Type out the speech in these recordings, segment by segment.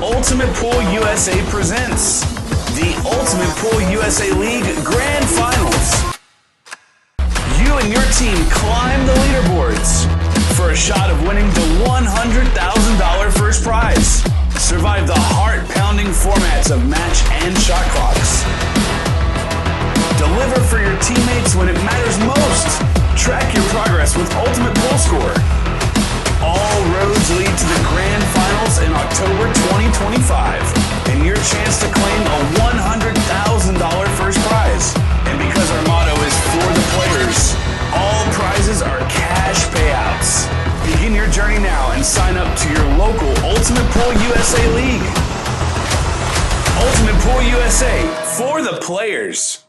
Ultimate Pool USA presents the Ultimate Pool USA League Grand Finals. You and your team climb the leaderboards for a shot of winning the $100,000 first prize. Survive the heart-pounding formats of match and shot clocks. Deliver for your teammates when it matters most. Track your progress with Ultimate Pool Score. All roads lead to the Grand Finals in October 2025, and your chance to claim a $100,000 first prize. And because our motto is for the players, all prizes are cash payouts. Begin your journey now and sign up to your local Ultimate Pool USA League. Ultimate Pool USA, for the players.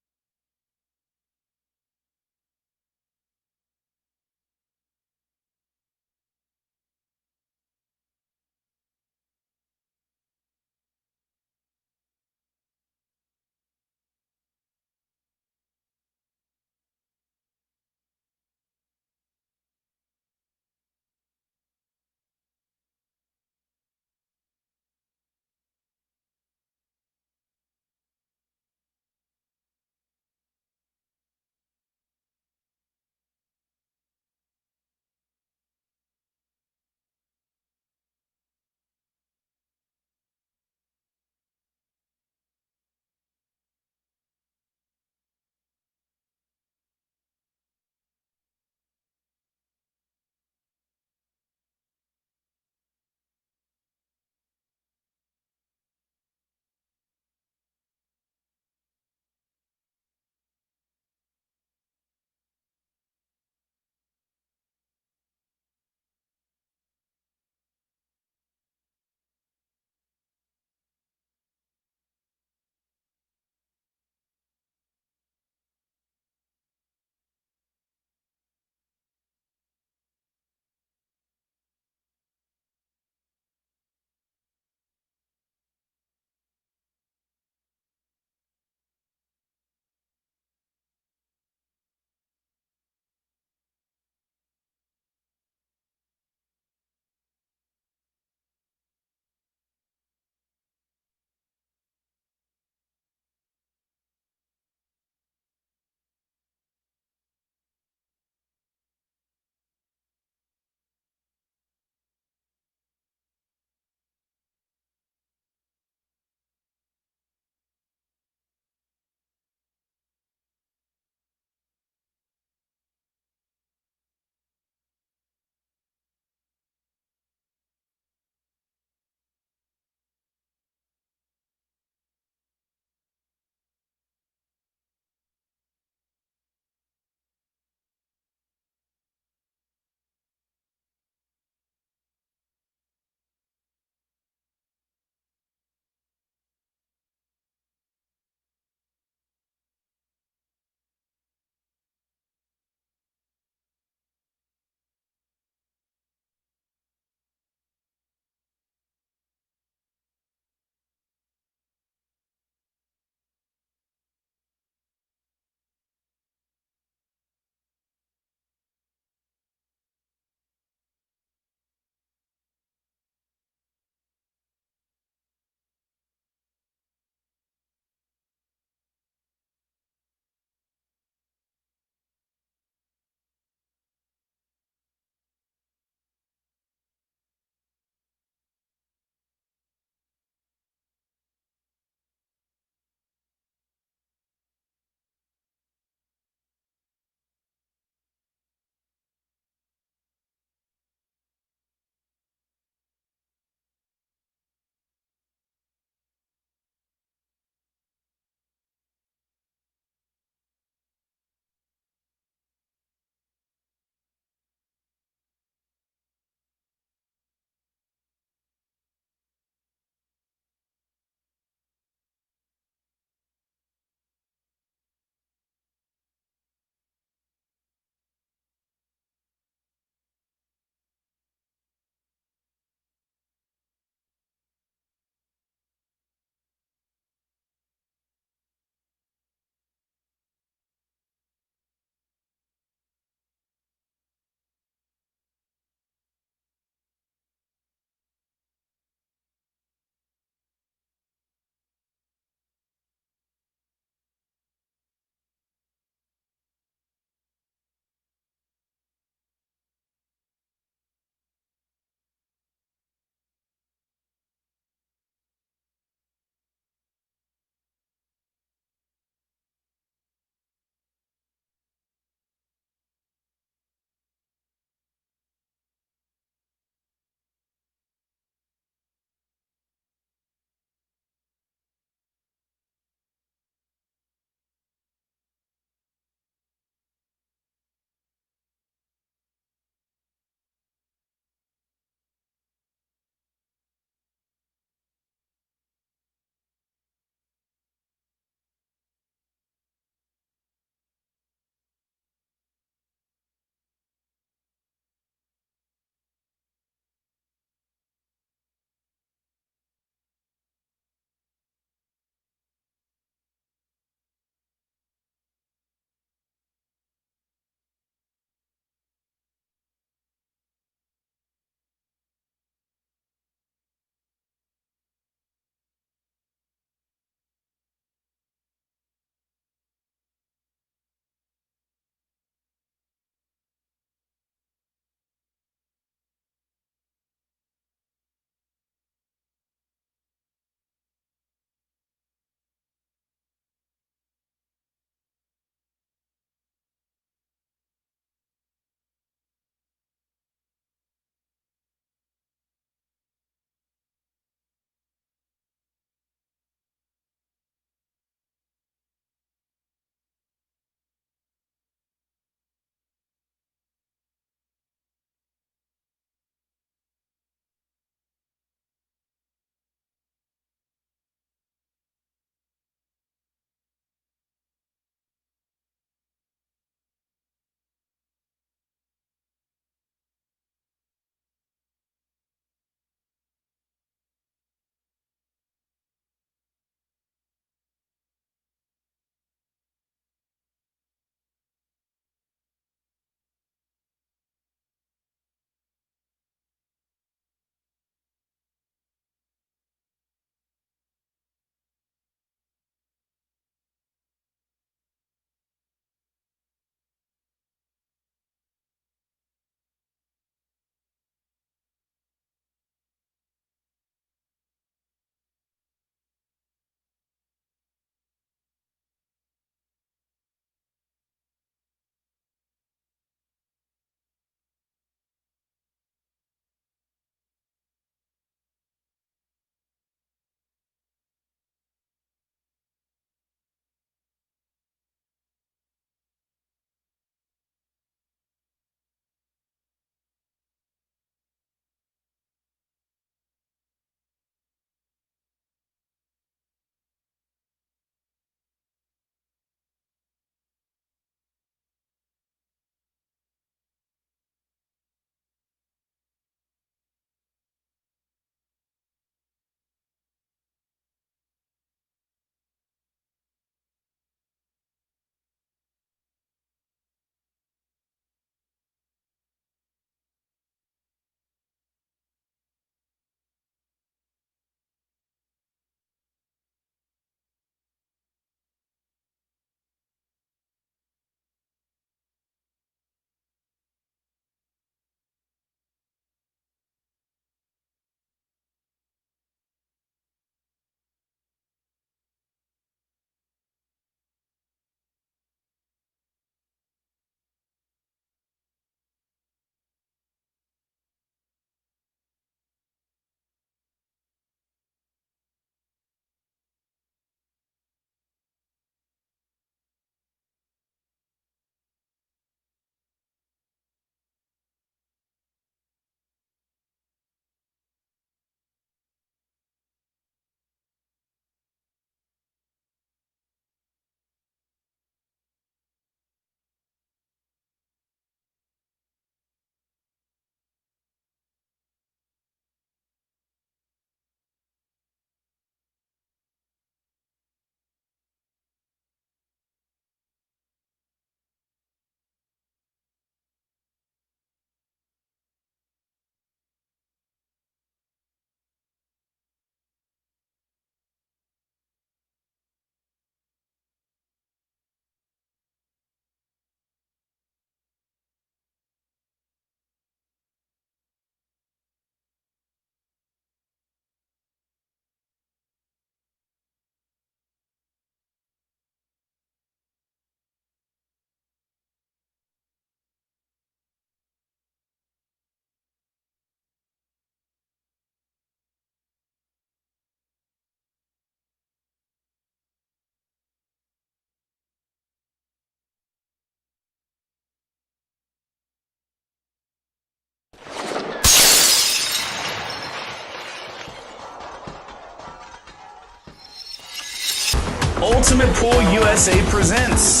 Ultimate Pool USA presents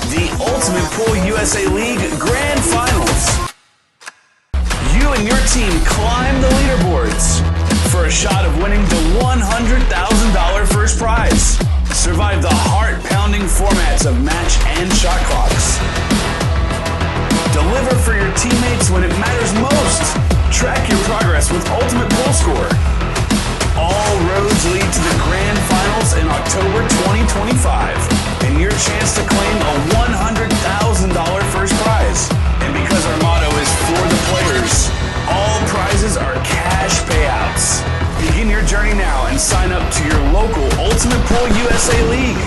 the Ultimate Pool USA League Grand Finals. You and your team climb the leaderboards for a shot of winning the $100,000 first prize. Survive the heart-pounding formats of match and shot clocks. Deliver for your teammates when it matters most. Track your progress with Ultimate Pool Score. All roads lead to the Grand Finals in October 2025, and your chance to claim a $100,000 first prize. And because our motto is for the players, all prizes are cash payouts. Begin your journey now and sign up to your local Ultimate Pool USA League.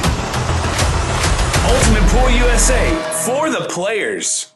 Ultimate Pool USA, for the players.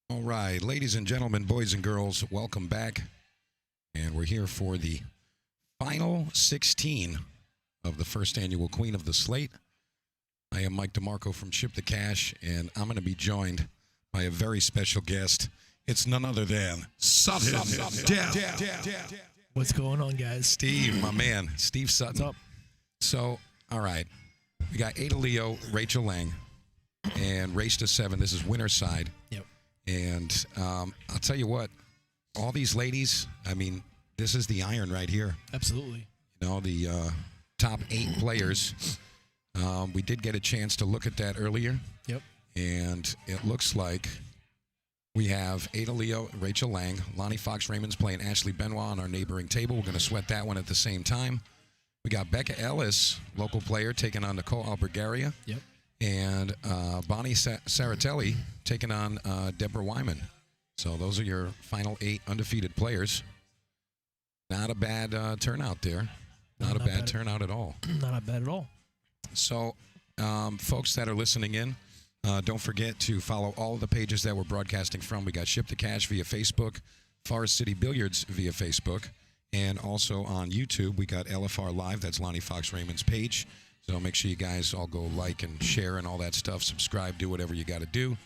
All right, ladies and gentlemen, boys and girls, welcome back. And we're here for the final 16 of the first annual Queen of the Slate. I am Mike DeMarco from Ship the Cash, and I'm going to be joined by a very special guest. It's none other than Sutton Death. What's going on, guys? Steve, my man, Steve Sutton. What's up? So, all right, we got Ada Leo, Rachel Lang, and Race to 7. This is winner's side. Yep. And I'll tell you what, all these ladies, I mean, this is the iron right here. Absolutely. You know, the top 8 players. We did get a chance to look at that earlier. Yep. And it looks like we have Ada Leo, Rachel Lang, Lonnie Fox Raymond's playing Ashley Benoit on our neighboring table. We're going to sweat that one at the same time. We got Becca Ellis, local player, taking on Nicole Albergaria. Yep. And Bonnie Saratelli taking on Deborah Wyman. So those are your final 8 undefeated players. Not a bad turnout there. Not a bad turnout at all. Not bad at all. So, folks that are listening in, don't forget to follow all of the pages that we're broadcasting from. We got Ship to Cash via Facebook, Forest City Billiards via Facebook, and also on YouTube, we got LFR Live. That's Lonnie Fox Raymond's page. So make sure you guys all go like and share and all that stuff. Subscribe, do whatever you got to do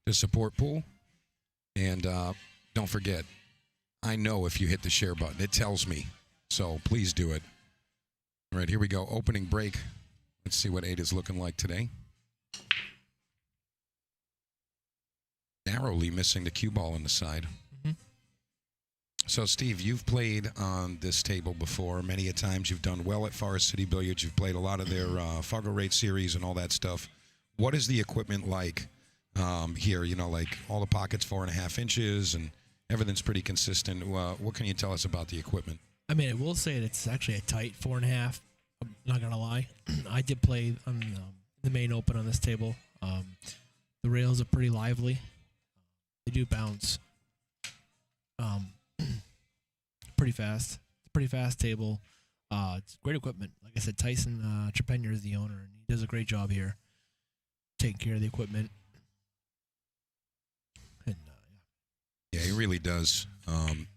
to support Pool. And don't forget, I know if you hit the share button, it tells me. So please do it. All right, here we go. Opening break. Let's see what 8 is looking like today. Narrowly missing the cue ball on the side. Mm-hmm. So, Steve, you've played on this table before. Many a times you've done well at Forest City Billiards. You've played a lot of their Fargo Rate series and all that stuff. What is the equipment like here? You know, like all the pockets 4.5 inches and everything's pretty consistent. What can you tell us about the equipment? I mean, I will say that it's actually a tight 4.5. I'm not going to lie. I did play on the Maine Open on this table. The rails are pretty lively. They do bounce pretty fast. It's a pretty fast table. It's great equipment. Like I said, Tyson Trepanier is the owner, and he does a great job here taking care of the equipment. And, yeah, he really does. And,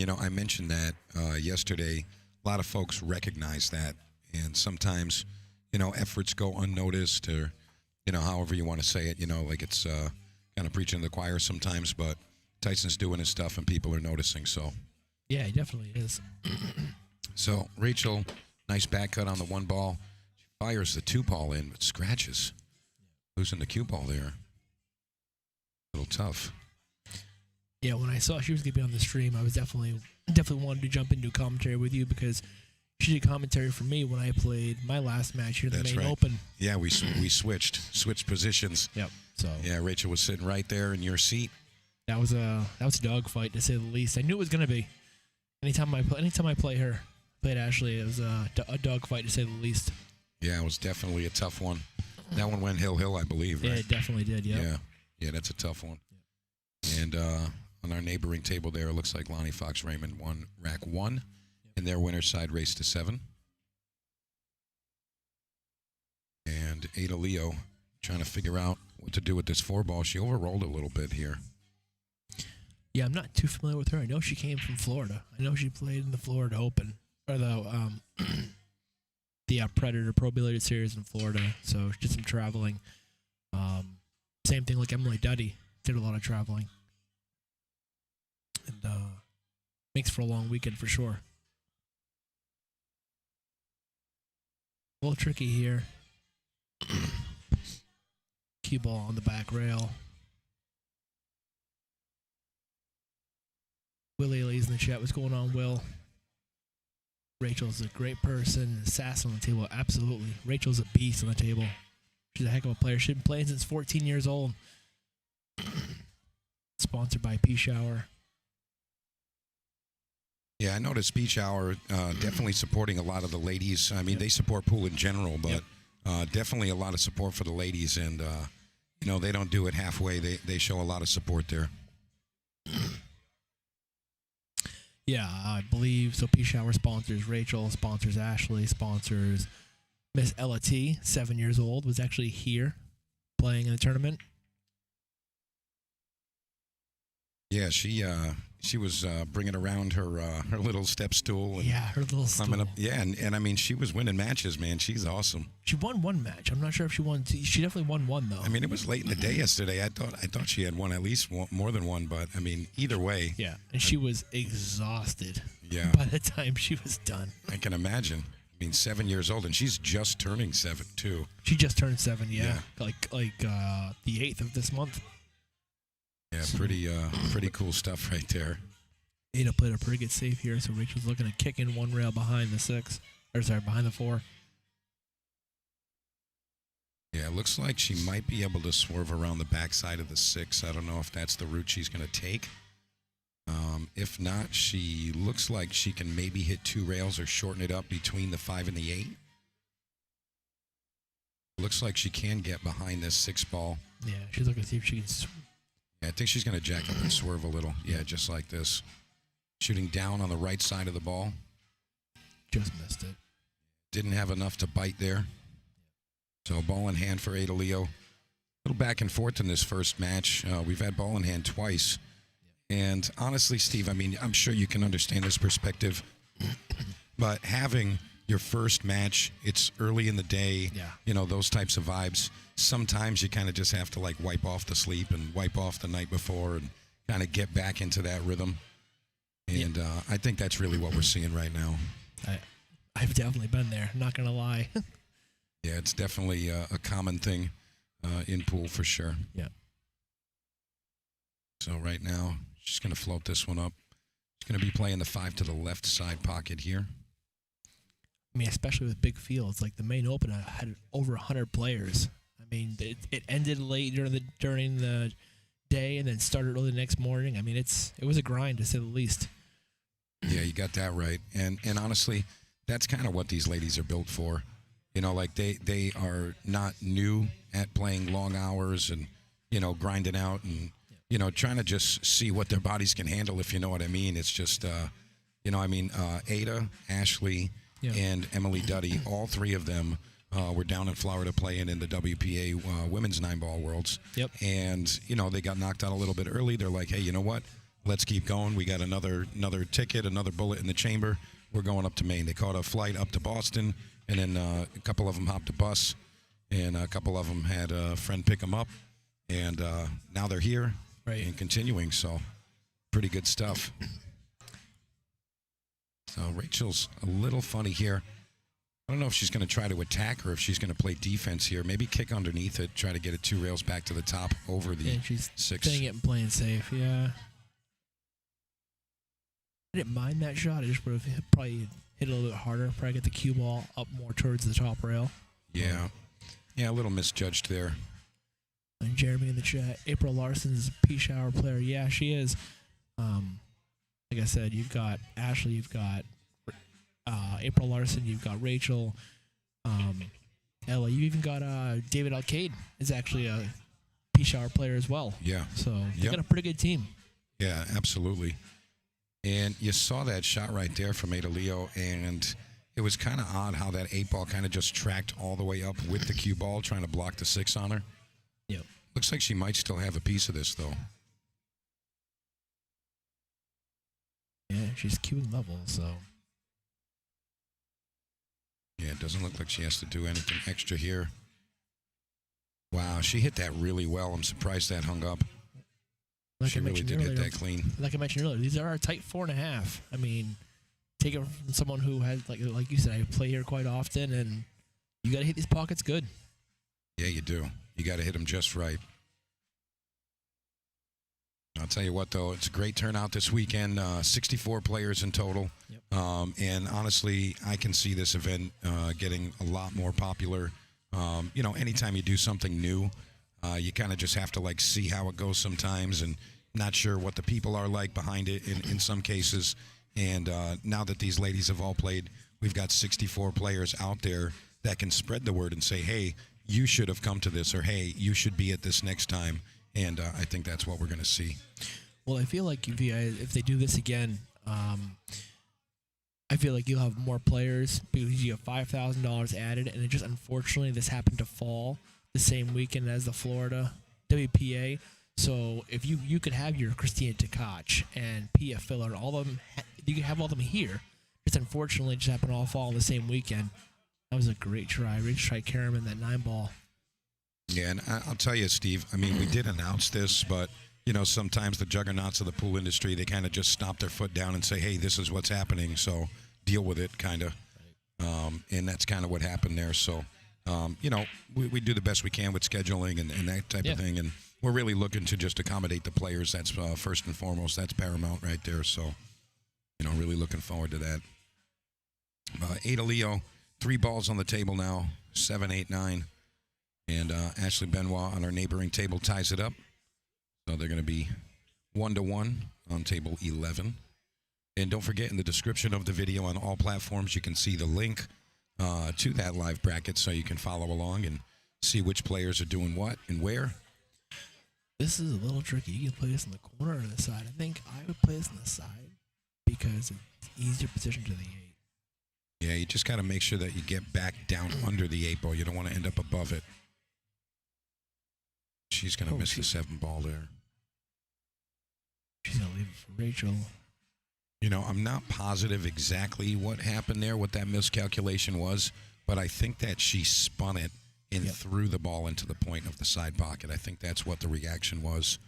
you know, I mentioned that yesterday. A lot of folks recognize that. And sometimes, you know, efforts go unnoticed or, you know, however you want to say it. You know, like it's kind of preaching to the choir sometimes. But Tyson's doing his stuff and people are noticing. So, yeah, he definitely is. So, Rachel, nice back cut on the 1 ball. She fires the 2 ball in, but scratches. Losing the cue ball there. A little tough. Yeah, when I saw she was going to be on the stream, I was definitely wanted to jump into commentary with you because she did commentary for me when I played my last match here in the Maine Open. Yeah, we switched positions. Yep. So yeah, Rachel was sitting right there in your seat. That was a dogfight to say the least. I knew it was going to be. Anytime I play her, played Ashley, it was a dogfight to say the least. Yeah, it was definitely a tough one. That one went hill, I believe, right? Yeah, it definitely did. Yep. Yeah, that's a tough one. And on our neighboring table there, it looks like Lonnie Fox Raymond won rack 1 in their winner's side race to 7. And Ada Leo trying to figure out what to do with this 4 ball. She overrolled a little bit here. Yeah, I'm not too familiar with her. I know she came from Florida. I know she played in the Florida Open, or the Predator Pro Billiards Series in Florida. So she did some traveling. Same thing like Emily Duddy, did a lot of traveling. And makes for a long weekend for sure. A little tricky here. Cue ball on the back rail. Will Ailey's in the chat. What's going on, Will? Rachel's a great person. Sass on the table. Absolutely. Rachel's a beast on the table. She's a heck of a player. She's been playing since 14 years old. Sponsored by Peace Hour. Yeah, I noticed Beach Hour definitely supporting a lot of the ladies. I mean, they support pool in general, but definitely a lot of support for the ladies. And, you know, they don't do it halfway. They show a lot of support there. Yeah, I believe so. Peace Hour sponsors Rachel, sponsors Ashley, sponsors Miss Ella T, 7 years old, was actually here playing in the tournament. Yeah, she was bringing around her little step stool. And her little stool. Up. Yeah, and I mean, she was winning matches, man. She's awesome. She won 1 match. I'm not sure if she won. She definitely won 1, though. I mean, it was late in the day yesterday. I thought she had won at least more than 1, but I mean, either way. Yeah, and she was exhausted. Yeah. By the time she was done. I can imagine. I mean, 7 years old, and she's just turning 7 too. She just turned 7. Yeah. Like the 8th of this month. Yeah, pretty cool stuff right there. Ada played a pretty good save here, so Rachel's looking to kick in one rail behind the 6. Behind the 4. Yeah, it looks like she might be able to swerve around the backside of the 6. I don't know if that's the route she's going to take. If not, she looks like she can maybe hit 2 rails or shorten it up between the 5 and the 8. Looks like she can get behind this 6 ball. Yeah, she's looking to see if she can. Yeah, I think she's going to jack up and swerve a little. Yeah, just like this. Shooting down on the right side of the ball. Just missed it. Didn't have enough to bite there. So ball in hand for Ada Leo. A little back and forth in this first match. We've had ball in hand twice. And honestly, Steve, I mean, I'm sure you can understand this perspective. But having your first match, it's early in the day, you know, those types of vibes. Sometimes you kind of just have to, like, wipe off the sleep and wipe off the night before and kind of get back into that rhythm. And I think that's really what we're seeing right now. I've definitely been there, not going to lie. Yeah, it's definitely a common thing in pool for sure. Yeah. So right now, she's going to float this one up. She's going to be playing the 5 to the left side pocket here. I mean, especially with big fields, like the Maine Open had over 100 players. I mean, it ended late during the day and then started early the next morning. I mean, it was a grind to say the least. Yeah, you got that right. And honestly, that's kind of what these ladies are built for. You know, like they are not new at playing long hours and, you know, grinding out and, you know, trying to just see what their bodies can handle, if you know what I mean. It's just, you know, I mean, Ada, Ashley, and Emily Duddy, all 3 of them were down in Florida playing in the WPA Women's 9-Ball Worlds. Yep. And, you know, they got knocked out a little bit early. They're like, hey, you know what? Let's keep going. We got another ticket, another bullet in the chamber. We're going up to Maine. They caught a flight up to Boston, and then a couple of them hopped a bus, and a couple of them had a friend pick them up. And now they're here and continuing. So pretty good stuff. So Rachel's a little funny here. I don't know if she's going to try to attack or if she's going to play defense here. Maybe kick underneath it, try to get it 2 rails back to the top over the 6. Staying it and playing safe, yeah. I didn't mind that shot. I just would have probably hit a little bit harder. Probably get the cue ball up more towards the top rail. Yeah. Yeah, a little misjudged there. And Jeremy in the chat, April Larson's a P shower player. Yeah, she is. Like I said, you've got Ashley, you've got April Larson, you've got Rachel, Ella. You even got David Alcade is actually a P shower player as well. Yeah. So they got a pretty good team. Yeah, absolutely. And you saw that shot right there from Ada Leo, and it was kind of odd how that 8 ball kind of just tracked all the way up with the cue ball, trying to block the 6 on her. Yep. Looks like she might still have a piece of this, though. Yeah, she's queuing level, so. Yeah, it doesn't look like she has to do anything extra here. Wow, she hit that really well. I'm surprised that hung up. She really did hit that clean. Like I mentioned earlier, these are a tight 4.5. I mean, take it from someone who has, like you said, I play here quite often, and you got to hit these pockets good. Yeah, you do. You got to hit them just right. I'll tell you what, though, it's a great turnout this weekend. 64 players in total. Yep. And honestly, I can see this event getting a lot more popular. You know, anytime you do something new, you kind of just have to, like, see how it goes sometimes, and not sure what the people are like behind it in some cases. And now that these ladies have all played, we've got 64 players out there that can spread the word and say, hey, you should have come to this, or hey, you should be at this next time. And I think that's what we're going to see. Well, I feel like if they do this again, I feel like you'll have more players because you have $5,000 added, and it just, unfortunately, this happened to fall the same weekend as the Florida WPA. So if you could have your Christina Tkach and Pia Filler and all of them, you could have all of them here. Just unfortunately, it just happened to all fall on the same weekend. That was a great try. Great try, Karaman, that 9-ball. Yeah, and I'll tell you, Steve, I mean, we did announce this, but, you know, sometimes the juggernauts of the pool industry, they kind of just stomp their foot down and say, hey, this is what's happening, so deal with it, kind of. And that's kind of what happened there. So, you know, we do the best we can with scheduling and that type of thing, and we're really looking to just accommodate the players. That's first and foremost. That's paramount right there. So, Really looking forward to that. Ada Leo, 3 balls on the table now, 7, 8, 9. And Ashley Benoit on our neighboring table ties it up. So they're going to be 1-1 on table 11. And don't forget, in the description of the video on all platforms, you can see the link to that live bracket so you can follow along and see which players are doing what and where. This is a little tricky. You can play this in the corner or the side. I think I would play this on the side because it's easier position to the 8. Yeah, you just got to make sure that you get back down under the 8 ball. You don't want to end up above it. She's going to miss the 7 ball there. She's going to leave it for Rachel. I'm not positive exactly what happened there, what that miscalculation was, but I think that she spun it and threw the ball into the point of the side pocket. I think that's what the reaction was.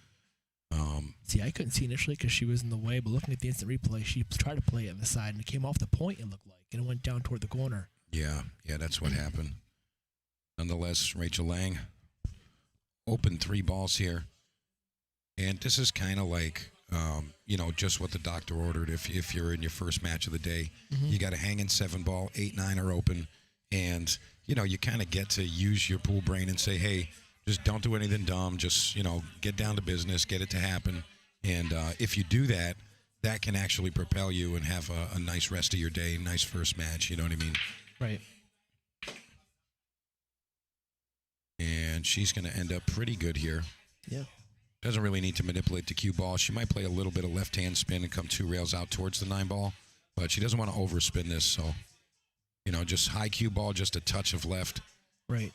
See, I couldn't see initially because she was in the way, but looking at the instant replay, she tried to play it on the side, and it came off the point, it looked like, and it went down toward the corner. Yeah, that's what happened. Nonetheless, Rachel Lang opened 3 balls here, and this is kind of like, just what the doctor ordered. If you're in your first match of the day, you got to hang in 7 ball, 8, 9 are open, and, you kind of get to use your pool brain and say, hey, just don't do anything dumb. Just, get down to business, get it to happen. And if you do that, that can actually propel you and have a nice rest of your day, nice first match. You know what I mean? Right. And she's going to end up pretty good here. Yeah. Doesn't really need to manipulate the cue ball. She might play a little bit of left-hand spin and come 2 rails out towards the 9 ball. But she doesn't want to overspin this. So, just high cue ball, just a touch of left. Right.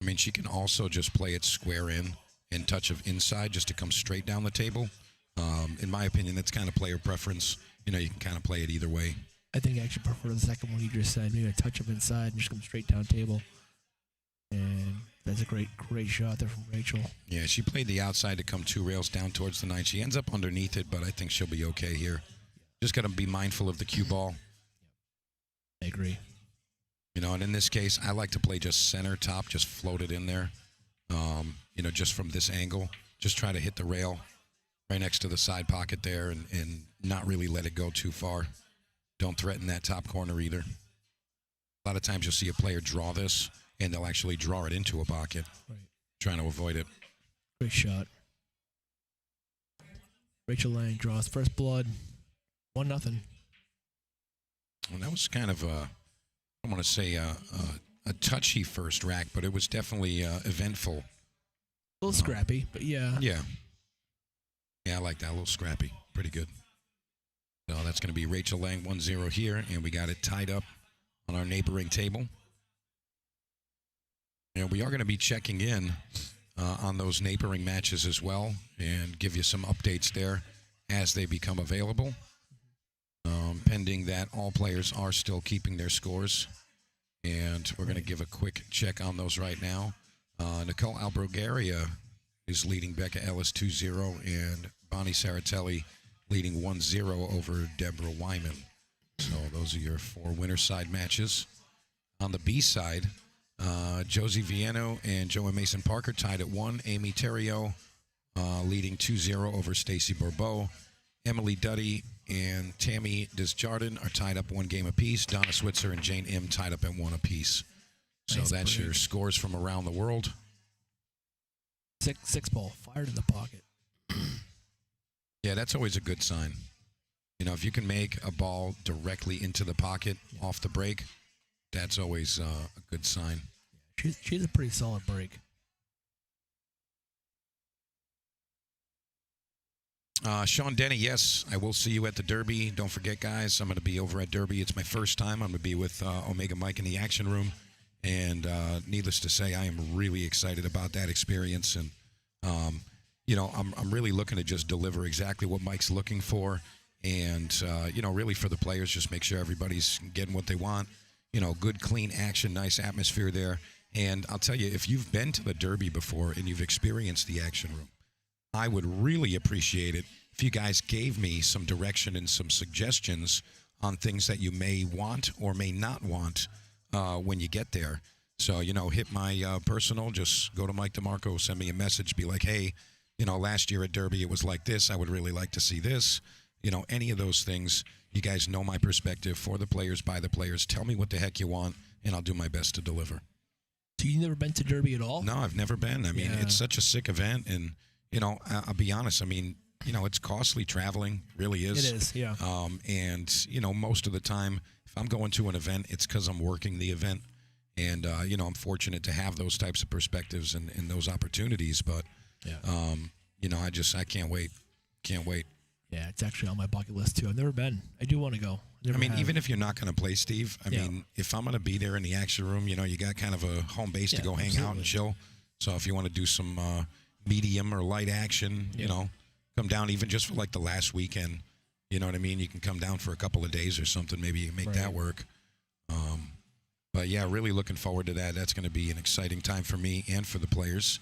I mean, she can also just play it square in and touch of inside just to come straight down the table. In my opinion, that's kind of player preference. You can kind of play it either way. I think I actually prefer the second one you just said. Maybe a touch of inside and just come straight down table. And that's a great shot there from Rachel. Yeah, she played the outside to come 2 rails down towards the 9. She ends up underneath it, but I think she'll be okay here. Just got to be mindful of the cue ball. I agree. And in this case, I like to play just center top, just float it in there. Just from this angle, just try to hit the rail right next to the side pocket there and not really let it go too far. Don't threaten that top corner either. A lot of times you'll see a player draw this, and they'll actually draw it into a pocket, trying to avoid it. Great shot. Rachel Lang draws first blood, 1-0. Well, that was kind of I don't want to say a touchy first rack, but it was definitely eventful. A little scrappy, but yeah. Yeah, I like that. A little scrappy. Pretty good. So that's going to be Rachel Lang 1-0 here, and we got it tied up on our neighboring table. And we are going to be checking in on those neighboring matches as well and give you some updates there as they become available. Pending that all players are still keeping their scores. And we're going to give a quick check on those right now. Nicole Albergaria is leading Becca Ellis 2-0, and Bonnie Saratelli leading 1-0 over Deborah Wyman. So those are your 4 winner side matches. On the B side, Josie Viano and Joa Mason Parker tied at 1. Amy Terrio leading 2-0 over Stacy Bourbeau. Emily Duddy and Tammy Desjardins are tied up 1 game apiece. Donna Switzer and Jane M tied up at 1 apiece. So Nice that's break. your scores from around the world. 6 ball, fired in the pocket. Yeah, that's always a good sign. If you can make a ball directly into the pocket off the break, that's always a good sign. She's a pretty solid break. Sean Denny, yes, I will see you at the Derby. Don't forget, guys, I'm going to be over at Derby. It's my first time. I'm going to be with Omega Mike in the Action Room. And needless to say, I am really excited about that experience. And, I'm really looking to just deliver exactly what Mike's looking for. And, really for the players, just make sure everybody's getting what they want. Good, clean action, nice atmosphere there. And I'll tell you, if you've been to the Derby before and you've experienced the Action Room, I would really appreciate it if you guys gave me some direction and some suggestions on things that you may want or may not want when you get there. So, hit my personal, just go to Mike DeMarco, send me a message, be like, hey, last year at Derby it was like this. I would really like to see this. any of those things. You guys know my perspective for the players, by the players. Tell me what the heck you want, and I'll do my best to deliver. So you never been to Derby at all? No, I've never been. I mean, it's such a sick event, and I'll be honest. I mean, it's costly traveling. Really is. It is, yeah. And most of the time, if I'm going to an event, it's because I'm working the event, and I'm fortunate to have those types of perspectives and those opportunities. But I can't wait. Can't wait. Yeah, it's actually on my bucket list too. I've never been. I do want to go. Even if you're not going to play, Steve, I mean, if I'm going to be there in the action room, you got kind of a home base to go hang out and chill. So if you want to do some medium or light action, come down even just for like the last weekend. You know what I mean? You can come down for a couple of days or something. Maybe you can make that work. But yeah, really looking forward to that. That's going to be an exciting time for me and for the players.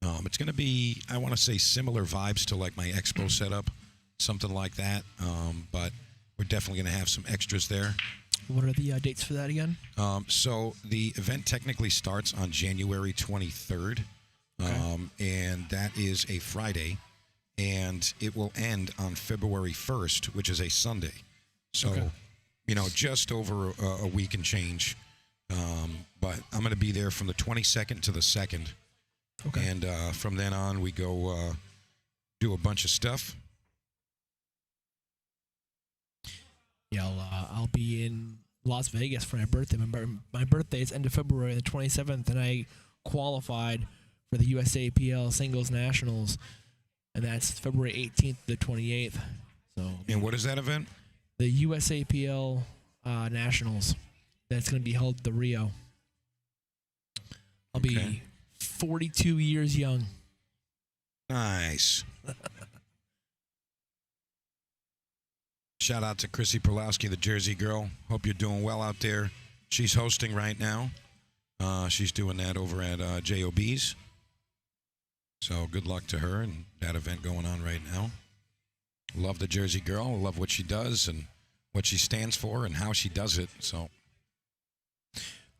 It's going to be, I want to say, similar vibes to like my expo setup, something like that. But we're definitely going to have some extras there. What are the dates for that again? So the event technically starts on January 23rd, and that is a Friday, and it will end on February 1st, which is a Sunday. So, just over a week and change. But I'm going to be there from the 22nd to the 2nd. Okay. And from then on, we go do a bunch of stuff. Yeah, I'll be in Las Vegas for my birthday. My birthday is end of February, the 27th, and I qualified for the USAPL Singles Nationals, and that's February 18th to the 28th. So. And what is that event? The USAPL Nationals. That's going to be held at the Rio. I'll be 42 years young. Nice. Shout out to Chrissy Purlowski, the Jersey girl. Hope you're doing well out there. She's hosting right now. She's doing that over at JOB's. So good luck to her and that event going on right now. Love the Jersey girl. Love what she does and what she stands for and how she does it. So,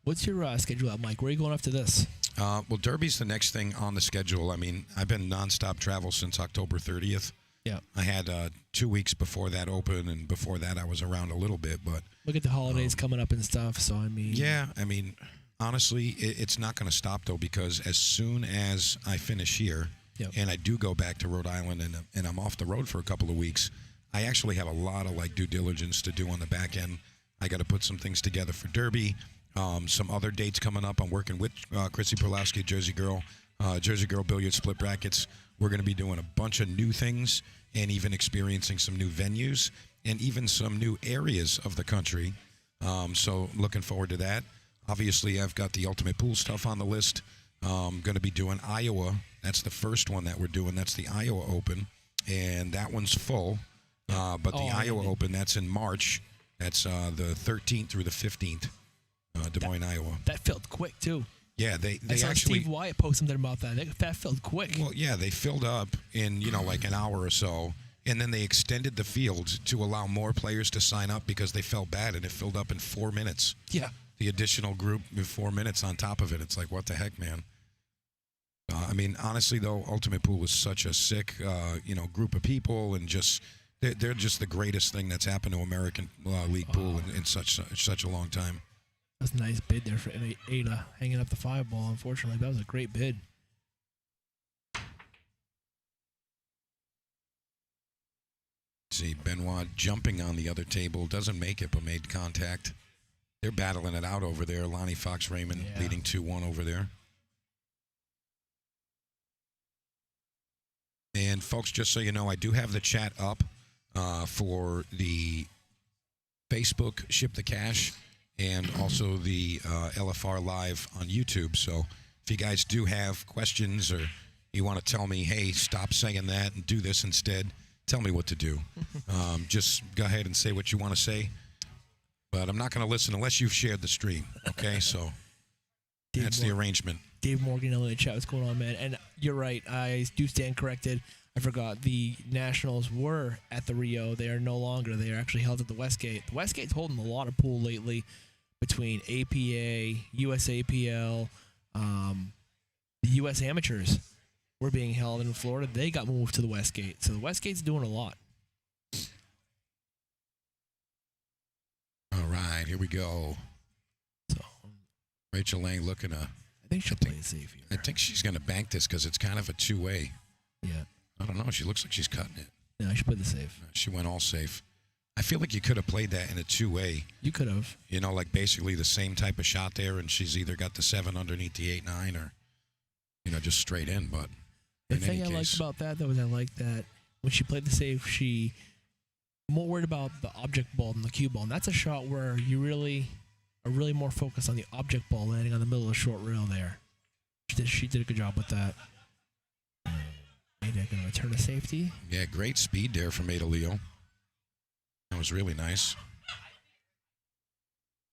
what's your schedule out, Mike? Where are you going after this? Well, Derby's the next thing on the schedule. I mean, I've been nonstop travel since October 30th. Yeah. I had 2 weeks before that open, and before that I was around a little bit. But look at the holidays coming up and stuff. So I mean, yeah, I mean, honestly, it's not going to stop though, because as soon as I finish here, and I do go back to Rhode Island, and I'm off the road for a couple of weeks, I actually have a lot of like due diligence to do on the back end. I got to put some things together for Derby. Some other dates coming up. I'm working with Chrissy Purlowski, Jersey Girl Billiards Split Brackets. We're going to be doing a bunch of new things and even experiencing some new venues and even some new areas of the country. So looking forward to that. Obviously, I've got the Ultimate Pool stuff on the list. Going to be doing Iowa. That's the first one that we're doing. That's the Iowa Open, and that one's full. But the Iowa Open, that's in March. That's the 13th through the 15th, Des Moines, Iowa. That filled quick, too. Yeah, they I saw actually. Steve Wyatt post something about that. That filled quick. Well, yeah, they filled up in like an hour or so, and then they extended the field to allow more players to sign up because they felt bad, and it filled up in 4 minutes. Yeah. The additional group in 4 minutes on top of it. It's like, what the heck, man? I mean, honestly, though, Ultimate Pool is such a sick, group of people, and just they're just the greatest thing that's happened to American League Pool in such a long time. That was a nice bid there for Ada, hanging up the 5-ball. Unfortunately, that was a great bid. See, Benoit jumping on the other table, doesn't make it, but made contact. They're battling it out over there. Lonnie Fox Raymond leading 2-1 over there. And folks, just so you know, I do have the chat up for the Facebook Ship the Cash and also the LFR Live on YouTube. So if you guys do have questions or you want to tell me, hey, stop saying that and do this instead, tell me what to do. Just go ahead and say what you want to say. But I'm not going to listen unless you've shared the stream, okay? So that's the arrangement. Dave Morgan in the chat, what's going on, man? And you're right, I do stand corrected. I forgot the Nationals were at the Rio. They are no longer. They are actually held at the Westgate. The Westgate's holding a lot of pool lately between APA, USAPL, the U.S. Amateurs were being held in Florida. They got moved to the Westgate. So the Westgate's doing a lot. here we go. So Rachel Lang looking to. I think she'll play it safe here. I think she's going to bank this because it's kind of a two-way. Yeah. I don't know. She looks like she's cutting it. Yeah, I should play the safe. She went all safe. I feel like you could have played that in a two-way. You could have. You know, like basically the same type of shot there, and she's either got the 7 underneath the 8-9 or, you know, just straight in. But the in thing any I liked case, about that, though, is I liked that when she played the safe, she more worried about the object ball than the cue ball. And that's a shot where you really are really more focused on the object ball landing on the middle of the short rail there. She did a good job with that. Ada going to return to safety. yeah, great speed there from Ada Leo. That was really nice.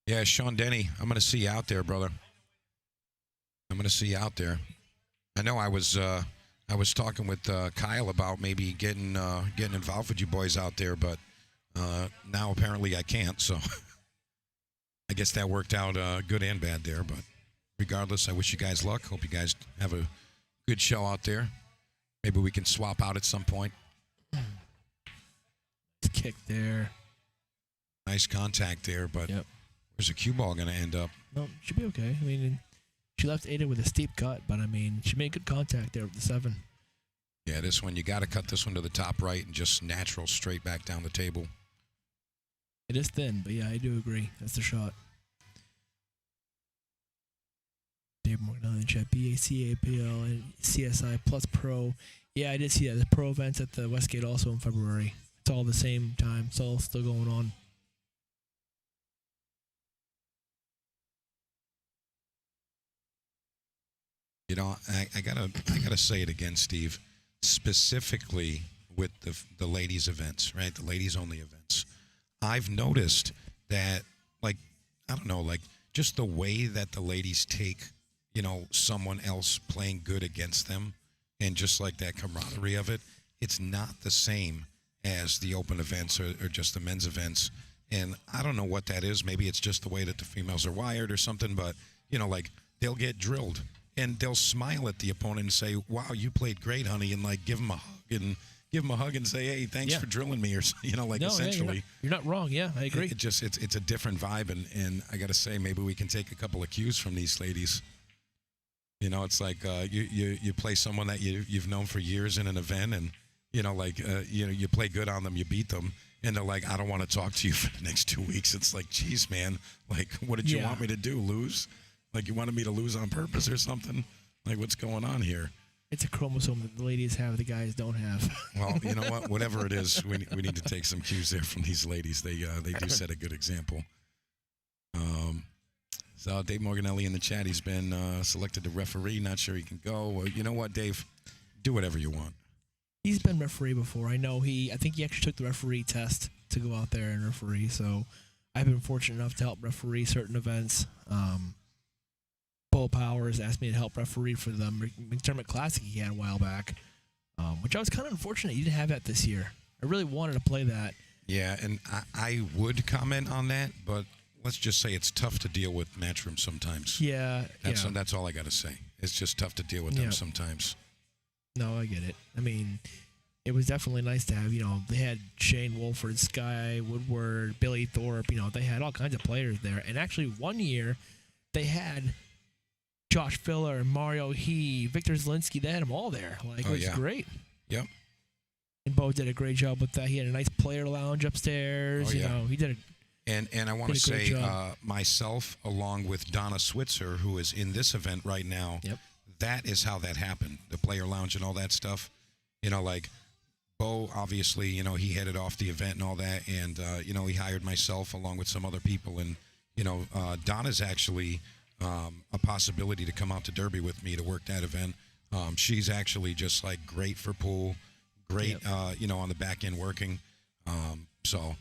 Yeah, Sean Denny, I'm going to see you out there, brother. I'm going to see you out there. I know I was talking with Kyle about maybe getting involved with you boys out there, but now apparently I can't. So I guess that worked out good and bad there. But regardless, I wish you guys luck. Hope you guys have a good show out there. Maybe we can swap out at some point. Kick there. Nice contact there, but where's the cue ball going to end up? No, should be okay. I mean, she left Ada with a steep cut, but I mean, she made good contact there with the 7. Yeah, this one, you got to cut this one to the top right and just natural straight back down the table. It is thin, but yeah, I do agree. That's the shot. Dave Morgan in the chat. BACAPL and CSI plus Pro. Yeah, I did see that. The Pro events at the Westgate also in February. It's all the same time. It's all still going on. You know, I gotta say it again, Steve. Specifically with the ladies' events, right? The ladies only events. I've noticed that, like, I don't know, like just the way that the ladies take, you know, someone else playing good against them, and just like that camaraderie of it, it's not the same as the open events or just the men's events. And I don't know what that is. Maybe it's just the way that the females are wired or something, but, you know, like they'll get drilled and they'll smile at the opponent and say, wow, you played great, honey, and like give them a hug and say, hey, thanks for drilling me, or, you know, like essentially. You're not wrong. Yeah, I agree. It's a different vibe, and I got to say, maybe we can take a couple of cues from these ladies. You know, it's like you play someone that you've known for years in an event, and you know, like you play good on them, you beat them, and they're like, I don't want to talk to you for the next 2 weeks. It's like, geez, man, like, what did you want me to do? Lose? Like, you wanted me to lose on purpose or something? Like, what's going on here? It's a chromosome that the ladies have, the guys don't have. Well, you know what? Whatever it is, we need to take some cues there from these ladies. They do set a good example. So Dave Morganelli in the chat, he's been selected to referee. Not sure he can go. Well, you know what, Dave? Do whatever you want. He's been referee before. I know I think he actually took the referee test to go out there and referee. So I've been fortunate enough to help referee certain events. Bo Powers asked me to help referee for the McDermott Classic he had a while back, which I was kind of unfortunate he didn't have that this year. I really wanted to play that. Yeah, and I would comment on that, but let's just say it's tough to deal with Matchroom sometimes. Yeah. That's all I got to say. It's just tough to deal with them sometimes. No, I get it. I mean, it was definitely nice to have, you know, they had Shane Wolford, Sky Woodward, Billy Thorpe, you know, they had all kinds of players there. And actually one year they had Josh Filler, Mario He, Victor Zielinski, they had them all there. Like, it was great. Yep. And Bo did a great job with that. He had a nice player lounge upstairs. You know, he did a And I want to say myself, along with Donna Switzer, who is in this event right now, that is how that happened. The player lounge and all that stuff. You know, like Bo, obviously, you know, he headed off the event and all that. And, you know, he hired myself along with some other people. And, you know, Donna's actually a possibility to come out to Derby with me to work that event. She's actually just like great for pool, great, you know, on the back end working. So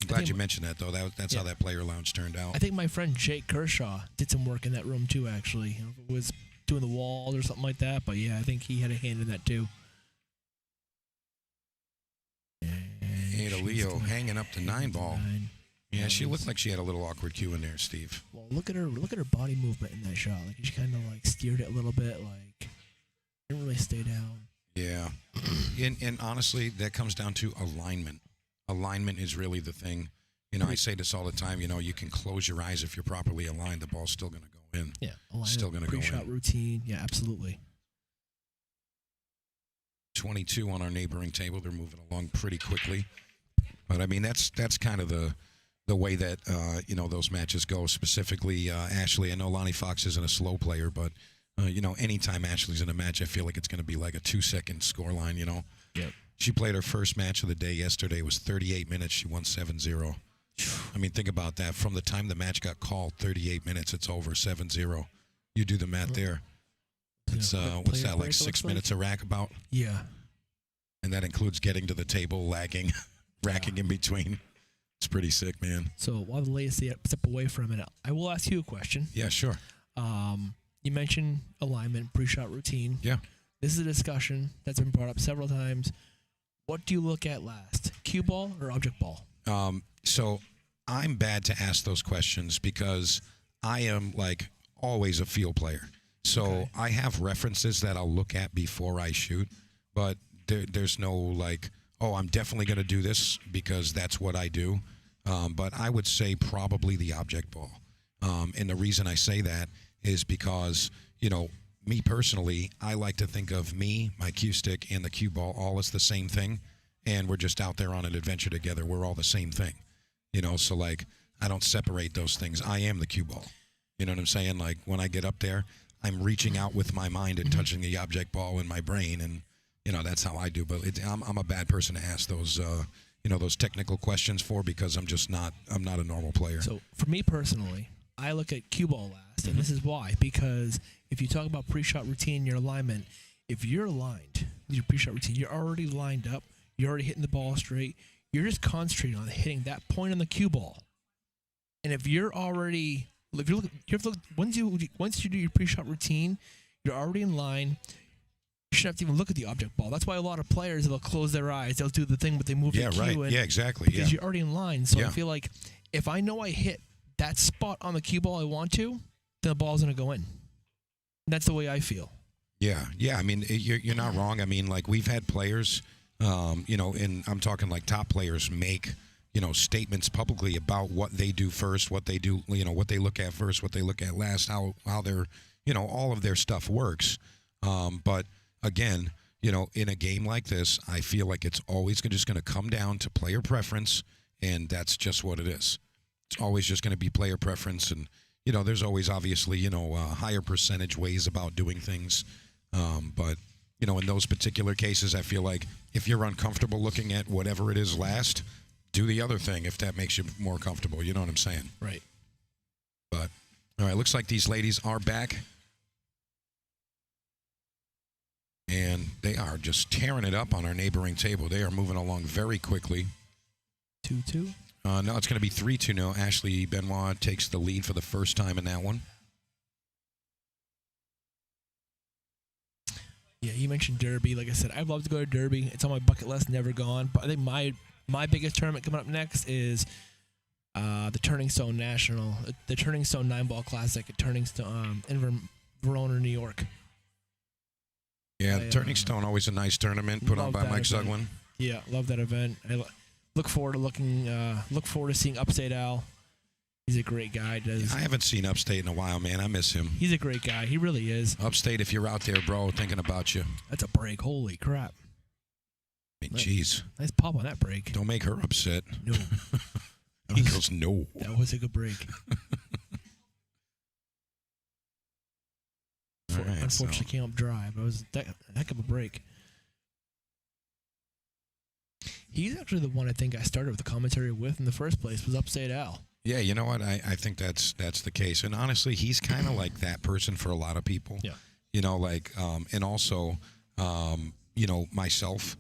I'm glad you mentioned that, though. That's how that player lounge turned out. I think my friend Jake Kershaw did some work in that room too, actually. You know, if it was doing the walls or something like that. But yeah, I think he had a hand in that too. Ada Leo hanging up the 9-ball. Yeah, she looked like she had a little awkward cue in there, Steve. Well, look at her body movement in that shot. Like, she kind of like steered it a little bit, like didn't really stay down. Yeah, and honestly, that comes down to alignment. Alignment is really the thing. You know, I say this all the time. You know, you can close your eyes if you're properly aligned. The ball's still going to go in. Yeah, still going to go in. Pre-shot routine. Yeah, absolutely. 22 on our neighboring table. They're moving along pretty quickly. But, I mean, that's kind of the way that, you know, those matches go. Specifically, Ashley, I know Lonnie Fox isn't a slow player, but, you know, anytime Ashley's in a match, I feel like it's going to be like a 2-second scoreline, you know. Yep. She played her first match of the day yesterday. It was 38 minutes. She won 7-0. I mean, think about that. From the time the match got called, 38 minutes, it's over 7-0. You do the math there. It's, what's that, like 6 minutes a rack about? Yeah. And that includes getting to the table, lagging, racking in between. It's pretty sick, man. So while the ladies step away for a minute, I will ask you a question. Yeah, sure. You mentioned alignment, pre-shot routine. Yeah. This is a discussion that's been brought up several times. What do you look at last, cue ball or object ball? So I'm bad to ask those questions because I am, like, always a field player. So I have references that I'll look at before I shoot, but there's no, like, oh, I'm definitely going to do this because that's what I do. But I would say probably the object ball. And the reason I say that is because, you know, me personally, I like to think of me, my cue stick, and the cue ball all as the same thing. And we're just out there on an adventure together. We're all the same thing. You know, so, like, I don't separate those things. I am the cue ball. You know what I'm saying? Like, when I get up there, I'm reaching out with my mind and touching the object ball in my brain. And, you know, that's how I do. But I'm a bad person to ask those, you know, those technical questions for because I'm not a normal player. So, for me personally, I look at cue ball last. And this is why. Because if you talk about pre-shot routine, your alignment, if you're aligned with your pre-shot routine, you're already lined up. You're already hitting the ball straight. You're just concentrating on hitting that point on the cue ball. And if you're already, if you have to look, once you do your pre-shot routine, you're already in line. You shouldn't have to even look at the object ball. That's why a lot of players, they'll close their eyes. They'll do the thing, but they move the cue. Yeah, right. Yeah, exactly. Because you're already in line. So Yeah. I feel like if I know I hit that spot on the cue ball I want to, then the ball's going to go in. And that's the way I feel. Yeah. I mean, you're not wrong. I mean, like, we've had players, you know, and I'm talking like top players make, you know, statements publicly about what they do first, what they do, you know, what they look at first, what they look at last, how their, you know, all of their stuff works. But again, you know, in a game like this, I feel like it's always just going to come down to player preference, and that's just what it is. It's always just going to be player preference, and, you know, there's always obviously, you know, higher percentage ways about doing things. But, you know, in those particular cases, I feel like if you're uncomfortable looking at whatever it is last, do the other thing if that makes you more comfortable. You know what I'm saying? Right. But, all right, looks like these ladies are back. And they are just tearing it up on our neighboring table. They are moving along very quickly. 2-2? No, it's going to be 3-2 now. Ashley Benoit takes the lead for the first time in that one. Yeah, you mentioned Derby. Like I said, I'd love to go to Derby. It's on my bucket list, never gone. But I think my biggest tournament coming up next is the Turning Stone National, the Turning Stone 9-Ball Classic at Turning Stone in Verona, New York. Yeah, Turning Stone, always a nice tournament put on by Mike Zuglin. Yeah, love that event. I look forward to seeing Upstate Al. He's a great guy. I haven't seen Upstate in a while, man. I miss him. He's a great guy. He really is. Upstate, if you're out there, bro, thinking about you. That's a break. Holy crap. I mean, jeez. Nice pop on that break. Don't make her upset. No. He goes, no. That was a good break. Right, unfortunately, came up dry, but it was a heck of a break. He's actually the one I think I started with the commentary with in the first place, was Upstate Al. Yeah, you know what? I think that's the case. And honestly, he's kind of like that person for a lot of people. Yeah. You know, like, and also, you know, myself,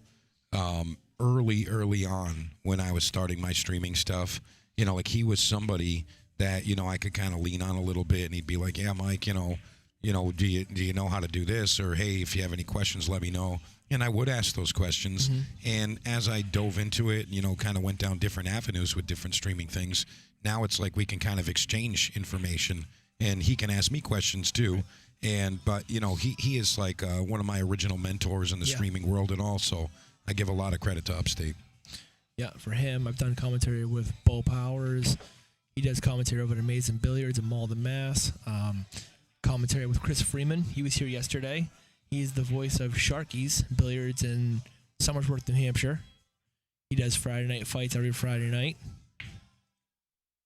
early on when I was starting my streaming stuff, you know, like, he was somebody that, you know, I could kind of lean on a little bit, and he'd be like, yeah, Mike, you know, do you know how to do this? Or, hey, if you have any questions, let me know. And I would ask those questions. Mm-hmm. And as I dove into it, you know, kind of went down different avenues with different streaming things, now it's like we can kind of exchange information, and he can ask me questions too. But, you know, he is like one of my original mentors in the streaming world, and also I give a lot of credit to Upstate. Yeah, for him, I've done commentary with Bo Powers. He does commentary over at Amazing Billiards in Malden, Mass. Commentary with Chris Freeman. He was here yesterday. He's the voice of Sharky's Billiards in Somersworth, New Hampshire. He does Friday night fights every Friday night.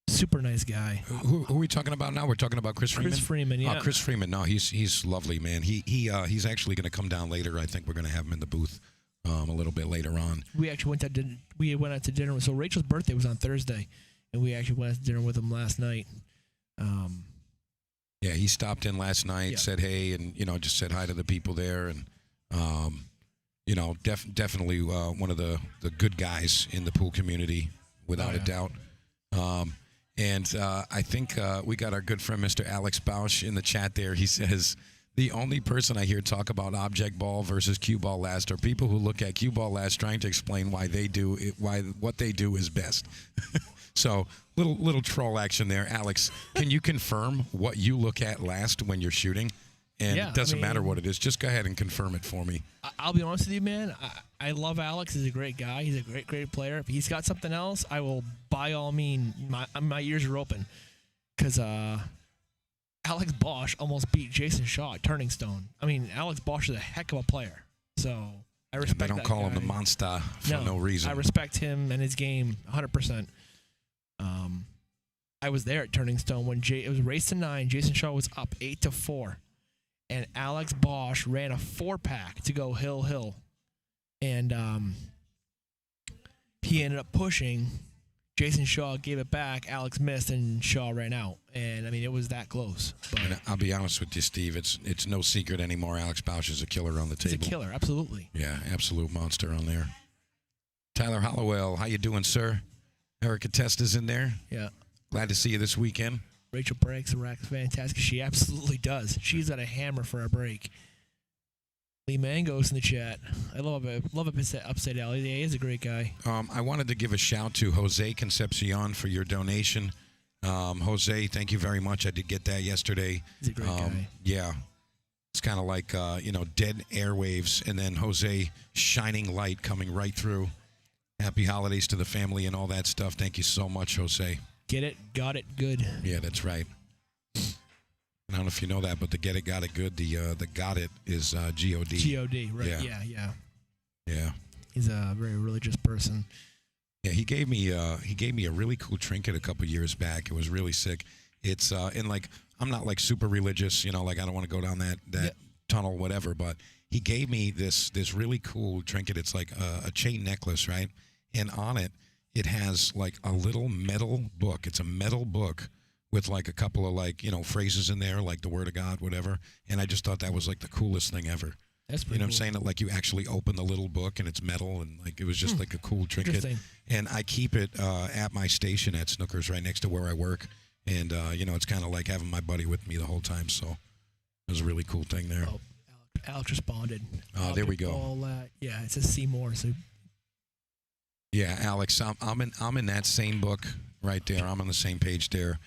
Super nice guy. Who are we talking about now? We're talking about Chris Freeman? Chris Freeman, yeah. Oh, Chris Freeman. No, he's lovely, man. He's actually going to come down later. I think we're going to have him in the booth a little bit later on. We actually went out to dinner. So Rachel's birthday was on Thursday, and we actually went out to dinner with him last night. Yeah, he stopped in last night, Yeah. said hey, and just said hi to the people there, and definitely one of the good guys in the pool community, without a doubt. And I think we got our good friend Mr. Alex Bausch in the chat there. He says, the only person I hear talk about object ball versus cue ball last are people who look at cue ball last trying to explain why what they do is best. So little troll action there. Alex, can you confirm what you look at last when you're shooting? And Yeah, it doesn't I mean- matter what it is. Just go ahead and confirm it for me. I'll be honest with you, man. I love Alex. He's a great guy. He's a great player. If he's got something else, I will by all means. My ears are open, because Alex Bosch almost beat Jason Shaw at Turning Stone. I mean, Alex Bosch is a heck of a player. So I And respect they don't that call him guy. the monster for no reason. I respect him and his game 100%. I was there at Turning Stone when it was race to 9. Jason Shaw was up 8-4, and Alex Bosch ran a 4-pack to go hill, and he ended up pushing. Jason Shaw gave it back. Alex missed, and Shaw ran out. And I mean, it was that close. But And I'll be honest with you, Steve. It's no secret anymore. Alex Bausch is a killer on the he's table. a killer, absolutely. Yeah, absolute monster on there. Tyler Hollowell, how you doing, sir? Erica Testa's in there. Yeah. Glad to see you this weekend. Rachel breaks the rack fantastic. She absolutely does. She's got a hammer for a break. Lee Mango's in the chat. I love it. Upside Alley. Yeah, he's a great guy. I wanted to give a shout to Jose Concepcion for your donation. Jose, thank you very much. I did get that yesterday. He's a great guy. Yeah. It's kind of like, dead airwaves, and then Jose shining light coming right through. Happy holidays to the family and all that stuff. Thank you so much, Jose. Get it, got it, good. Yeah, that's right. I don't know if you know that, but the get it, got it good, the got it is G-O-D. G-O-D, right? Yeah. Yeah. He's a very religious person. Yeah, he gave me a really cool trinket a couple years back. It was really sick. It's and like I'm not like super religious, like I don't want to go down that tunnel, whatever. But he gave me this really cool trinket. It's like a chain necklace, right? And on it, it has like a little metal book. It's a metal book with like a couple of like phrases in there, like the Word of God, whatever. And I just thought that was like the coolest thing ever. That's pretty You know what I'm cool. saying? That like you actually open the little book and it's metal, and like it was just like a cool trinket. Interesting. And I keep it at my station at Snookers right next to where I work. And, it's kind of like having my buddy with me the whole time. So it was a really cool thing there. Oh, Alex responded. Oh, there we go. All that. Yeah, it says Seymour. So Yeah, Alex, I'm in that same book right there. I'm on the same page there.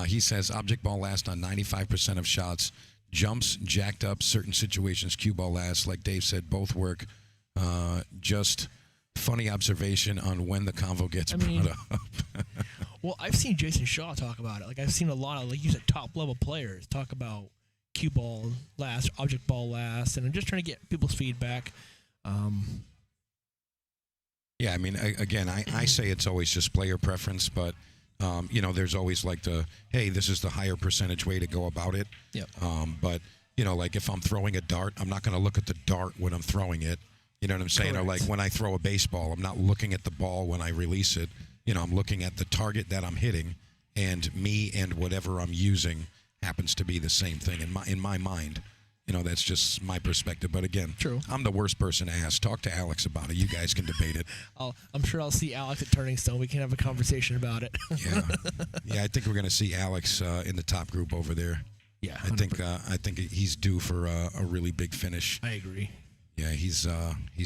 He says object ball last on 95% of shots. Jumps jacked up certain situations. Cue ball last. Like Dave said, both work. Just funny observation on when the convo gets brought up. well, I've seen Jason Shaw talk about it. Like I've seen a lot of, like you said, top level players talk about cue ball last, object ball last, and I'm just trying to get people's feedback. Yeah, I mean, I say it's always just player preference, but there's always like hey, this is the higher percentage way to go about it. Yep. But like if I'm throwing a dart, I'm not going to look at the dart when I'm throwing it. You know what I'm saying? Correct. Or like when I throw a baseball, I'm not looking at the ball when I release it. I'm looking at the target that I'm hitting, and me and whatever I'm using happens to be the same thing in my mind. That's just my perspective. But again, True. I'm the worst person to ask. Talk to Alex about it. You guys can debate it. I'm sure I'll see Alex at Turning Stone. We can have a conversation about it. Yeah, I think we're going to see Alex in the top group over there. Yeah, I think he's due for a really big finish. I agree. Yeah, he's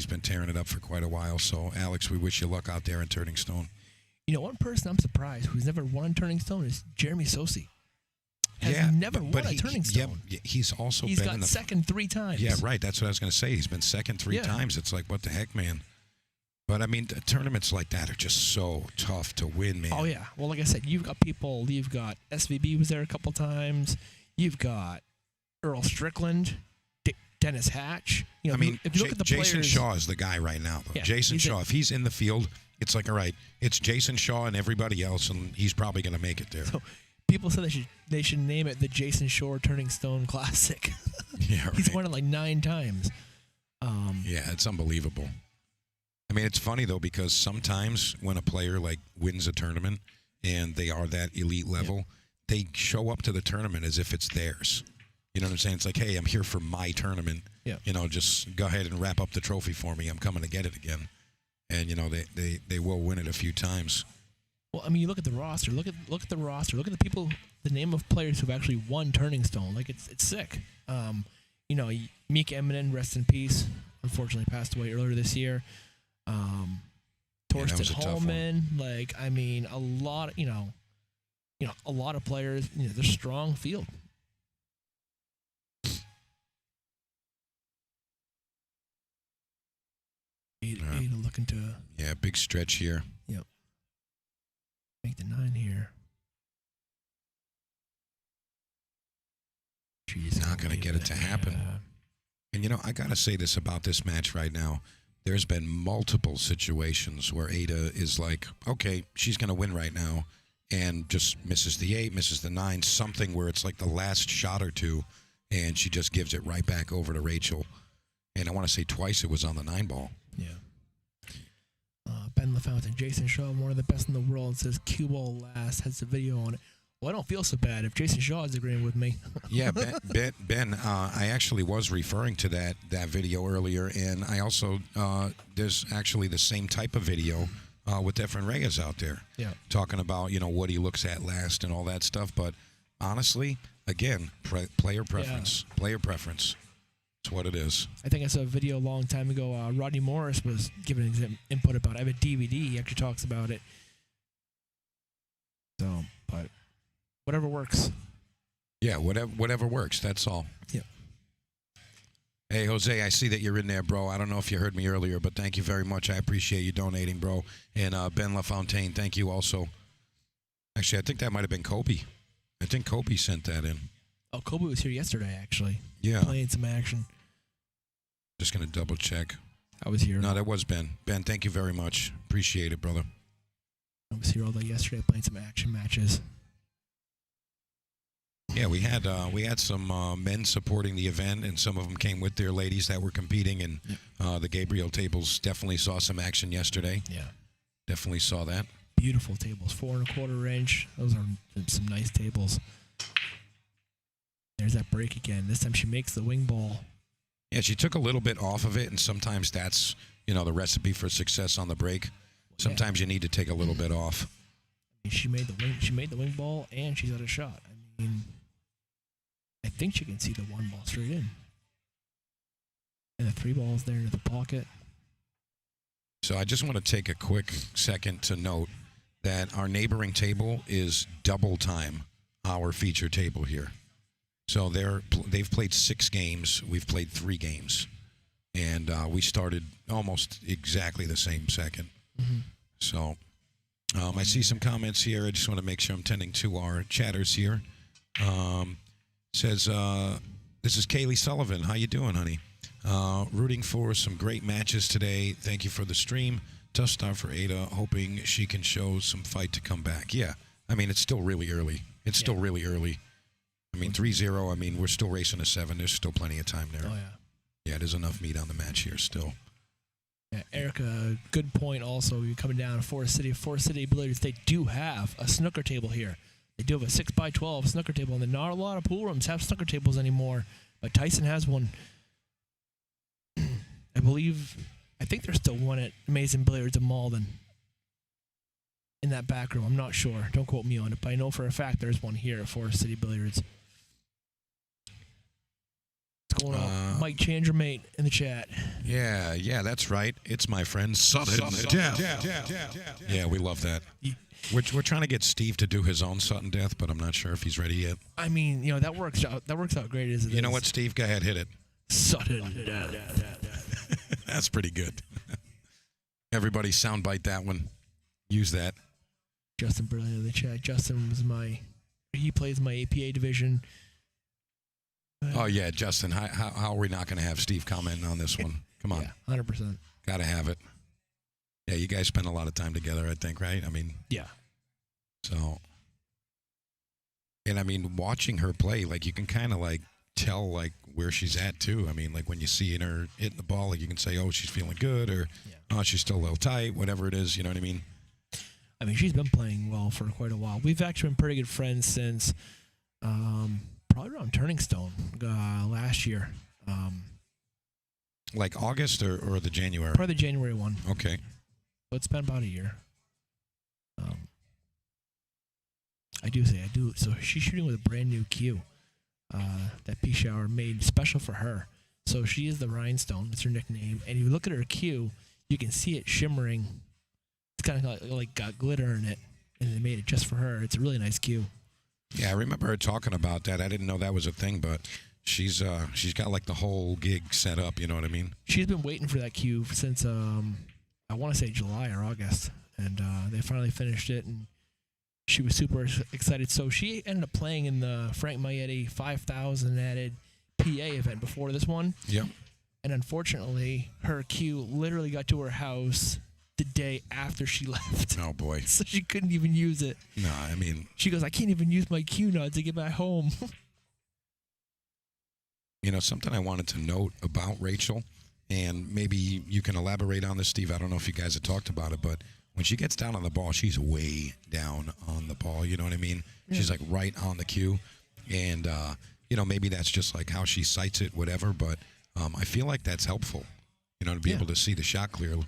been tearing it up for quite a while. So Alex, we wish you luck out there in Turning Stone. One person I'm surprised who's never won Turning Stone is Jeremy Sosi. Has never won a Turning Stone. Yeah, he's also He's been got in the second 3 times. Yeah, right. That's what I was going to say. He's been second 3 times. It's like, what the heck, man? But I mean, tournaments like that are just so tough to win, man. Oh yeah. Well, like I said, you've got people. You've got SVB was there a couple times. You've got Earl Strickland, Dennis Hatch. You know, I mean, if you look at the Jason players, Shaw is the guy right now, though. Yeah, Jason Shaw, if he's in the field, it's like, all right, it's Jason Shaw and everybody else, and he's probably going to make it there. So people said they should name it the Jason Shore Turning Stone Classic. Yeah, right. He's won it like 9 times. Yeah, it's unbelievable. I mean, it's funny, though, because sometimes when a player, like, wins a tournament and they are that elite level, they show up to the tournament as if it's theirs. You know what I'm saying? It's like, hey, I'm here for my tournament. Yeah. You know, just go ahead and wrap up the trophy for me. I'm coming to get it again. And, you know, they will win it a few times. Well, I mean, you look at the roster. Look at the roster. Look at the people, the name of players who've actually won Turning Stone. Like, it's sick. You know, Meek Eminem, rest in peace. Unfortunately, passed away earlier this year. Torsten Holman. Like, I mean, a lot. A lot of players. You know, they're strong field. Ada looking to. Yeah, big stretch here. Yep. Make the 9 here. She's not going to get it to happen. And, you know, I got to say this about this match right now. There's been multiple situations where Ada is like, okay, she's going to win right now, and just misses the 8, misses the 9, something where it's like the last shot or two, and she just gives it right back over to Rachel. And I want to say twice it was on the 9 ball. Yeah. Ben LaFountain, Jason Shaw, one of the best in the world, says cue ball last, has the video on it. Well, I don't feel so bad if Jason Shaw is agreeing with me. Yeah, Ben, I actually was referring to that video earlier, and I also, there's actually the same type of video with Efren Reyes out there. Yeah. Talking about, you know, what he looks at last and all that stuff. But honestly, again, player preference. Yeah. Player preference. It's what it is. I think I saw a video a long time ago. Rodney Morris was giving his input about it. I have a DVD. He actually talks about it. So, but whatever works. Yeah, whatever works. That's all. Yep. Hey, Jose, I see that you're in there, bro. I don't know if you heard me earlier, but thank you very much. I appreciate you donating, bro. And Ben LaFontaine, thank you also. Actually, I think that might have been Kobe. I think Kobe sent that in. Oh, Kobe was here yesterday, actually. Yeah. Playing some action. Just going to double check. I was here. No, that was Ben. Ben, thank you very much. Appreciate it, brother. I was here all day yesterday playing some action matches. Yeah, we had some men supporting the event, and some of them came with their ladies that were competing, and the Gabriel tables definitely saw some action yesterday. Yeah. Definitely saw that. Beautiful tables, 4 1/4 inch. Those are some nice tables. There's that break again. This time she makes the wing ball. Yeah, she took a little bit off of it, and sometimes that's, you know, the recipe for success on the break. Sometimes you need to take a little bit off. She made the wing ball, and she's had a shot. I mean, I think she can see the 1 ball straight in. And the 3 balls there into the pocket. So I just want to take a quick second to note that our neighboring table is double time our feature table here. So they've played 6 games. We've played 3 games. And we started almost exactly the same second. Mm-hmm. So I see some comments here. I just want to make sure I'm tending to our chatters here. Says, this is Kaylee Sullivan. How you doing, honey? Rooting for some great matches today. Thank you for the stream. Tough start for Ada. Hoping she can show some fight to come back. Yeah. I mean, it's still really early. It's still really early. I mean, 3-0. I mean, we're still racing a 7. There's still plenty of time there. Oh, yeah. Yeah, there's enough meat on the match here still. Yeah, Erica, good point also. You're coming down to Forest City Billiards. They do have a snooker table here. They do have a 6x12 snooker table, and not a lot of pool rooms have snooker tables anymore. But Tyson has one. I think there's still one at Amazing Billiards in Malden. In that back room. I'm not sure. Don't quote me on it, but I know for a fact there's one here at Forest City Billiards. What's going on? Mike Chandramate in the chat. Yeah, that's right. It's my friend Sutton Death. Yeah, we love that. We're trying to get Steve to do his own Sutton Death, but I'm not sure if he's ready yet. I mean, you know, that works out great as it is. You know what, Steve? Go ahead, hit it. Sutton Death. That's pretty good. Everybody soundbite that one. Use that. Justin Brilliant in the chat. Justin was he plays my APA division. Oh, yeah, Justin. How are we not going to have Steve comment on this one? Come on. Yeah, 100%. Got to have it. Yeah, you guys spend a lot of time together, I think, right? I mean, yeah. So, and I mean, watching her play, like you can kind of like tell like where she's at too. I mean, like when you see her hitting the ball, like you can say, oh, she's feeling good, or oh, she's still a little tight, whatever it is. You know what I mean? I mean, she's been playing well for quite a while. We've actually been pretty good friends since probably around Turning Stone last year. Like August or the January? Probably the January one. Okay. So it's been about a year. I do. So she's shooting with a brand new cue that P Shower made special for her. So she is the Rhinestone. That's her nickname. And you look at her cue, you can see it shimmering. It's kind of like got glitter in it, and they made it just for her. It's a really nice cue. Yeah, I remember her talking about that. I didn't know that was a thing, but she's got like the whole gig set up. You know what I mean? She's been waiting for that cue since I want to say July or August, and they finally finished it, and she was super excited. So she ended up playing in the Frank Maietti 5,000 added PA event before this one. Yep. And unfortunately, her cue literally got to her house the day after she left. Oh, boy. So she couldn't even use it. No, I mean... She goes, I can't even use my cue now to get back home. You know, something I wanted to note about Rachel, and maybe you can elaborate on this, Steve. I don't know if you guys have talked about it, but when she gets down on the ball, she's way down on the ball. You know what I mean? Yeah. She's like right on the cue. And, you know, maybe that's just like how she sights it, whatever. But I feel like that's helpful, you know, to be able to see the shot clearly.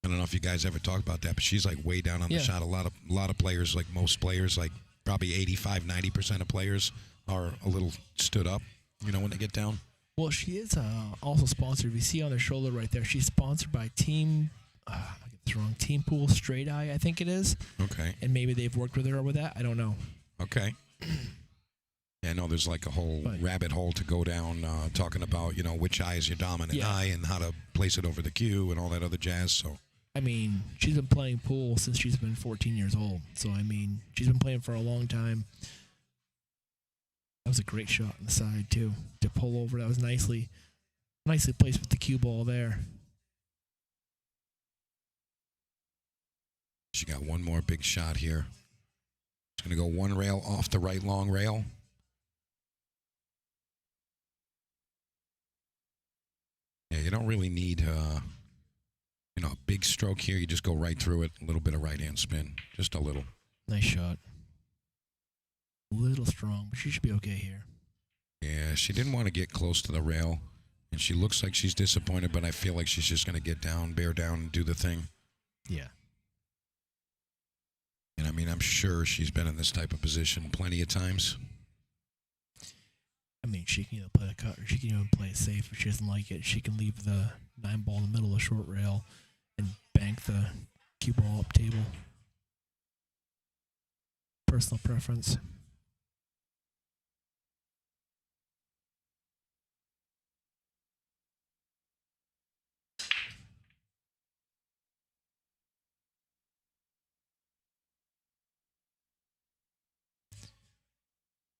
I don't know if you guys ever talked about that, but she's like way down on the shot. A lot of players, like most players, like probably 85-90% of players are a little stood up, you know, when they get down. Well, she is also sponsored. If you see on her shoulder right there, she's sponsored by Team, I get this wrong, Team Pool Straight Eye, I think it is. Okay. And maybe they've worked with her with that. I don't know. Okay. Yeah, I know there's like a whole rabbit hole to go down talking about, you know, which eye is your dominant eye and how to place it over the cue and all that other jazz. So, I mean, she's been playing pool since she's been 14 years old. So, I mean, she's been playing for a long time. That was a great shot on the side, too, to pull over. That was nicely placed with the cue ball there. She got one more big shot here. She's going to go one rail off the right long rail. Yeah, you don't really need, you know, a big stroke here. You just go right through it. A little bit of right-hand spin. Just a little. Nice shot. A little strong, but she should be okay here. Yeah, she didn't want to get close to the rail, and she looks like she's disappointed, but I feel like she's just going to get down, bear down, and do the thing. Yeah. And, I mean, I'm sure she's been in this type of position plenty of times. I mean, she can either play the cut or she can even play it safe. If she doesn't like it, she can leave the 9-ball in the middle of the short rail and bank the cue ball up table. Personal preference.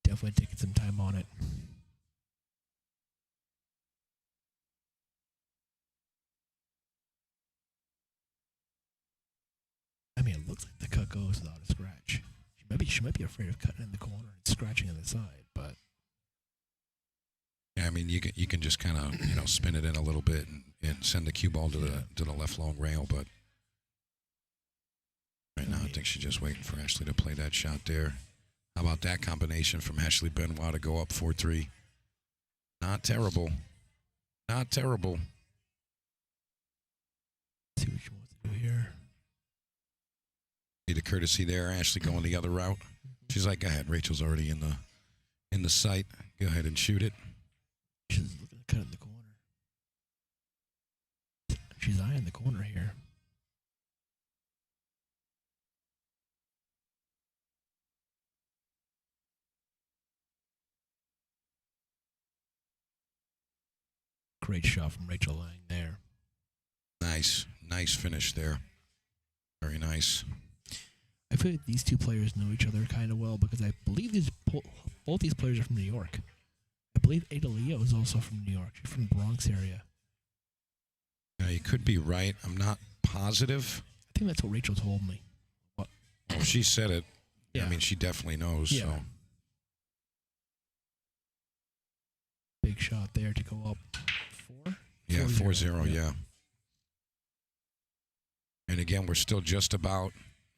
Definitely taking some time on it. I mean, it looks like the cut goes without a scratch. She might be afraid of cutting in the corner and scratching on the side, but yeah, I mean, you can just kind of, you know, spin it in a little bit and send the cue ball to the left long rail, but right now I think she's just waiting for Ashley to play that shot there. How about that combination from Ashley Benoit to go up 4-3? Not terrible. Not terrible. Let's see what she wants to do here. See the courtesy there, Ashley going the other route. She's like, go ahead, Rachel's already in the sight. Go ahead and shoot it. She's looking to cut in the corner. She's eyeing the corner here. Great shot from Rachel Lang there. Nice nice finish there. Very nice. I feel like these two players know each other kind of well because I believe both these players are from New York. I believe Ada Leo is also from New York. She's from the Bronx area. Yeah, you could be right. I'm not positive. I think that's what Rachel told me. Well, she said it. Yeah. I mean, she definitely knows. Yeah. So. Big shot there to go up 4? Yeah, 4-0, yeah. yeah. And again, we're still just about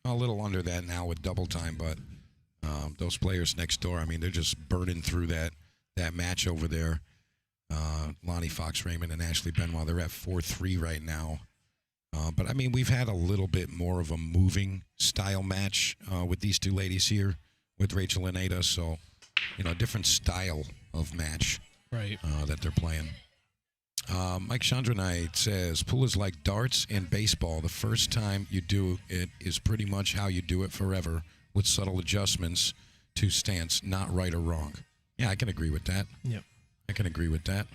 a little under that now with double time, but those players next door, I mean, they're just burning through that match over there. Lonnie Fox-Raymond and Ashley Benoit, they're at 4-3 right now. But, I mean, we've had a little bit more of a moving style match with these two ladies here with Rachel and Ada. So, you know, a different style of match that they're playing. Mike Chandranite says, pool is like darts and baseball. The first time you do it is pretty much how you do it forever with subtle adjustments to stance, not right or wrong. Yeah, I can agree with that. Yep. I can agree with that.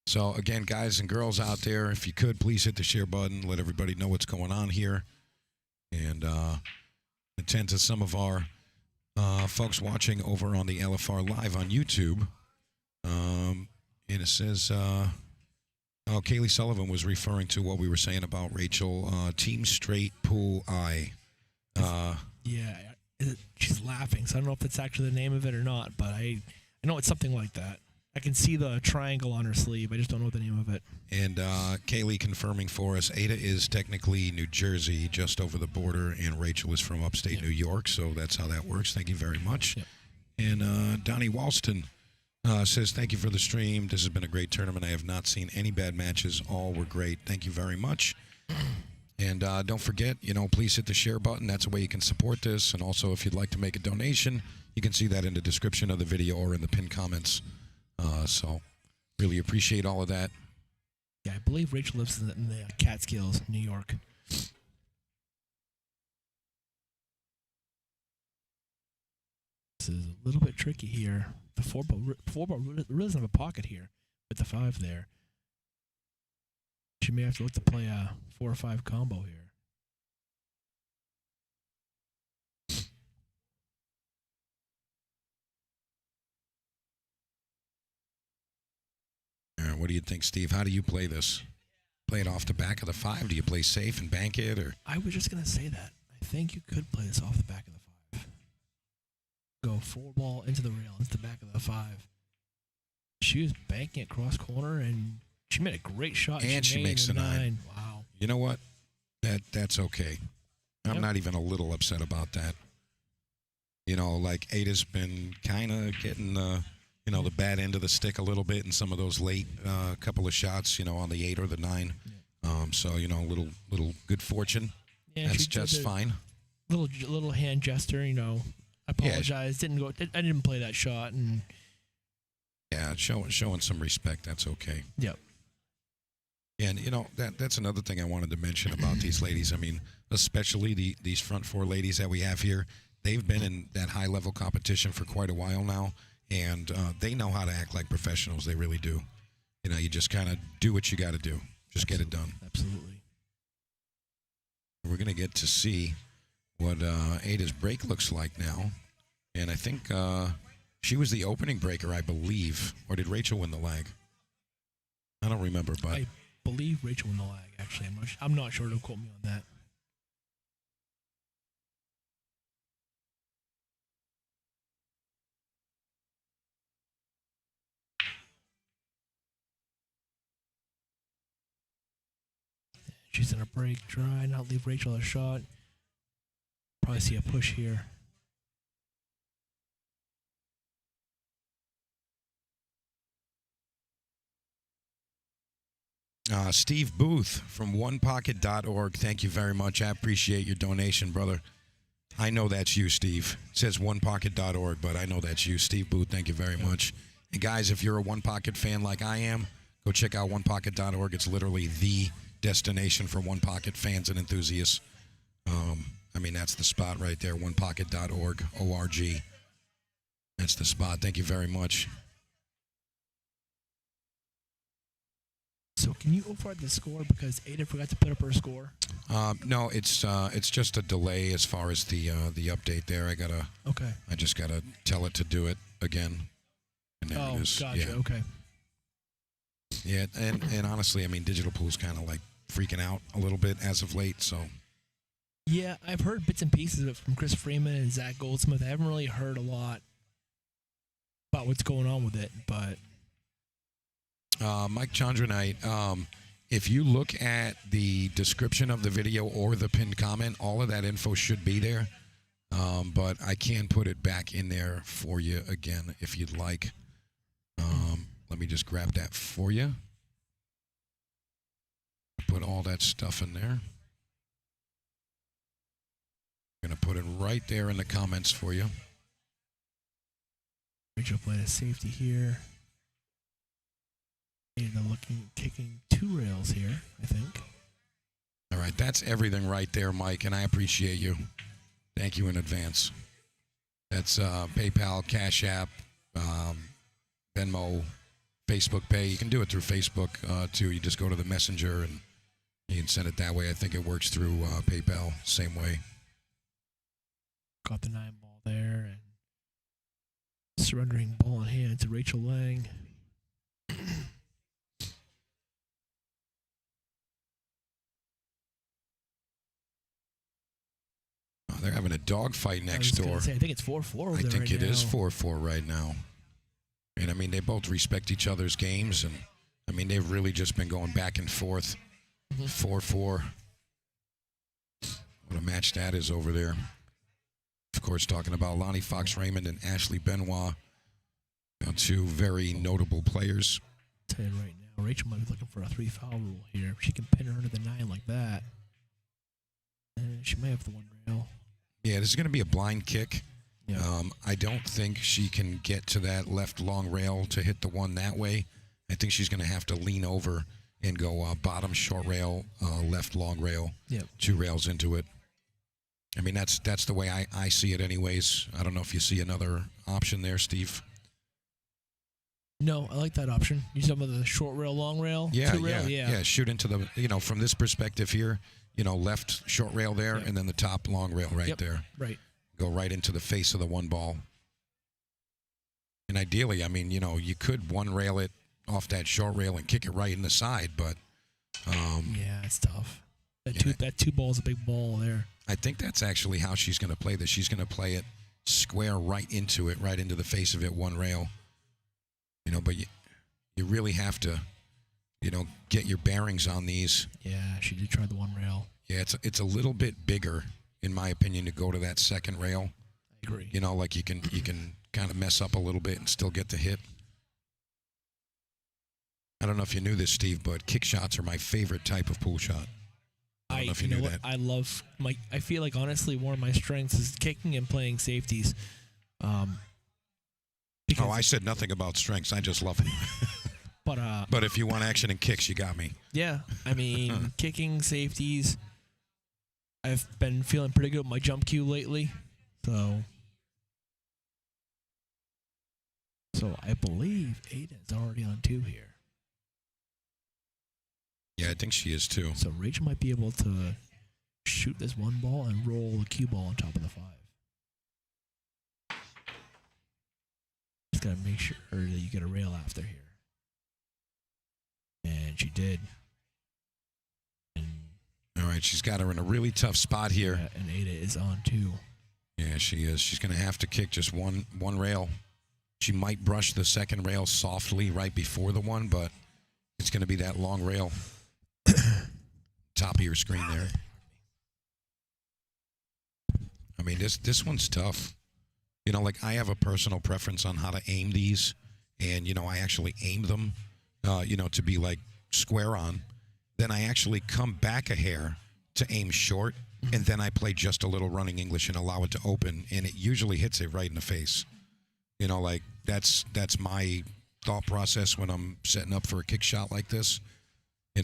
So, again, guys and girls out there, if you could, please hit the share button. Let everybody know what's going on here. And attend to some of our folks watching over on the LFR Live on YouTube. And it says, Kaylee Sullivan was referring to what we were saying about Rachel, Team Straight Pool I. Yeah, she's laughing, so I don't know if that's actually the name of it or not, but I know it's something like that. I can see the triangle on her sleeve. I just don't know the name of it. And Kaylee confirming for us, Ada is technically New Jersey, just over the border, and Rachel is from upstate New York, so that's how that works. Thank you very much. Yep. And Donnie Walston says, thank you for the stream. This has been a great tournament. I have not seen any bad matches. All were great. Thank you very much. And don't forget, please hit the share button. That's a way you can support this. And also, if you'd like to make a donation, you can see that in the description of the video or in the pinned comments. So really appreciate all of that. Yeah, I believe Rachel lives in the Catskills, New York. This is a little bit tricky here. The four ball really doesn't have a pocket here with the 5 there. She may have to look to play a 4 or 5 combo here. What do you think, Steve? How do you play this? Play it off the back of the 5? Do you play safe and bank it, or? I was just gonna say that. I think you could play this off the back of the 5. Go 4 ball into the rail, into the back of the 5. She was banking it cross corner, and she made a great shot. And she makes the 9. Wow. You know what? That's okay. I'm not even a little upset about that. Like Ada's been kind of getting the bad end of the stick a little bit in some of those late couple of shots, on the 8 or the 9. So, little good fortune. Yeah, that's just fine. Little hand gesture, I apologize. Yeah. I didn't play that shot, and yeah, showing some respect. That's okay. Yep. And that's another thing I wanted to mention about these ladies. I mean, especially these front 4 ladies that we have here. They've been in that high level competition for quite a while now. And they know how to act like professionals. They really do. You just kind of do what you got to do. Just get it done. Absolutely. We're going to get to see what Ada's break looks like now. And I think she was the opening breaker, I believe. Or did Rachel win the lag? I don't remember, but I believe Rachel won the lag, actually. I'm not sure. Don't quote me on that. She's in a break, try not leave Rachel a shot. Probably see a push here. Steve Booth from onepocket.org. Thank you very much. I appreciate your donation, brother. I know that's you, Steve. It says onepocket.org, but I know that's you, Steve Booth. Thank you very much. And guys, if you're a One Pocket fan like I am, go check out onepocket.org. It's literally the destination for One Pocket fans and enthusiasts. That's the spot right there, onepocket.org, O-R-G. That's the spot. Thank you very much. Silky can you override the score because Ada forgot to put up her score? No, it's just a delay as far as the update there. I just gotta tell it to do it again. And there it is. Gotcha. Yeah. Okay. Yeah, and honestly, I mean, digital pool's kind of like freaking out a little bit as of late. So. Yeah, I've heard bits and pieces of it from Chris Freeman and Zach Goldsmith. I haven't really heard a lot about what's going on with it, but Mike Chandranite, if you look at the description of the video or the pinned comment, all of that info should be there. But I can put it back in there for you again if you'd like. Let me just grab that for you. Put all that stuff in there. I'm going to put it right there in the comments for you. Rachel played a safety here. Ada kicking 2 rails here, I think. All right, that's everything right there, Mike, and I appreciate you. Thank you in advance. That's PayPal, Cash App, Venmo, Facebook Pay. You can do it through Facebook, too. You just go to the Messenger, and you can send it that way. I think it works through PayPal, same way. Got the 9 ball there, and surrendering ball in hand to Rachel Lang. They're having a dogfight next door. I think it's 4-4 over there. I think right it now. is 4-4 right now. And I mean, they both respect each other's games, and I mean, they've really just been going back and forth. 4-4. What a match that is over there. Of course, talking about Lonnie Fox Raymond and Ashley Benoit, two very notable players. I'll tell you right now, Rachel might be looking for a 3-foul rule here. If she can pin her under the 9 like that, she may have the 1 rail. Yeah, this is going to be a blind kick. Yeah. I don't think she can get to that left long rail to hit the 1 that way. I think she's going to have to lean over and go bottom short rail, left long rail, 2 rails into it. I mean, that's the way I see it anyways. I don't know if you see another option there, Steve. No, I like that option. You talking about the short rail, long rail? Yeah, 2 rail? Yeah, shoot into the, from this perspective here, left short rail there, and then the top long rail there. Right. Go right into the face of the 1 ball. And ideally, I mean, you could 1 rail it off that short rail and kick it right in the side, but... yeah, it's tough. That 2 ball is a big ball there. I think that's actually how she's going to play this. She's going to play it square right into it, right into the face of it, 1 rail. But you really have to, get your bearings on these. Yeah, she did try the 1 rail. Yeah, it's a little bit bigger, in my opinion, to go to that 2nd rail. I agree. Like you can kind of mess up a little bit and still get the hit. I don't know if you knew this, Steve, but kick shots are my favorite type of pool shot. I don't know if you knew that. I feel like, honestly, one of my strengths is kicking and playing safeties. I said nothing about strengths. I just love it. But if you want action and kicks, you got me. Yeah, I mean, kicking, safeties. I've been feeling pretty good with my jump cue lately. So I believe Ada's already on 2 here. Yeah, I think she is too. So Rachel might be able to shoot this 1 ball and roll the cue ball on top of the 5. Just got to make sure that you get a rail after here. And she did. All right, she's got her in a really tough spot here. Yeah, and Ada is on 2. Yeah, she is. She's going to have to kick just one rail. She might brush the 2nd rail softly right before the 1, but it's going to be that long rail. Top of your screen there. I mean, this one's tough. I have a personal preference on how to aim these, and I actually aim them, to be like square on. Then I actually come back a hair to aim short, and then I play just a little running English and allow it to open, and it usually hits it right in the face. That's my thought process when I'm setting up for a kick shot like this.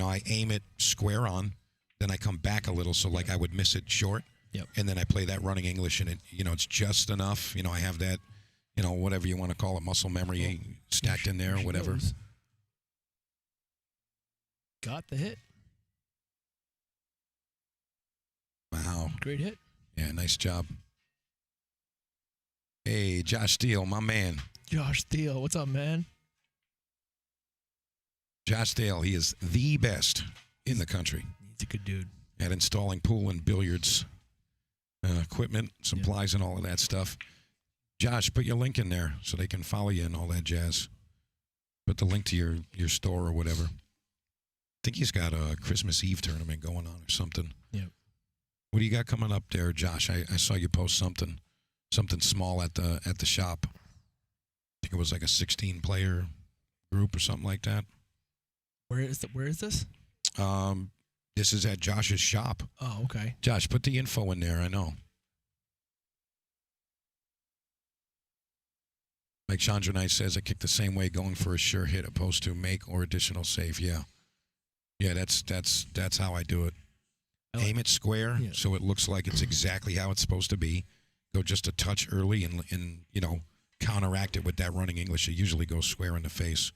I aim it square on, then I come back a little so like I would miss it short. Yep. And then I play that running English, and it, it's just enough. I have that, whatever you want to call it, muscle memory stacked in there, whatever. got the hit. Wow. Great hit. Yeah, nice job. Hey, Josh Steele, my man. Josh Steele, what's up, man? Josh Steele, he is the best in the country He's a good dude. at installing pool and billiards equipment, supplies, and all of that stuff. Josh, put your link in there so they can follow you and all that jazz. Put the link to your store or whatever. I think he's got a Christmas Eve tournament going on or something. Yep. What do you got coming up there, Josh? I saw you post something small at the shop. I think it was like a 16-player group or something like that. Where is this? This is at Josh's shop. Oh, okay. Josh, put the info in there. I know. Like Chandra Knight says, I kick the same way, going for a sure hit opposed to make or additional save. Yeah, that's how I do it. Aim it square so it looks like it's exactly how it's supposed to be. Go just a touch early and counteract it with that running English. It usually goes square in the face.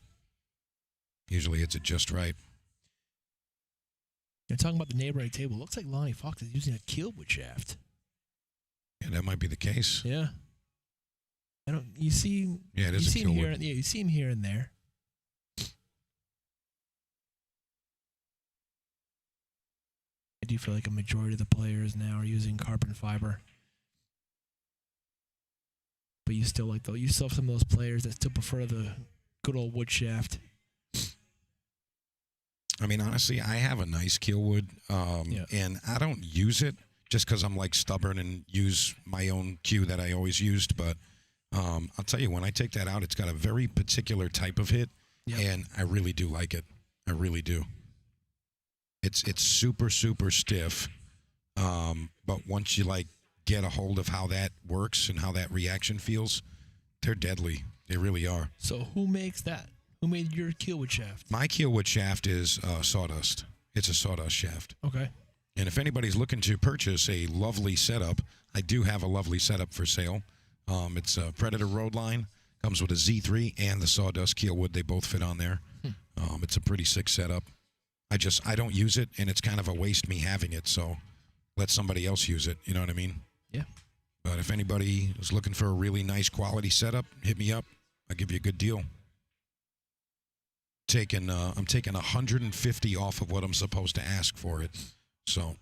Usually it's just right. You're talking about the neighboring table. Looks like Lonnie Fox is using a keelwood shaft. Yeah, that might be the case. Yeah. You see. Yeah, it is a keelwood. You see him here and there. I do feel like a majority of the players now are using carbon fiber. But you still have some of those players that still prefer the good old wood shaft. I mean, honestly, I have a nice keelwood, and I don't use it just because I'm like stubborn and use my own cue that I always used. But I'll tell you, when I take that out, it's got a very particular type of hit, and I really do like it. I really do. It's super, super stiff, but once you like get a hold of how that works and how that reaction feels, they're deadly. They really are. So who makes that? Who made your keelwood shaft? My keelwood shaft is sawdust. It's a sawdust shaft. Okay. And if anybody's looking to purchase a lovely setup, I do have a lovely setup for sale. It's a Predator road line. Comes with a Z3 and the sawdust keelwood. They both fit on there. It's a pretty sick setup. I don't use it, and it's kind of a waste me having it, so let somebody else use it. You know what I mean? Yeah. But if anybody is looking for a really nice quality setup, hit me up. I'll give you a good deal. I'm taking 150 off of what I'm supposed to ask for it. So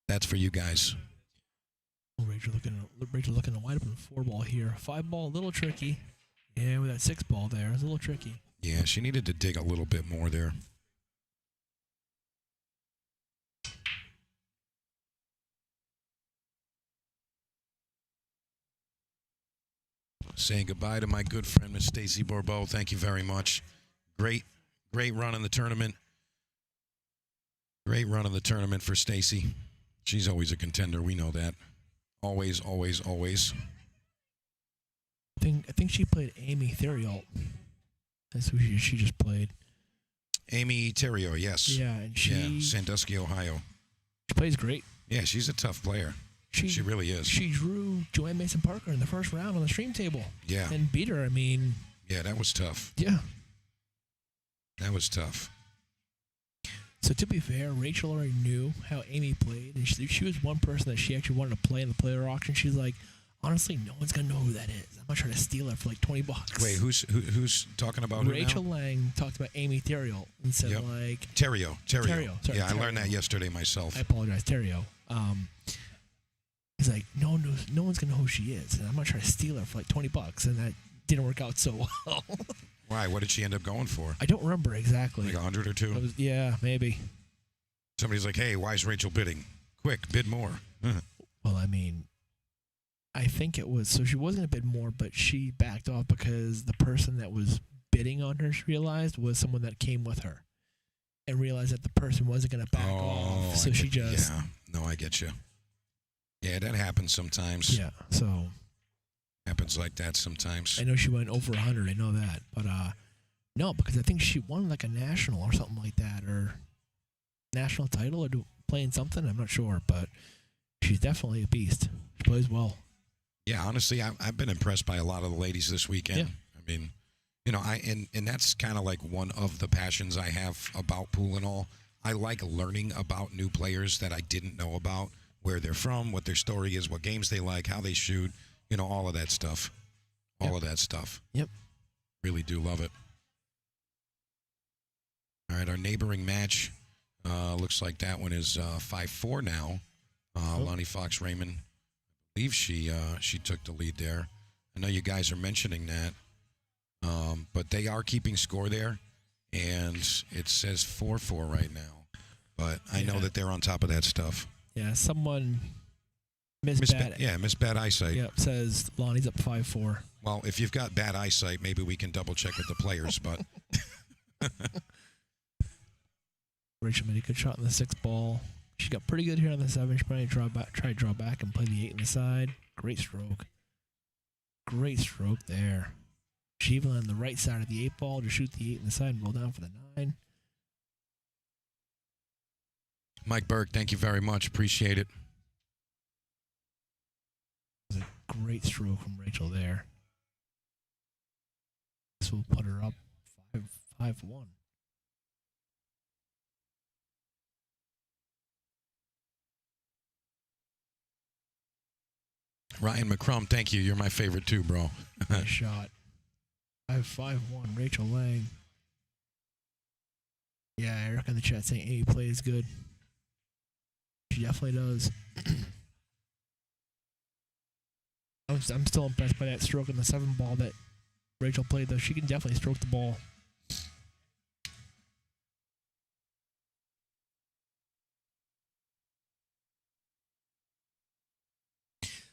that's for you guys. Rachel looking to wide open 4-ball here. 5-ball, a little tricky. Yeah, with that 6-ball there, it's a little tricky. Yeah, she needed to dig a little bit more there. Saying goodbye to my good friend, Miss Stacy Bourbeau. Thank you very much. Great run in the tournament. Great run in the tournament for Stacy. She's always a contender. We know that. Always, always, always. I think she played Amy Theriault. That's who she just played. Amy Theriault, yes. Yeah, and Sandusky, Ohio. She plays great. Yeah, she's a tough player. She really is. She drew Joanne Mason Parker in the first round on the stream table. Yeah. And beat her. I mean. Yeah, that was tough. Yeah. That was tough. So to be fair, Rachel already knew how Amy played, and she was one person that she actually wanted to play in the player auction. She's like, honestly, no one's gonna know who that is. I'm gonna try to steal it for like $20. Wait, who's talking about Rachel who now? Lang talked about Amy Theriault and said like Theriault. Sorry, yeah, I Theriault. learned that yesterday myself. I apologize, Theriault. He's like, no one's gonna know who she is, and I'm gonna try to steal her for like $20, and that didn't work out so well. Why? What did she end up going for? I don't remember exactly. Like 100 or 2? Yeah, maybe. Somebody's like, hey, why is Rachel bidding? Quick, bid more. Well, I mean, I think it was, so she wasn't going to bid more, but she backed off because the person that was bidding on her, she realized, was someone that came with her and realized that the person wasn't going to back off. So she just. Yeah, no, I get you. Yeah, that happens sometimes. Yeah, so. Happens like that sometimes. I know she went over 100, I know that. But no, because I think she won like a national or something like that, or national title, or playing something. I'm not sure, but she's definitely a beast. She plays well. Yeah, honestly, I've been impressed by a lot of the ladies this weekend. Yeah. I mean, you know, and that's kind of like one of the passions I have about pool and all. I like learning about new players that I didn't know about, where they're from, what their story is, what games they like, how they shoot, you know, all of that stuff. All of that stuff. Yep. Really do love it. All right, our neighboring match looks like that one is 5-4 now. Lonnie Fox Raymond, I believe she took the lead there. I know you guys are mentioning that, but they are keeping score there, and it says 4-4 right now. But I know that they're on top of that stuff. Yeah, someone missed bad eyesight. Yep, says Lonnie's up 5-4. Well, if you've got bad eyesight, maybe we can double check with the players, but Rachel made a good shot on the 6th ball. She got pretty good here on the 7. She probably try to draw back and play the 8 in the side. Great stroke. Great stroke there. She even on the right side of the 8 ball to shoot the 8 in the side and roll down for the 9. Mike Burke, thank you very much. Appreciate it. It was a great stroke from Rachel there. This will put her up 5-1. Ryan McCrum, thank you. You're my favorite too, bro. Nice shot. 5-1. Rachel Lang. Yeah, Eric in the chat saying Amy plays good. She definitely does. I'm still impressed by that stroke on the 7 ball that Rachel played, though. She can definitely stroke the ball.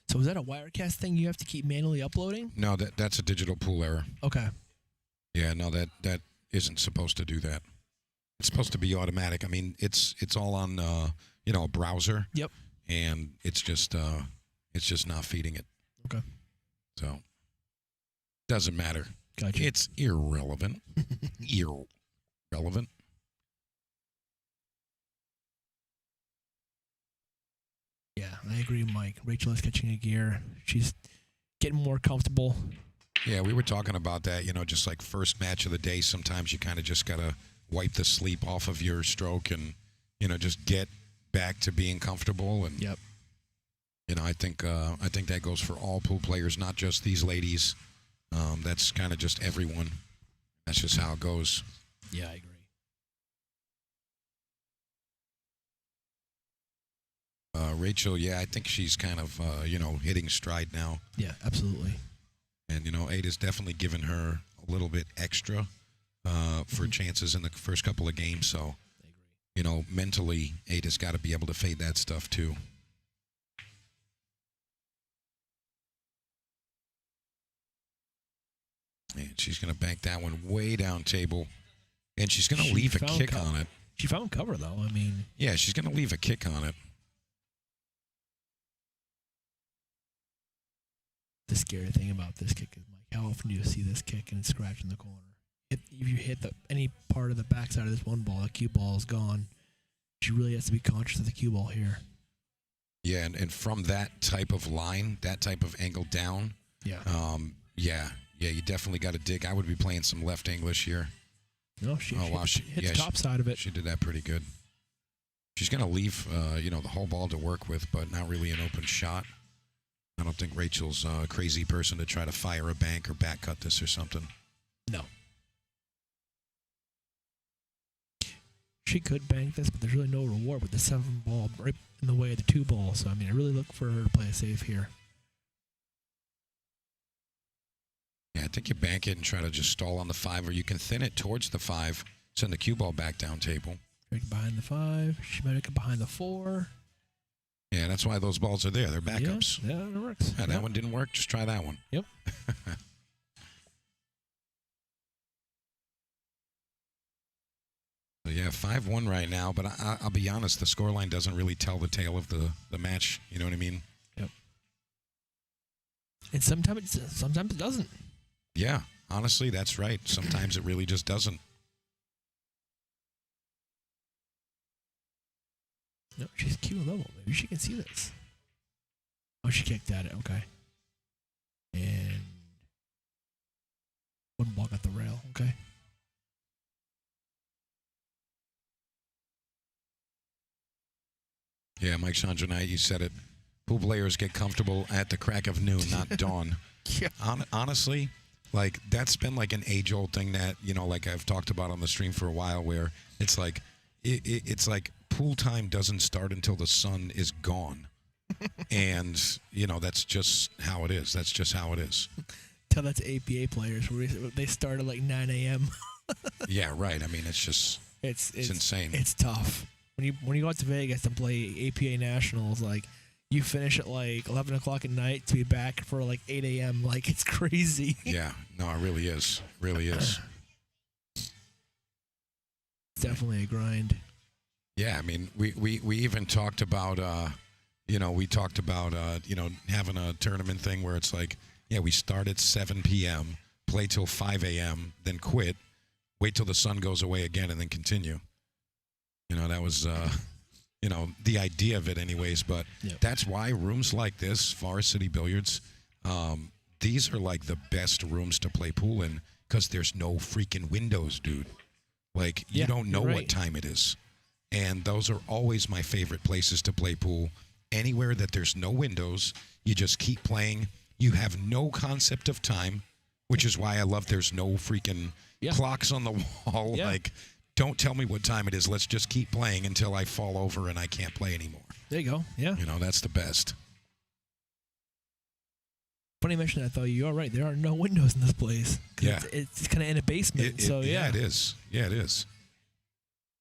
So is that a Wirecast thing you have to keep manually uploading? No, that's a digital pool error. Okay. Yeah, no, that isn't supposed to do that. It's supposed to be automatic. I mean, it's all on a browser. Yep. And it's just not feeding it. Okay. So doesn't matter. Gotcha. It's irrelevant. Irrelevant. Yeah, I agree, Mike. Rachel is catching a gear. She's getting more comfortable. Yeah, we were talking about that, just like first match of the day. Sometimes you kind of just got to wipe the sleep off of your stroke and, just get back to being comfortable. And, yep. I think that goes for all pool players, not just these ladies. That's kind of just everyone. That's just how it goes. Yeah, I agree. Rachel, yeah, I think she's kind of, hitting stride now. Yeah, absolutely. And, Ada's definitely given her a little bit extra for chances in the first couple of games. So, mentally, Ada's got to be able to fade that stuff too. And she's going to bank that one way down table. And she's going to leave a kick on it. She found cover, though. I mean... Yeah, she's going to leave a kick on it. The scary thing about this kick is, Mike, how often do you see this kick and it's scratch in the corner? If you hit any part of the backside of this one ball, the cue ball is gone. She really has to be conscious of the cue ball here. Yeah, and from that type of line, that type of angle down, yeah, you definitely got to dig. I would be playing some left English here. No, she hit the top side of it. She did that pretty good. She's going to leave, the whole ball to work with, but not really an open shot. I don't think Rachel's a crazy person to try to fire a bank or back cut this or something. No. She could bank this, but there's really no reward with the 7 ball right in the way of the 2 ball. So, I mean, I really look for her to play it safe here. Yeah, I think you bank it and try to just stall on the 5, or you can thin it towards the 5, send the cue ball back down table. Behind the 5. She might make it behind the 4. Yeah, that's why those balls are there. They're backups. Yeah, it works. Yeah, that one didn't work. Just try that one. Yep. So yeah, 5-1 right now, but I'll be honest, the scoreline doesn't really tell the tale of the match. You know what I mean? Yep. And sometimes it doesn't. Yeah, honestly, that's right. Sometimes it really just doesn't. No, she's Q level. Maybe she can see this. Oh, she kicked at it. Okay. And Wouldn't walk at the rail. Okay. Yeah, Mike Chandranite, you said it. Pool players get comfortable at the crack of noon, not dawn. Yeah. Honestly, like that's been like an age-old thing that like I've talked about on the stream for a while, where it's like it's like pool time doesn't start until the sun is gone, and that's just how it is. That's just how it is. Tell that to APA players where they start at like 9 a.m. Yeah, right. I mean, it's insane. It's tough when you go out to Vegas and play APA Nationals. Like you finish at like 11 o'clock at night to be back for like 8 a.m. Like it's crazy. Yeah, no, it really is. Really is. It's definitely a grind. Yeah, I mean, we even talked about having a tournament thing where it's like, yeah, we start at 7 p.m., play till 5 a.m., then quit, wait till the sun goes away again, and then continue. That was the idea of it anyways, but Yep. That's why rooms like this, Forest City Billiards, these are like the best rooms to play pool in because there's no freaking windows, dude. Like, you Yeah, don't know you're what right. time it is. And those are always my favorite places to play pool. Anywhere that there's no windows, you just keep playing. You have no concept of time, which is why I love there's no freaking Yeah. clocks on the wall. Yeah. Like, don't tell me what time it is. Let's just keep playing until I fall over and I can't play anymore. There you go. Yeah. That's the best. Funny mention that though. You are right. There are no windows in this place. 'Cause Yeah. It's kind of in a basement. So yeah. it is. Yeah, it is.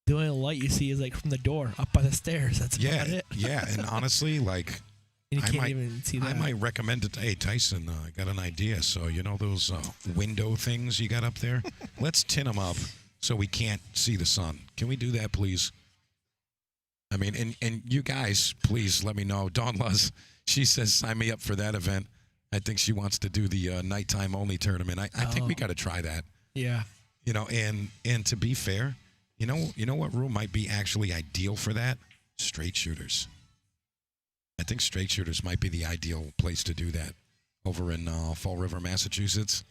The only light you see is like from the door up by the stairs. That's about it. Yeah, and honestly, like, And you I can't might- even see that. I might recommend it. Hey, Tyson, I got an idea. So, those window things you got up there? Let's tin them up so we can't see the sun. Can we do that, please? I mean, and you guys, please let me know. Dawn Luz, she says, sign me up for that event. I think she wants to do the nighttime only tournament. I think we got to try that. Yeah. And to be fair, you know what room might be actually ideal for that? Straight shooters. I think straight shooters might be the ideal place to do that over in Fall River, Massachusetts.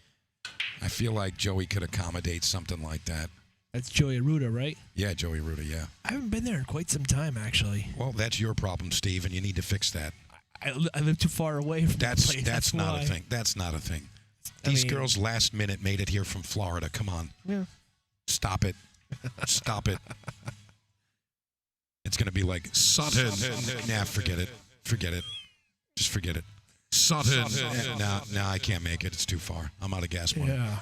I feel like Joey could accommodate something like that. That's Joey Aruda, right? Yeah, Joey Ruda, yeah. I haven't been there in quite some time, actually. Well, that's your problem, Steve, and you need to fix that. I live too far away from that place. That's not why. a thing. That's not a thing. I These mean- girls last minute made it here from Florida. Come on. Yeah. Stop it. Stop it. It's going to be like Sutton. Nah, forget it. Forget it. Just forget it. Sutton. No, I can't make it. It's too far. I'm out of gas money. Yeah.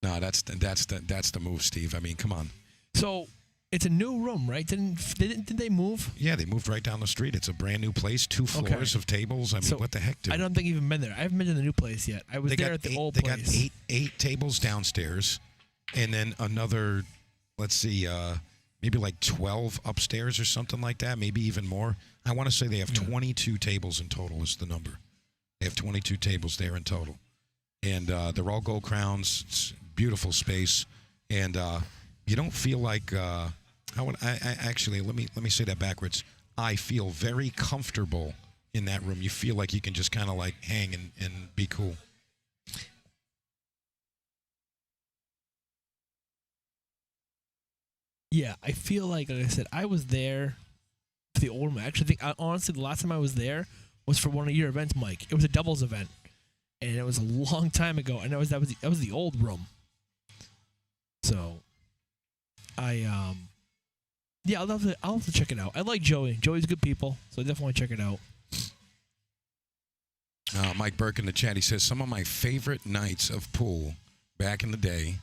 No, that's the move, Steve. I mean, come on. So it's a new room, right? Didn't they move? Yeah, they moved right down the street. It's a brand new place, 2 floors of tables. I mean, So, what the heck, dude? I don't think I've even been there. I haven't been to the new place yet. I was there at the old They place. got eight tables downstairs, and then another, let's see, maybe like 12 upstairs or something like that, maybe even more. I want to say they have 22 tables in total is the number. They have 22 tables there in total. And they're all gold crowns. It's beautiful space. And you don't feel like, I actually, let me say that backwards. I feel very comfortable in that room. You feel like you can just kind of like hang and be cool. Yeah, I feel like I said, I was there for the old one. I actually think, honestly, the last time I was there was for one of your events, Mike. It was a doubles event, and it was a long time ago. And that was the old room. So, I'll have to check it out. I like Joey. Joey's good people, so I definitely want to check it out. Mike Burke in the chat, he says, some of my favorite nights of pool back in the day,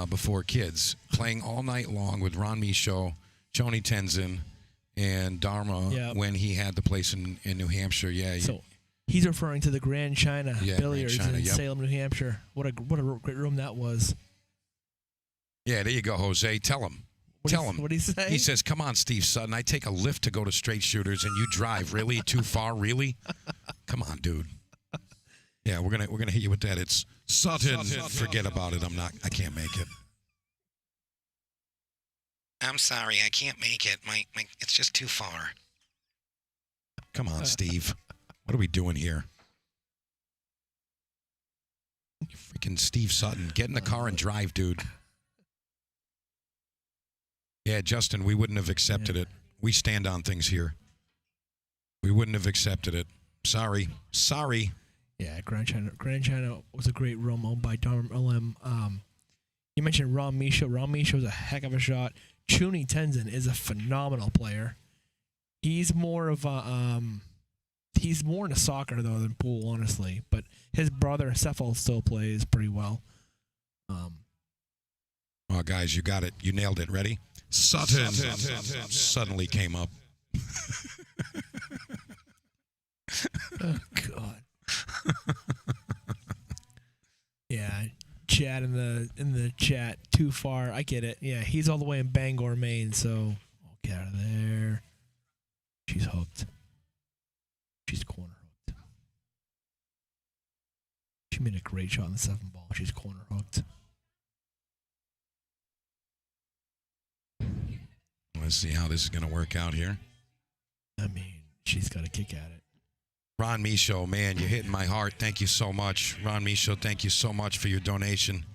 before kids, playing all night long with Ron Michaud, Joni Tenzin, and Dharma when he had the place in New Hampshire. Yeah. So he's referring to the Grand China Billiards Grand China, in yep. Salem, New Hampshire. What a great room that was. Yeah, there you go, Jose. Tell him. Tell him. What did he say? He says, come on, Steve Sutton. I take a lift to go to straight shooters, and you drive. Really? Too far? Really? Come on, dude. Yeah, we're gonna hit you with that. It's Sutton. Forget about it. I can't make it. I'm sorry, I can't make it. My it's just too far. Come on, Steve. What are we doing here? Freaking Steve Sutton. Get in the car and drive, dude. Yeah, Justin, we wouldn't have accepted it. We stand on things here. We wouldn't have accepted it. Sorry. Yeah, Grand China was a great room owned by Don LM. You mentioned Ron Misha. Ron Misha was a heck of a shot. Chuni Tenzin is a phenomenal player. He's more of a he's more into soccer though than pool, honestly. But his brother Cephal still plays pretty well. Oh, guys, you got it. You nailed it. Ready? Sutton suddenly came up. Oh God. Yeah, Chad in the chat. Too far. I get it. Yeah, he's all the way in Bangor, Maine. So I'll get out of there. She's hooked. She's corner hooked. She made a great shot on the 7 ball. She's corner hooked. Let's see how this is going to work out here. I mean, she's got a kick at it. Ron Michaud, man, you're hitting my heart. Thank you so much. Ron Michaud, thank you so much for your donation.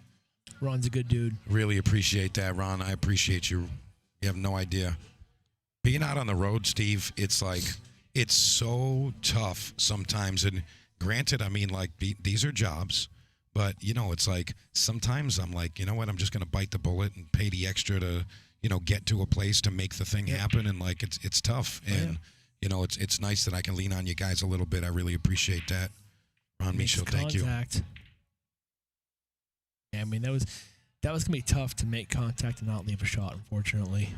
Ron's a good dude. Really appreciate that, Ron. I appreciate you. You have no idea. Being out on the road, Steve, it's like, it's so tough sometimes. And granted, I mean, like, these are jobs. But, you know, it's like, sometimes I'm like, you know what, I'm just going to bite the bullet and pay the extra to, you know, get to a place to make the thing happen. And, like, it's tough. And, you know, it's nice that I can lean on you guys a little bit. I really appreciate that. Ron Michaud, thank you. Yeah, I mean, that was going to be tough to make contact and not leave a shot, unfortunately.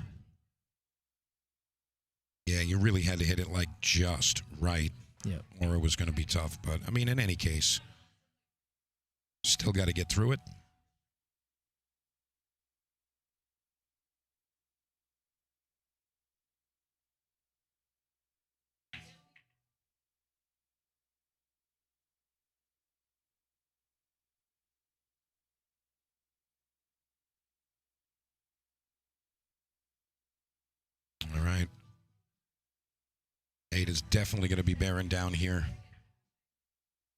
Yeah, you really had to hit it, like, just right. Yeah. Or it was going to be tough. But, I mean, in any case, still got to get through it. All right. 8 is definitely going to be bearing down here.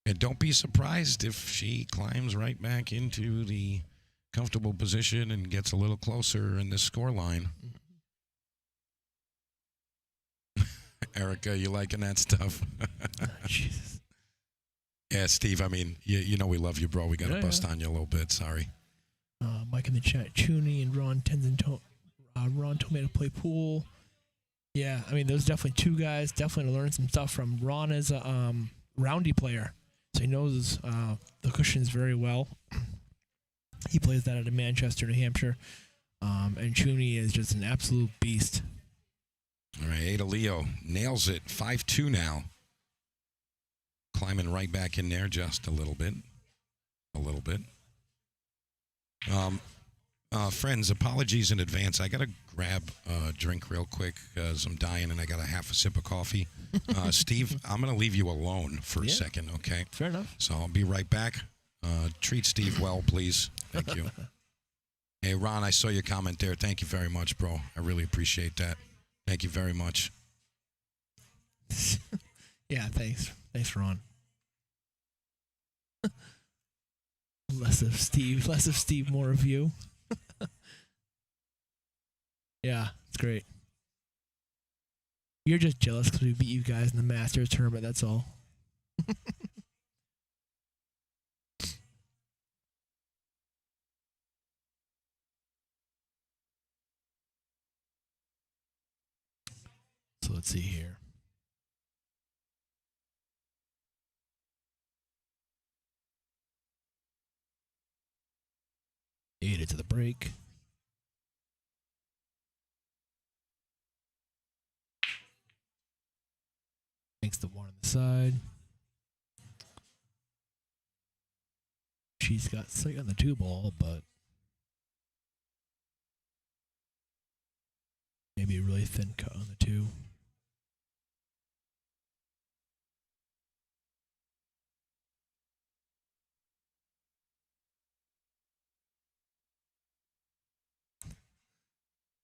And don't be surprised if she climbs right back into the comfortable position and gets a little closer in this score line. Erica, you liking that stuff? Jesus. Yeah, Steve, I mean, you know we love you, bro. We got to bust on you a little bit. Sorry. Mike in the chat. Chuni and Ron Tenzin Ron told me to play pool. Yeah, I mean, those definitely two guys. Definitely to learn some stuff from. Ron is a roundy player, so he knows the cushions very well. He plays that out of Manchester, New Hampshire. And Chuni is just an absolute beast. All right, Ada Leo nails it. 5-2 now. Climbing right back in there just a little bit. Friends, apologies in advance. I got to grab a drink real quick because I'm dying and I got a half a sip of coffee. Steve, I'm going to leave you alone for a second, okay? Fair enough. So I'll be right back. Treat Steve well, please. Thank you. Hey, Ron, I saw your comment there. Thank you very much, bro. I really appreciate that. Thank you very much. Yeah, thanks. Thanks, Ron. Less of Steve, more of you. Yeah, it's great. You're just jealous because we beat you guys in the Masters tournament, that's all. So let's see here. Made it to the break. Makes the one on the side. She's got sight on the 2 ball, but maybe a really thin cut on the 2.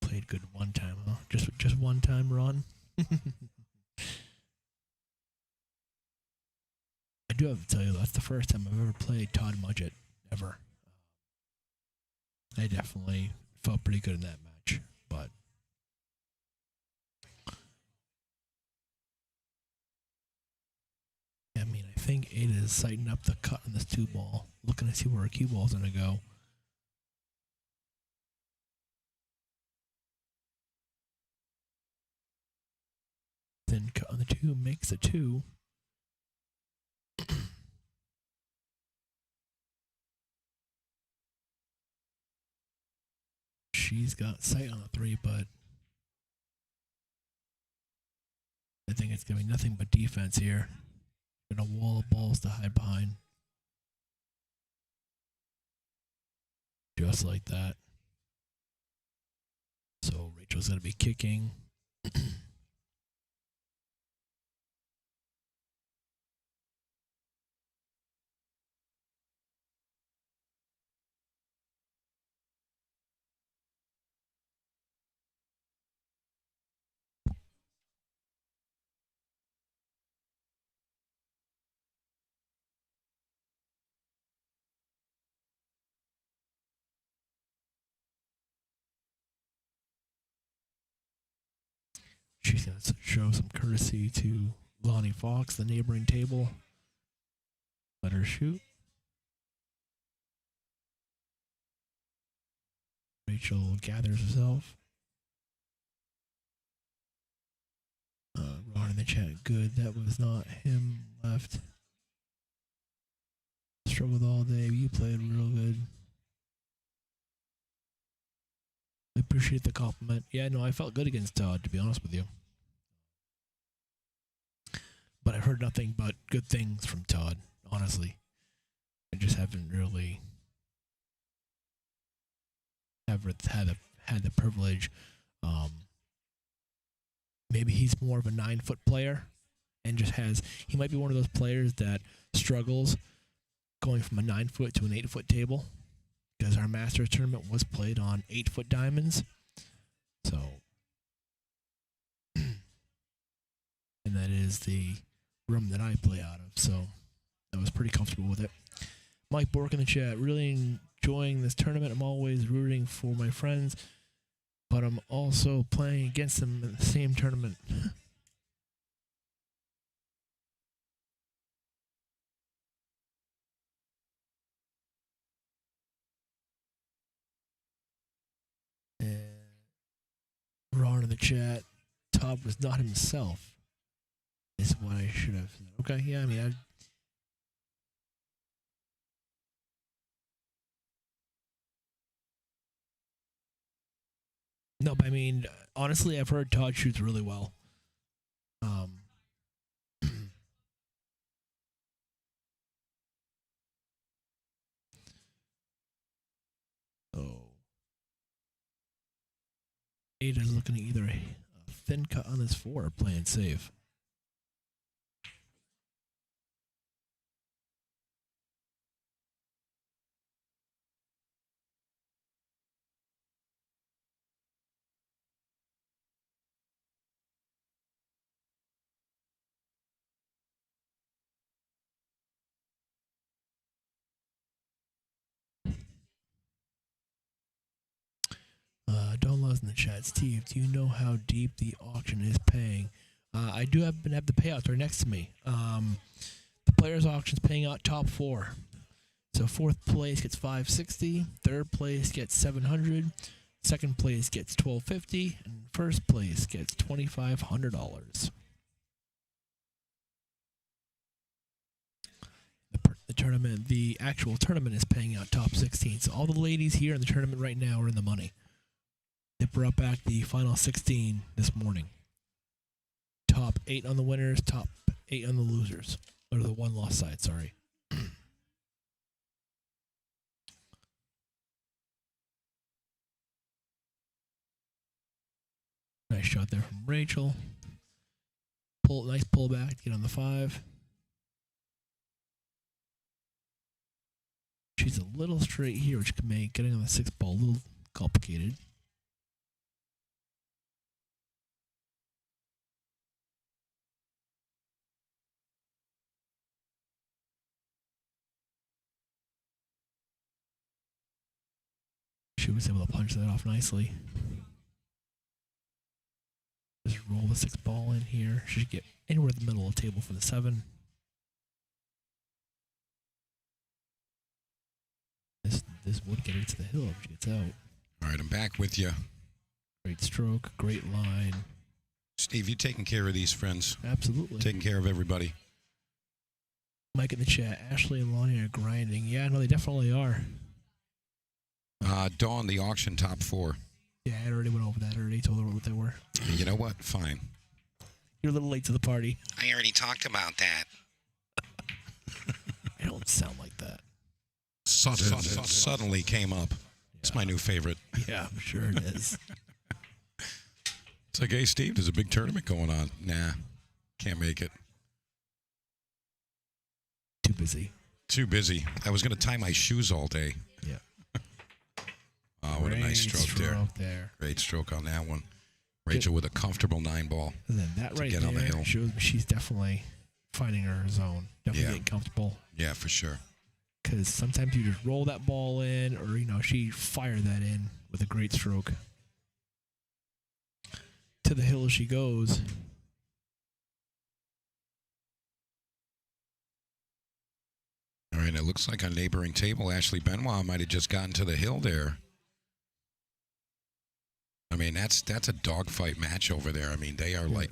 Played good one time, huh? Just one time, Ron. I do have to tell you, that's the first time I've ever played Todd Mudgett, ever. I definitely felt pretty good in that match, but I mean, I think Ada is sighting up the cut on this 2-ball, looking to see where her cue ball's going to go. Then cut on the 2, makes a 2. She's got sight on the 3, but I think it's going to be nothing but defense here. And a wall of balls to hide behind. Just like that. So Rachel's going to be kicking. She's going to show some courtesy to Lonnie Fox, the neighboring table. Let her shoot. Rachel gathers herself. Ron in the chat, good. That was not him left. Struggled all day. You played real good. I appreciate the compliment. Yeah, no, I felt good against Todd, to be honest with you. But I've heard nothing but good things from Todd, honestly. I just haven't really ever had the privilege. Maybe he's more of a 9-foot player and just he might be one of those players that struggles going from a 9-foot to an 8-foot table, because our Masters tournament was played on 8-foot diamonds. So, and that is the room that I play out of. So I was pretty comfortable with it. Mike Bork in the chat, really enjoying this tournament. I'm always rooting for my friends, but I'm also playing against them in the same tournament. And Ron in the chat, Todd was not himself, is what I should have said. Okay, yeah, I mean, no, but I mean, honestly, I've heard Todd shoots really well. So, Ada's looking at either a thin cut on his 4 or playing safe. Don Love's in the chat. Steve, do you know how deep the auction is paying? I do have the payouts right next to me. The players' auction's paying out top 4. So 4th place gets $560, 3rd place gets $700, 2nd place gets $1,250, and 1st place gets $2,500. The actual tournament is paying out top 16. So all the ladies here in the tournament right now are in the money. They brought back the final 16 this morning. Top 8 on the winners, top 8 on the losers. Or the one loss side, sorry. Nice shot there from Rachel. Nice pullback to get on the 5. She's a little straight here, which can make getting on the 6th ball a little complicated. She was able to punch that off nicely. Just roll the 6 ball in here. She should get anywhere in the middle of the table for the 7. This would get her to the hill if she gets out. All right, I'm back with you. Great stroke, great line. Steve, you taking care of these friends. Absolutely. Taking care of everybody. Mike in the chat, Ashley and Lonnie are grinding. Yeah, no, they definitely are. Dawn, the auction top 4. Yeah, I already went over that. I already told her what they were. You know what? Fine. You're a little late to the party. I already talked about that. I don't sound like that. Suddenly came up. It's my new favorite. Yeah, I'm sure it is. It's like, hey, Steve, there's a big tournament going on. Nah, can't make it. Too busy. Too busy. I was going to tie my shoes all day. Yeah. Oh, what a nice stroke there. Great stroke on that one. Rachel with a comfortable 9 ball. And then that right get there on the hill. shows she's definitely finding her zone. Definitely getting comfortable. Yeah, for sure. Because sometimes you just roll that ball in, or, she fired that in with a great stroke. To the hill she goes. All right, it looks like on neighboring table, Ashley Benoit might have just gotten to the hill there. I mean, that's a dogfight match over there. I mean, they are like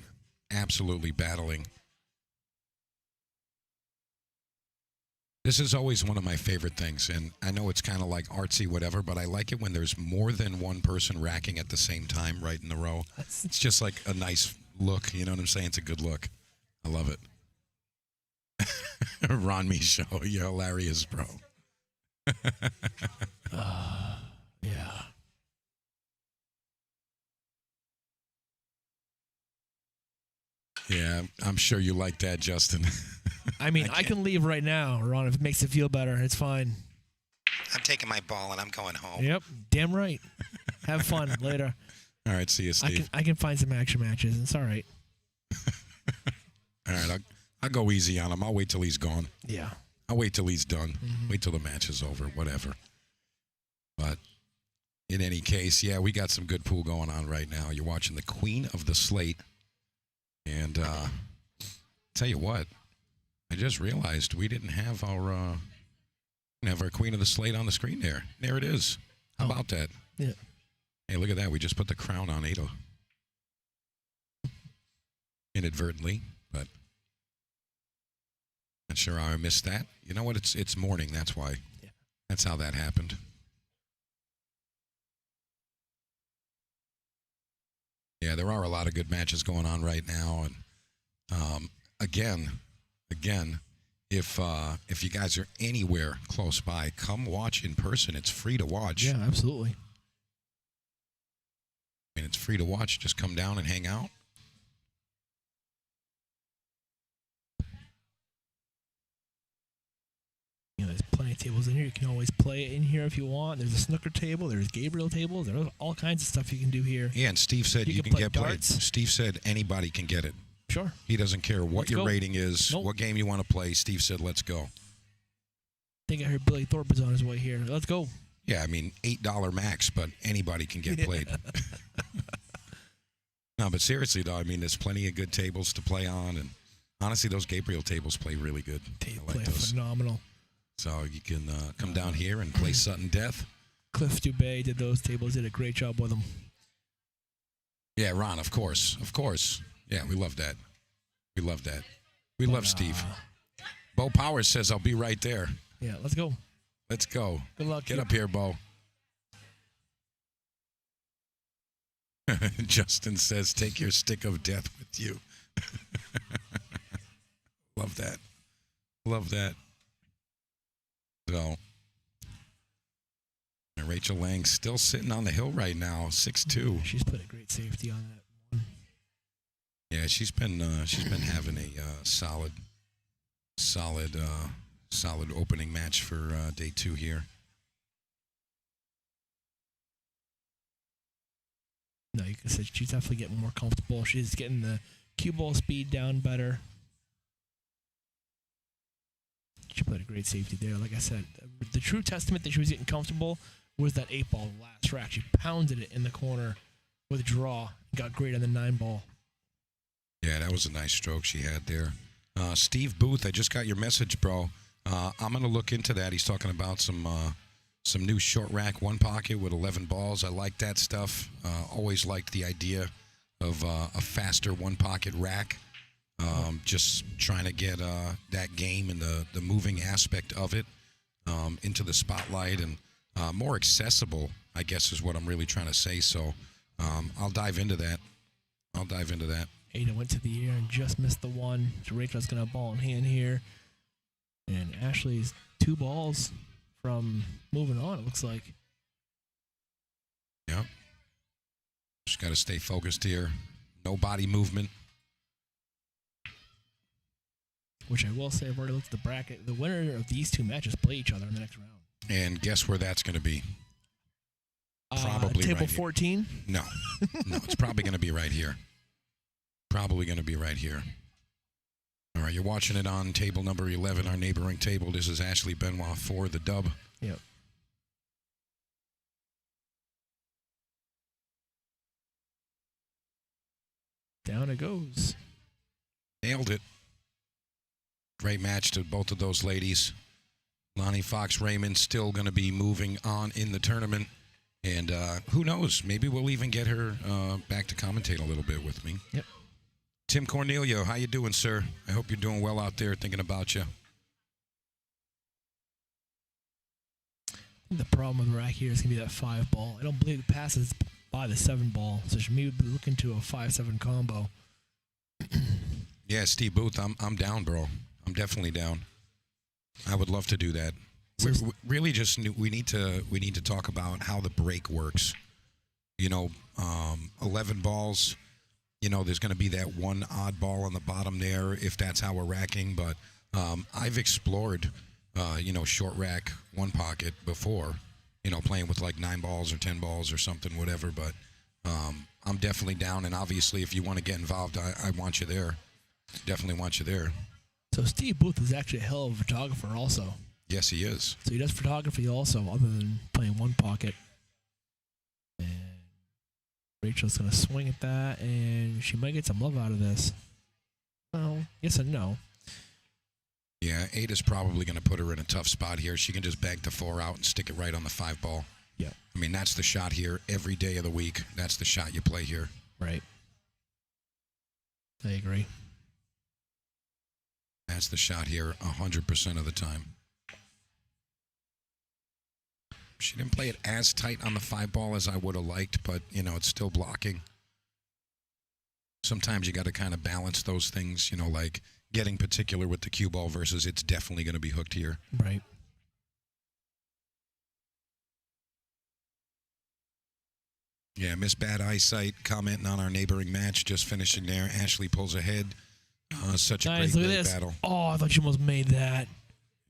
absolutely battling. This is always one of my favorite things, and I know it's kind of like artsy, whatever, but I like it when there's more than one person racking at the same time right in the row. It's just like a nice look, you know what I'm saying? It's a good look. I love it. Ron Michaud, you're hilarious, bro. Yeah. Yeah, I'm sure you like that, Justin. I mean, I can leave right now, Ron, if it makes it feel better. It's fine. I'm taking my ball and I'm going home. Yep, damn right. Have fun later. All right, see you, Steve. I can find some action matches. It's all right. All right, I'll go easy on him. I'll wait till he's gone. Yeah. I'll wait till he's done. Wait till the match is over, whatever. But in any case, yeah, we got some good pool going on right now. You're watching the Queen of the Slate. And tell you what, I just realized we didn't have our Queen of the Slate on the screen there. There it is. How about that? Yeah. Hey, look at that. We just put the crown on Ada. Inadvertently, but not sure how I missed that. You know what? It's morning. That's why. Yeah. That's how that happened. Yeah, there are a lot of good matches going on right now, and again, if you guys are anywhere close by, come watch in person. It's free to watch. Yeah, absolutely. I mean, it's free to watch. Just come down and hang out. There's plenty of tables in here. You can always play it in here if you want. There's a snooker table. There's Gabriel tables. There's all kinds of stuff you can do here. Yeah, and Steve said you can get played. Steve said anybody can get it. Sure. He doesn't care what your rating is, what game you want to play. Steve said, let's go. I think I heard Billy Thorpe is on his way here. Let's go. Yeah, I mean, $8 max, but anybody can get played. No, but seriously, though, I mean, there's plenty of good tables to play on. And honestly, those Gabriel tables play really good. They I like play those. Phenomenal. So you can come down here and play Sudden Death. Cliff Dubé did those tables, did a great job with them. Yeah, Ron, of course. Of course. Yeah, we love that. We love that. We love Steve. Bo Powers says, I'll be right there. Yeah, let's go. Let's go. Good luck. Get up here, Bo. Justin says, take your stick of death with you. Love that. Love that. So, and Rachel Lang's still sitting on the hill right now, 6'2". She's put a great safety on that one. Yeah, she's been having a solid opening match for day 2 here. No, you can say she's definitely getting more comfortable. She's getting the cue ball speed down better. She played a great safety there. Like I said, the true testament that she was getting comfortable was that 8-ball last rack. She pounded it in the corner with a draw. Got great on the 9-ball. Yeah, that was a nice stroke she had there. Steve Booth, I just got your message, bro. I'm going to look into that. He's talking about some new short rack one pocket with 11 balls. I like that stuff. Always liked the idea of a faster one pocket rack. Just trying to get that game and the moving aspect of it into the spotlight and more accessible, I guess is what I'm really trying to say. So I'll dive into that. Ada went to the air and just missed the one. So Rachel's going to have ball in hand here. And Ashley's 2 balls from moving on, it looks like. Yep. Just got to stay focused here. No body movement. Which I will say, I've already looked at the bracket. The winner of these 2 matches play each other in the next round. And guess where that's going to be? Probably table right 14? No, it's probably going to be right here. Probably going to be right here. All right, you're watching it on table number 11, our neighboring table. This is Ashley Benoit for the dub. Yep. Down it goes. Nailed it. Great match to both of those ladies. Lonnie Fox Raymond still going to be moving on in the tournament. And who knows? Maybe we'll even get her back to commentate a little bit with me. Yep. Tim Cornelio, how you doing, sir? I hope you're doing well out there, thinking about you. The problem with the rack here is going to be that 5-ball. I don't believe it passes by the 7-ball, so she may be looking to a 5-7 combo. Yeah, Steve Booth, I'm down, bro. I'm definitely down. I would love to do that. We really just we need to talk about how the break works. 11 balls. There's going to be that one odd ball on the bottom there if that's how we're racking. But I've explored, short rack one pocket before, playing with like 9 balls or 10 balls or something, whatever. But I'm definitely down. And obviously, if you want to get involved, I want you there. Definitely want you there. So Steve Booth is actually a hell of a photographer also. Yes, he is. So he does photography also, other than playing one pocket. And Rachel's going to swing at that, and she might get some love out of this. Well, yes and no. Yeah, Ada's probably going to put her in a tough spot here. She can just bag the 4 out and stick it right on the 5-ball. Yeah. I mean, that's the shot here every day of the week. That's the shot you play here. Right. I agree. That's the shot here 100% of the time. She didn't play it as tight on the 5-ball as I would have liked, but, it's still blocking. Sometimes you got to kind of balance those things, like getting particular with the cue ball versus it's definitely going to be hooked here. Right. Yeah, Miss Bad Eyesight commenting on our neighboring match, just finishing there. Ashley pulls ahead. Such a nice. great Look at this. battle. Oh, I thought she almost made that.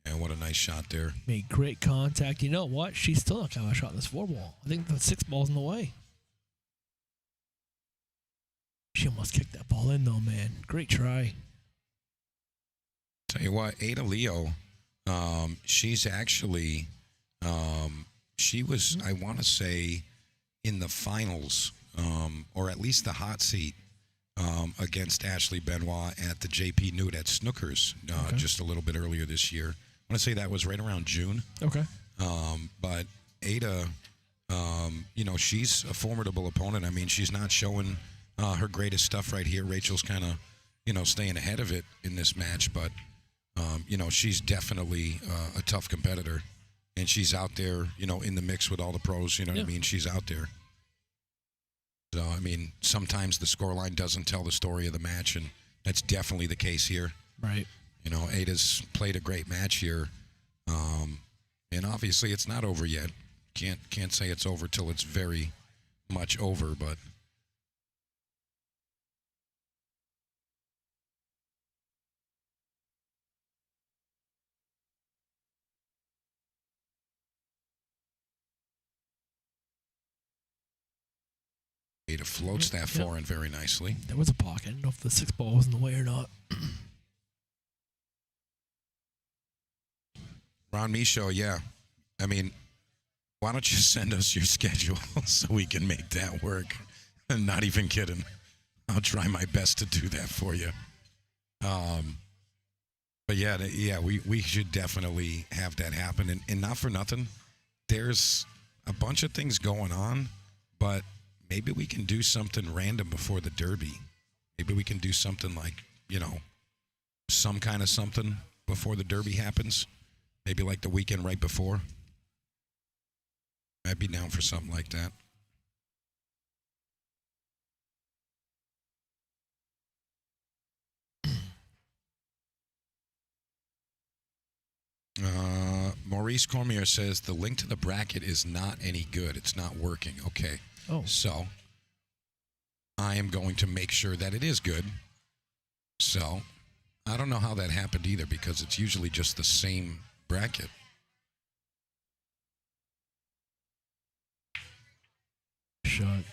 Yeah, what a nice shot there. Made great contact. You know what? She's still not got a shot in this 4-ball. I think the 6-ball's in the way. She almost kicked that ball in, though, man. Great try. Tell you what, Ada Leo, she's actually, she was, I want to say, in the finals, or at least the hot seat, against Ashley Benoit at the JP Newt at Snookers just a little bit earlier this year. I want to say that was right around June. Okay. But Ada, she's a formidable opponent. I mean, she's not showing her greatest stuff right here. Rachel's kind of, staying ahead of it in this match. But, she's definitely a tough competitor. And she's out there, in the mix with all the pros. You know what I mean? She's out there. So, I mean, sometimes the scoreline doesn't tell the story of the match, and that's definitely the case here. Right. Ada's played a great match here, and obviously it's not over yet. Can't say it's over till it's very much over, but Ada floats that 4 in very nicely. There was a pocket. I don't know if the 6-ball was in the way or not. Ron Michaud, yeah. I mean, Why don't you send us your schedule so we can make that work? I'm not even kidding. I'll try my best to do that for you. But yeah, we should definitely have that happen. And not for nothing, there's a bunch of things going on, but maybe we can do something random before the Derby. Maybe we can do something like, some kind of something before the Derby happens. Maybe like the weekend right before. I'd be down for something like that. Maurice Cormier says the link to the bracket is not any good. It's not working. Okay. Oh. So I am going to make sure that it is good. So I don't know how that happened either because it's usually just the same bracket. Shot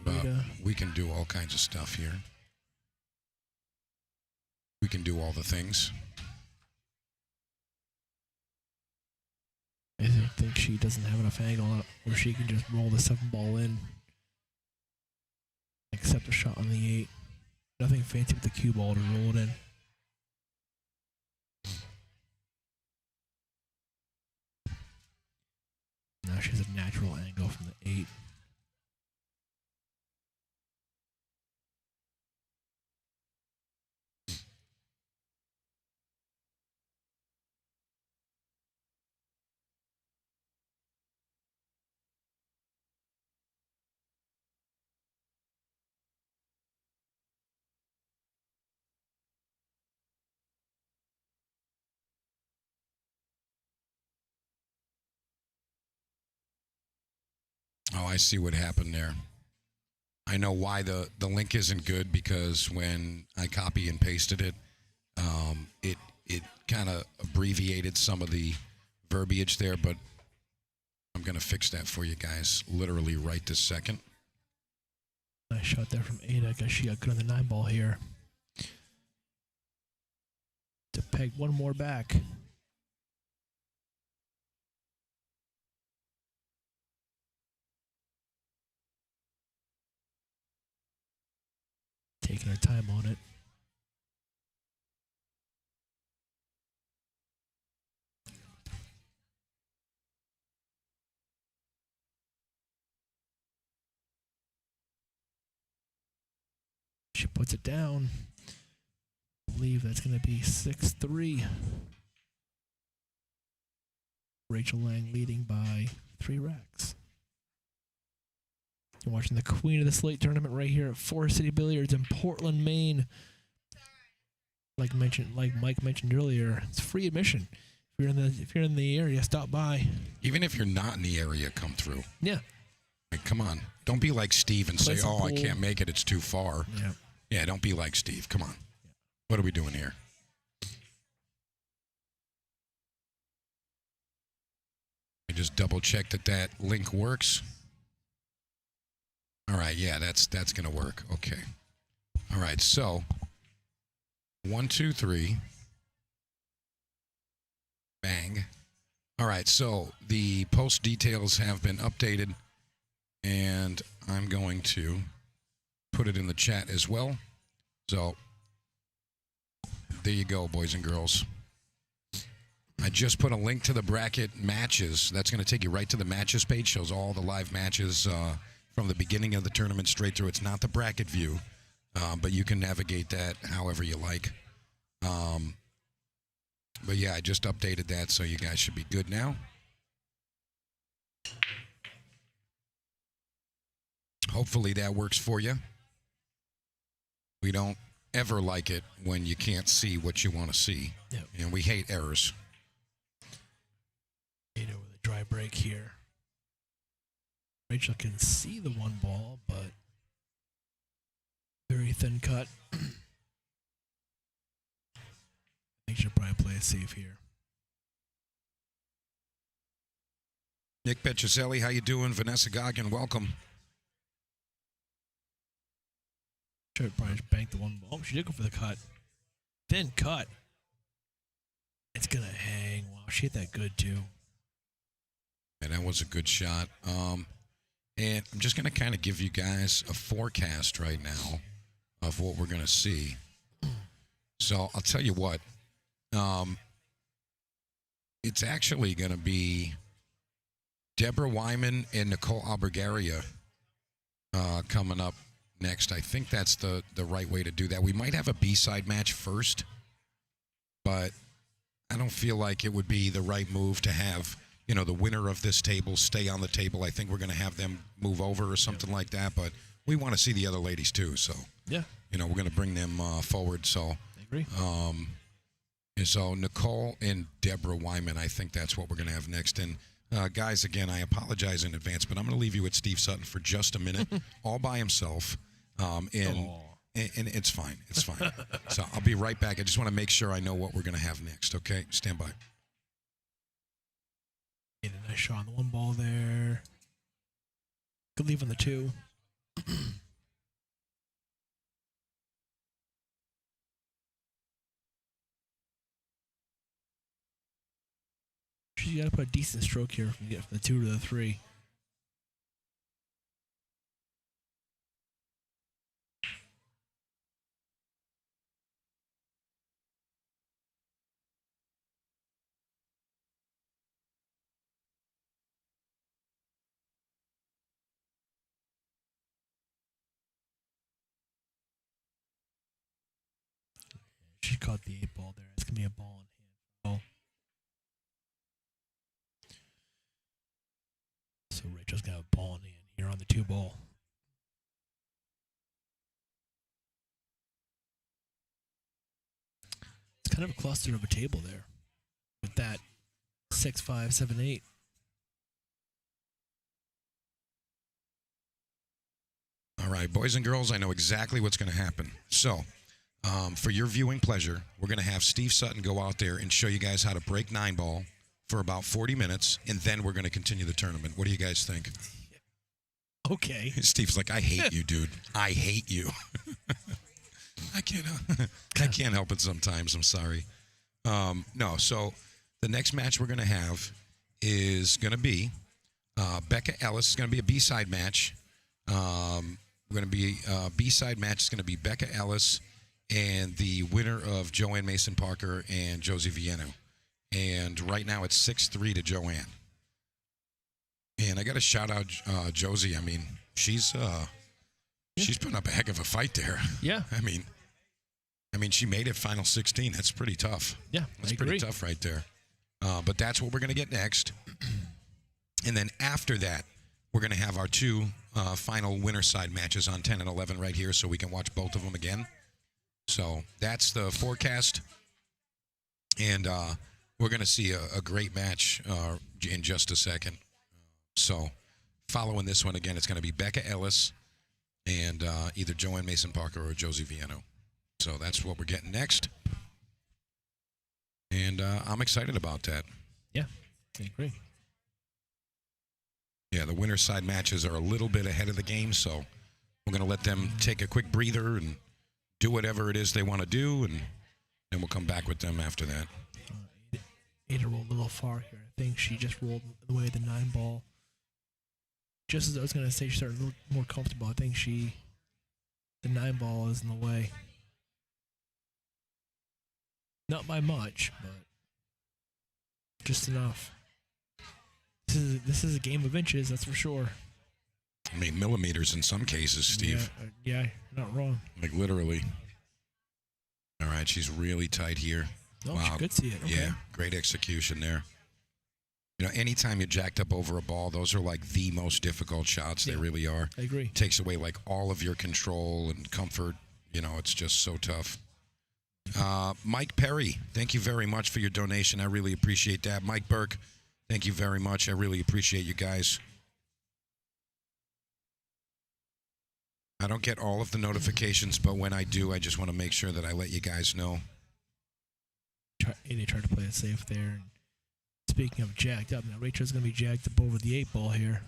there. We can do all kinds of stuff here. We can do all the things. I think she doesn't have enough angle on it where she can just roll the 7-ball in. Accept a shot on the 8. Nothing fancy with the cue ball to roll it in. Now she has a natural angle from the 8. Oh, I see what happened there. I know why the link isn't good because when I copy and pasted it, it kind of abbreviated some of the verbiage there, but I'm going to fix that for you guys literally right this second. Nice shot there from 8. I guess she got good on the 9-ball here. To peg one more back. Taking her time on it. She puts it down. I believe that's going to be 6-3. Rachel Lang leading by 3 racks. You're watching the Queen of the Slate tournament right here at Forest City Billiards in Portland, Maine. Like Mike mentioned earlier, it's free admission. If you're in the area, stop by. Even if you're not in the area, come through. Yeah. Like, come on. Don't be like Steve and Play say, some I pool. can't make it. It's too far. Yeah. Yeah, don't be like Steve. Come on. What are we doing here? I just double check that link works. All right, yeah, that's going to work. Okay. All right, so 1, 2, 3. Bang. All right, so the post details have been updated, and I'm going to put it in the chat as well. So there you go, boys and girls. I just put a link to the bracket matches. That's going to take you right to the matches page. Shows all the live matches from the beginning of the tournament straight through. It's not the bracket view, but you can navigate that however you like. But yeah, I just updated that, so you guys should be good now. Hopefully that works for you. We don't ever like it when you can't see what you want to see. Yep. And we hate errors. 8 over the dry break here. Rachel can see the 1 ball, but very thin cut. I think she'll probably play it safe here. Nick Petroselli, how you doing? Vanessa Goggin, welcome. Should probably just bank the 1 ball. Oh, she did go for the cut. Thin cut. It's going to hang. Wow, she hit that good, too. And that was a good shot. And I'm just going to kind of give you guys a forecast right now of what we're going to see. So I'll tell you what. It's actually going to be Deborah Wyman and Nicole Albergaria coming up next. I think that's the right way to do that. We might have a B-side match first, but I don't feel like it would be the right move to have, the winner of this table stay on the table. I think we're going to have them move over or something like that, but we want to see the other ladies too. So, yeah, we're going to bring them forward. So, I agree. And so Nicole and Deborah Wyman, I think that's what we're going to have next. And guys, again, I apologize in advance, but I'm going to leave you with Steve Sutton for just a minute, all by himself. And it's fine. It's fine. So I'll be right back. I just want to make sure I know what we're going to have next. Okay, stand by. Get a nice shot on the one ball there. Good leave on the two. She's got to put a decent stroke here from get from the 2 to the 3. She caught the 8 ball there. It's going to be a ball in hand. Ball. So Rachel's got a ball in hand here on the 2 ball. It's kind of a cluster of a table there with that 6, 5, 7, 8. All right, boys and girls, I know exactly what's going to happen. So, for your viewing pleasure, we're going to have Steve Sutton go out there and show you guys how to break 9-ball for about 40 minutes, and then we're going to continue the tournament. What do you guys think? Okay. Steve's like, I hate you, dude. I hate you. I can't help it sometimes. I'm sorry. No, so the next match we're going to have is going to be Becca Ellis. It's going to be a B-side match. We're going to be B-side match is going to be Becca Ellis and the winner of Joanne Mason Parker and Josie Viano. And right now it's 6-3 to Joanne. And I got to shout out Josie. I mean, she's putting up a heck of a fight there. Yeah. I mean, she made it final 16. That's pretty tough. Yeah, that's pretty tough right there. But that's what we're going to get next. And then after that, we're going to have our 2 final winner side matches on 10 and 11 right here, so we can watch both of them again. So that's the forecast. And we're going to see a great match in just a second. So following this one again, it's going to be Becca Ellis and either Joanne Mason Parker or Josie Viano. So that's what we're getting next. And I'm excited about that. Yeah, I agree. Yeah, the winner side matches are a little bit ahead of the game, so we're going to let them take a quick breather and do whatever it is they want to do, and then we'll come back with them after that. Ada rolled a little far here. I think she just rolled the way of the 9-ball. Just as I was going to say, she started a little more comfortable. I think the 9-ball is in the way. Not by much, but just enough. This is a game of inches, that's for sure. I mean, millimeters in some cases, Steve. Yeah, not wrong. Like literally. All right, she's really tight here. Oh, wow. She could see it. Okay. Yeah, great execution there. Anytime you're jacked up over a ball, those are like the most difficult shots. Yeah, they really are. I agree. It takes away like all of your control and comfort. It's just so tough. Mike Perry, thank you very much for your donation. I really appreciate that. Mike Burke, thank you very much. I really appreciate you guys. I don't get all of the notifications, but when I do, I just want to make sure that I let you guys know. They tried to play it safe there. Speaking of jacked up, now Rachel's going to be jacked up over the 8-ball here.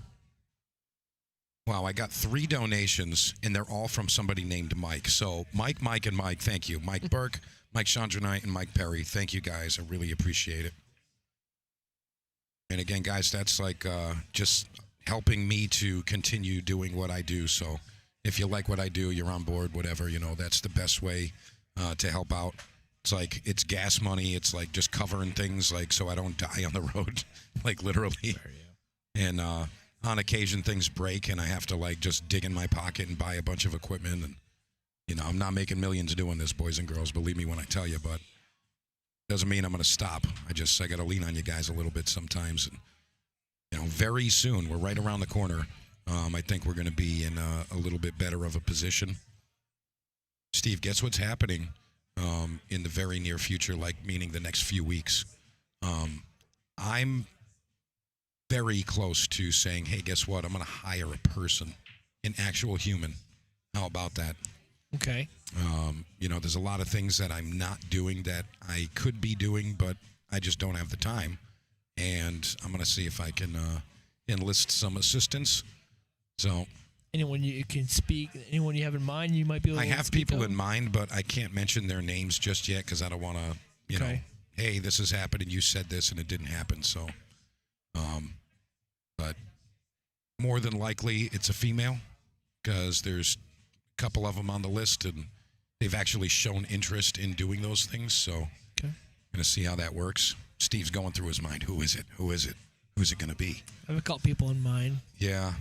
Wow, I got 3 donations, and they're all from somebody named Mike. So Mike, and Mike, thank you. Mike Burke, Mike Chandranite, and Mike Perry. Thank you, guys. I really appreciate it. And again, guys, that's like just helping me to continue doing what I do. So if you like what I do, you're on board, whatever, that's the best way to help out. It's like it's gas money. It's like just covering things like so I don't die on the road, like literally. And on occasion things break and I have to like just dig in my pocket and buy a bunch of equipment. And, I'm not making millions doing this, boys and girls, believe me when I tell you, but doesn't mean I'm going to stop. I got to lean on you guys a little bit sometimes. And, very soon, we're right around the corner. I think we're going to be in a little bit better of a position. Steve, guess what's happening in the very near future, like meaning the next few weeks? I'm very close to saying, hey, guess what? I'm going to hire a person, an actual human. How about that? Okay. There's a lot of things that I'm not doing that I could be doing, but I just don't have the time. And I'm going to see if I can enlist some assistance. So, anyone you can speak, anyone you have in mind, you might be able to I have speak people of? in mind, but I can't mention their names just yet because I don't want to, Okay. hey, this has happened and you said this and it didn't happen. So, but more than likely it's a female because there's a couple of them on the list and they've actually shown interest in doing those things. So, Okay. going to see how that works. Steve's going through his mind. Who is it? Who is it? Who's it going to be? I have a couple people in mind. Yeah.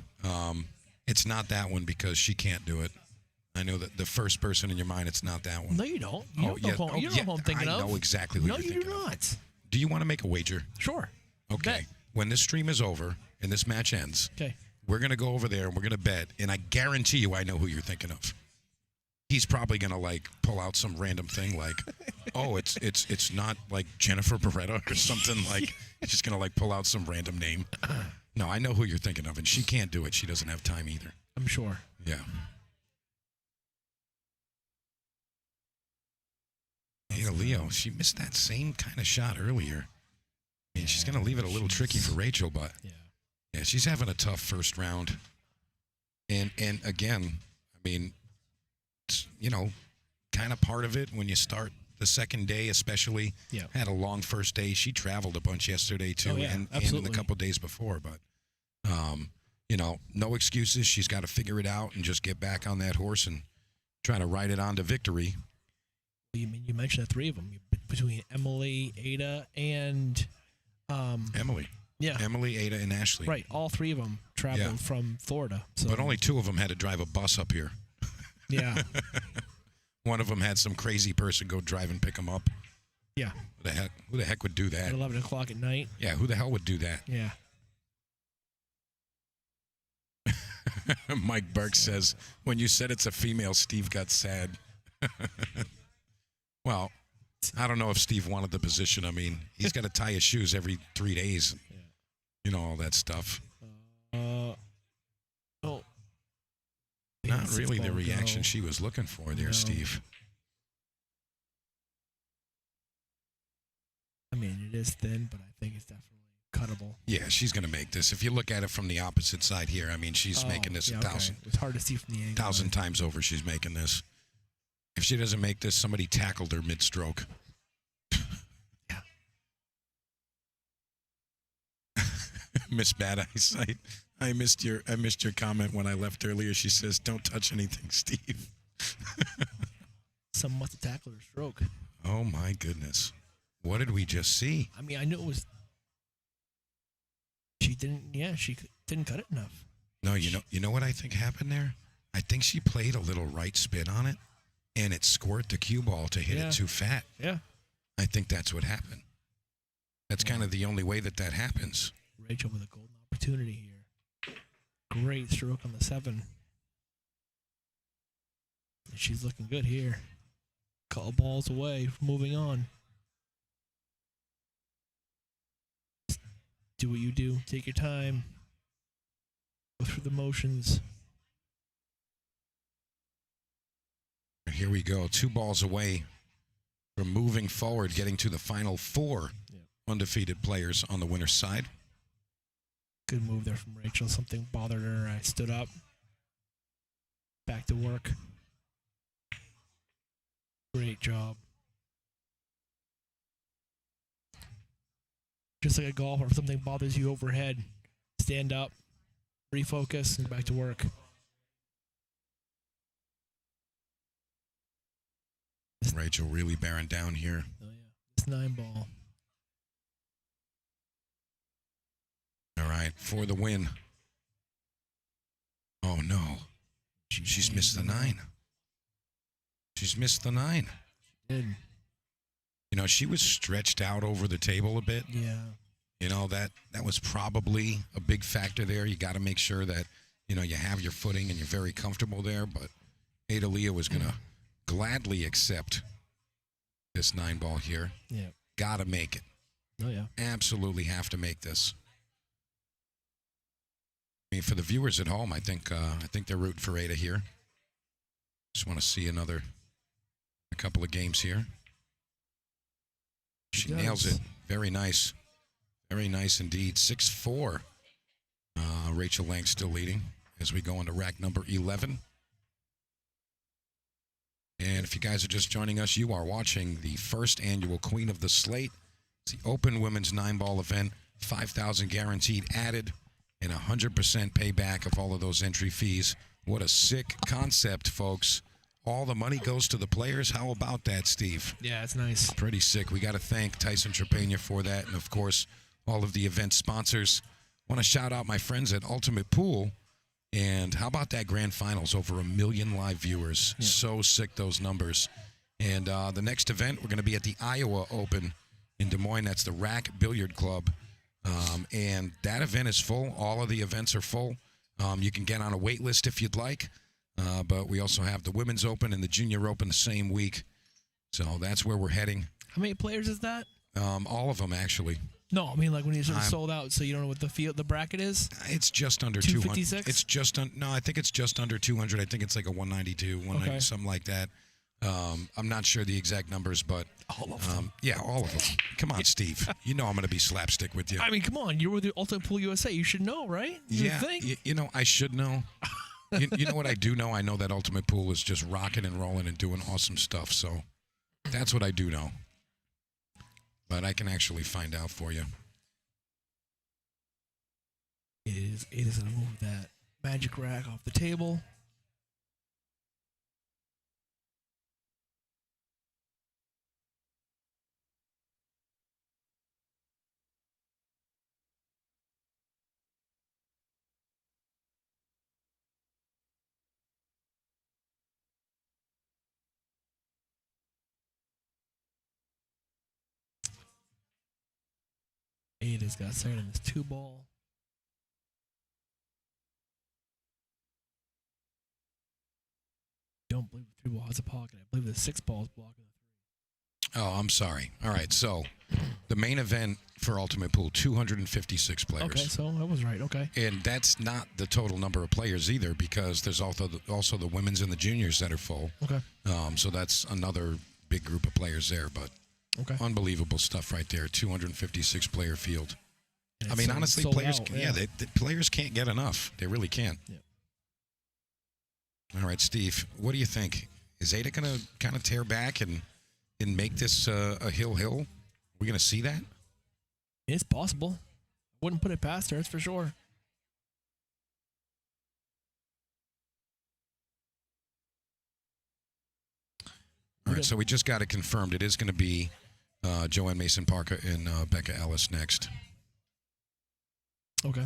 It's not that one because she can't do it. I know that the first person in your mind, it's not that one. No, you don't. You don't know who I'm thinking of. I know exactly who no, you're you thinking do of. not. Do you want to make a wager? Sure. Okay. Bet. When this stream is over and this match ends, Okay. we're going to go over there and we're going to bet, and I guarantee you I know who you're thinking of. He's probably going to, like, pull out some random thing like, oh, it's not, like, Jennifer Beretta or something. Like, he's just going to, like, pull out some random name. No, I know who you're thinking of, and she can't do it. She doesn't have time either. I'm sure. Yeah. Hey, Leo, she missed that same kind of shot earlier. I mean, she's going to leave it a little tricky for Rachel, but yeah, she's having a tough first round. And again, I mean, it's, kind of part of it when you start the second day, especially. Yeah. Had a long first day. She traveled a bunch yesterday too, Oh, yeah, and absolutely. a couple days before. But, no excuses. She's got to figure it out and just get back on that horse and try to ride it on to victory. You mentioned the three of them between Emily, Ada, and Emily. Yeah. Emily, Ada, and Ashley. Right. All three of them traveled from Florida. So. But only two of them had to drive a bus up here. Yeah. One of them had some crazy person go drive and pick them up. Yeah. Who the heck would do that? At 11 o'clock at night. Yeah, who the hell would do that? Yeah. Mike Burke says, when you said it's a female, Steve got sad. Well, I don't know if Steve wanted the position. I mean, he's got to tie his shoes every 3 days. Yeah. All that stuff. Oh. Not really the reaction she was looking for there, Steve. I mean, it is thin, but I think it's definitely cuttable. Yeah, she's going to make this. If you look at it from the opposite side here, I mean, she's making this yeah, 1,000. It's hard to see from the angle. 1,000 times over she's making this. If she doesn't make this, somebody tackled her mid-stroke. Yeah. Miss Bad Eyesight. I missed your comment when I left earlier. She says, "Don't touch anything, Steve." Someone must have tackled her stroke. Oh my goodness! What did we just see? I mean, I knew it was. She didn't. Yeah, she didn't cut it enough. No, you know what I think happened there? I think she played a little right spin on it, and it squirt the cue ball to hit it too fat. Yeah. I think that's what happened. That's kind of the only way that happens. Rachel with a golden opportunity here. Great stroke on the 7. And she's looking good here. Couple balls away from moving on. Do what you do. Take your time. Go through the motions. Here we go. 2 balls away from moving forward, getting to the final 4 undefeated players on the winner's side. Good move there from Rachel. Something bothered her. I stood up. Back to work. Great job. just like a golfer, if something bothers you overhead, stand up, refocus, and back to work. Rachel really bearing down here. Oh yeah, it's 9-ball. All right, for the win. Oh no, she's missed the 9. She's missed the 9. Did. You know, she was stretched out over the table a bit. Yeah. You know, that was probably a big factor there. You got to make sure that, you know, you have your footing and you're very comfortable there. But Adalia was going to gladly accept this 9-ball here. Yeah. Got to make it. Oh, yeah. Absolutely have to make this. I mean, for the viewers at home, I think they're rooting for Ada here. Just want to see a couple of games here. She nails it. Very nice. Very nice indeed. 6-4. Rachel Lang still leading as we go into rack number 11. And if you guys are just joining us, you are watching the first annual Queen of the Slate. It's the Open Women's 9-ball event. 5,000 guaranteed added and 100% payback of all of those entry fees. What a sick concept, folks. All the money goes to the players. How about that, Steve? Yeah, it's nice. Pretty sick. We got to thank Tyson Trepania for that. And, of course, all of the event sponsors. Want to shout out my friends at Ultimate Pool. And how about that grand finals? Over 1 million live viewers. Yeah. So sick, those numbers. And the next event, we're going to be at the Iowa Open in Des Moines. That's the Rack Billiard Club. And that event is full. All of the events are full. You can get on a wait list if you'd like. But we also have the Women's Open and the Junior Open the same week. So that's where we're heading. How many players is that? All of them, actually. No, I mean, like when you sort of sold out, so you don't know what the bracket is? It's just under 200. 256? It's just no, I think it's just under 200. I think it's like a 192, 190, okay. Something like that. I'm not sure the exact numbers, but all of them. Yeah, all of them. Come on, Steve. You know I'm going to be slapstick with you. I mean, come on. You're with the Ultimate Pool USA. You should know, right? Yeah. You know, I should know. You know what I do know? I know that Ultimate Pool is just rocking and rolling and doing awesome stuff. So that's what I do know. But I can actually find out for you. It is going to move that magic rack off the table. Ada's got started in this 2-ball. Don't believe the 3-ball has a pocket. I believe the 6-ball is blocking the 3. Oh, I'm sorry. All right, so the main event for Ultimate Pool, 256 players. Okay, so I was right. Okay. And that's not the total number of players either, because there's also the women's and the juniors that are full. Okay. So that's another big group of players there, but okay. Unbelievable stuff right there. 256 player field. I mean, honestly, players, out, yeah, the players can't get enough. They really can't. Yeah. All right, Steve, what do you think? Is Ada going to kind of tear back and make this a hill? We're going to see that? It's possible. Wouldn't put it past her, that's for sure. All right, so we just got it confirmed. It is going to be Joanne Mason Parker and Becca Ellis next. Okay.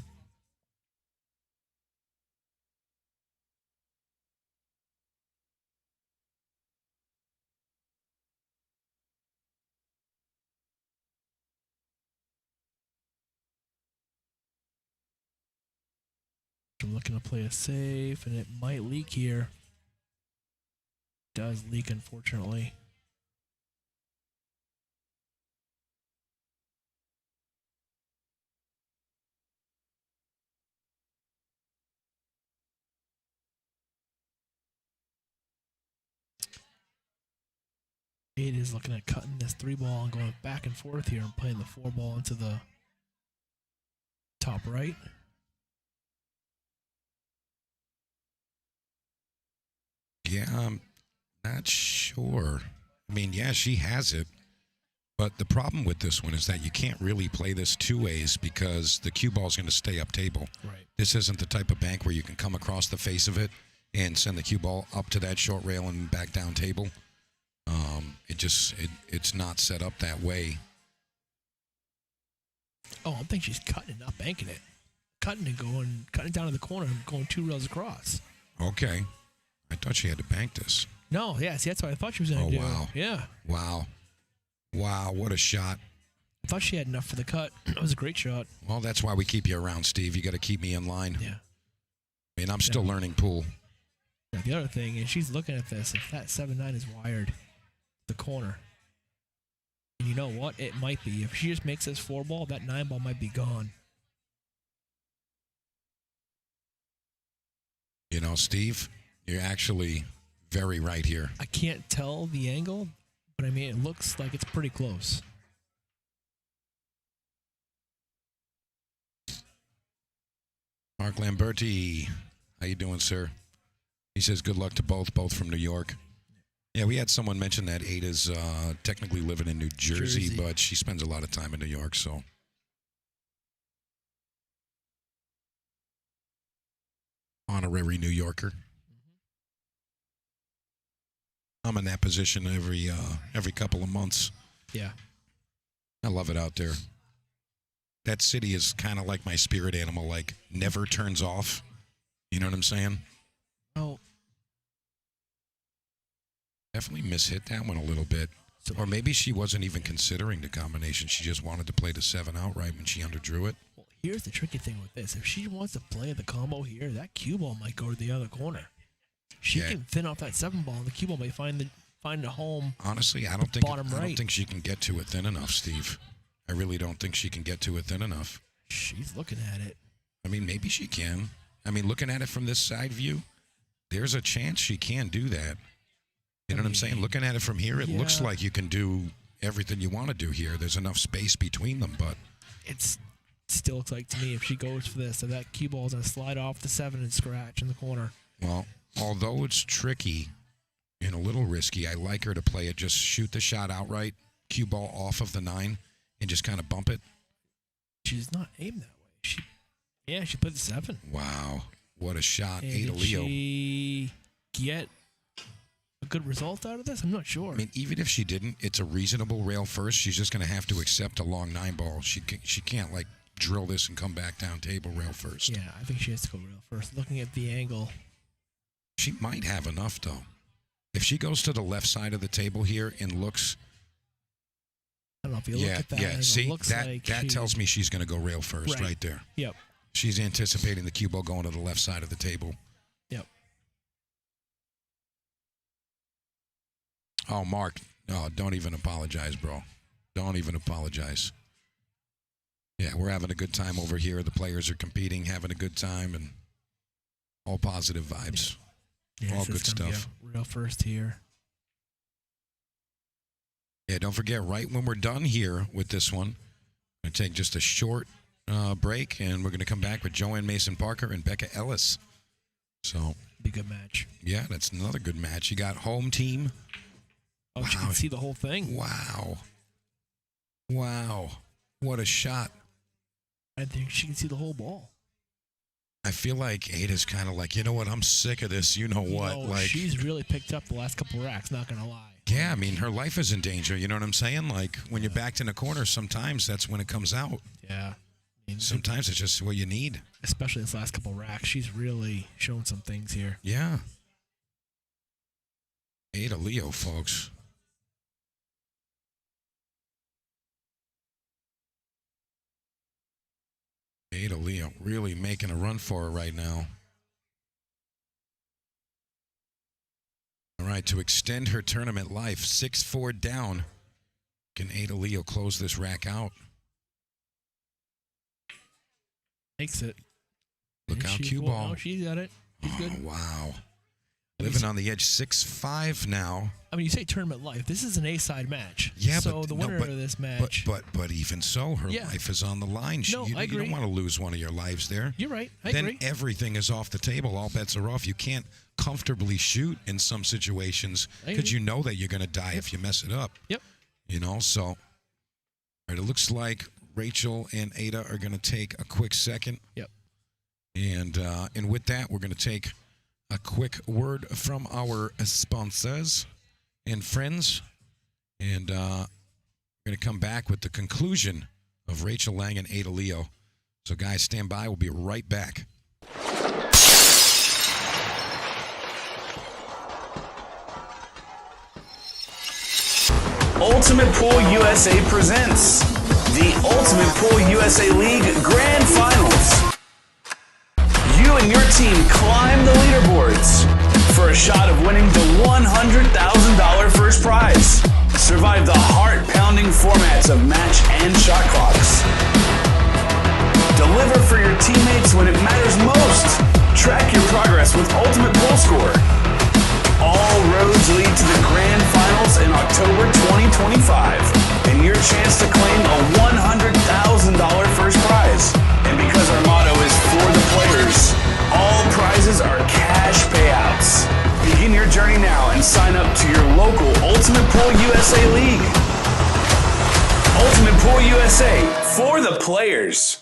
I'm looking to play it safe, and it might leak here. It does leak, unfortunately. It is looking at cutting this 3-ball and going back and forth here and playing the 4-ball into the top right. Yeah, I'm not sure. I mean, yeah, she has it. But the problem with this one is that you can't really play this two ways because the cue ball is going to stay up table. Right. This isn't the type of bank where you can come across the face of it and send the cue ball up to that short rail and back down table. It's not set up that way. Oh, I'm thinking she's cutting it, not banking it. Cutting it down to the corner and going 2 rails across. Okay. I thought she had to bank this. No, yeah, see, that's what I thought she was going to do. Wow. Yeah. Wow, what a shot. I thought she had enough for the cut. That was a great shot. Well, that's why we keep you around, Steve. You got to keep me in line. Yeah. I mean, I'm still learning pool. Yeah, the other thing is she's looking at this. If that 7-9 is wired, the corner. And you know what? It might be. If she just makes this 4-ball, that 9-ball might be gone. You know, Steve, you're actually very right here. I can't tell the angle, but I mean, it looks like it's pretty close. Mark Lamberti, how you doing, sir? He says good luck to both from New York. Yeah, we had someone mention that Ada's technically living in New Jersey, but she spends a lot of time in New York, so. Honorary New Yorker. I'm in that position every couple of months. Yeah. I love it out there. That city is kind of like my spirit animal, like never turns off. You know what I'm saying? Oh. Definitely mishit that one a little bit. Or maybe she wasn't even considering the combination. She just wanted to play the 7 outright when she underdrew it. Well, here's the tricky thing with this. If she wants to play the combo here, that cue ball might go to the other corner. She can thin off that 7-ball, and the cue ball may find a home. Honestly, I don't think she can get to it thin enough, Steve. I really don't think she can get to it thin enough. She's looking at it. I mean, maybe she can. I mean, looking at it from this side view, there's a chance she can do that. You know what I'm saying? Looking at it from here, it looks like you can do everything you want to do here. There's enough space between them, but it still looks like to me if she goes for this, that cue ball is going to slide off the 7 and scratch in the corner. Well, although it's tricky and a little risky, I like her to play it. Just shoot the shot outright, cue ball off of the 9, and just kind of bump it. She's not aimed that way. She put the 7. Wow, what a shot. And Ada did Leo. she get a good result out of this? I'm not sure. I mean, even if she didn't, it's a reasonable rail first. She's just going to have to accept a long 9-ball. She can't, like, drill this and come back down table rail first. Yeah, I think she has to go rail first. Looking at the angle. She might have enough, though. If she goes to the left side of the table here and looks... I don't know if you look at that angle, see, it looks like that tells me she's going to go rail first right there. Yep. She's anticipating the cue ball going to the left side of the table. Yep. Oh, Mark, don't even apologize, bro. Don't even apologize. Yeah, we're having a good time over here. The players are competing, having a good time, and all positive vibes. Yeah, all good stuff. Real first here. Yeah, don't forget, right when we're done here with this one, I'm going to take just a short break, and we're going to come back with Joanne Mason-Parker and Becca Ellis. So, be a good match. Yeah, that's another good match. You got home team. Oh, wow. You can see the whole thing. Wow. What a shot. I think she can see the whole ball. I feel like Ada's kind of like, you know what, I'm sick of this. You know what? Like, she's really picked up the last couple of racks, not going to lie. Yeah, I mean, her life is in danger. You know what I'm saying? Like, when you're backed in a corner, sometimes that's when it comes out. Yeah. I mean, sometimes it's just what you need. Especially this last couple of racks. She's really shown some things here. Yeah. Ada Leo, folks. Ada Leo really making a run for it right now. All right, to extend her tournament life, 6-4 down. Can Ada Leo close this rack out? Makes it. Look out, cue ball. Oh, she's got it. She's good. Wow. Living on the edge, 6-5 now. I mean, you say tournament life. This is an A-side match. Yeah, so the winner of this match. But even so, her life is on the line. I agree. You don't want to lose one of your lives there. You're right. I agree. Then everything is off the table. All bets are off. You can't comfortably shoot in some situations because you know that you're going to die if you mess it up. Yep. You know, so All right, it looks like Rachel and Ada are going to take a quick second. Yep. And with that, we're going to take a quick word from our sponsors and friends. And we're going to come back with the conclusion of Rachel Lang and Ada Leo. So, guys, stand by. We'll be right back. Ultimate Pool USA presents the Ultimate Pool USA League Grand Finals. You and your team climb the leaderboards for a shot of winning the $100,000 first prize. Survive the heart-pounding formats of match and shot clocks. Deliver for your teammates when it matters most. Track your progress with Ultimate Pool Score. All roads lead to the Grand Finals in October 2025, and your chance to claim a $100,000 first prize. And because our motto is for the players, all prizes are cash payouts. Begin your journey now and sign up to your local Ultimate Pool USA League. Ultimate Pool USA, for the players.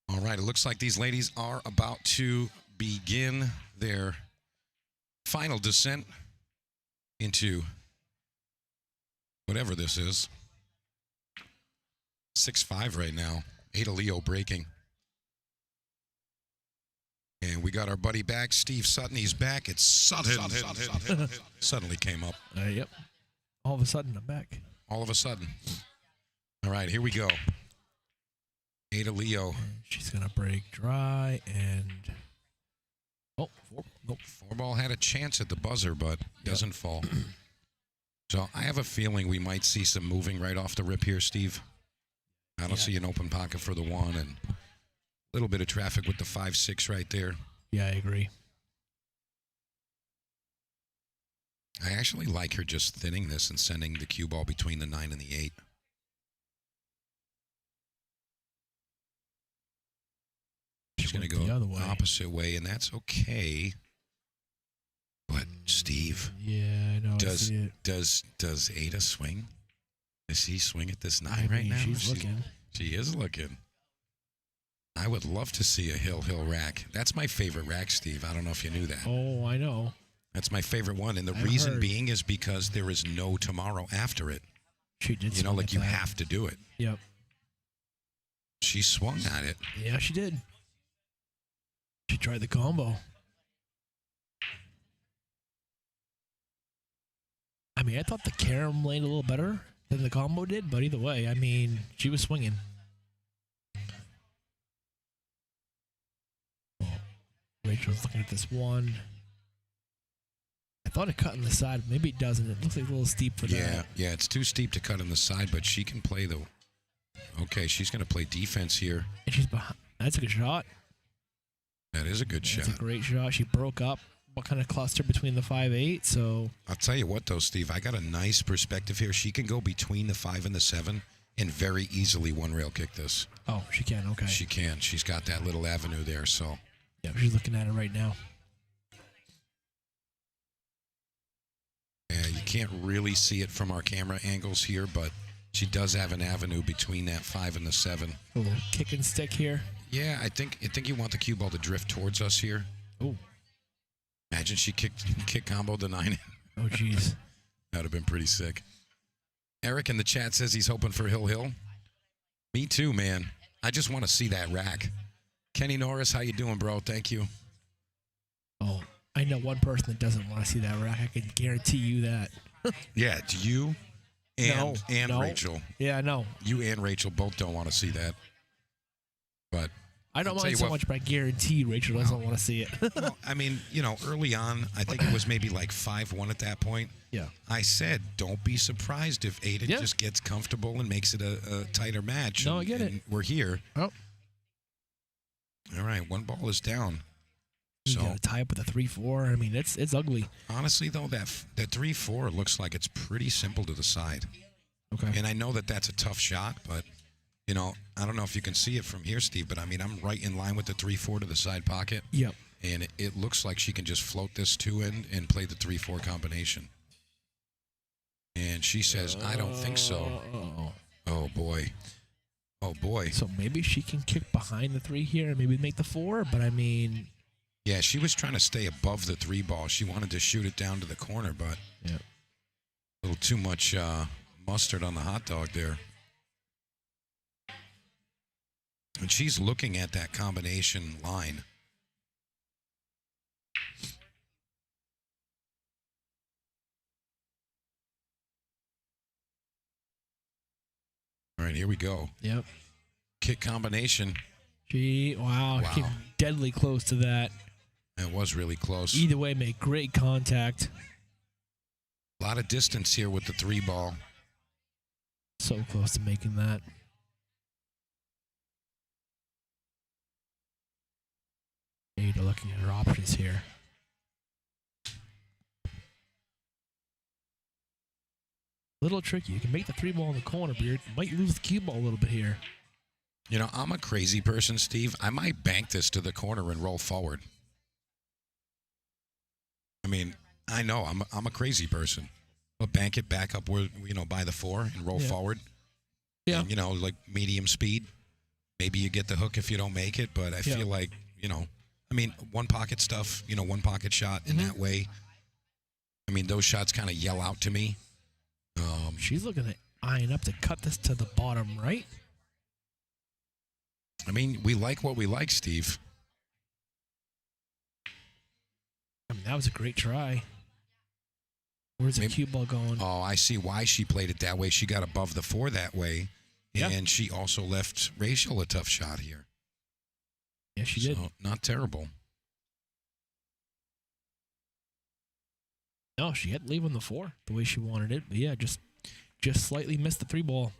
All right, it looks like these ladies are about to begin their final descent into whatever this is. 6-5 right now. Ada Leo breaking. And we got our buddy back, Steve Sutton. He's back. It's Sutton. Suddenly came up. Yep. All of a sudden, I'm back. All of a sudden. All right, here we go. Ada Leo. And she's going to break dry and... Oh, nope. Four ball had a chance at the buzzer, but doesn't fall. So I have a feeling we might see some moving right off the rip here, Steve. I don't see an open pocket for the one and a little bit of traffic with the 5-6 right there. Yeah, I agree. I actually like her just thinning this and sending the cue ball between the 9 and the 8. She's going to go the other way. opposite way, and that's okay. But Steve, yeah, I know. does Ada swing? Does he swing at this 9 right now? She's looking. She is looking. I would love to see a hill rack. That's my favorite rack, Steve. I don't know if you knew that. Oh, I know. That's my favorite one, and the reason being is because there is no tomorrow after it. She did. You know, like you have to do it. Yep. She swung at it. Yeah, she did. She tried the combo. I mean, I thought the carom laid a little better than the combo did, but either way, I mean, she was swinging. Oh, Rachel's looking at this one. I thought it cut on the side. Maybe it doesn't. It looks like a little steep for that. Yeah, it's too steep to cut on the side, but she can play the... Okay, she's going to play defense here. And she's behind. That's a good shot. That is a good shot. That's a great shot. She broke up what kind of cluster between the 5-8, so... I'll tell you what, though, Steve. I got a nice perspective here. She can go between the 5 and the 7 and very easily one-rail kick this. Oh, she can. Okay. She can. She's got that little avenue there, so... Yeah, she's looking at it right now. Yeah, you can't really see it from our camera angles here, but she does have an avenue between that 5 and the 7. A little kick and stick here. Yeah, I think you want the cue ball to drift towards us here. Oh. Imagine she kick combo the 9. Oh, jeez. That would have been pretty sick. Eric in the chat says he's hoping for Hill. Me too, man. I just want to see that rack. Kenny Norris, how you doing, bro? Thank you. Oh, I know one person that doesn't want to see that rack. I can guarantee you that. Yeah, do you and No. Rachel? Yeah, I know. You and Rachel both don't want to see that. But I don't I'll tell mind you so what, much, but I guarantee Rachel doesn't want to see it. well, I mean, early on, I think it was maybe like 5-1 at that point. Yeah. I said, don't be surprised if Ada just gets comfortable and makes it a tighter match. No, I get it. We're here. Oh. All right, one ball is down. You So got to tie up with a 3-4. I mean, it's ugly. honestly, though, that 3-4 looks like it's pretty simple to the side. Okay. And I know that that's a tough shot, but, I don't know if you can see it from here, Steve, but I mean, I'm right in line with the 3-4 to the side pocket. Yep. And it looks like she can just float this 2 in and play the 3-4 combination. And she says, I don't think so. Oh, boy. Oh, boy. So maybe she can kick behind the 3 here and maybe make the 4, but I mean... Yeah, she was trying to stay above the 3 ball. She wanted to shoot it down to the corner, but yeah, a little too much mustard on the hot dog there. And she's looking at that combination line. All right, here we go. Yep. Kick combination. Wow. She came deadly close to that. That was really close. Either way, make great contact. A lot of distance here with the 3 ball. So close to making that. Ada looking at her options here. Little tricky. You can make the 3 ball in the corner, but you might lose the cue ball a little bit here. I'm a crazy person, Steve. I might bank this to the corner and roll forward. I mean, I know I'm a crazy person. But bank it back up where by the 4 and roll forward. Yeah. And, like medium speed. Maybe you get the hook if you don't make it, but I feel like, I mean, one pocket stuff, one pocket shot in that way. I mean, those shots kind of yell out to me. She's looking at eyeing up to cut this to the bottom right. I mean, we like what we like, Steve. I mean, that was a great try. Where's the cue ball going? Oh, I see why she played it that way. She got above the 4 that way. Yeah. And she also left Rachel a tough shot here. Yeah, she did. Not terrible. No, she had to leave on the 4 the way she wanted it. But yeah, just slightly missed the 3 ball.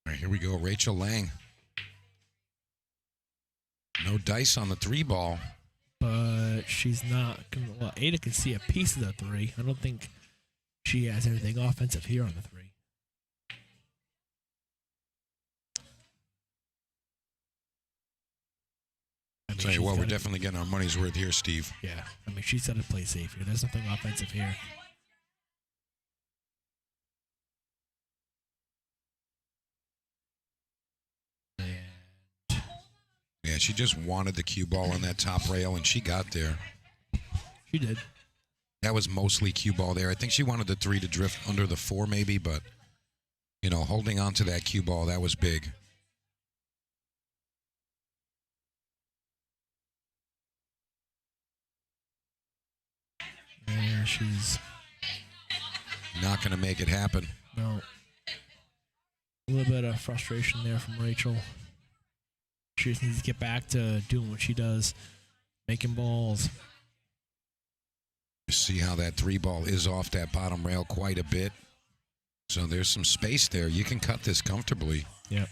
All right, here we go. Rachel Lang. No dice on the 3-ball. But she's not. Well, Ada can see a piece of the 3. I don't think she has anything offensive here on the 3. I mean, Tell you what, we're gotta- definitely getting our money's worth here, Steve. Yeah, I mean, she's got to play safe here. There's nothing offensive here. And Yeah, she just wanted the cue ball on that top rail, and she got there. she did. That was mostly cue ball there. I think she wanted the 3 to drift under the 4 maybe, but, you know, holding on to that cue ball, that was big. Yeah, she's Not going to make it happen. no. A little bit of frustration there from Rachel. She just needs to get back to doing what she does, making balls. You see how that 3-ball is off that bottom rail quite a bit. So there's some space there. You can cut this comfortably. Yeah.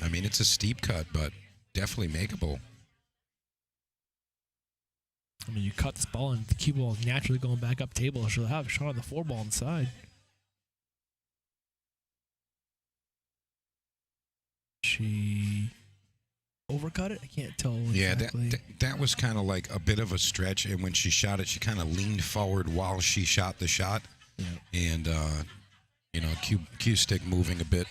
I mean, it's a steep cut, but definitely makeable. I mean, you cut this ball and the cue ball is naturally going back up table. She'll have a shot on the 4-ball inside. She overcut it? I can't tell exactly. Yeah, that was kind of like a bit of a stretch. And when she shot it, she kind of leaned forward while she shot the shot. Yeah. And, you know, cue stick moving a bit.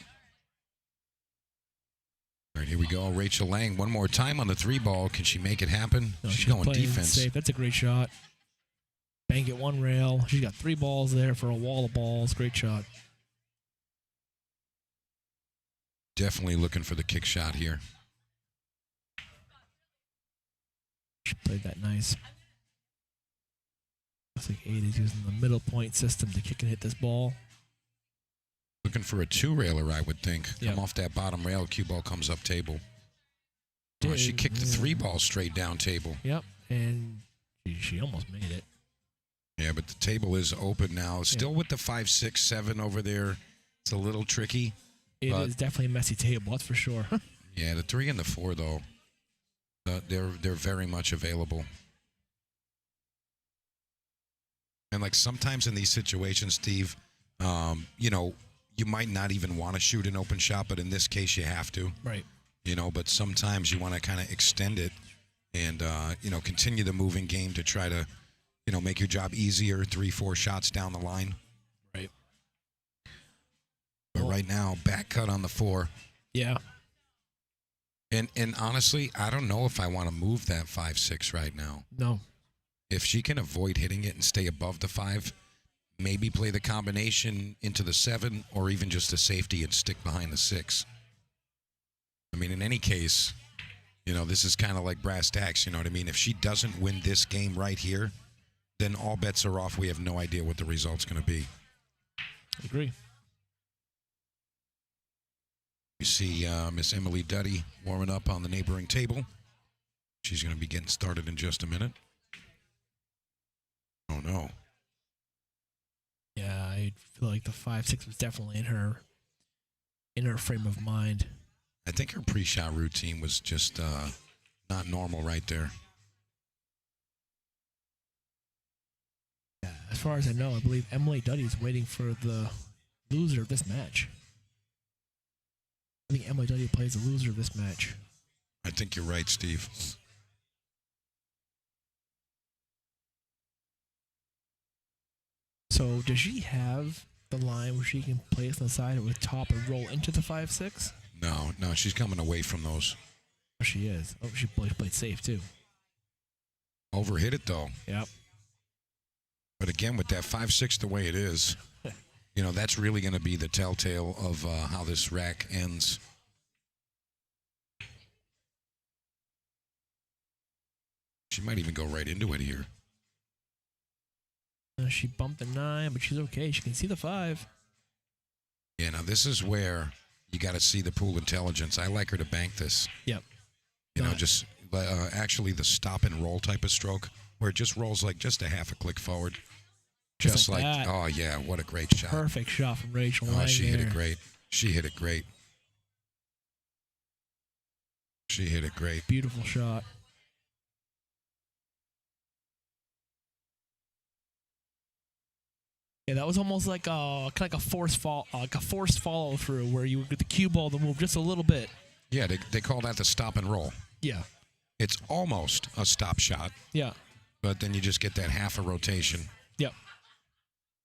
All right, here we go. Rachel Lang, one more time on the 3-ball. Can she make it happen? No, She's going playing defense. safe. That's a great shot. Bank it one rail. She's got 3 balls there for a wall of balls. Great shot. Definitely looking for the kick shot here. She played that nice. Looks like Ada's using the middle point system to kick and hit this ball. Looking for a 2-railer, I would think. Yep. Come off that bottom rail, cue ball comes up table. Oh, she kicked the 3-ball straight down table. Yep, and she almost made it. Yeah, but the table is open now. Still with the 5, 6, 7 over there. It's a little tricky. It is definitely a messy table, that's for sure. Yeah, the 3 and the 4, though, they're very much available. And like sometimes in these situations, Steve, you know, you might not even want to shoot an open shot, but in this case, you have to. Right. You know, but sometimes you want to kind of extend it and, you know, continue the moving game to try to, you know, make your job easier 3, 4 shots down the line. Right. But right now, back cut on the 4. Yeah. And honestly, I don't know if I want to move that 5, 6 right now. No. If she can avoid hitting it and stay above the 5, maybe play the combination into the 7 or even just a safety and stick behind the 6. I mean, in any case, you know, this is kind of like brass tacks, you know what I mean? If she doesn't win this game right here, then all bets are off. We have no idea what the result's going to be. Agree. You see Miss Emily Duddy warming up on the neighboring table. She's going to be getting started in just a minute. Oh, no. Yeah, I feel like the 5, 6 was definitely in her frame of mind. I think her pre-shot routine was just not normal right there. Yeah, as far as I know, I believe Emily Duddy is waiting for the loser of this match. I think Emily Duddy plays the loser of this match. I think you're right, Steve. So does she have the line where she can place on the side with top and roll into the 5, 6? No, she's coming away from those. Oh, she is. Oh, she played safe too. Overhit it, though. Yep. But again, with that 5, 6 the way it is, you know, that's really going to be the telltale of how this rack ends. She might even go right into it here. She bumped the 9, but she's okay. She can see the 5. Yeah, now this is where you got to see the pool intelligence. I like her to bank this. Yep. You know, just actually the stop and roll type of stroke where it just rolls like just a half a click forward. Just like that. Oh, yeah, what a great shot. Perfect shot from Rachel. Oh, Lang she there. hit it great. She hit it great. She hit it great. Beautiful shot. Yeah, that was almost like a kind of like a forced follow through where you would get the cue ball to move just a little bit. Yeah, they call that the stop and roll. Yeah. It's almost a stop shot. Yeah. But then you just get that half a rotation. Yep.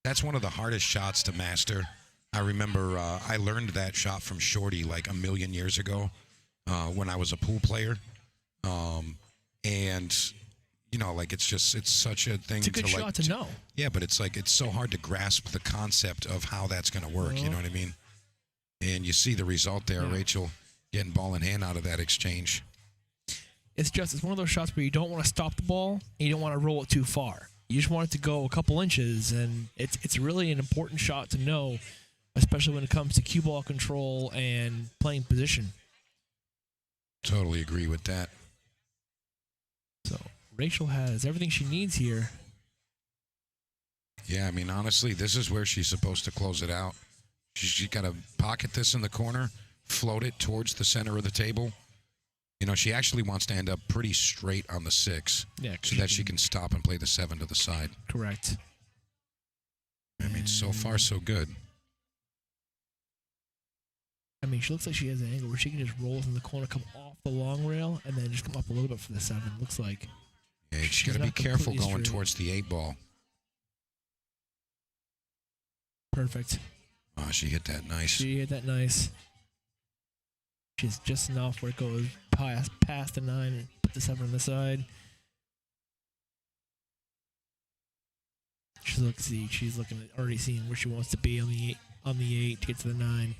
That's one of the hardest shots to master. I remember I learned that shot from Shorty like a million years ago when I was a pool player. And, you know, like it's such a thing. It's a good shot to know. Yeah, but it's like it's so hard to grasp the concept of how that's going to work. You know what I mean? And you see the result there, Rachel getting ball in hand out of that exchange. It's one of those shots where you don't want to stop the ball and you don't want to roll it too far. You just want it to go a couple inches, and it's really an important shot to know, especially when it comes to cue ball control and playing position. Totally agree with that. So Rachel has everything she needs here. Yeah, I mean, honestly, this is where she's supposed to close it out. She's got to pocket this in the corner, float it towards the center of the table. You know, she actually wants to end up pretty straight on the 6 so that she can stop and play the 7 to the side. Correct. I mean, so far, so good. I mean, she looks like she has an angle where she can just roll in the corner, come off the long rail, and then just come up a little bit for the 7. Looks like. Yeah, she's got to be careful going towards the 8 ball. Perfect. Oh, she hit that nice. She hit that nice. She's just enough where it goes past the 9 and put the 7 on the side. She's looking at already seeing where she wants to be on the 8 to get to the 9.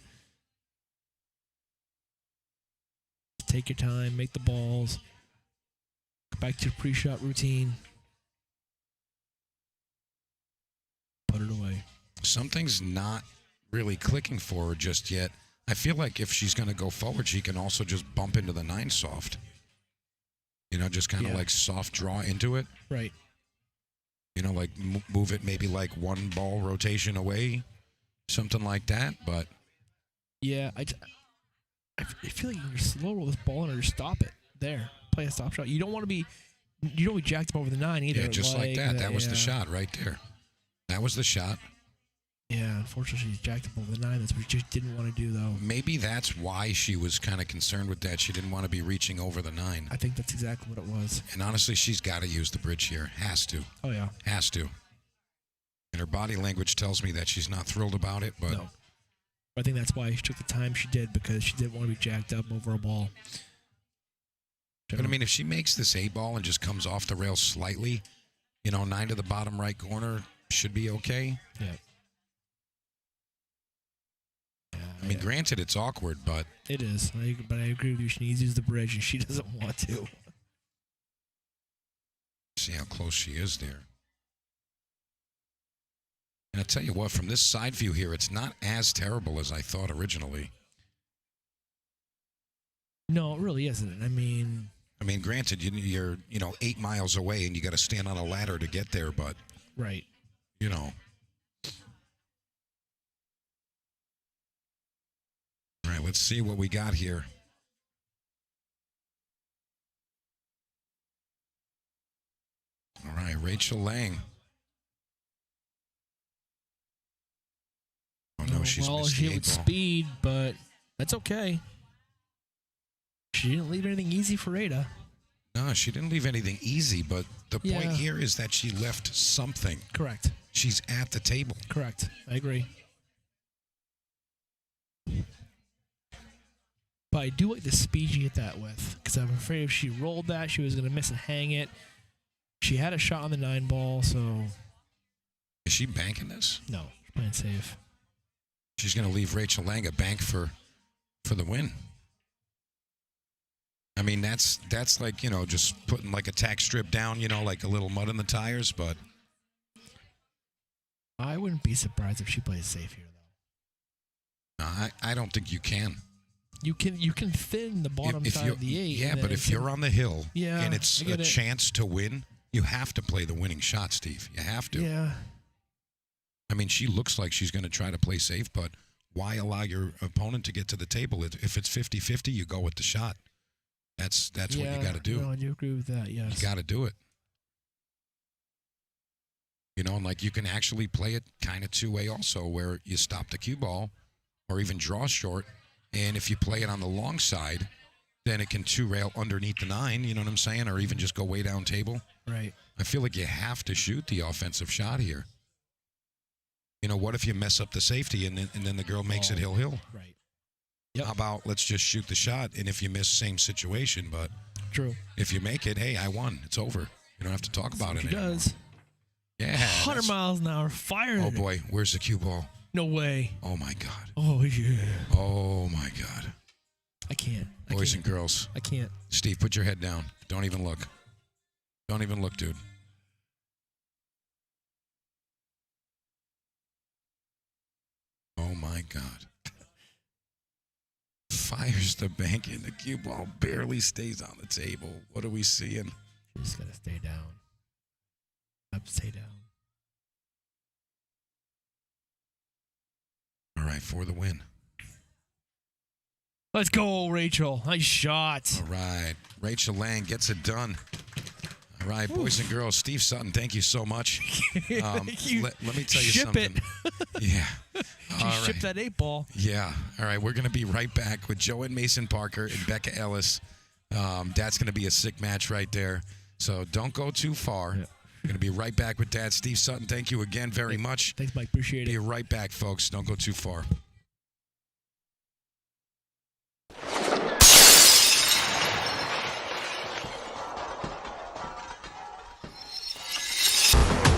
Take your time, make the balls. Go back to your pre-shot routine. Put it away. Something's not really clicking for her just yet. I feel like if she's going to go forward, she can also just bump into the 9 soft. You know, just kind of like soft draw into it. Right. You know, like move it maybe like 1 ball rotation away, something like that. But yeah, I feel like you're slow roll this ball and just stop it there. Play a stop shot. You don't want to be jacked up over the 9 either. Yeah, just like that. That was the shot right there. That was the shot. Yeah, unfortunately, she's jacked up over the 9. That's what she just didn't want to do, though. Maybe that's why she was kind of concerned with that. She didn't want to be reaching over the 9. I think that's exactly what it was. And honestly, she's got to use the bridge here. Has to. Oh, yeah. Has to. And her body language tells me that she's not thrilled about it, but... No. I think that's why she took the time she did, because she didn't want to be jacked up over a ball. But, I mean, if she makes this 8 ball and just comes off the rail slightly, you know, 9 to the bottom right corner should be okay. Yeah. I mean, granted, it's awkward, but... It is. But I agree with you. She needs to use the bridge, and she doesn't want to. See how close she is there. And I'll tell you what, from this side view here, it's not as terrible as I thought originally. No, it really isn't. I mean, granted, you're 8 miles away, and you got to stand on a ladder to get there, but... Right. You know... All right, let's see what we got here. All right, Rachel Lang. Oh, no, she's missed the 8 with ball. speed, but that's okay. She didn't leave anything easy for Ada. No, she didn't leave anything easy, but the point here is that she left something. Correct. She's at the table. Correct. I agree. But I do like the speed she hit that with, because I'm afraid if she rolled that, she was going to miss and hang it. She had a shot on the 9 ball, so... Is she banking this? No, she's playing safe. She's going to leave Rachel Lang a bank for the win. I mean, that's like, just putting like a tack strip down, like a little mud in the tires, but... I wouldn't be surprised if she plays safe here, though. No, I don't think you can. You can thin the bottom side of the 8. Yeah, but if you're on the hill and it's a chance to win, you have to play the winning shot, Steve. You have to. Yeah. I mean, she looks like she's going to try to play safe, but why allow your opponent to get to the table? If it's 50-50, you go with the shot. That's what you got to do. No, I do agree with that. Yes. You got to do it. You know, and like you can actually play it kind of two-way also, where you stop the cue ball or even draw short, and if you play it on the long side, then it can two-rail underneath the 9, you know what I'm saying, or even just go way down table. Right. I feel like you have to shoot the offensive shot here. You know, what if you mess up the safety and then the girl makes it hill-hill? Right. Yep. How about let's just shoot the shot, and if you miss, same situation, but True. if you make it, hey, I won. It's over. You don't have to talk about it anymore. Does. Yeah. 100 miles an hour, firing. Oh, boy. Where's the cue ball? No way. Oh, my God. Oh, yeah. Oh, my God. I can't. Boys and girls. I can't. Steve, put your head down. Don't even look. Don't even look, dude. Oh, my God. Fires the bank and the cue ball barely stays on the table. What are we seeing? You just got to stay down. Stay down. All right, for the win. Let's go, Rachel. Nice shot. All right. Rachel Lang gets it done. All right, boys and girls. Steve Sutton, thank you so much. Let me tell you Ship something. it. Yeah. Ship that 8-ball. Yeah. All right, we're going to be right back with Joanne Mason Parker and Becca Ellis. That's going to be a sick match right there. So don't go too far. Yeah. We're going to be right back with Dad. Steve Sutton, thank you again very much. Thanks, Mike. Appreciate Be it. right back, folks. Don't go too far.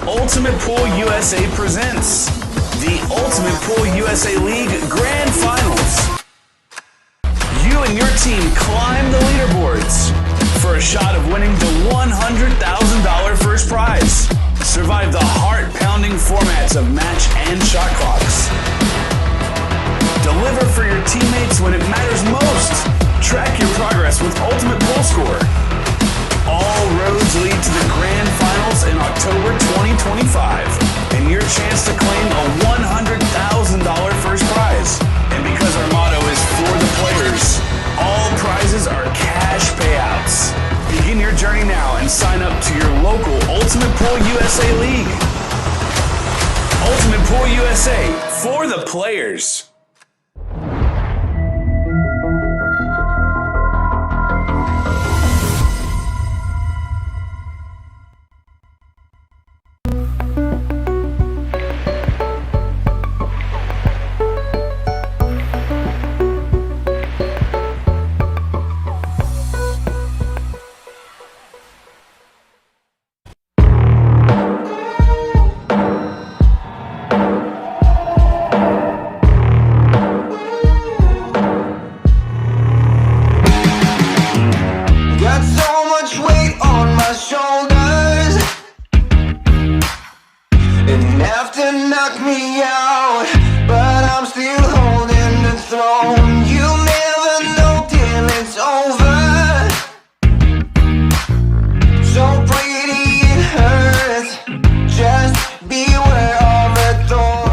Ultimate Pool USA presents the Ultimate Pool USA League Grand Finals. You and your team climb the leaderboards for a shot of winning the $100,000 first prize. Survive the heart-pounding formats of match and shot clocks. Deliver for your teammates when it matters most. Track your progress with Ultimate Pool Score. All roads lead to the Grand Finals in October 2025, and your chance to claim a $100,000 first prize. And because our motto is for the players, all prizes are cash payouts. Begin your journey now and sign up to your local Ultimate Pool USA League. Ultimate Pool USA, for the players. Got so much weight on my shoulders, enough to knock me out, but I'm still holding the throne. You never know till it's over, so pretty it hurts, just beware of the thorn.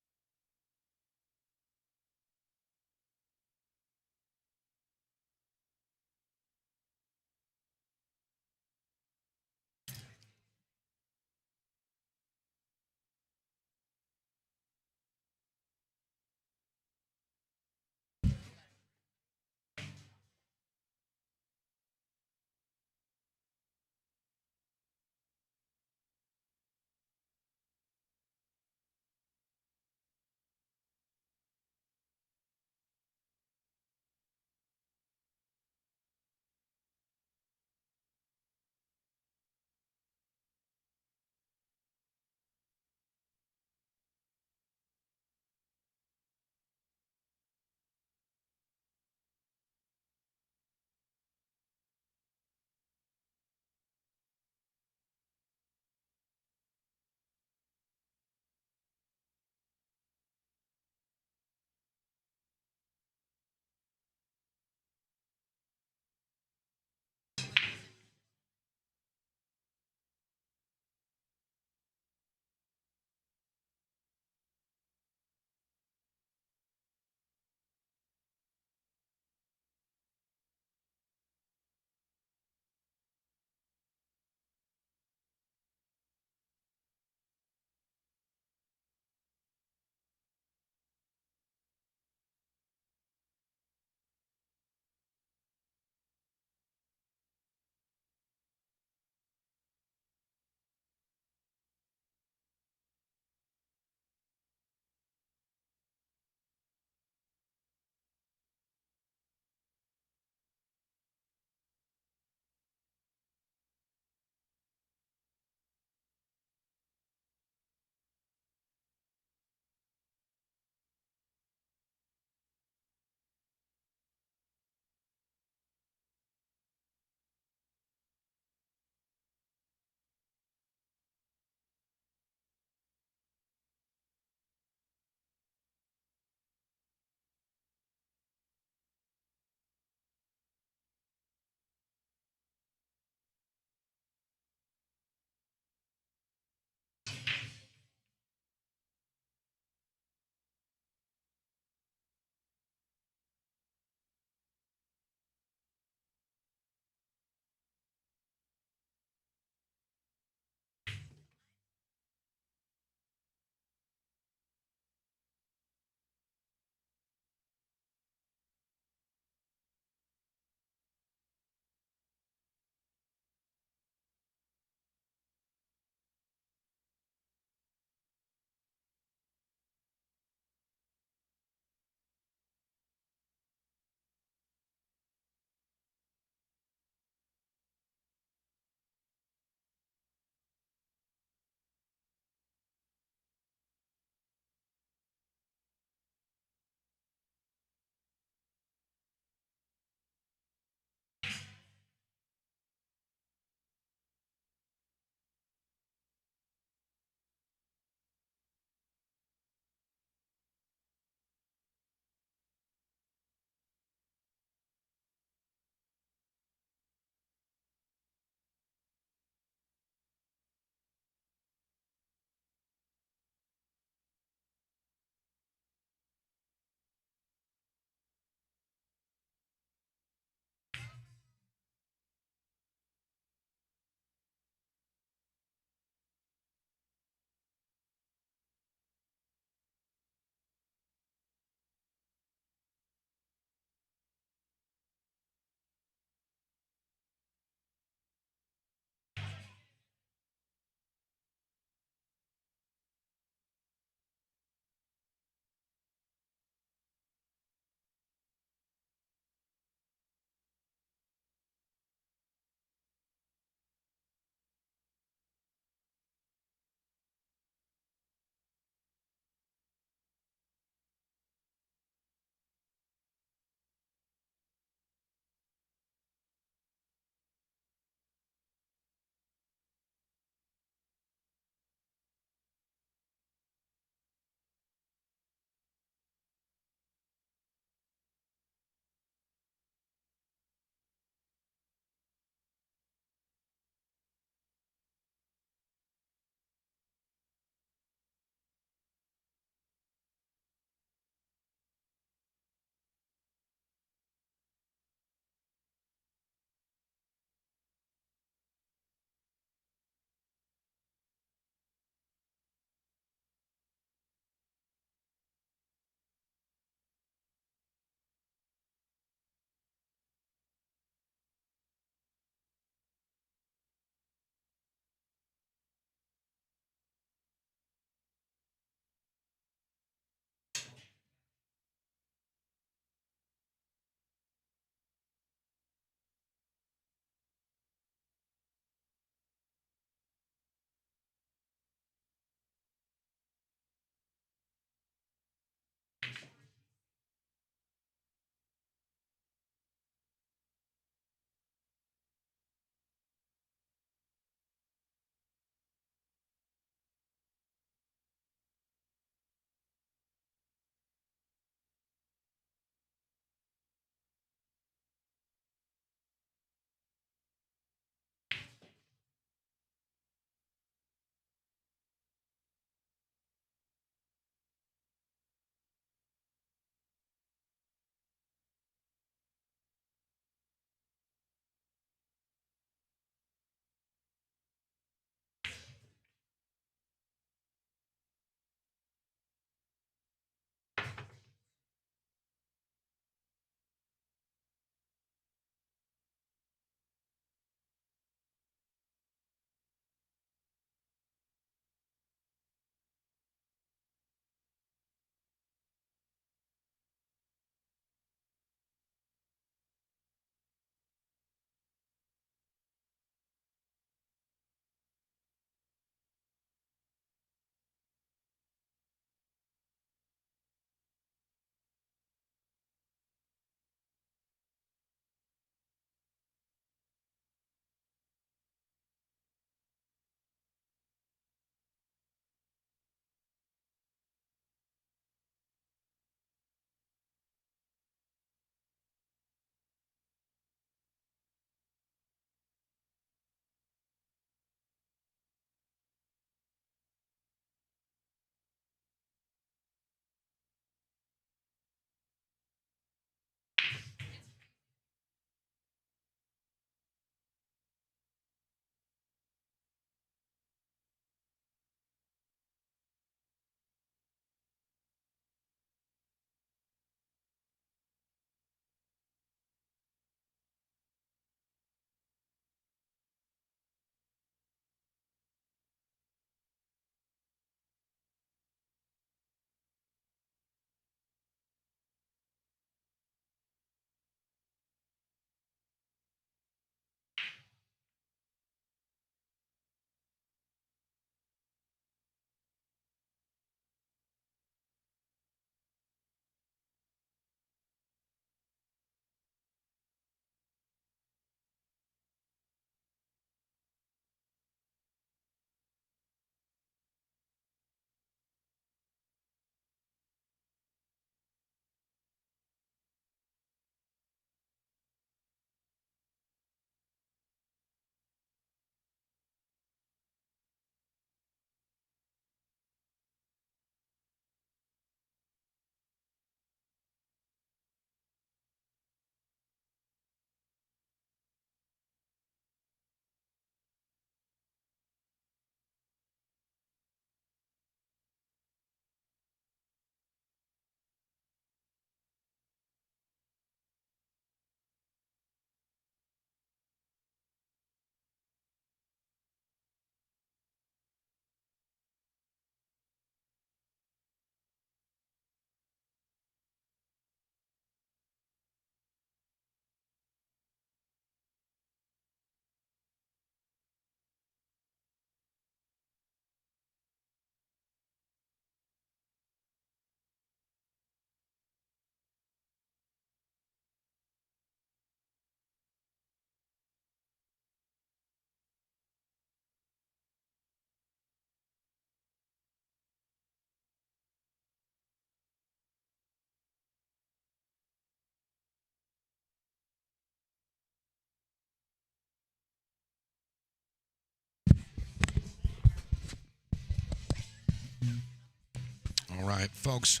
right, folks.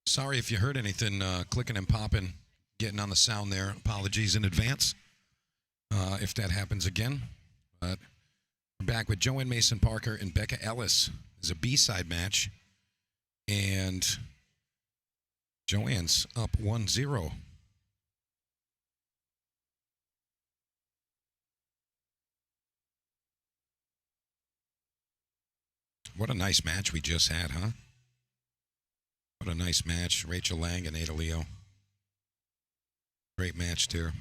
Sorry if you heard anything clicking and popping, getting on the sound there. Apologies in advance if that happens again. But we're back with Joanne Mason Parker and Becca Ellis. It's a B-side match. And Joanne's up 1-0. What a nice match we just had, huh? What a nice match. Rachel Lang and Ada Leo. Great match there.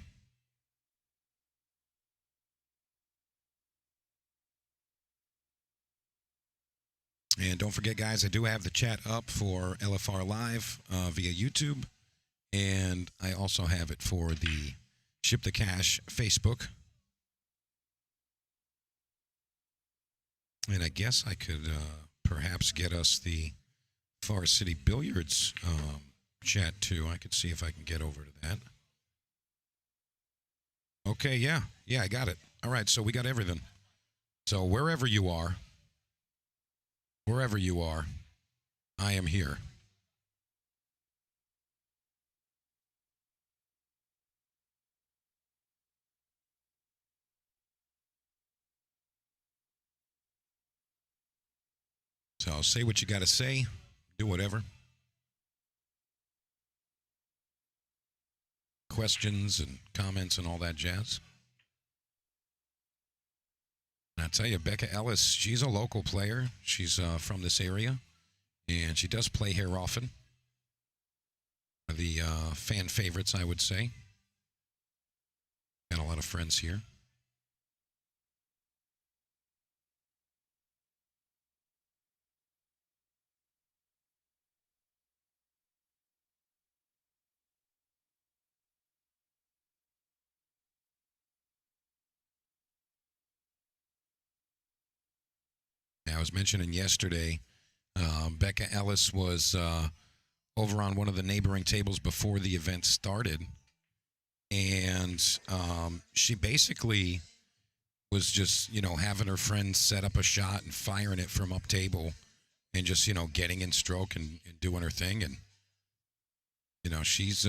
And don't forget, guys, I do have the chat up for LFR Live via YouTube. And I also have it for the Ship the Cash Facebook. And I guess I could perhaps get us the Forest City Billiards chat, too. I could see if I can get over to that. Okay, yeah. Yeah, I got it. All right, so we got everything. So wherever you are, I am here. So say what you got to say. Do whatever. Questions and comments and all that jazz. And I tell you, Becca Ellis, she's a local player. She's from this area, and she does play here often. The fan favorites, I would say. Got a lot of friends here. I was mentioning yesterday, Becca Ellis was over on one of the neighboring tables before the event started. And she basically was just, having her friends set up a shot and firing it from up table and just, getting in stroke and doing her thing. And, she's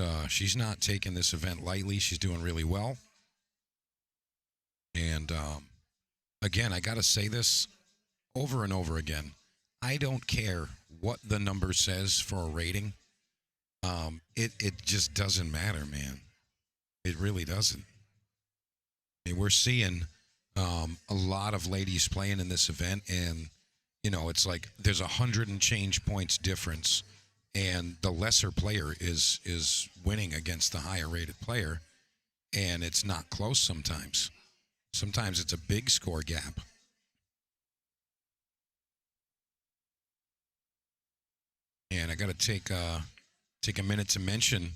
not taking this event lightly. She's doing really well. And, again, I got to say this over and over again. I don't care what the number says for a rating. It just doesn't matter, man. It really doesn't. I mean, we're seeing a lot of ladies playing in this event, and it's like there's 100 and change points difference, and the lesser player is winning against the higher rated player, and it's not close sometimes. Sometimes it's a big score gap. And I got to take a minute to mention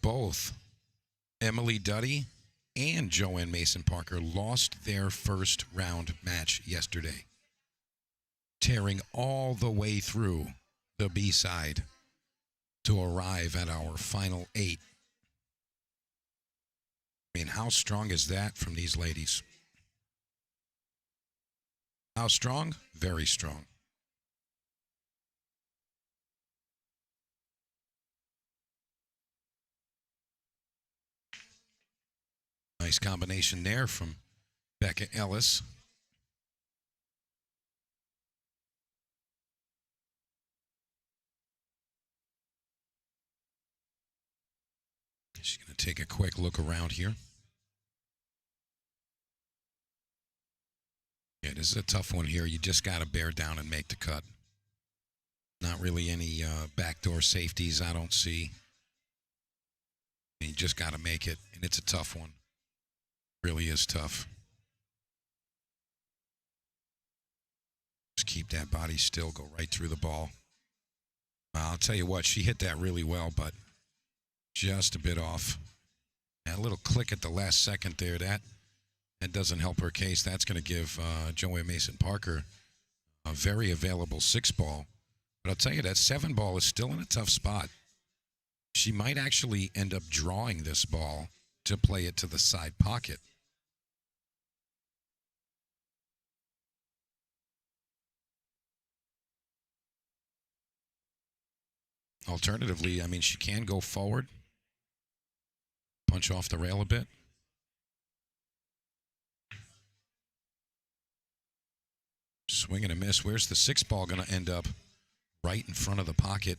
both Emily Duddy and Joanne Mason Parker lost their first round match yesterday, tearing all the way through the B-side to arrive at our final 8. I mean, how strong is that from these ladies? How strong? Very strong. Nice combination there from Becca Ellis. She's going to take a quick look around here. Yeah, this is a tough one here. You just got to bear down and make the cut. Not really any backdoor safeties I don't see. You just got to make it, and it's a tough one. Really is tough. Just keep that body still, go right through the ball. I'll tell you what, she hit that really well, but just a bit off. That little click at the last second there, that doesn't help her case. That's going to give Joanne Mason Parker a very available 6-ball. But I'll tell you, that 7-ball is still in a tough spot. She might actually end up drawing this ball to play it to the side pocket. Alternatively, I mean, she can go forward, punch off the rail a bit. Swing and a miss. Where's the 6 ball going to end up? Right in front of the pocket.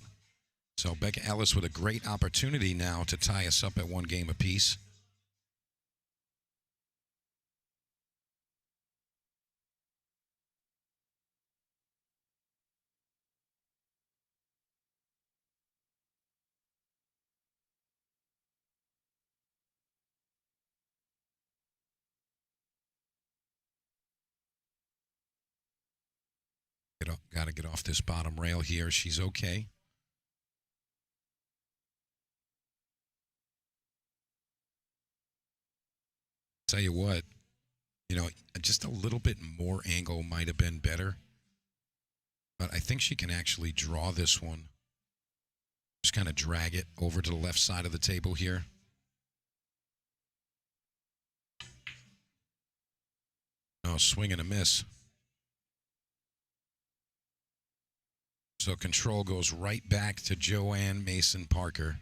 So Becca Ellis with a great opportunity now to tie us up at 1 game apiece. Got to get off this bottom rail here. She's okay. Tell you what, you know, just a little bit more angle might have been better. But I think she can actually draw this one. Just kind of drag it over to the left side of the table here. Oh, swing and a miss. So control goes right back to Joanne Mason Parker.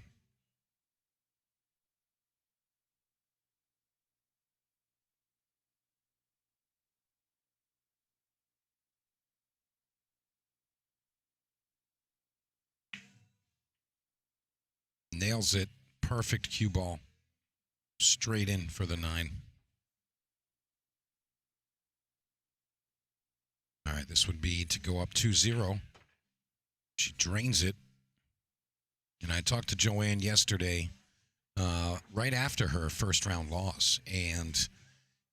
Nails it. Perfect cue ball. Straight in for the 9. All right, this would be to go up 2-0. She drains it. And I talked to Joanne yesterday, right after her first round loss. And,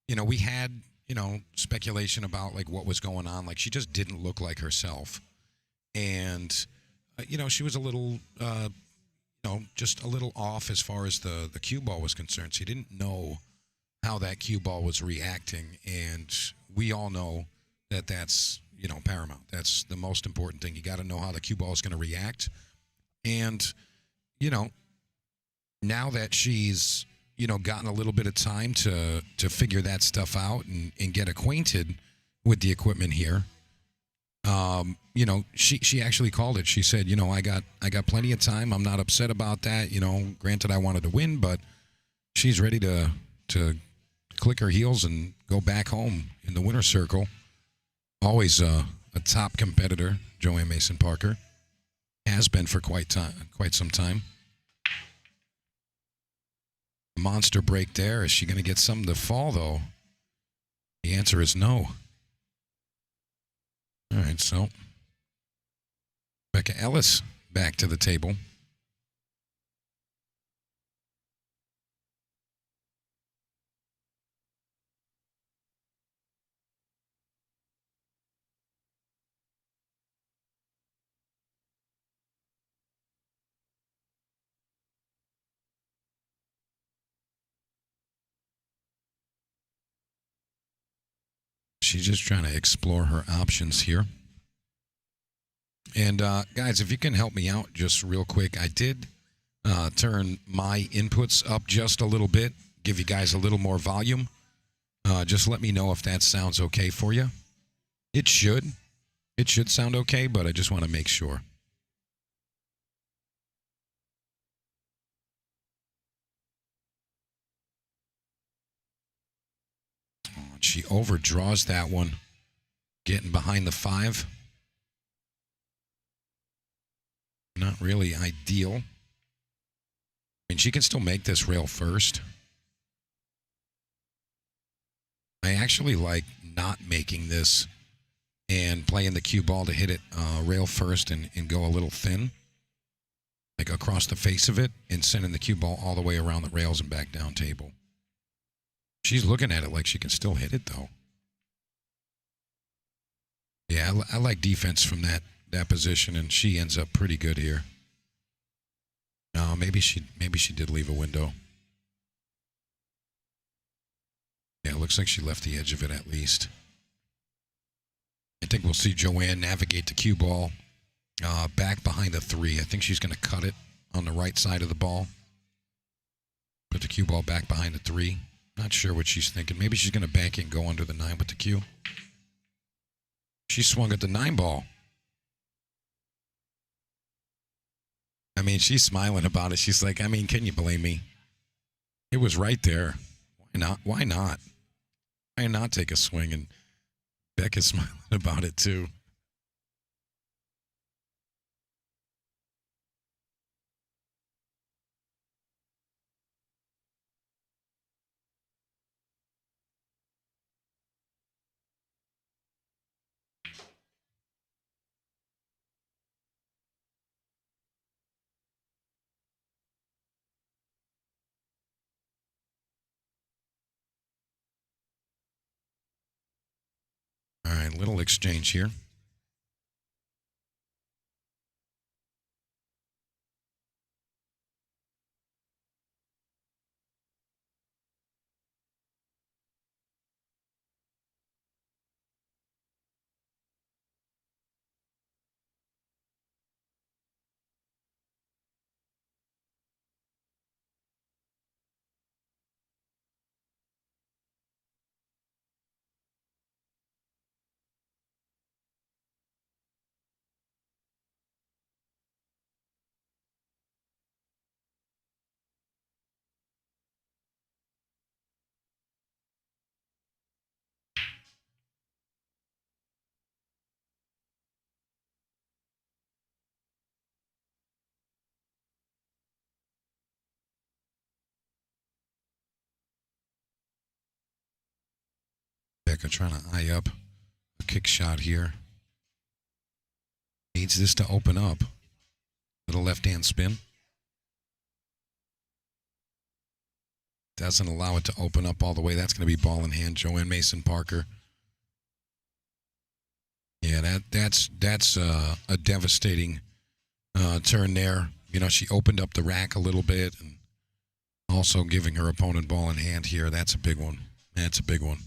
you know, we had, you know, speculation about, like, what was going on. Like, she just didn't look like herself. And, you know, she was a little, you know, just a little off as far as the cue ball was concerned. She didn't know how that cue ball was reacting. And we all know that that's, you know, paramount. That's the most important thing. You got to know how the cue ball is going to react. And, you know, now that she's, you know, gotten a little bit of time to figure that stuff out and get acquainted with the equipment here, you know, she actually called it. She said, you know, I got plenty of time. I'm not upset about that. You know, granted, I wanted to win, but she's ready to click her heels and go back home in the winner's circle. Always a top competitor, Joanne Mason Parker. Has been for quite some time. Monster break there. Is she going to get something to fall, though? The answer is no. All right, so Becca Ellis back to the table. She's just trying to explore her options here. And guys, if you can help me out just real quick, I did turn my inputs up just a little bit, give you guys a little more volume. Just let me know if that sounds okay for you. It should sound okay, but I just want to make sure. She overdraws that one, getting behind the 5. Not really ideal. I mean, she can still make this rail first. I actually like not making this and playing the cue ball to hit it rail first and go a little thin, like across the face of it, and sending the cue ball all the way around the rails and back down table. She's looking at it like she can still hit it, though. Yeah, I like defense from that position, and she ends up pretty good here. No, maybe she did leave a window. Yeah, it looks like she left the edge of it at least. I think we'll see Joanne navigate the cue ball back behind the 3. I think she's going to cut it on the right side of the ball. Put the cue ball back behind the 3. Not sure what she's thinking. Maybe she's going to bank it and go under the 9 with the cue. She swung at the 9 ball. I mean, she's smiling about it. She's like, I mean, can you blame me? It was right there. Why not? Why not? Why not take a swing? And Becca's smiling about it too. All right, little exchange here. Becca trying to eye up a kick shot here. Needs this to open up. Little left-hand spin. Doesn't allow it to open up all the way. That's going to be ball in hand. Joanne Mason Parker. Yeah, that's a devastating turn there. You know, she opened up the rack a little bit and also giving her opponent ball in hand here. That's a big one. That's a big one.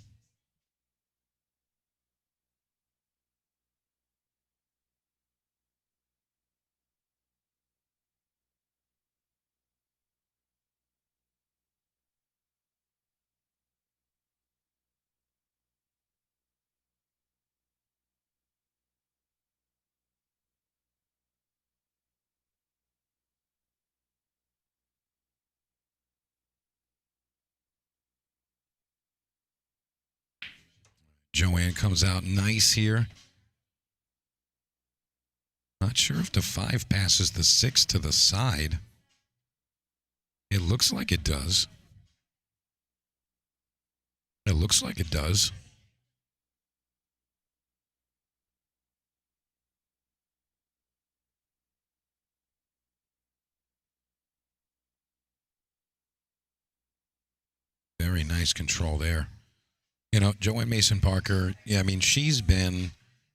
Joanne comes out nice here. Not sure if the 5 passes the 6 to the side. It looks like it does. It looks like it does. Very nice control there. You know, Joanne Mason Parker, yeah, I mean, she's been,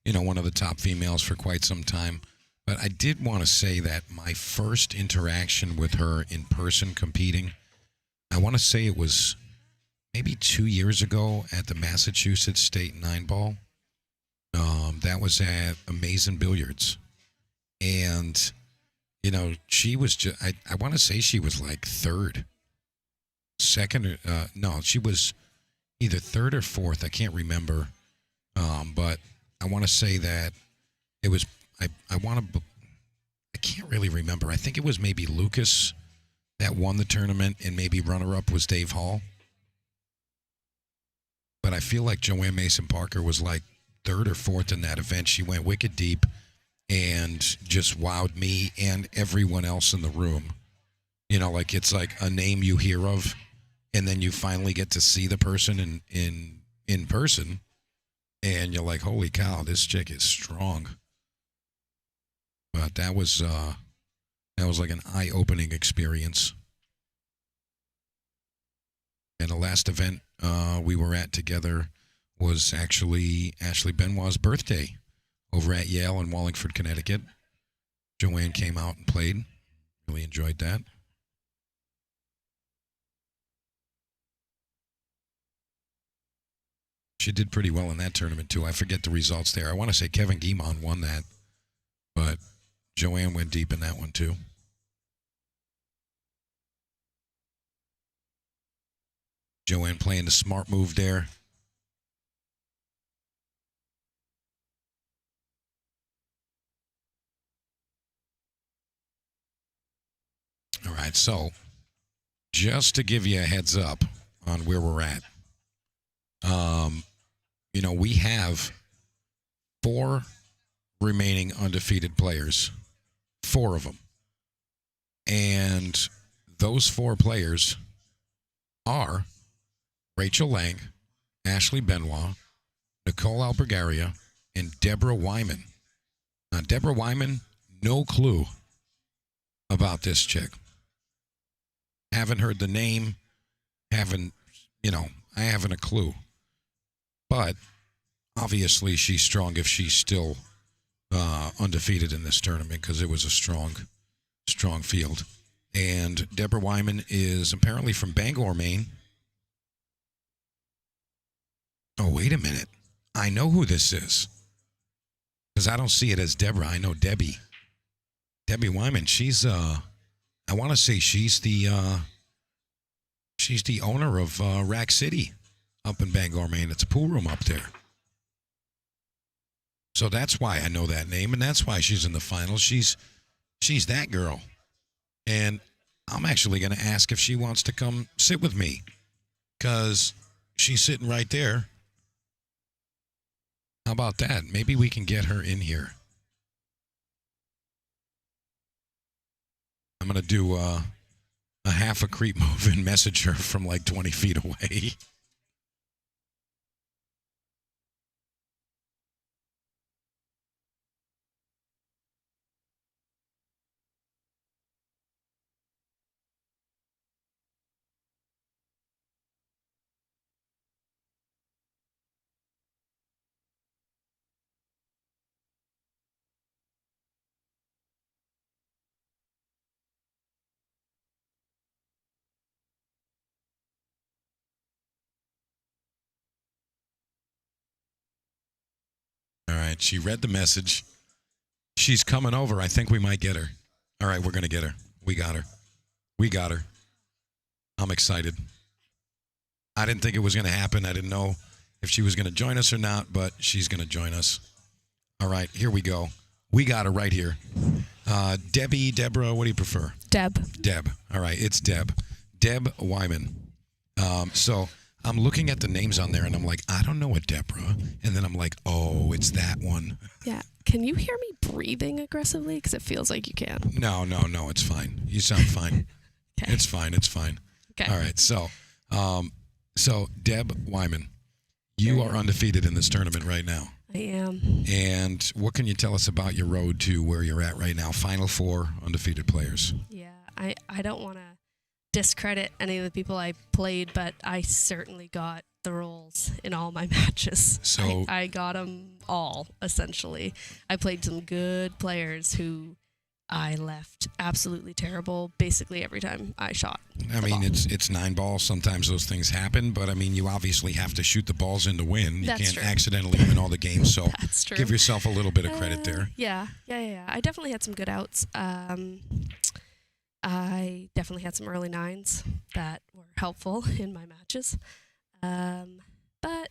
you know, one of the top females for quite some time. But I did want to say that my first interaction with her in person competing, I want to say it was maybe 2 years ago at the Massachusetts State 9-ball. That was at Amazing Billiards. And, you know, she was just, I want to say she was like third. Second, no, she was either third or fourth. I can't remember. But I want to say that it was, I can't really remember. I think it was maybe Lucas that won the tournament and maybe runner-up was Dave Hall. But I feel like Joanne Mason Parker was like third or fourth in that event. She went wicked deep and just wowed me and everyone else in the room. You know, like it's like a name you hear of, and then you finally get to see the person in person, and you're like, holy cow, this chick is strong. But that was like an eye-opening experience. And the last event we were at together was actually Ashley Benoit's birthday over at Yale in Wallingford, Connecticut. Joanne came out and played. Really enjoyed that. She did pretty well in that tournament, too. I forget the results there. I want to say Kevin Guimond won that, but Joanne went deep in that one, too. Joanne playing the smart move there. right, so just to give you a heads up on where we're at, we have 4 remaining undefeated players, 4 of them. And those 4 players are Rachel Lang, Ashley Benoit, Nicole Albergaria, and Deborah Wyman. Now, Deborah Wyman, no clue about this chick. Haven't heard the name, I haven't a clue. But obviously she's strong if she's still undefeated in this tournament because it was a strong field. And Deborah Wyman is apparently from Bangor, Maine. Oh, wait a minute. I know who this is. Because I don't see it as Deborah. I know Debbie. Debbie Wyman. She's, I want to say she's the owner of Rack City up in Bangor, Maine. It's a pool room up there. So that's why I know that name, and that's why she's in the finals. She's that girl. And I'm actually going to ask if she wants to come sit with me because she's sitting right there. How about that? Maybe we can get her in here. I'm going to do a half a creep move and message her from like 20 feet away. All right, she read the message. She's coming over. I think we might get her. All right, we're going to get her. We got her. We got her. I'm excited. I didn't think it was going to happen. I didn't know if she was going to join us or not, but she's going to join us. All right, here we go. We got her right here. Debbie, Deborah, what do you prefer? Deb. Deb. All right, it's Deb. Deb Wyman. So I'm looking at the names on there, and I'm like, I don't know a Deborah. And then I'm like, oh, it's that one. Yeah. Can you hear me breathing aggressively? Because it feels like you can. No, it's fine. You sound fine. Okay. It's fine. Okay. All right, so Deb Wyman, you are undefeated in this tournament right now. I am. And what can you tell us about your road to where you're at right now? Final 4 undefeated players. Yeah, I don't want to discredit any of the people I played, but I certainly got the roles in all my matches. So I got them all, essentially. I played some good players who I left absolutely terrible basically every time I shot. I mean, it's 9 balls. Sometimes those things happen, but I mean, you obviously have to shoot the balls in to win. You can't accidentally win all the games, so That's true. Give yourself a little bit of credit there. Yeah. I definitely had some good outs. I definitely had some early 9s that were helpful in my matches. But,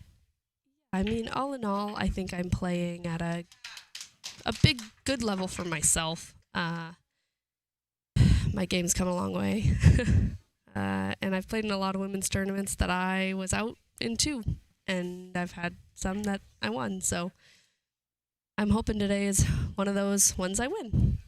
I mean, all in all, I think I'm playing at a big, good level for myself. My game's come a long way. And I've played in a lot of women's tournaments that I was out in too. And I've had some that I won. So I'm hoping today is one of those ones I win.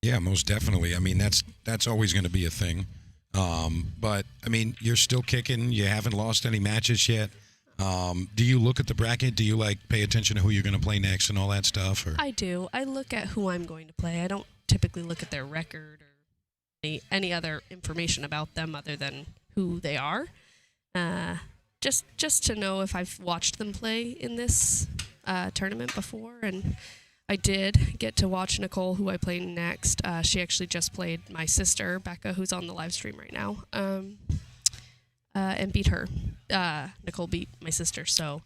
Yeah, most definitely. I mean, that's always going to be a thing. But, I mean, you're still kicking. You haven't lost any matches yet. Do you look at the bracket? Do you, pay attention to who you're going to play next and all that stuff? Or? I do. I look at who I'm going to play. I don't typically look at their record or any other information about them other than who they are. Just to know if I've watched them play in this tournament before. And I did get to watch Nicole, who I play next. She actually just played my sister, Becca, who's on the live stream right now, and beat her. Nicole beat my sister, so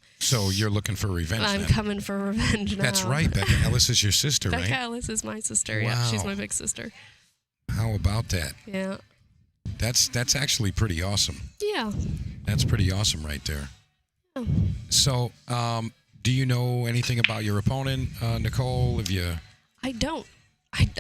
you're looking for revenge. I'm then. coming for revenge now. That's right. Becca Ellis is your sister, right? Becca Ellis is my sister. Wow. Yeah, she's my big sister. How about that? Yeah. That's actually pretty awesome. Yeah. That's pretty awesome right there. Oh. So, do you know anything about your opponent, Nicole? Have you? I don't.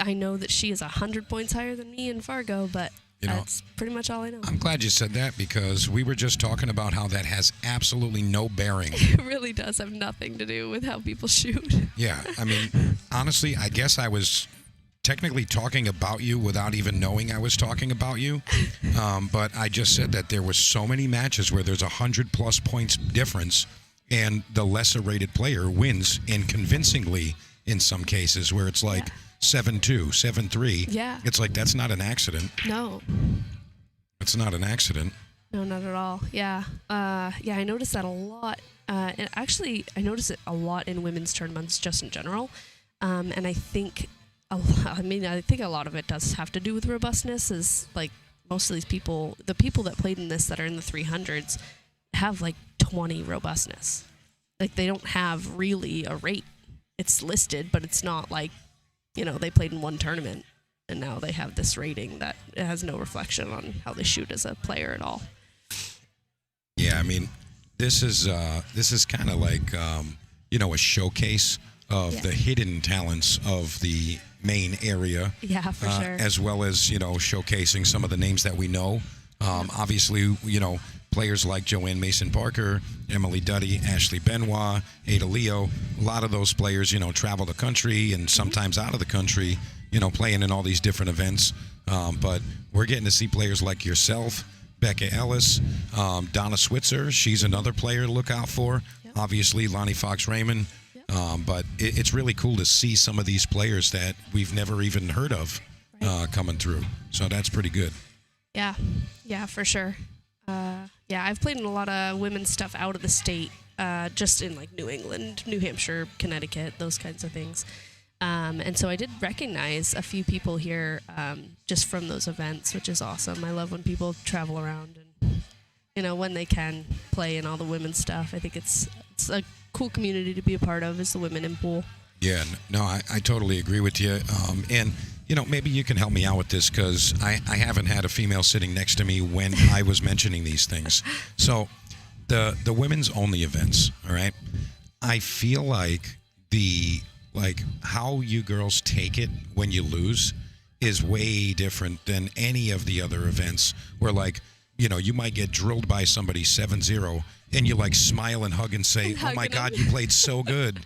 I know that she is 100 points higher than me in Fargo, but that's pretty much all I know. I'm glad you said that because we were just talking about how that has absolutely no bearing. It really does have nothing to do with how people shoot. Yeah, I mean, honestly, I guess I was technically talking about you without even knowing I was talking about you. But I just said that there were so many matches where there's 100+ points difference and the lesser rated player wins, and convincingly in some cases where it's like 7-2, 7-3. Yeah. It's like that's not an accident. No. It's not an accident. No, not at all. Yeah. I noticed that a lot. And actually, I notice it a lot in women's tournaments just in general. And I think I think a lot of it does have to do with robustness. Is like most of these people, the people that played in this that are in the 300s, have like 20 robustness. Like they don't have really a rate. It's listed, but it's not like, they played in one tournament and now they have this rating that it has no reflection on how they shoot as a player at all. Yeah, I mean, this is kind of like a showcase of the hidden talents of the Maine area. Yeah, for sure. As well as showcasing some of the names that we know. Obviously, players like Joanne Mason Parker, Emily Duddy, Ashley Benoit, Ada Leo. A lot of those players, travel the country and sometimes out of the country, playing in all these different events. But we're getting to see players like yourself, Becca Ellis, Donna Switzer. She's another player to look out for. Yep. Obviously, Lonnie Fox Raymond. Yep. But it's really cool to see some of these players that we've never even heard of coming through. So that's pretty good. Yeah, for sure. I've played in a lot of women's stuff out of the state, just in like New England, New Hampshire, Connecticut, those kinds of things. And so I did recognize a few people here just from those events, which is awesome. I love when people travel around and, when they can play in all the women's stuff. I think it's a cool community to be a part of, is the women in pool. Yeah, no, I totally agree with you. And maybe you can help me out with this because I haven't had a female sitting next to me when I was mentioning these things. So the women's only events, all right, I feel like how you girls take it when you lose is way different than any of the other events where you might get drilled by somebody 7-0 and you smile and hug and say, oh my God, you played so good.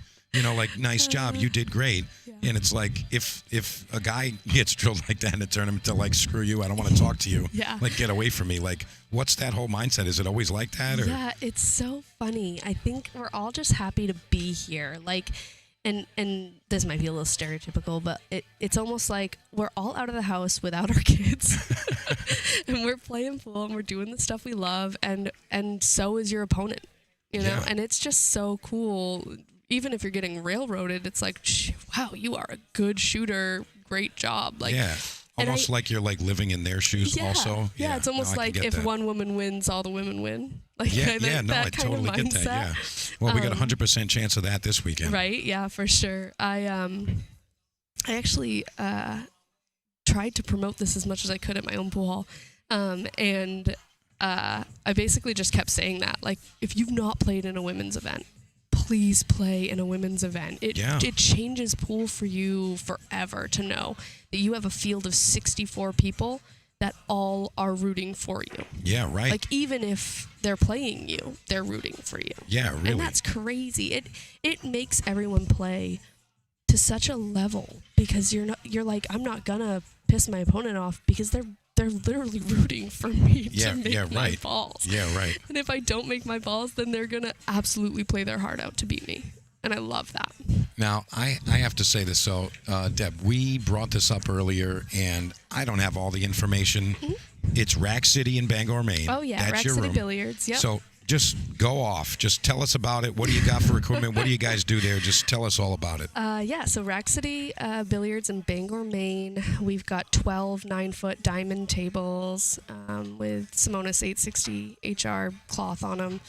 Nice job, you did great. Yeah. And it's like, if a guy gets drilled like that in a tournament to screw you, I don't want to talk to you. Yeah. Get away from me. What's that whole mindset? Is it always like that? Or? Yeah, it's so funny. I think we're all just happy to be here. And this might be a little stereotypical, but it's almost like we're all out of the house without our kids. And we're playing pool and we're doing the stuff we love, and so is your opponent. Yeah. And it's just so cool. Even if you're getting railroaded, it's like, wow, you are a good shooter. Great job. Almost like you're living in their shoes also. Yeah, it's almost like if one woman wins, all the women win. I totally get that. Yeah. Well, we got 100% chance of that this weekend. Right? Yeah, for sure. I actually tried to promote this as much as I could at my own pool hall, and I basically just kept saying that, if you've not played in a women's event, please play in a women's event. It changes pool for you forever to know that you have a field of 64 people that all are rooting for you. Yeah, right. Even if they're playing you, they're rooting for you. Yeah, really. And that's crazy. It makes everyone play to such a level because you're like, I'm not gonna piss my opponent off because they're literally rooting for me to make my balls. Yeah, right. And if I don't make my balls, then they're going to absolutely play their heart out to beat me. And I love that. Now, I have to say this. So, Deb, we brought this up earlier, and I don't have all the information. Mm-hmm. It's Rack City in Bangor, Maine. Oh, yeah. That's Rack your City room. Billiards. Yep. So just go off. Just tell us about it. What do you got for equipment? What do you guys do there? Just tell us all about it. So Rack City Billiards in Bangor, Maine. We've got 12 9-foot diamond tables with Simonis 860 HR cloth on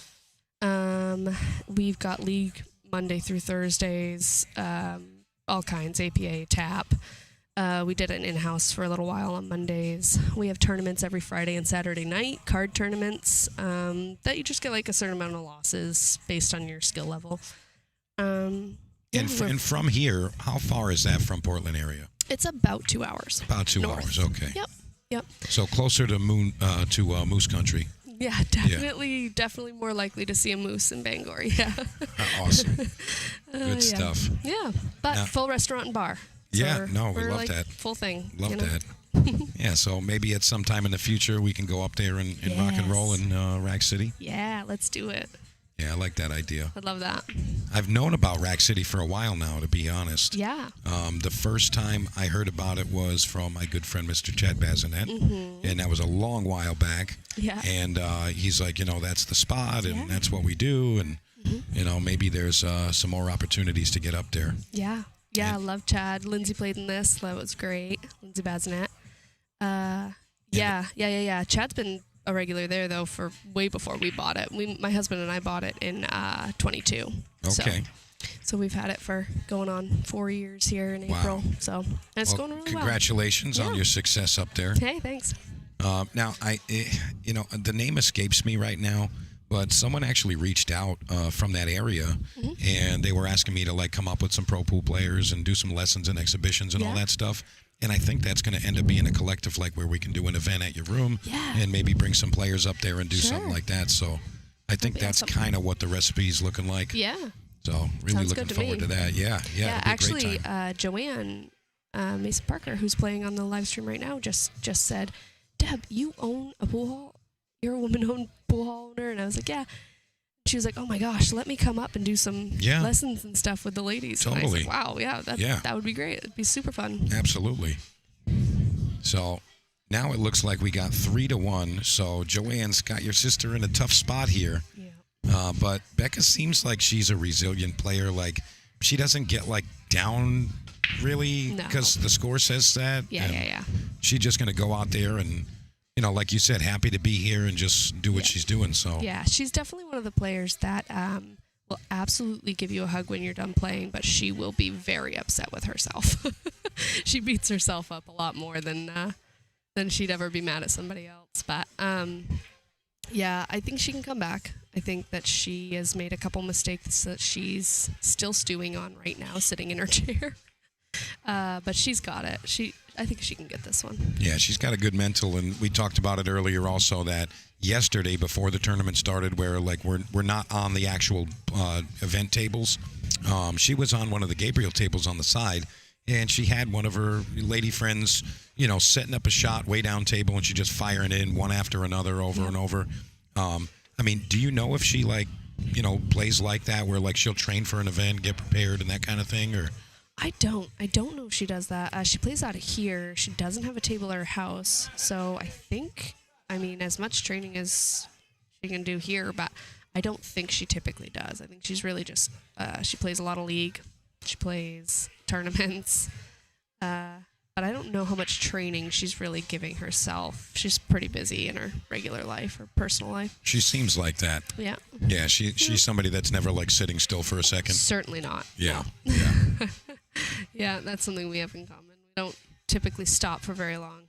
them. We've got league Monday through Thursdays, all kinds, APA, TAP. We did an in-house for a little while on Mondays. We have tournaments every Friday and Saturday night, card tournaments that you just get a certain amount of losses based on your skill level. And from here, how far is that from Portland area? It's about 2 hours. About 2 north. hours, okay. Yep. So closer to Moose Country. Yeah, definitely more likely to see a moose in Bangor. Yeah. Awesome. Good stuff. Yeah, but full restaurant and bar. So We love like that. Full thing. Love that. Yeah, so maybe at some time in the future we can go up there and rock and roll in Rack City. Yeah, let's do it. Yeah, I like that idea. I'd love that. I've known about Rack City for a while now, to be honest. Yeah. The first time I heard about it was from my good friend, Mr. Chad Bazinet, and that was a long while back. Yeah. And he's like, that's the spot, and that's what we do, and, maybe there's some more opportunities to get up there. Yeah. Yeah, I love Chad. Lindsay played in this. That was great. Lindsay Bazinet. Yeah. Chad's been a regular there, though, for way before we bought it. My husband and I bought it in 22. Okay. So we've had it for going on 4 years here in April. So and it's going really congratulations on your success up there. Hey, thanks. Now, the name escapes me right now, but someone actually reached out from that area, and they were asking me to come up with some pro pool players and do some lessons and exhibitions and all that stuff. And I think that's going to end up being a collective, where we can do an event at your room and maybe bring some players up there and do something like that. So I think that's kind of what the recipe is looking like. Yeah. So really looking forward to that. Yeah. Actually, Joanne Mason Parker, who's playing on the live stream right now, just said, "Deb, you own a pool hall? You're a woman-owned pool hall owner?" And I was like, "Yeah." She was like, "Oh my gosh, let me come up and do some lessons and stuff with the ladies." Totally. And I was like, "Wow, that would be great. It'd be super fun." Absolutely. So now it looks like we got 3-1. So Joanne's got your sister in a tough spot here. Yeah. But Becca seems like she's a resilient player. She doesn't get down really because the score says that. Yeah. She's just going to go out there and, like you said, happy to be here and just do what she's doing. So yeah, she's definitely one of the players that will absolutely give you a hug when you're done playing, but she will be very upset with herself. She beats herself up a lot more than she'd ever be mad at somebody else. But yeah, I think she can come back. I think that she has made a couple mistakes that she's still stewing on right now, sitting in her chair. But she's got it. I think she can get this one. Yeah, she's got a good mental, and we talked about it earlier also that yesterday before the tournament started, where we're not on the actual event tables. She was on one of the Gabriel tables on the side, and she had one of her lady friends, setting up a shot way down table, and she just firing it in one after another over and over. Do you know if she plays like that, where she'll train for an event, get prepared, and that kind of thing, or? I don't know if she does that. She plays out of here. She doesn't have a table at her house. So I think, as much training as she can do here, but I don't think she typically does. I think she's really just, she plays a lot of league. She plays tournaments. But I don't know how much training she's really giving herself. She's pretty busy in her regular life or personal life. She seems like that. Yeah. Yeah, she's somebody that's never sitting still for a second. Certainly not. Yeah. No. Yeah. Yeah, that's something we have in common. We don't typically stop for very long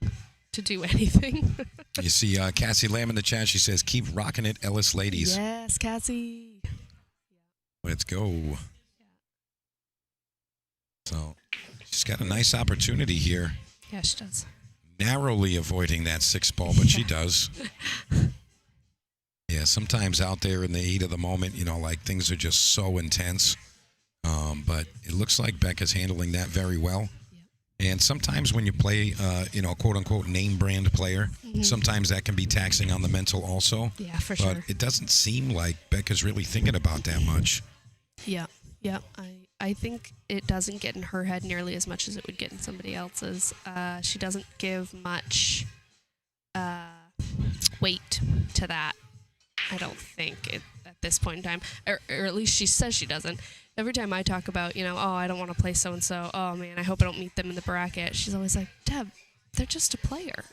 to do anything. You see Cassie Lamb in the chat. She says, "Keep rocking it, Ellis ladies." Yes, Cassie. Let's go. So she's got a nice opportunity here. Yeah, she does. Narrowly avoiding that 6 ball, but she does. Yeah, sometimes out there in the heat of the moment, things are just so intense. But it looks like Becca's handling that very well. Yep. And sometimes when you play, quote unquote name brand player, sometimes that can be taxing on the mental also. Yeah, for sure. But it doesn't seem like Becca's really thinking about that much. Yeah. I think it doesn't get in her head nearly as much as it would get in somebody else's. She doesn't give much weight to that, I don't think, at this point in time. Or at least she says she doesn't. Every time I talk about, I don't want to play so-and-so, oh, man, I hope I don't meet them in the bracket, she's always like, Deb, they're just a player.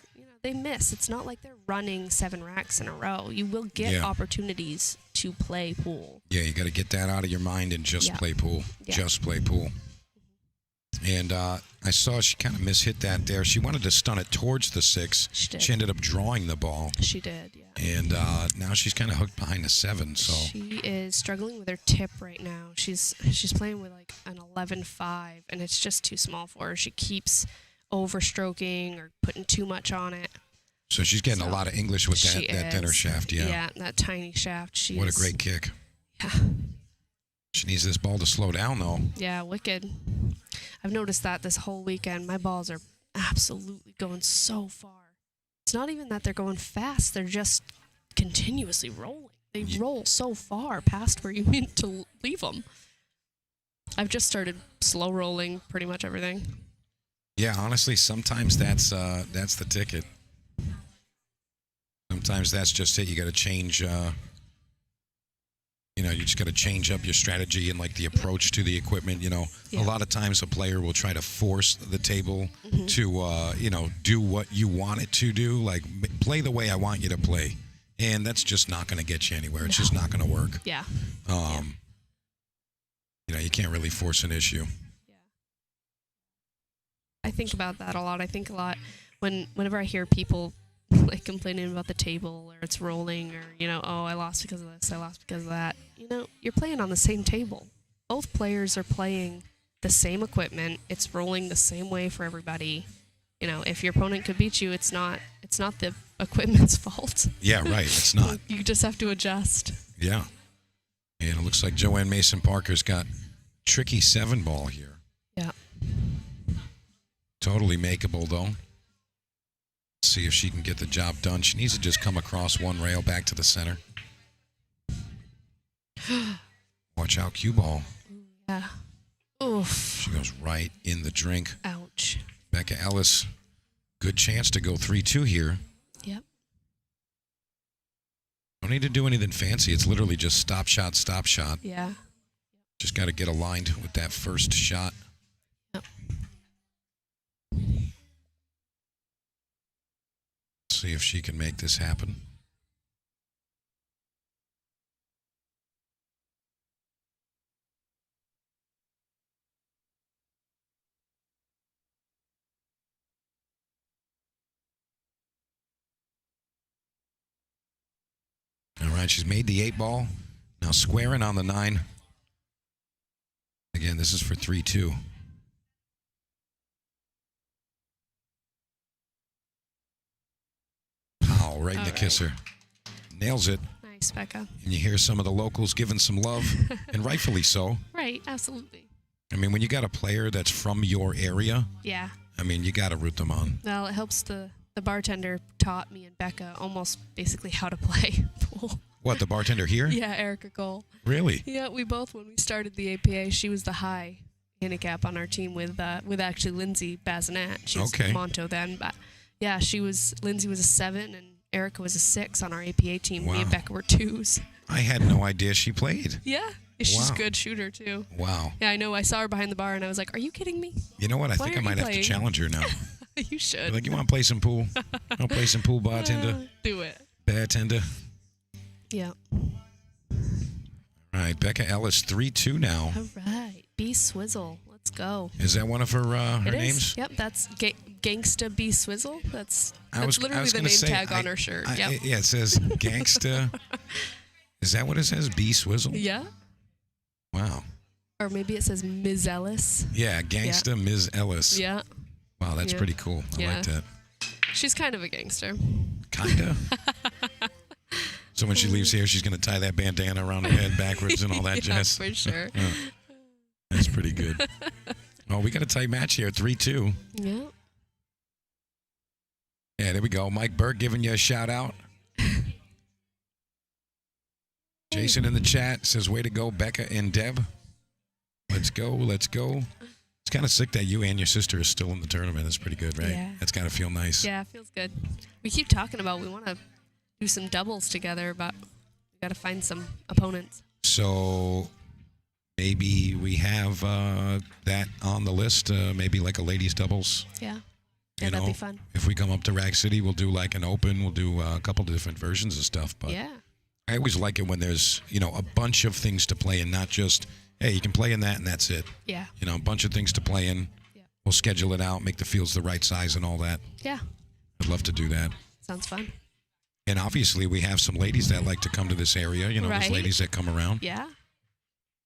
They miss. It's not like they're running 7 racks in a row. You will get opportunities to play pool. Yeah, you got to get that out of your mind and just play pool. Yeah. Just play pool. And I saw she kind of mishit that there. She wanted to stun it towards the 6. She did. She ended up drawing the ball. She did, yeah. And now she's kind of hooked behind the 7. So She is struggling with her tip right now. She's playing with like an 11-5, and it's just too small for her. She keeps overstroking or putting too much on it. So she's getting a lot of English with She that thinner is. shaft. Yeah. Yeah, that tiny shaft. What a great kick. Yeah. She needs this ball to slow down, though. Yeah, wicked. I've noticed that this whole weekend. My balls are absolutely going so far. It's not even that they're going fast. They're just continuously rolling. They roll so far past where you meant to leave them. I've just started slow rolling pretty much everything. Yeah, honestly, sometimes that's the ticket. Sometimes that's just it. You got to change. You just got to change up your strategy and like the approach to the equipment. A lot of times a player will try to force the table to, do what you want it to do. Like play the way I want you to play, and that's just not going to get you anywhere. It's just not going to work. Yeah. You can't really force an issue. Yeah. I think about that a lot. I think a lot whenever I hear people like complaining about the table or it's rolling or, oh, I lost because of this, I lost because of that. You're playing on the same table. Both players are playing the same equipment. It's rolling the same way for everybody. If your opponent could beat you, it's not the equipment's fault. Yeah, right. It's not. You just have to adjust. Yeah. And it looks like Joanne Mason Parker's got tricky 7 ball here. Yeah. Totally makeable, though. See if she can get the job done. She needs to just come across one rail back to the center. Watch out, cue ball. Yeah. Oof. She goes right in the drink. Ouch. Becca Ellis, good chance to go 3-2 here. Yep. Don't need to do anything fancy. It's literally just stop shot, stop shot. Yeah. Just got to get aligned with that first shot. Yep. See if she can make this happen. All right, she's made the 8 ball. Now squaring on the 9. Again, this is for 3-2. Pow, right in the kisser. Nails it. Nice, Becca. And you hear some of the locals giving some love, and rightfully so. Right, absolutely. I mean, when you got a player that's from your area, Yeah. I mean, you got to root them on. Well, it helps the bartender taught me and Becca almost basically how to play pool. What, the bartender here? Yeah, Erica Cole. Really? Yeah, we both, when we started the APA, she was the high handicap on our team with actually Lindsay Bazinet. She was Okay. Monto then, but yeah, Lindsay was a 7 and Erica was a 6 on our APA team. Wow. Me and Becca were 2s. I had no idea she played. Yeah, she's Wow. a good shooter too. Wow. Yeah, I know. I saw her behind the bar and I was like, "Are you kidding me?" You know what? I Why think I aren't might you have to playing? challenge her now. You should. Be like, you want to play some pool? I'll play some pool, bartender. Do it. Bartender. Yeah. All right, Becca Ellis, 3-2 now. All right. B Swizzle. Let's go. Is that one of her It is. names? Yep, that's Gangsta B Swizzle. That's I was literally the gonna name say, tag on her shirt. Yep. Yeah, it says Gangsta. Is that what it says? B Swizzle? Yeah. Wow. Or maybe it says Ms. Ellis. Yeah, Gangsta Ms. Ellis. Yeah. Wow, that's Yeah. pretty cool. I Yeah. like that. She's kind of a gangster. Kinda. So when she leaves here, she's going to tie that bandana around her head backwards and all that Yeah, jazz. for sure. Yeah. That's pretty good. Oh, we got a tight match here, 3-2. Yeah. Yeah, there we go. Mike Burke giving you a shout out. Jason in the chat says, way to go, Becca and Deb. Let's go, let's go. It's kind of sick that you and your sister are still in the tournament. That's pretty good, right? Yeah. That's got to feel nice. Yeah, feels good. We keep talking about we want to do some doubles together, but we got to find some opponents. So maybe we have that on the list, maybe like a ladies doubles. Yeah. You Yeah, that'd know, be fun. If we come up to Rack City, we'll do like an open. We'll do a couple of different versions of stuff. But Yeah. I always like it when there's, a bunch of things to play and not just, hey, you can play in that and that's it. Yeah. A bunch of things to play in. we'll schedule it out, make the fields the right size and all that. Yeah. I'd love to do that. Sounds fun. And obviously, we have some ladies that like to come to this area. You know, Right. there's ladies that come around. Yeah.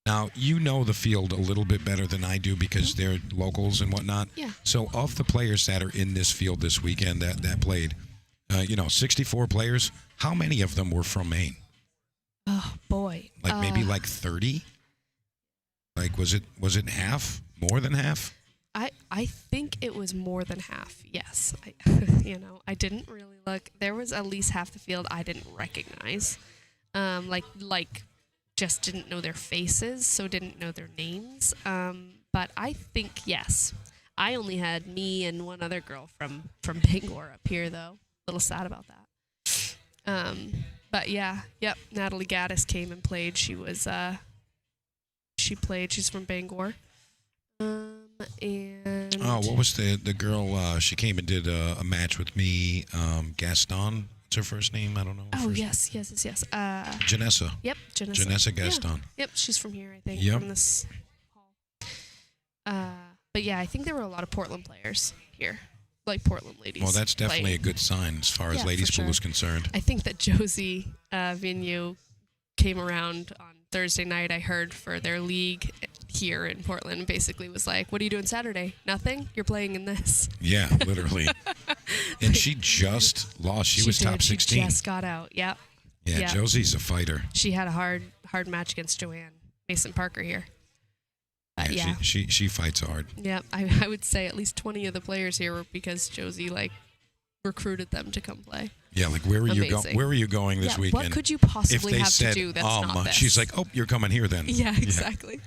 Now, you know the field a little bit better than I do because they're locals and whatnot. Yeah. So, of the players that are in this field this weekend that played, 64 players, how many of them were from Maine? Oh boy. Like maybe like 30? Like was it half? More than half? I think it was more than half. Yes. I didn't really look. There was at least half the field I didn't recognize. Like just didn't know their faces, so didn't know their names. But I think yes. I only had me and one other girl from Bangor up here though. A little sad about that. But yeah, yep. Natalie Gaddis came and played. She played. She's from Bangor. And what was the girl? She came and did a match with me. Gaston. What's her first name? I don't know. Oh yes. Janessa. Yep, Janessa Gaston. Yeah. Yep, she's from here, I think. Yep. From this hall. But yeah, I think there were a lot of Portland players here, like Portland ladies. Well, that's definitely playing. a good sign as far as Yeah, ladies for pool sure. is concerned. I think that Josie Vigneault came around on Thursday night, I heard, for their league here in Portland. Basically was like, what are you doing Saturday? Nothing? You're playing in this. Yeah, literally. And she just lost. She was top 16. She just got out. Yep. Yeah, Yep. Josie's a fighter. She had a hard match against Joanne Mason Parker here. Yeah. She fights hard. Yeah, I would say at least 20 of the players here were because Josie recruited them to come play. Yeah, like where were you going? Amazing. Where were you going this weekend? What could you possibly if they have said, to do that's not this? She's like, oh, you're coming here then. Yeah, exactly.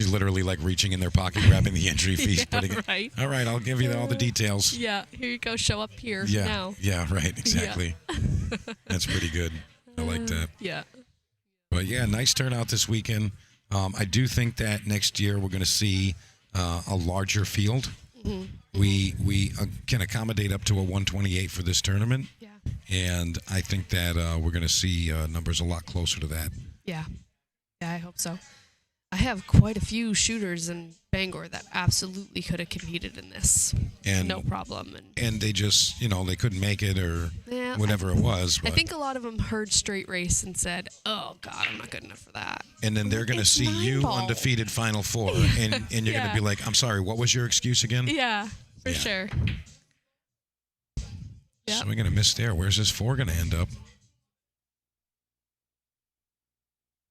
She's literally like reaching in their pocket, grabbing the entry fees, putting it. Right. All right, I'll give you all the details. Yeah, here you go. Show up here Yeah, now. yeah, right, exactly. That's pretty good. I like that. Yeah. But yeah, nice turnout this weekend. I do think that next year we're going to see a larger field. Mm-hmm. We can accommodate up to a 128 for this tournament. Yeah. And I think that we're going to see numbers a lot closer to that. Yeah. Yeah, I hope so. I have quite a few shooters in Bangor that absolutely could have competed in this. And no problem. And they just, they couldn't make it or Yeah, whatever it was. I But, think a lot of them heard straight race and said, oh, God, I'm not good enough for that. and then they're going to It's see you 9-ball. undefeated Final Four, and you're going to Yeah. be like, I'm sorry, what was your excuse again? Yeah, for Yeah. sure. Yeah. So we're going to miss there. Where's this 4 going to end up?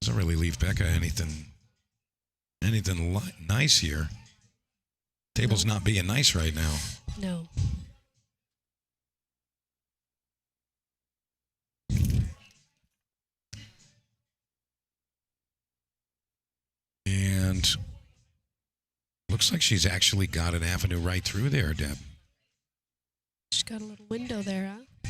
Doesn't really leave Becca anything nice here. Table's not being nice right now. No. And looks like she's actually got an avenue right through there, Deb. She's got a little window there, huh?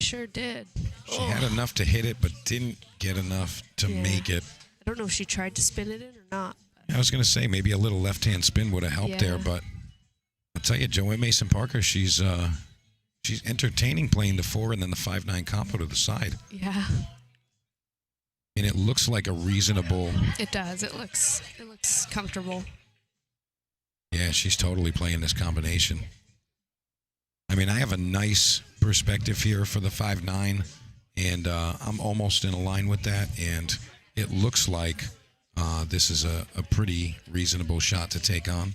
Sure did. She had enough to hit it, but didn't get enough to Yeah. make it. I don't know if she tried to spin it in or not. I was going to say maybe a little left-hand spin would have helped there, Yeah. but I'll tell you, Joanne Mason Parker, she's entertaining playing the 4 and then the 5-9 combo to the side. Yeah, And it looks like a reasonable. it does. It looks comfortable. Yeah, she's totally playing this combination. I mean, I have a nice perspective here for the 5-9, and I'm almost in a line with that, and it looks like this is a pretty reasonable shot to take on.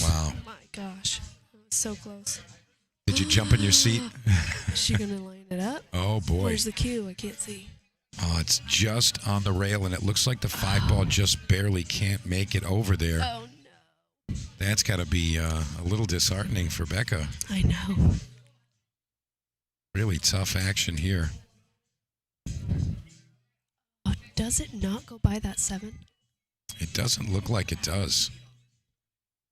Wow. Oh my gosh, that was so close. Did you jump in your seat? Is she gonna line it up? Oh, boy. Where's the cue? I can't see. Oh, it's just on the rail, and it looks like the 5-ball just barely can't make it over there. Oh no. That's got to be a little disheartening for Becca. I know. Really tough action here. Oh, does it not go by that 7? It doesn't look like it does.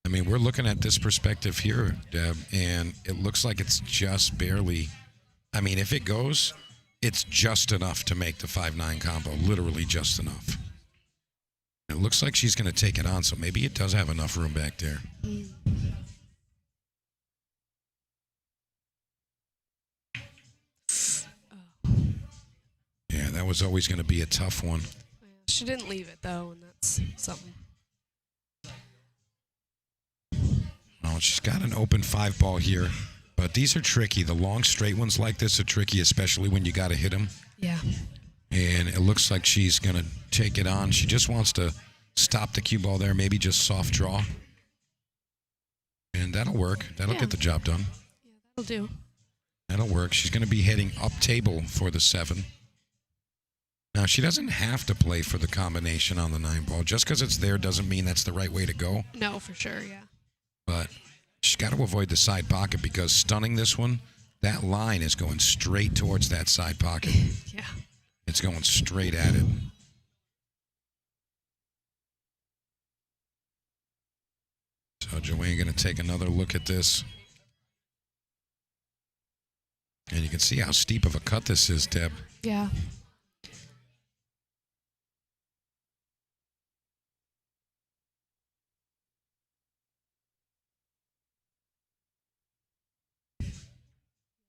I mean, we're looking at this perspective here, Deb, and it looks like it's just barely. I mean, if it goes, it's just enough to make the 5-9 combo. Literally just enough. It looks like she's going to take it on, so maybe it does have enough room back there. Yeah, that was always going to be a tough one. She didn't leave it, though, and that's something. Oh, she's got an open 5-ball here, but these are tricky. The long straight ones like this are tricky, especially when you got to hit them. Yeah. And it looks like she's going to take it on. She just wants to stop the cue ball there, maybe just soft draw. And that'll work. That'll get the job done. Yeah, that'll do. That'll work. She's going to be heading up table for the 7. Now, she doesn't have to play for the combination on the 9-ball. Just because it's there doesn't mean that's the right way to go. No, for sure, yeah. But she's got to avoid the side pocket because stunning this one, that line is going straight towards that side pocket. Yeah. It's going straight at it. So Joanne going to take another look at this. And you can see how steep of a cut this is, Deb. Yeah.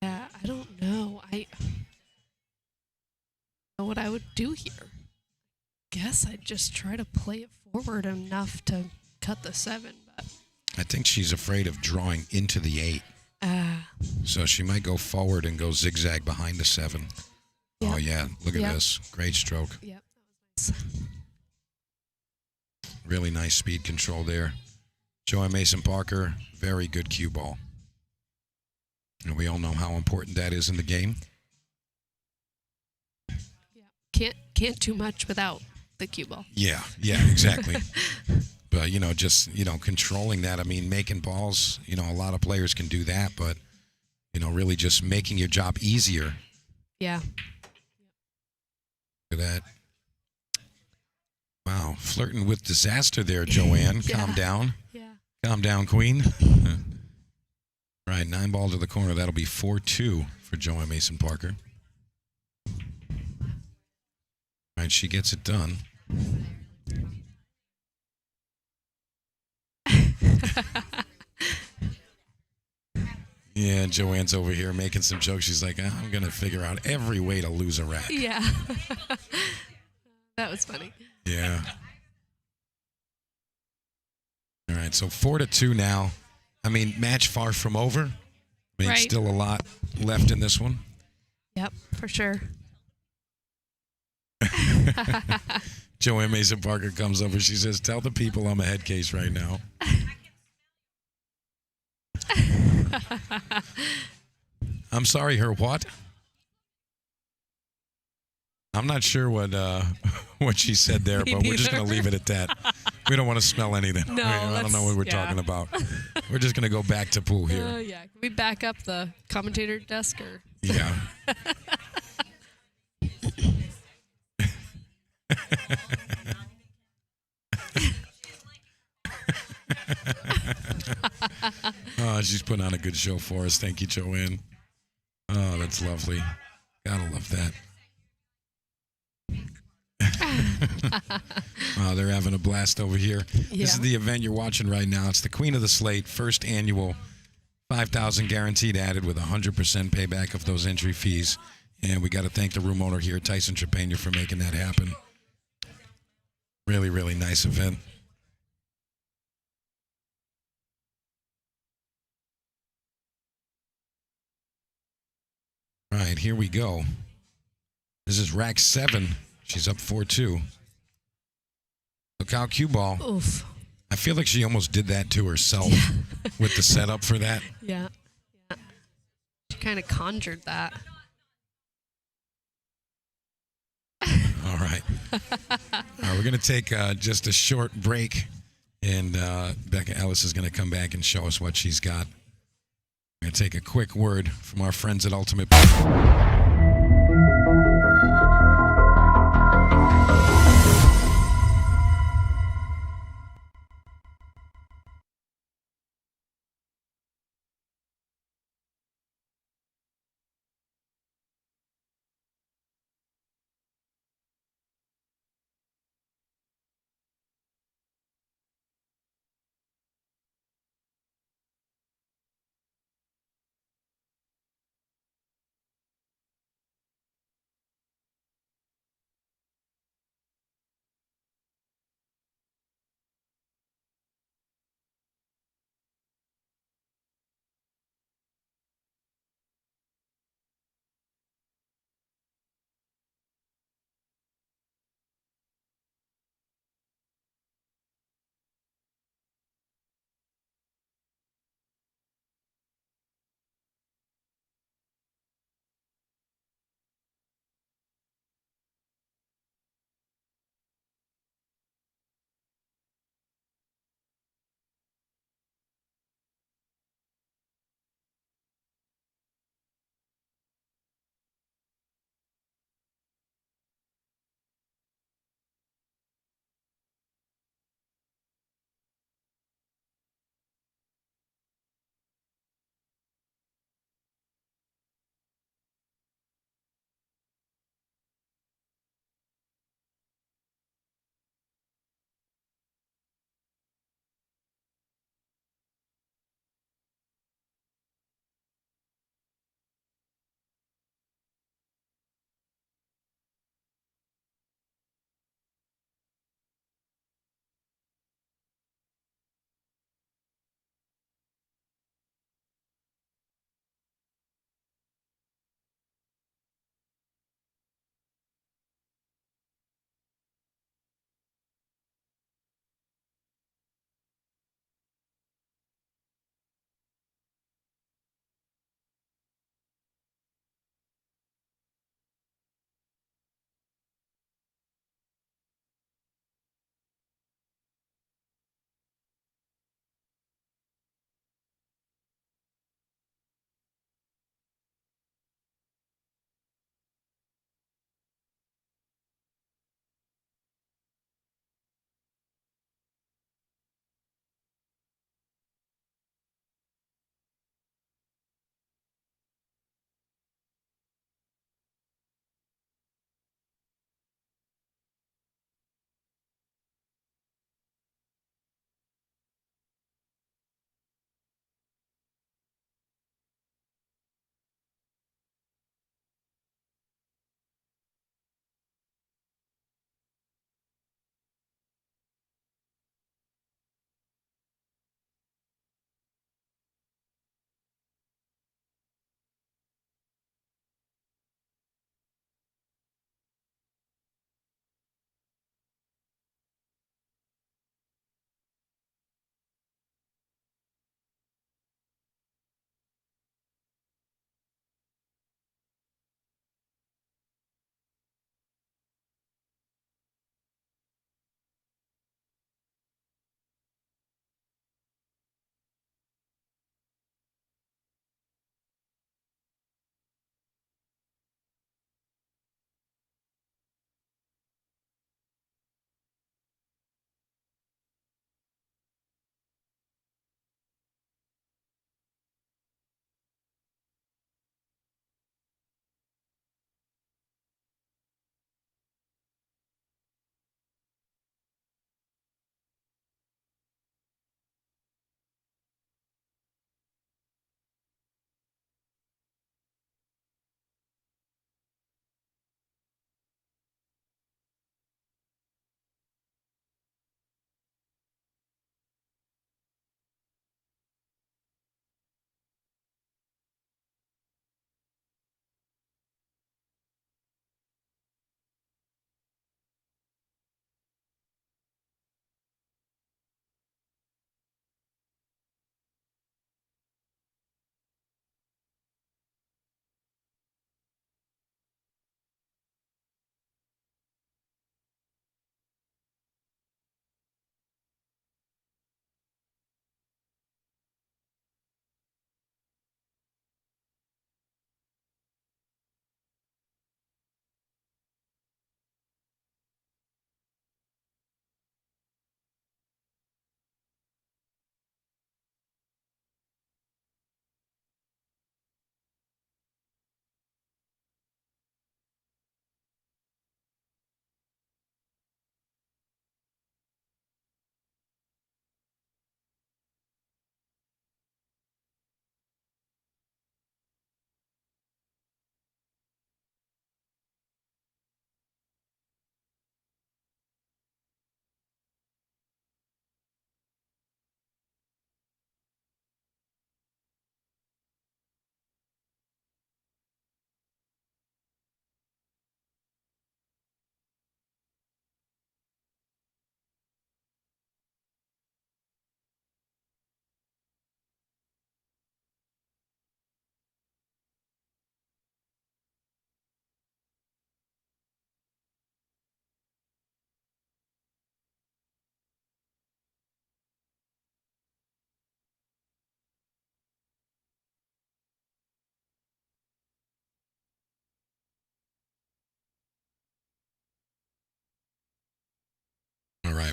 Yeah, I don't know. I know what I would do here. Guess I'd just try to play it forward enough to cut the 7, but I think she's afraid of drawing into the 8. So she might go forward and go zigzag behind the 7. Yep. Oh, yeah. Look at this. Great stroke. Yep, that was nice. Really nice speed control there. Joanne Mason Parker, very good cue ball. And we all know how important that is in the game. Yeah. Can't too much without the cue ball. Yeah, exactly. But, just, controlling that. I mean, making balls, a lot of players can do that, but, really just making your job easier. Yeah. Look at that. Wow, flirting with disaster there, Joanne. Yeah. Calm down. Yeah. Calm down, Queen. Right, 9-ball to the corner. That'll be 4-2 for Joanne Mason Parker. All right, she gets it done. Yeah, Joanne's over here making some jokes. She's like, I'm going to figure out every way to lose a rack. Yeah. That was funny. Yeah. All right, so 4-2 now. I mean, match far from over. I mean, Right. still a lot left in this one. Yep, for sure. Joanne Mason Parker comes over. She says, tell the people I'm a head case right now. I'm sorry, her what? I'm not sure what she said there, Me but we're just neither. going to leave it at that. We don't want to smell anything. No, I don't know what we're talking about. We're just going to go back to pool here. Yeah. Can we back up the commentator desk or? Yeah. Oh, she's putting on a good show for us. Thank you, Joanne. Oh, that's lovely. Gotta love that. Oh, they're having a blast over here. Yeah. This is the event you're watching right now. It's the Queen of the Slate, first annual, 5,000 guaranteed added with 100% payback of those entry fees. And we got to thank the room owner here, Tyson Trepanier, for making that happen. Really, really nice event. All right, here we go. This is rack 7. She's up 4-2. Look out, cue ball. Oof. I feel like she almost did that to herself with the setup for that. Yeah. She kind of conjured that. All right. All right, we're going to take just a short break, and Becca Ellis is going to come back and show us what she's got. We're going to take a quick word from our friends at Ultimate.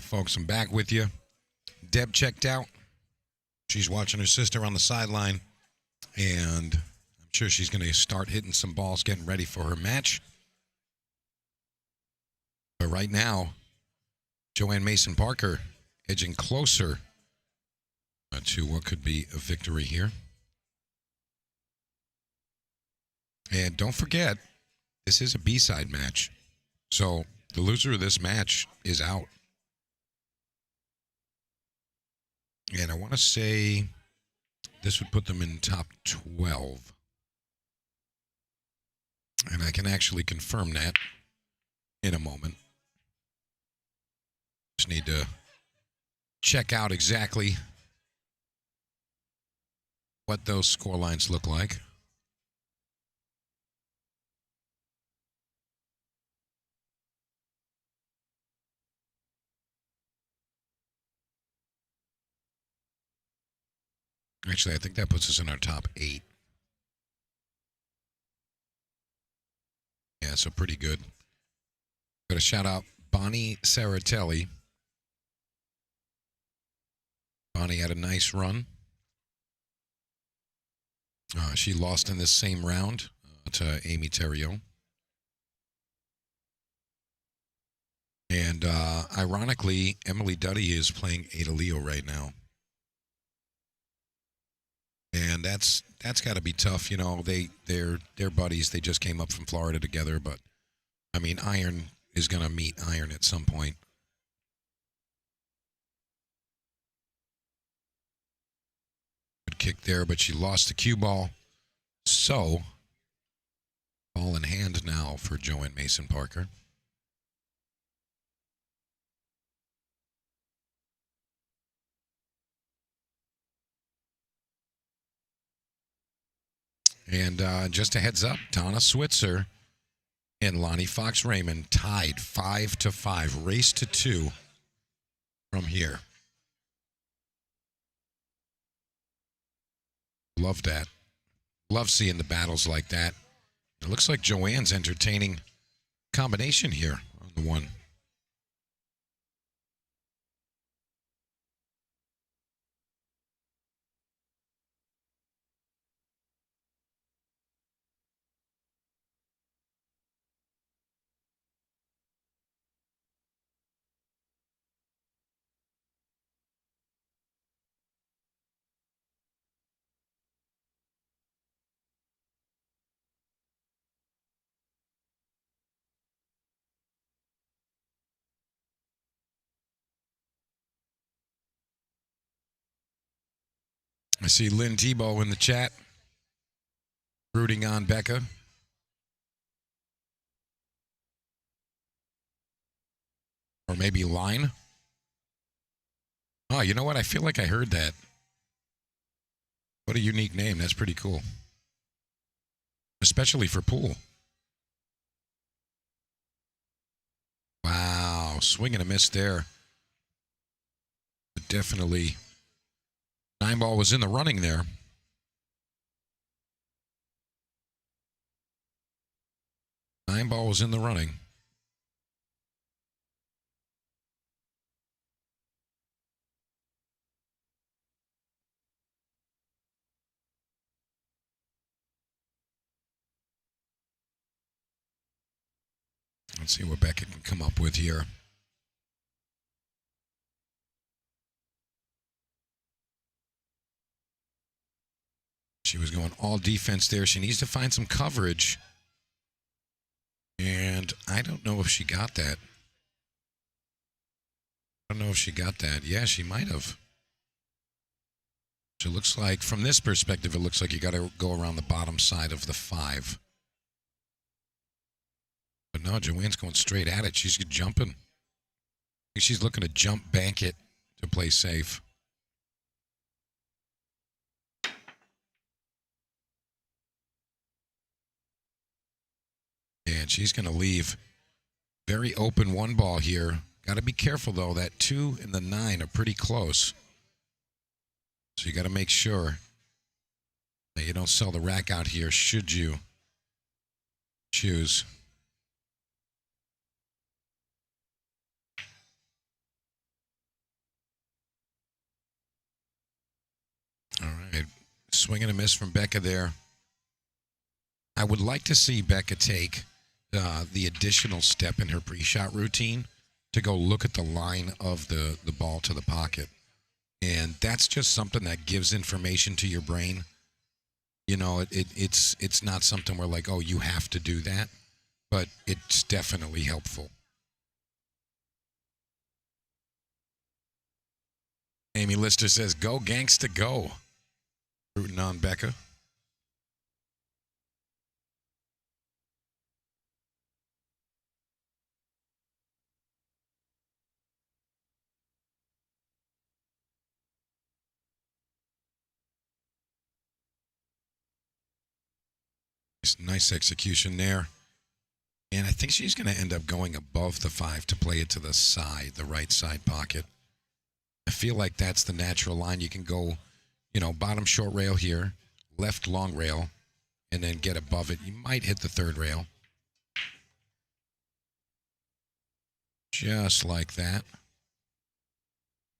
right, folks, I'm back with you. Deb checked out. She's watching her sister on the sideline, and I'm sure she's going to start hitting some balls, getting ready for her match. But right now, Joanne Mason Parker edging closer to what could be a victory here. And don't forget, this is a B-side match. So the loser of this match is out. And I want to say this would put them in top 12. And I can actually confirm that in a moment. Just need to check out exactly what those score lines look like. Actually, I think that puts us in our top 8. Yeah, so pretty good. Got to shout out Bonnie Saratelli. Bonnie had a nice run. She lost in this same round to Amy Theriault. And ironically, Emily Duddy is playing Ada Leo right now. And that's got to be tough, you know. They're buddies. They just came up from Florida together, but I mean, iron is going to meet iron at some point. Good kick there, but she lost the cue ball. So, ball in hand now for Joanne Mason Parker. And just a heads up, Donna Switzer and Lonnie Fox Raymond tied 5-5, race to 2 from here. Love that. Love seeing the battles like that. It looks like Joanne's entertaining combination here on the one. I see Lynn Tebow in the chat, rooting on Becca. Or maybe Line. Oh, you know what? I feel like I heard that. What a unique name. That's pretty cool. Especially for pool. Wow. Swing and a miss there. But definitely. 9-ball was in the running there. Nine-ball was in the running. Let's see what Becca can come up with here. She was going all defense there. She needs to find some coverage. And I don't know if she got that. I don't know if she got that. Yeah, she might have. So it looks like, from this perspective, it looks like you got to go around the bottom side of the 5. But no, Joanne's going straight at it. She's jumping. I think she's looking to jump bank it to play safe. And she's going to leave very open 1-ball here. Got to be careful, though. That 2 and the 9 are pretty close. So you got to make sure that you don't sell the rack out here should you choose. Swing and a miss from Becca there. I would like to see Becca take the additional step in her pre-shot routine to go look at the line of the ball to the pocket. And that's just something that gives information to your brain. You know, it's not something where like, oh, you have to do that, but it's definitely helpful. Amy Lister says, go gangsta go. Rooting on Becca. Nice execution there. And I think she's going to end up going above the 5 to play it to the side, the right side pocket. I feel like that's the natural line. You can go, you know, bottom short rail here, left long rail, and then get above it. You might hit the third rail. Just like that.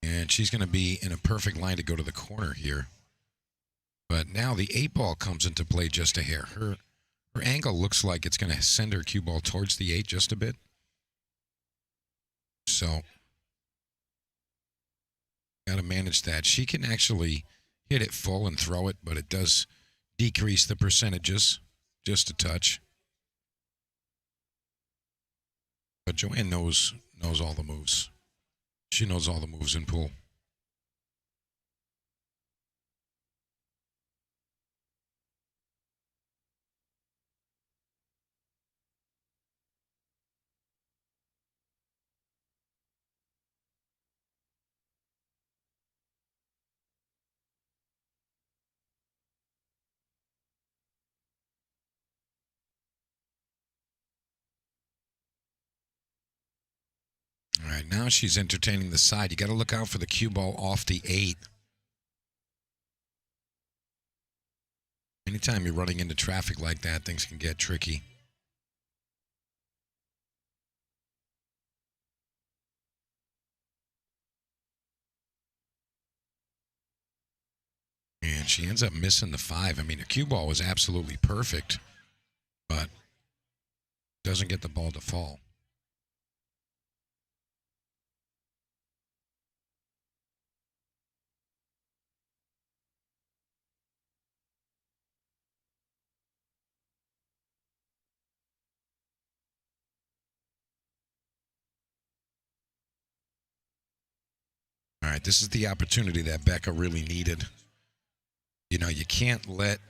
And she's going to be in a perfect line to go to the corner here. But now the 8 ball comes into play just a hair. Her angle looks like it's going to send her cue ball towards the 8 just a bit. So, got to manage that. She can actually hit it full and throw it, but it does decrease the percentages just a touch. But Joanne knows all the moves. She knows all the moves in pool. All right, now she's entertaining the side. You got to look out for the cue ball off the 8. Anytime you're running into traffic like that, things can get tricky. And she ends up missing the 5. I mean, her cue ball was absolutely perfect, but doesn't get the ball to fall. All right, this is the opportunity that Becca really needed. You know, you can't let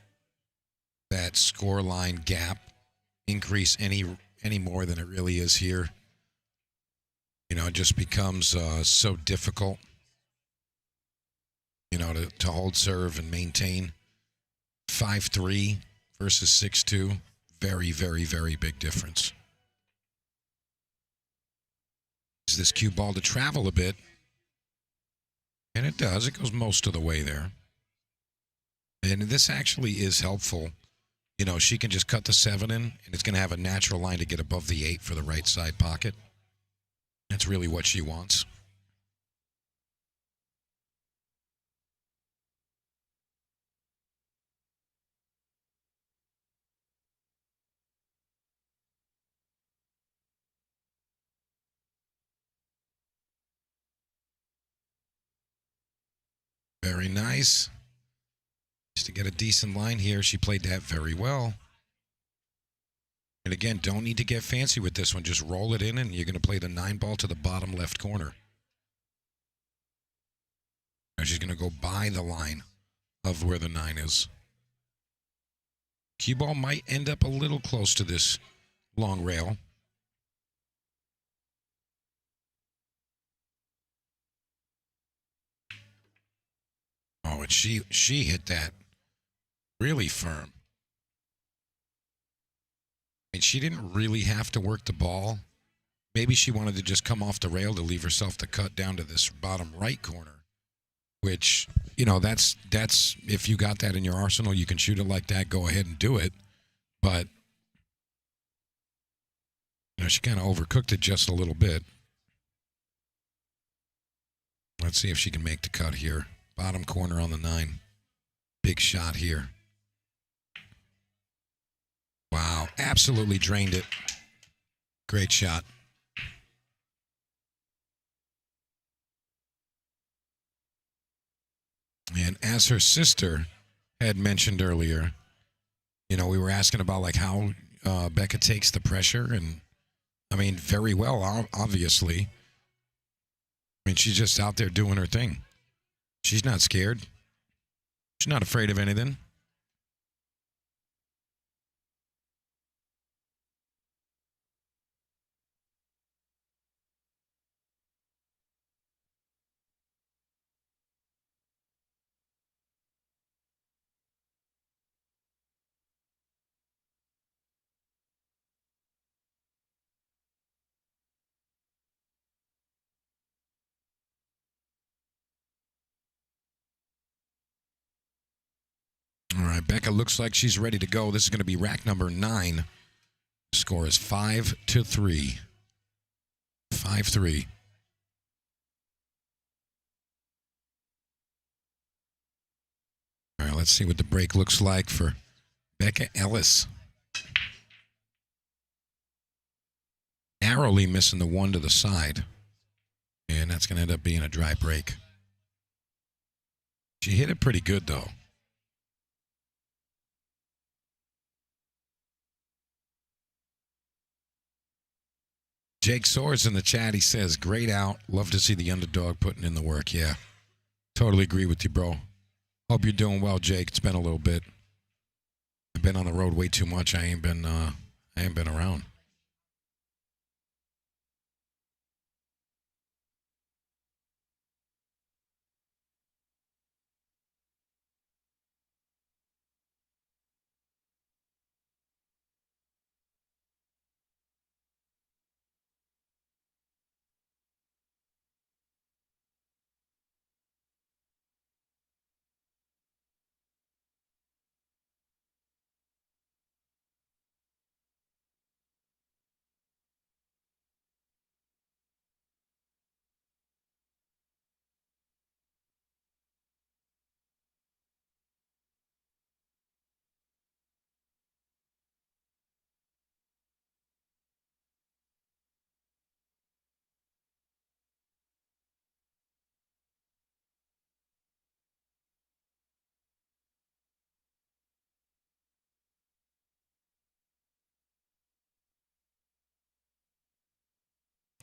that scoreline gap increase any more than it really is here. You know, it just becomes so difficult, you know, to hold serve and maintain. 5-3 versus 6-2, very, very, very big difference. Is this cue ball to travel a bit? And it does. It goes most of the way there. And this actually is helpful. You know, she can just cut the 7 in, and it's going to have a natural line to get above the 8 for the right side pocket. That's really what she wants. Very nice. Just to get a decent line here, she played that very well. And again, don't need to get fancy with this one. Just roll it in, and you're going to play the 9 ball to the bottom left corner. Now she's going to go by the line of where the 9 is. Cue ball might end up a little close to this long rail. Oh, and she hit that really firm. I mean, she didn't really have to work the ball. Maybe she wanted to just come off the rail to leave herself the cut down to this bottom right corner, which, you know, that's if you got that in your arsenal, you can shoot it like that, go ahead and do it. But, you know, she kind of overcooked it just a little bit. Let's see if she can make the cut here. Bottom corner on the 9. Big shot here. Wow, absolutely drained it. Great shot. And as her sister had mentioned earlier, you know, we were asking about like how Becca takes the pressure, and I mean, very well, obviously. I mean, she's just out there doing her thing. She's not scared. She's not afraid of anything. All right, Becca looks like she's ready to go. This is going to be rack number 9. Score is 5-3. 5-3. All right, let's see what the break looks like for Becca Ellis. Narrowly missing the one to the side. And that's going to end up being a dry break. She hit it pretty good, though. Jake Soares in the chat, he says, great out. Love to see the underdog putting in the work. Yeah, totally agree with you, bro. Hope you're doing well, Jake. It's been a little bit. I've been on the road way too much. I ain't been around.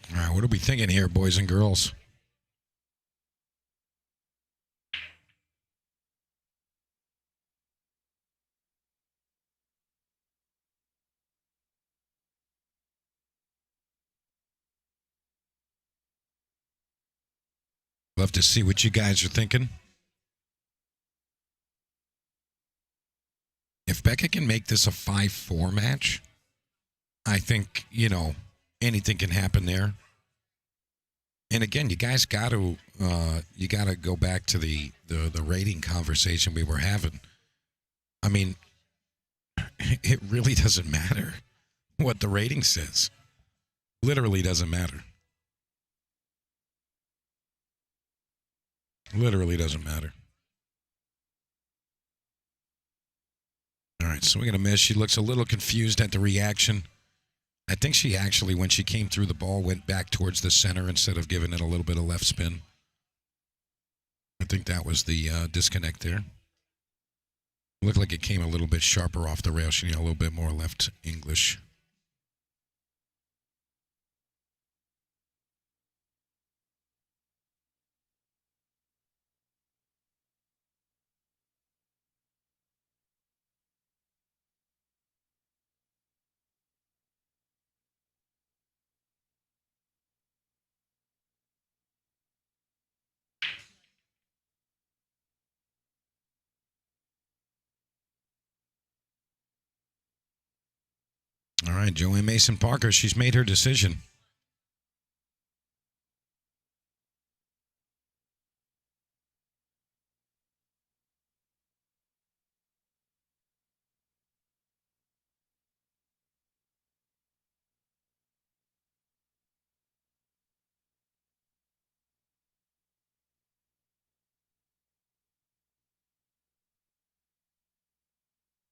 All right, what are we thinking here, boys and girls? Love to see what you guys are thinking. If Becca can make this a 5-4 match, I think, you know, anything can happen there. And again, you guys got to go back to the rating conversation we were having. I mean, it really doesn't matter what the rating says. Literally doesn't matter. Literally doesn't matter. All right, so we're going to miss. She looks a little confused at the reaction. I think she actually, when she came through the ball, went back towards the center instead of giving it a little bit of left spin. I think that was the disconnect there. Looked like it came a little bit sharper off the rail. She needed a little bit more left English. All right, Joanne Mason Parker, she's made her decision.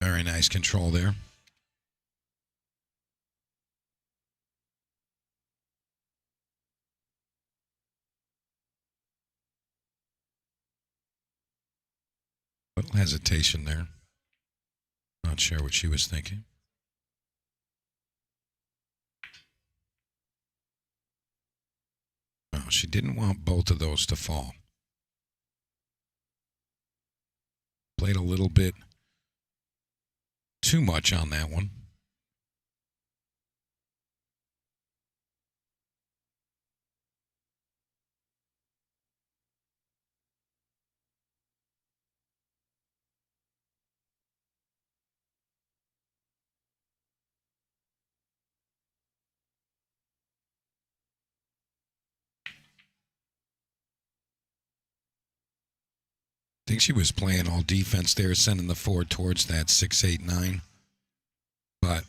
Very nice control there. Little hesitation there. Not sure what she was thinking. No, she didn't want both of those to fall. Played a little bit too much on that one. I think she was playing all defense there, sending the 4 towards that 6-8-9. But,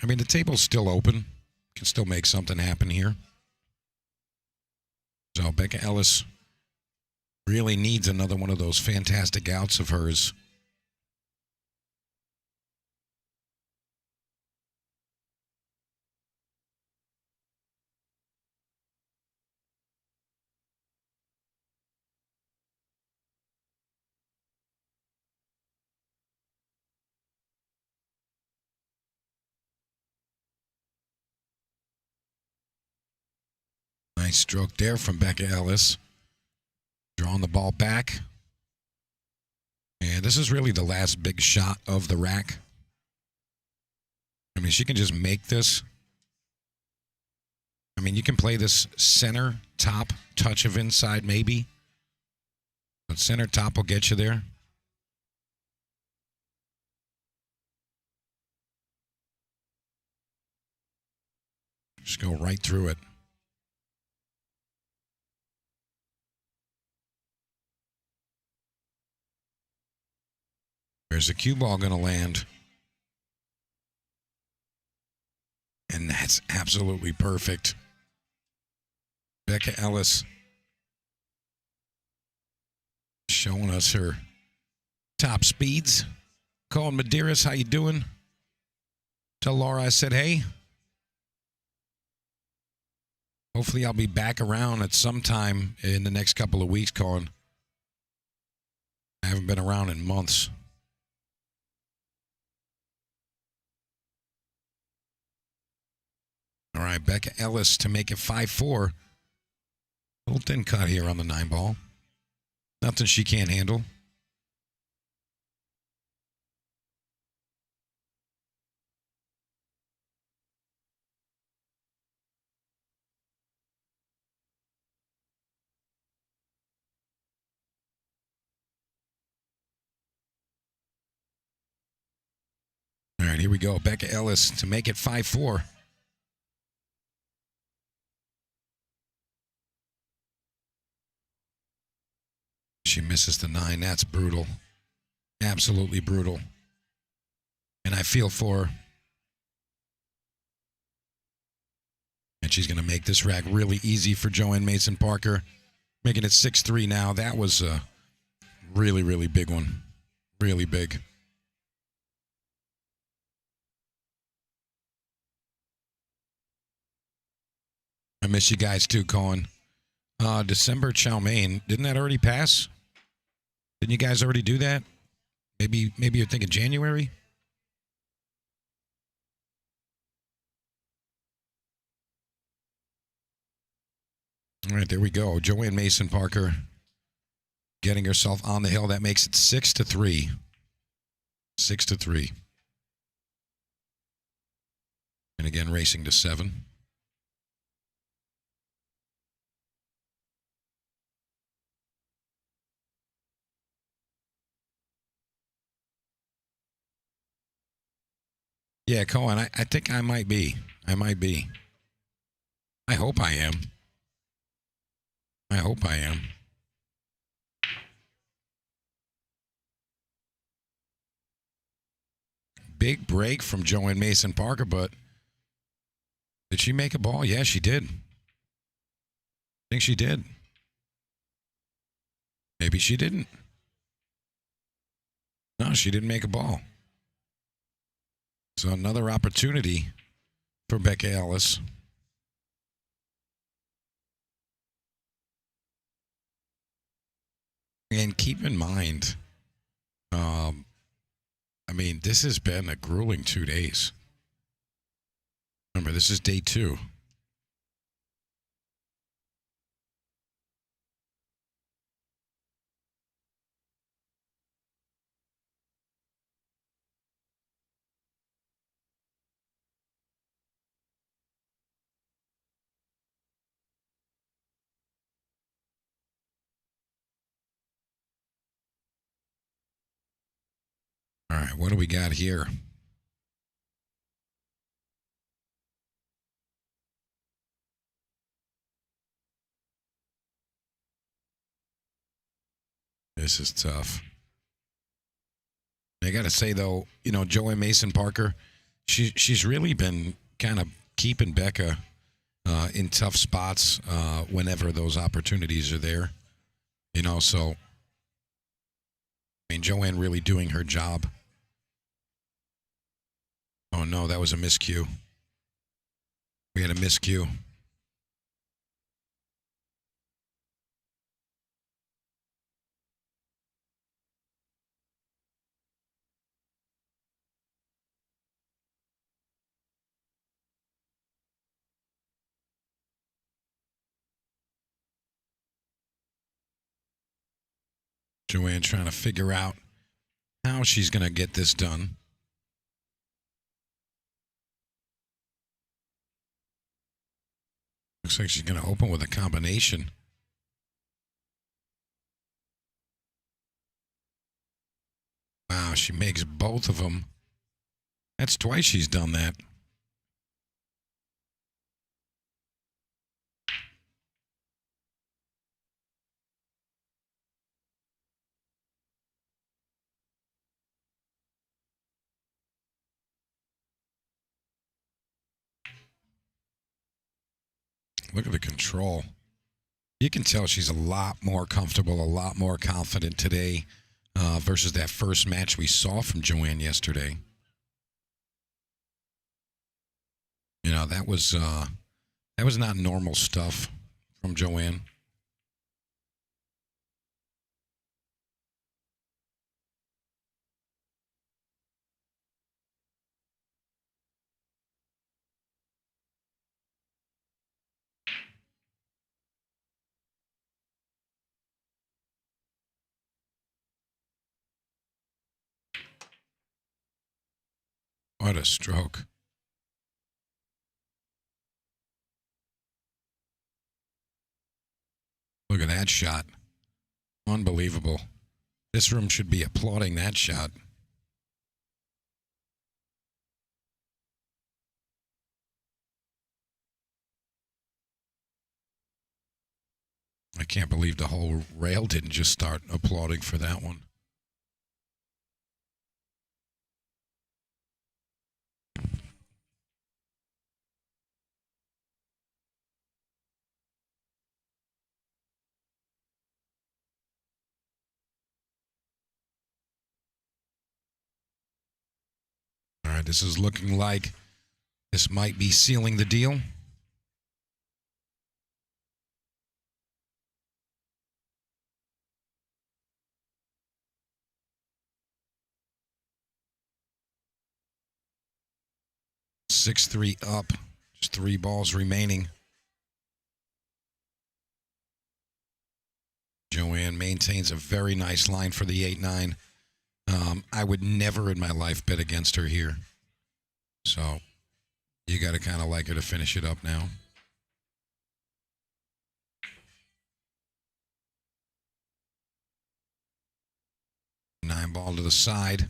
I mean, the table's still open. Can still make something happen here. So Becca Ellis really needs another one of those fantastic outs of hers. Nice stroke there from Becca Ellis. Drawing the ball back. And this is really the last big shot of the rack. I mean, she can just make this. I mean, you can play this center, top, touch of inside maybe. But center, top will get you there. Just go right through it. Where's the cue ball going to land? And that's absolutely perfect. Becca Ellis showing us her top speeds. Calling Medeiros, how you doing? Tell Laura I said hey. Hopefully I'll be back around at some time in the next couple of weeks, Colin. I haven't been around in months. All right, Becca Ellis to make it 5-4. Little thin cut here on the 9-ball. Nothing she can't handle. All right, here we go. Becca Ellis to make it 5-4. She misses the 9. That's brutal. Absolutely brutal. And I feel for her. And she's going to make this rack really easy for Joanne Mason Parker. Making it 6-3 now. That was a really, really big one. Really big. I miss you guys too, Colin. December Chow Mein. Didn't that already pass? Didn't you guys already do that? Maybe you're thinking January? All right, there we go. Joanne Mason Parker getting herself on the hill. That makes it 6-3. 6-3. And again, racing to 7. Yeah, Cohen, I think I might be. I might be. I hope I am. I hope I am. Big break from Joanne Mason Parker, but did she make a ball? Yeah, she did. I think she did. Maybe she didn't. No, she didn't make a ball. So another opportunity for Becca Ellis. And keep in mind, I mean, this has been a grueling 2 days. Remember, this is day 2. All right, what do we got here? This is tough. I got to say, though, you know, Joanne Mason Parker, she's really been kind of keeping Becca in tough spots whenever those opportunities are there. You know, so, I mean, Joanne really doing her job. Oh, no, that was a miscue. We had a miscue. Joanne trying to figure out how she's going to get this done. Looks like she's going to open with a combination. Wow, she makes both of them. That's twice she's done that. Look at the control. You can tell she's a lot more comfortable, a lot more confident today versus that first match we saw from Joanne yesterday. You know, that was not normal stuff from Joanne. What a stroke. Look at that shot. Unbelievable. This room should be applauding that shot. I can't believe the whole rail didn't just start applauding for that one. All right, this is looking like this might be sealing the deal. Six-3 up. Just 3 balls remaining. Joanne maintains a very nice line for the 8-9. I would never in my life bet against her here. So you got to kind of like her to finish it up now. 9 ball to the side.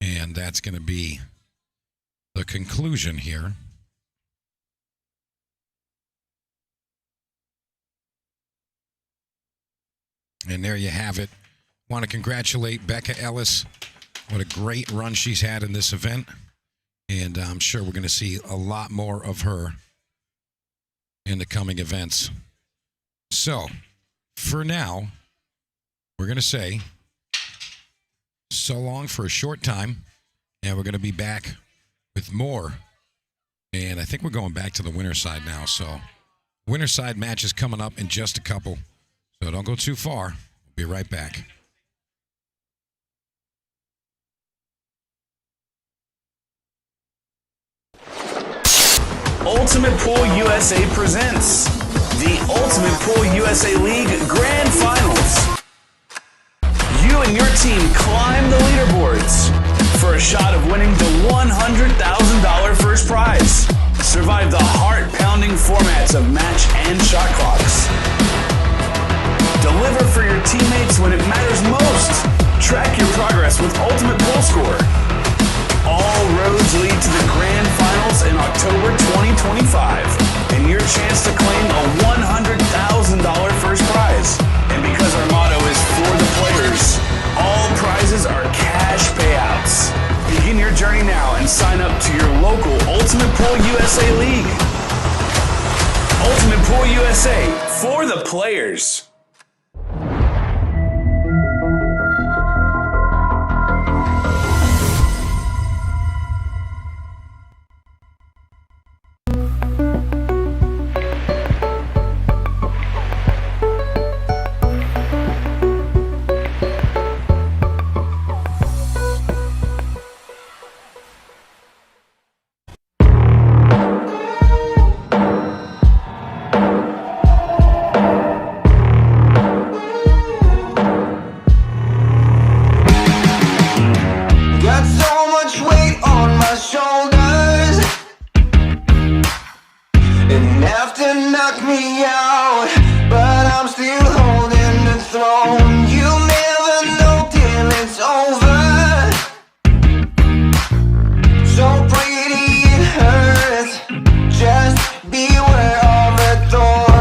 And that's going to be the conclusion here. And there you have it. Want to congratulate Becca Ellis. What a great run she's had in this event. And I'm sure we're going to see a lot more of her in the coming events. So, for now, we're going to say so long for a short time, and we're going to be back with more. And I think we're going back to the winter side now. So winter side match is coming up in just a couple. So don't go too far. We'll be right back. Ultimate Pool USA presents the Ultimate Pool USA League Grand Finals. You and your team climb the leaderboards for a shot of winning the $100,000 first prize. Survive the heart-pounding formats of match and shot clocks. Deliver for your teammates when it matters most. Track your progress with Ultimate Pool Score. All roads lead to the Grand Finals in October 2025, and your chance to claim a $100,000 first prize. And because our motto is for the players, all prizes are cash payouts. Begin your journey now and sign up to your local Ultimate Pool USA League. Ultimate Pool USA, for the players. Got so much weight on my shoulders, enough to knock me out, but I'm still holding the throne. You never know till it's over, so pretty it hurts, just beware of the thorn.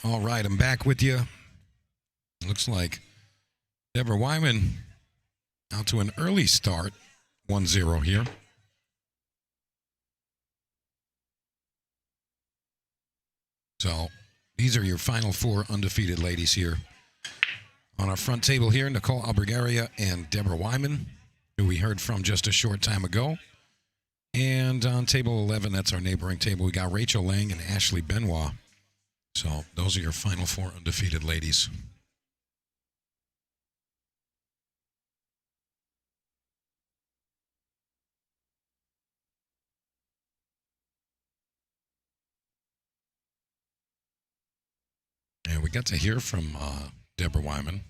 All right, I'm back with you. Looks like Deborah Wyman out to an early start, 1-0 here. So these are your final four undefeated ladies here. On our front table here, Nicole Albergaria and Deborah Wyman, who we heard from just a short time ago. And on table 11, that's our neighboring table, we got Rachel Lang and Ashley Benoit. So those are your final four undefeated ladies. And we got to hear from Deborah Wyman.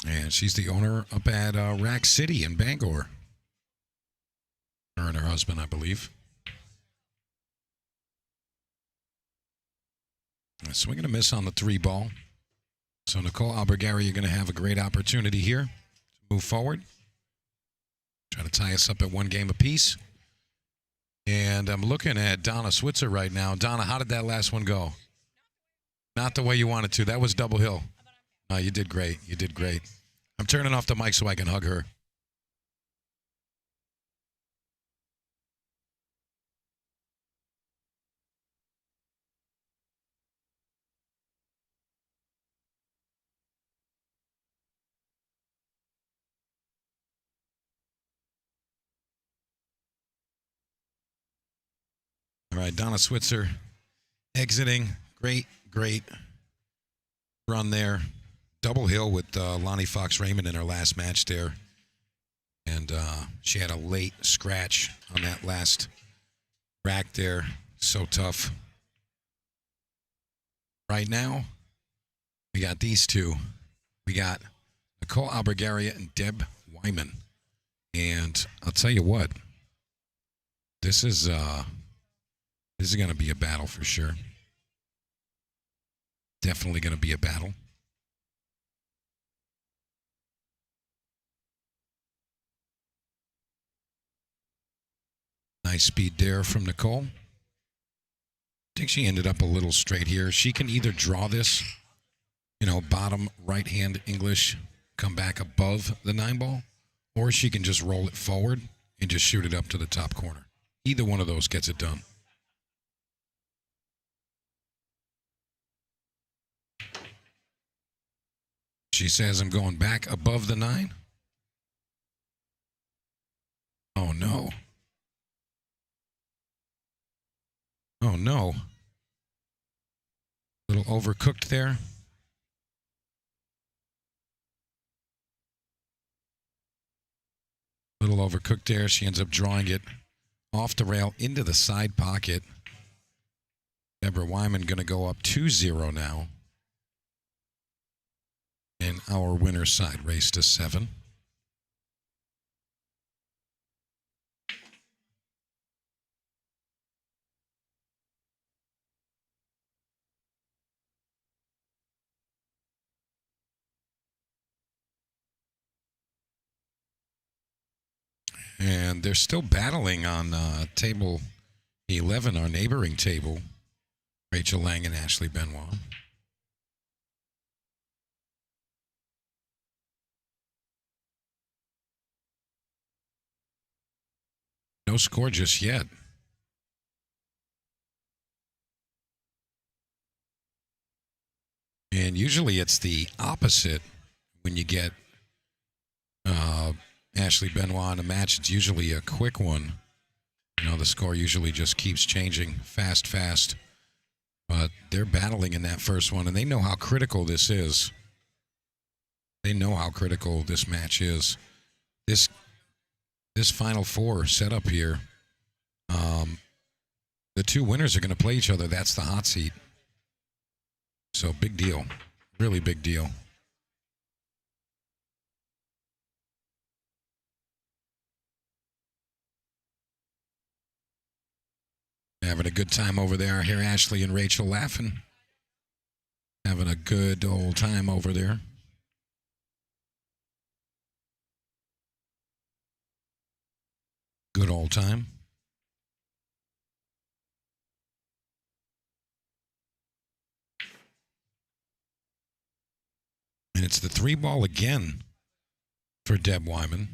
And she's the owner up at Rack City in Bangor. Her and her husband, I believe. Swinging a miss on the 3-ball. So Nicole Albergari, you're going to have a great opportunity here to move forward. Try to tie us up at one game apiece. And I'm looking at Donna Switzer right now. Donna, how did that last one go? Not the way you wanted to. That was double hill. No, you did great. You did great. I'm turning off the mic so I can hug her. All right, Donna Switzer exiting. Great run there. Double hill with Lonnie Fox Raymond in her last match there. And she had a late scratch on that last rack there. So tough. Right now, we got these two. We got Nicole Albergaria and Deb Wyman. And I'll tell you what, this is going to be a battle for sure. Definitely going to be a battle. Nice speed there from Nicole. I think she ended up a little straight here. She can either draw this, bottom right-hand English, come back above the 9-ball, or she can just roll it forward and just shoot it up to the top corner. Either one of those gets it done. She says, I'm going back above the 9. Oh, no. Oh, no. A little overcooked there. A little overcooked there. She ends up drawing it off the rail into the side pocket. Deborah Wyman going to go up 2-0 now. And our winner's side race to 7. And they're still battling on table 11, our neighboring table. Rachel Lang and Ashley Benoit. No score just yet. And usually it's the opposite when you get Ashley Benoit in a match. It's usually a quick one. The score usually just keeps changing fast. But they're battling in that first one, and they know how critical this is. They know how critical this match is. This Final Four setup here, the two winners are going to play each other. That's the hot seat. So big deal. Really big deal. Having a good time over there. I hear Ashley and Rachel laughing. Having a good old time over there. Good old time. And it's the 3-ball again for Deb Wyman.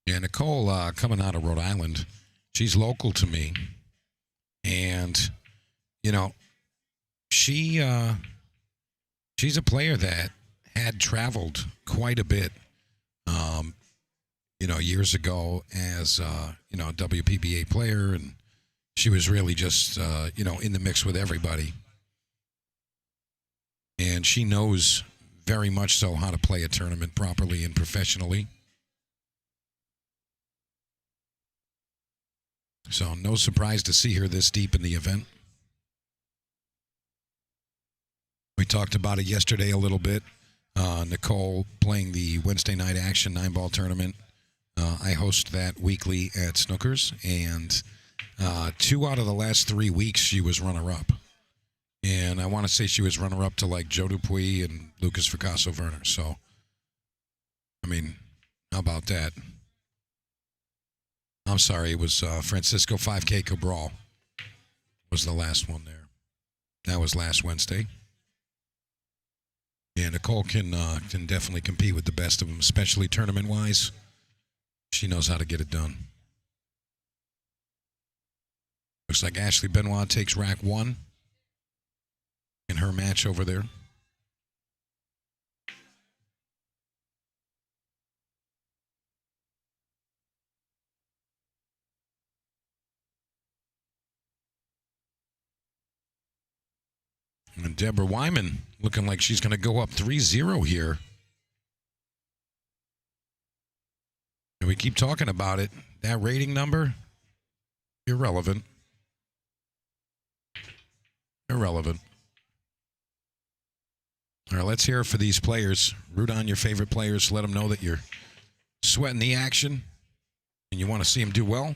Yeah, Nicole, coming out of Rhode Island, she's local to me. And, you know, she's a player that had traveled quite a bit, years ago as, a WPBA player. And she was really just, in the mix with everybody. And she knows very much so how to play a tournament properly and professionally. So no surprise to see her this deep in the event. We talked about it yesterday a little bit. Nicole playing the Wednesday night action 9-ball tournament. I host that weekly at Snookers, and 2 out of the last 3 weeks she was runner-up. And I want to say she was runner-up to like Joe Dupuis and Lucas Ficasso-Werner. So, I mean, how about that? I'm sorry, it was Francisco 5K Cabral was the last one there. That was last Wednesday. Yeah, Nicole can definitely compete with the best of them, especially tournament-wise. She knows how to get it done. Looks like Ashley Benoit takes rack 1 in her match over there. And Deborah Wyman looking like she's going to go up 3-0 here. And we keep talking about it. That rating number, irrelevant. Irrelevant. All right, let's hear it for these players. Root on your favorite players. Let them know that you're sweating the action and you want to see them do well. All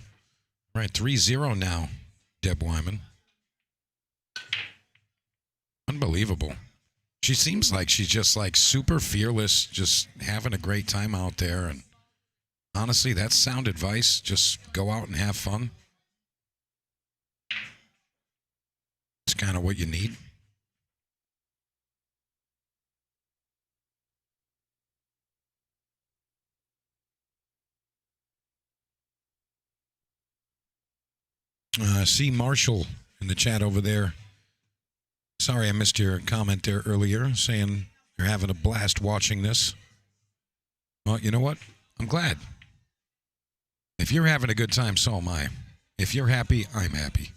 right, 3-0 now, Deb Wyman. Unbelievable. She seems like she's just like super fearless, just having a great time out there. And honestly, that's sound advice. Just go out and have fun. It's kind of what you need. See Marshall in the chat over there. Sorry I missed your comment there earlier saying you're having a blast watching this. Well, you know what? I'm glad. If you're having a good time, so am I. If you're happy, I'm happy.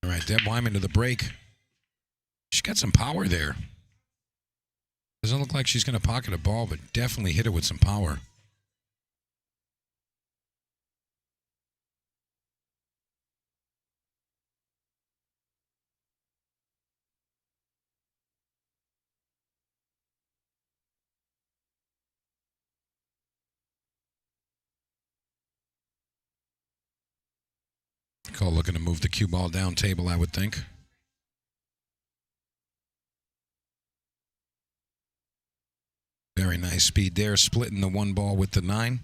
All right, Deb Wyman to the break. She's got some power there. Doesn't look like she's going to pocket a ball, but definitely hit it with some power. Cole looking to move the cue ball down table, I would think. Very nice speed there, splitting the 1 ball with the 9.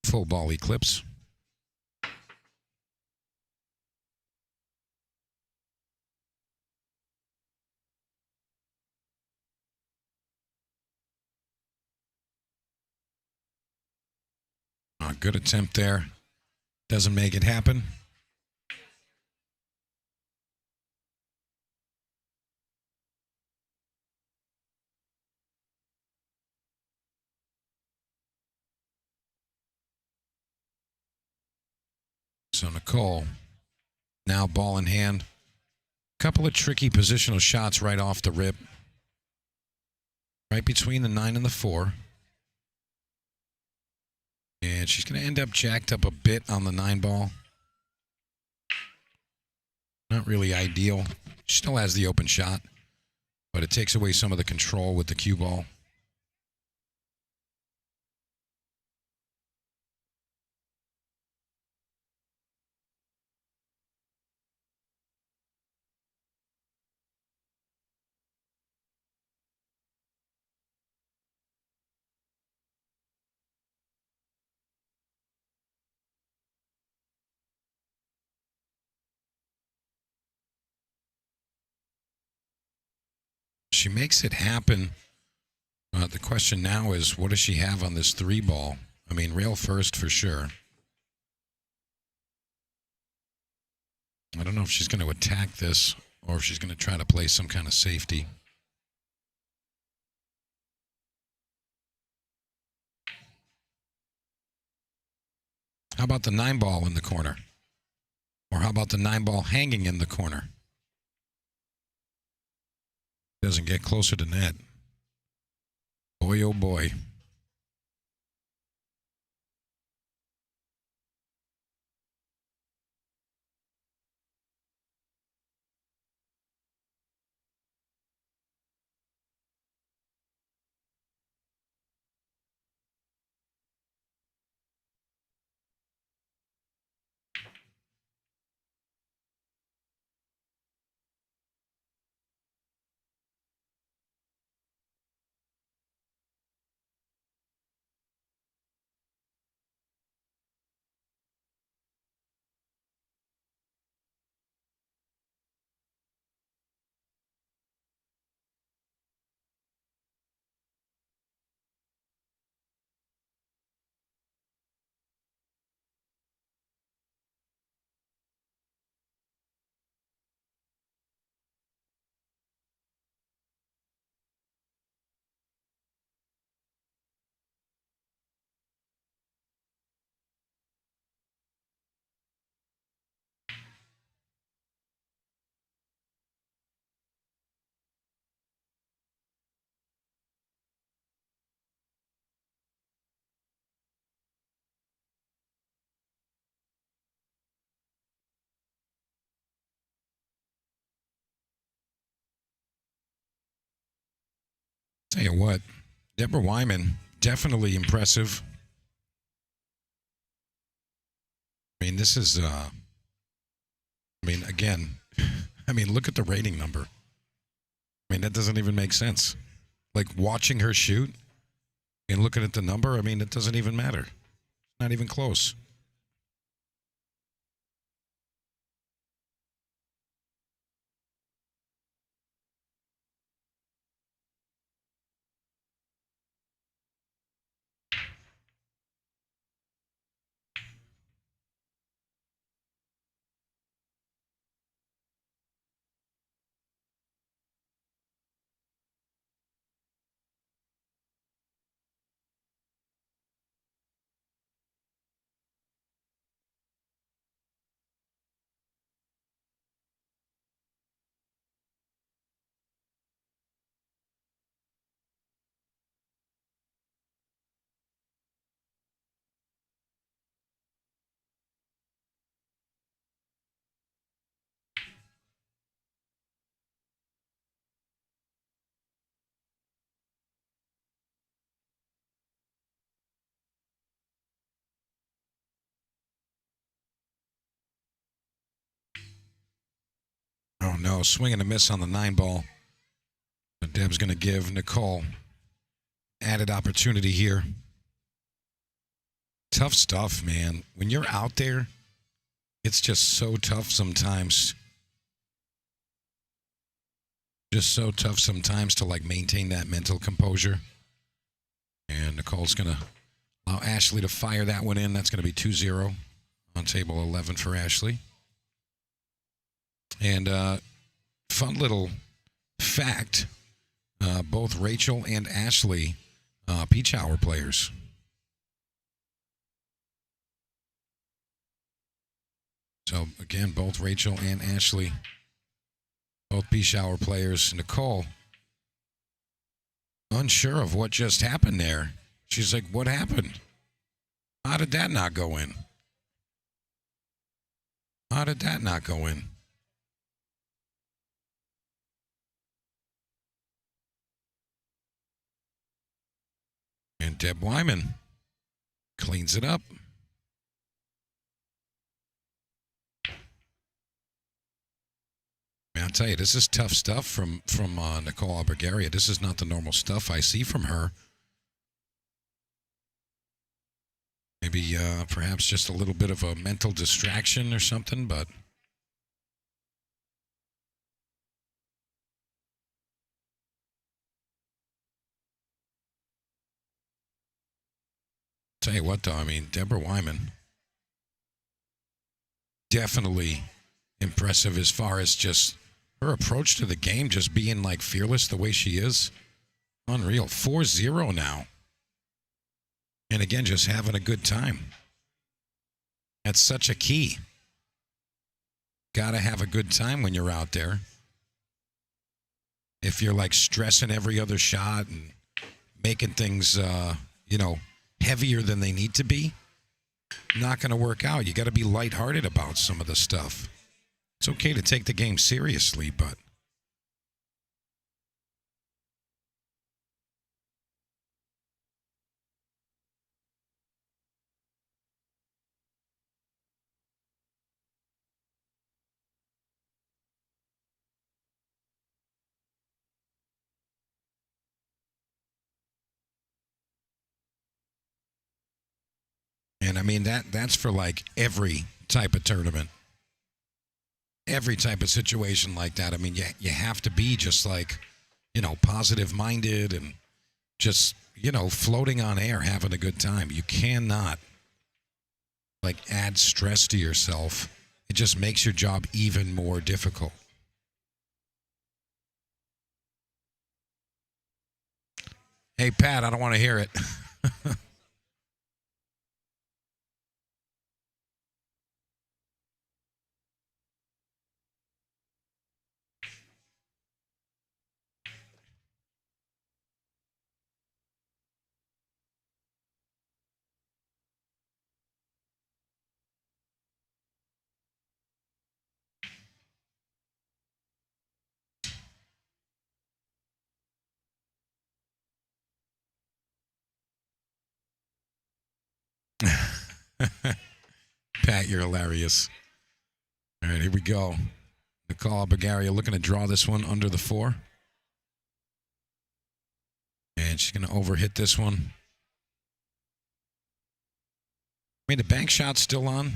Full ball eclipse. Good attempt there. Doesn't make it happen. So Nicole, now ball in hand. Couple of tricky positional shots right off the rip. Right between the 9 and the 4. And she's going to end up jacked up a bit on the 9 ball. Not really ideal. She still has the open shot. but it takes away some of the control with the cue ball. She makes it happen. The question now is, what does she have on this 3 ball? I mean, rail first for sure. I don't know if she's going to attack this or if she's going to try to play some kind of safety. How about the 9 ball in the corner? Or how about the 9 ball hanging in the corner? Doesn't get closer to net. Boy, oh boy. Tell you what, Deborah Wyman, definitely impressive. I mean, this is, again, look at the rating number. I mean, that doesn't even make sense. Like, watching her shoot and looking at the number, it doesn't even matter. Not even close. Oh, no. Swing and a miss on the 9 ball. But Deb's going to give Nicole added opportunity here. Tough stuff, man. When you're out there, it's just so tough sometimes. Just so tough sometimes to, maintain that mental composure. And Nicole's going to allow Ashley to fire that one in. That's going to be 2-0 on table 11 for Ashley. And fun little fact, both Rachel and Ashley, Peach Hour players. So, again, both Rachel and Ashley, both Peach Hour players. Nicole, unsure of what just happened there. She's like, what happened? How did that not go in? How did that not go in? Deb Wyman cleans it up. I'll tell you, this is tough stuff from Nicole Albergaria. This is not the normal stuff I see from her. Maybe perhaps just a little bit of a mental distraction or something, but tell you what, though, I mean, Deborah Wyman, definitely impressive as far as just her approach to the game, just being like fearless the way she is. Unreal. 4-0 now. And again, just having a good time. That's such a key. Got to have a good time when you're out there. If you're like stressing every other shot and making things, heavier than they need to be, not going to work out. You got to be lighthearted about some of the stuff. It's okay to take the game seriously, but and I mean that's for like every type of tournament. Every type of situation like that. I mean, you have to be just like, positive minded and just, floating on air, having a good time. You cannot like add stress to yourself. It just makes your job even more difficult. Hey, Pat, I don't want to hear it. Pat, you're hilarious. All right, here we go. Nicole Albergaria looking to draw this one under the 4. And she's going to overhit this one. I mean, the bank shot's still on.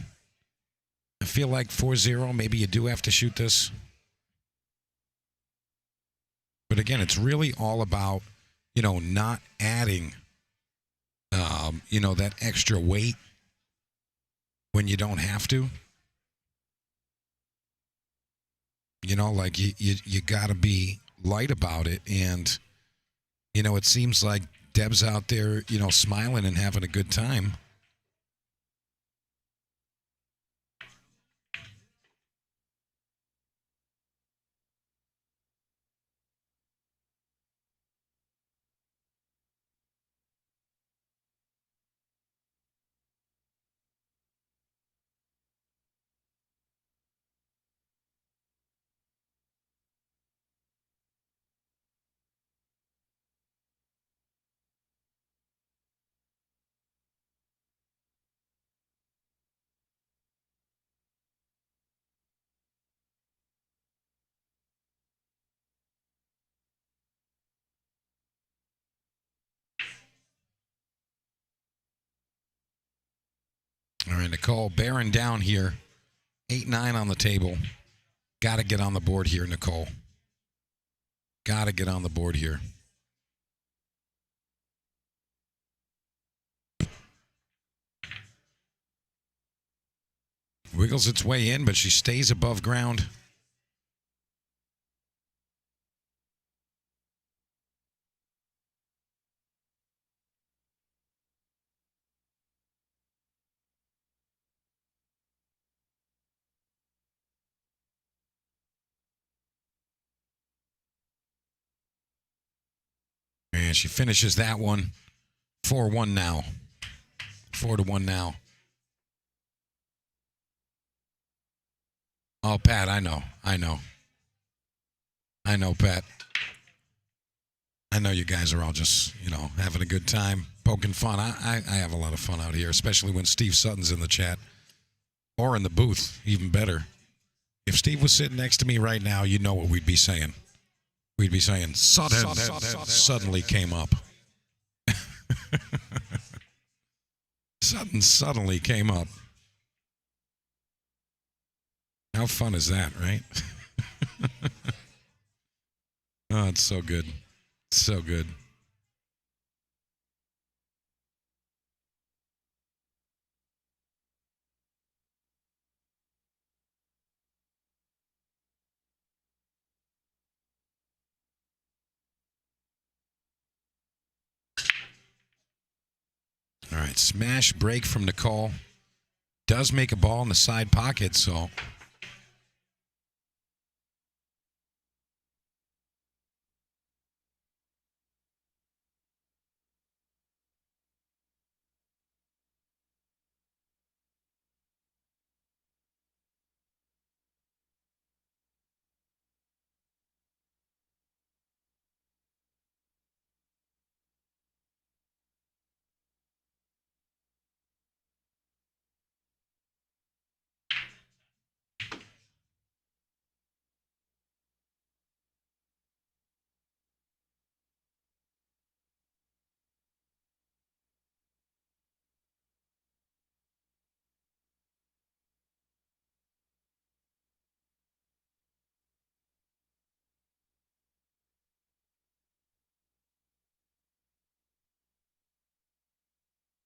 I feel like 4-0, maybe you do have to shoot this. But again, it's really all about, not adding, that extra weight when you don't have to. Like you got to be light about it. And, it seems like Deb's out there, smiling and having a good time. All right, Nicole, bearing down here. 8-9 on the table. Got to get on the board here, Nicole. Got to get on the board here. Wiggles its way in, but she stays above ground. And she finishes that one. 4-1 now. 4-1 now. Oh, Pat, I know, Pat. I know you guys are all just, having a good time, poking fun. I have a lot of fun out here, especially when Steve Sutton's in the chat or in the booth, even better. If Steve was sitting next to me right now, you know what we'd be saying. We'd be saying, Sutton suddenly came up. Sutton suddenly came up. How fun is that, right? Oh, it's so good. So good. All right, smash break from Nicole. Does make a ball in the side pocket, so...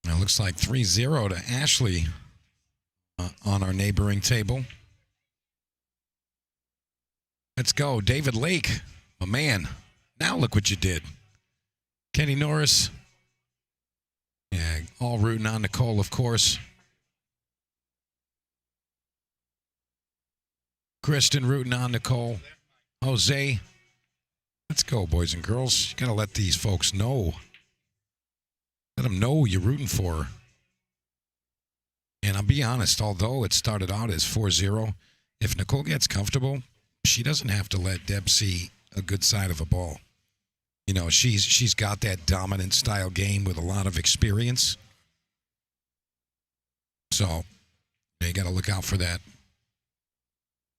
It looks like 3-0 to Ashley on our neighboring table. Let's go. David Lake, my man. Now look what you did. Kenny Norris. Yeah, all rooting on Nicole, of course. Kristen rooting on Nicole. Jose. Let's go, boys and girls. You got to let these folks know. Let them know you're rooting for. And I'll be honest, although it started out as 4-0, if Nicole gets comfortable, she doesn't have to let Deb see a good side of a ball. She's got that dominant style game with a lot of experience. So you got to look out for that.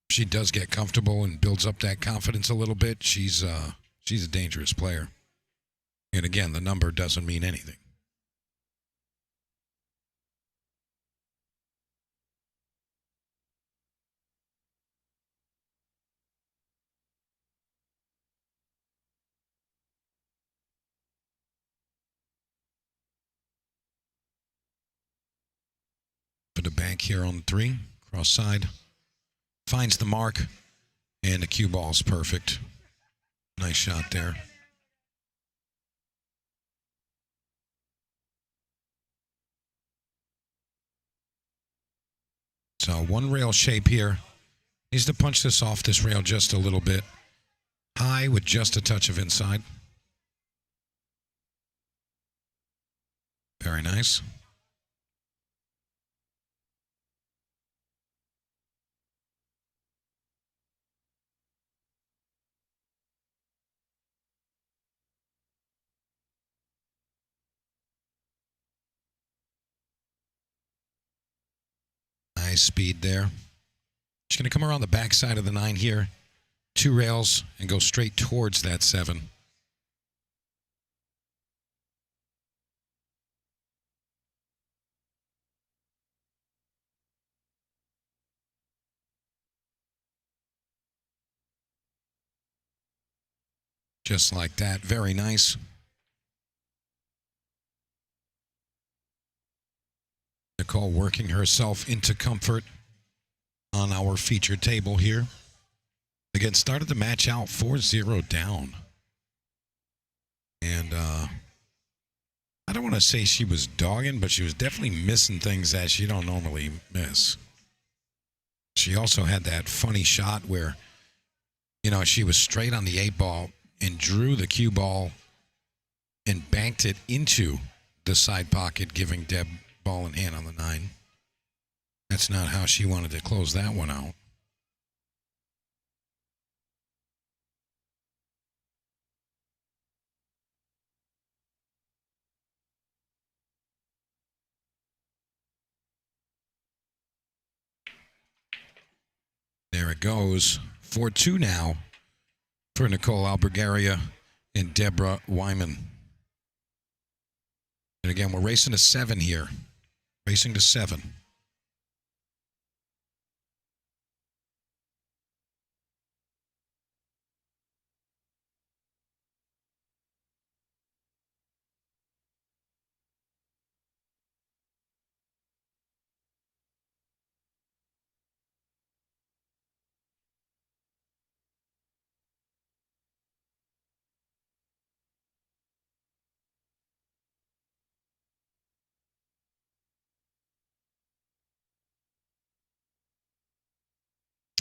If she does get comfortable and builds up that confidence a little bit, she's a dangerous player. And again, the number doesn't mean anything. For the bank here on 3, cross side. Finds the mark, and the cue ball's perfect. Nice shot there. So one rail shape here. Needs to punch this off this rail just a little bit. High with just a touch of inside. Very nice. Nice speed there. She's going to come around the backside of the 9 here. 2 rails and go straight towards that 7. Just like that. Very nice. Nicole working herself into comfort on our featured table here. Again, started the match out 4-0 down. And I don't want to say she was dogging, but she was definitely missing things that she don't normally miss. She also had that funny shot where, she was straight on the 8 ball and drew the cue ball and banked it into the side pocket, giving Deb ball in hand on the 9. That's not how she wanted to close that one out. there it goes. 4-2 now for Nicole Albergaria and Deborah Wyman. And again, we're racing to 7 here. Racing to 7.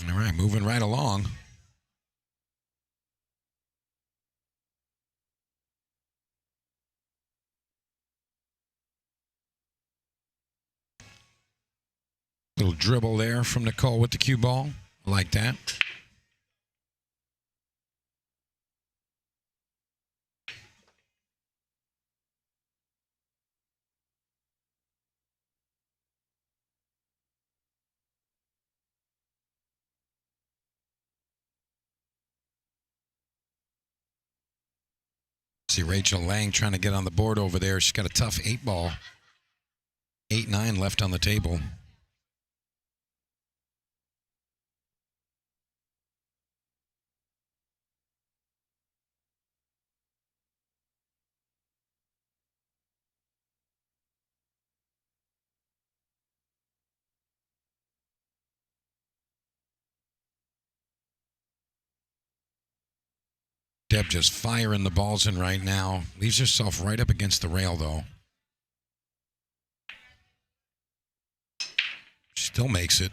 All right, moving right along. Little dribble there from Nicole with the cue ball. I like that. See Rachel Lang trying to get on the board over there. She's got a tough 8 ball. 8-9 left on the table. Deb just firing the balls in right now. Leaves herself right up against the rail, though. She still makes it.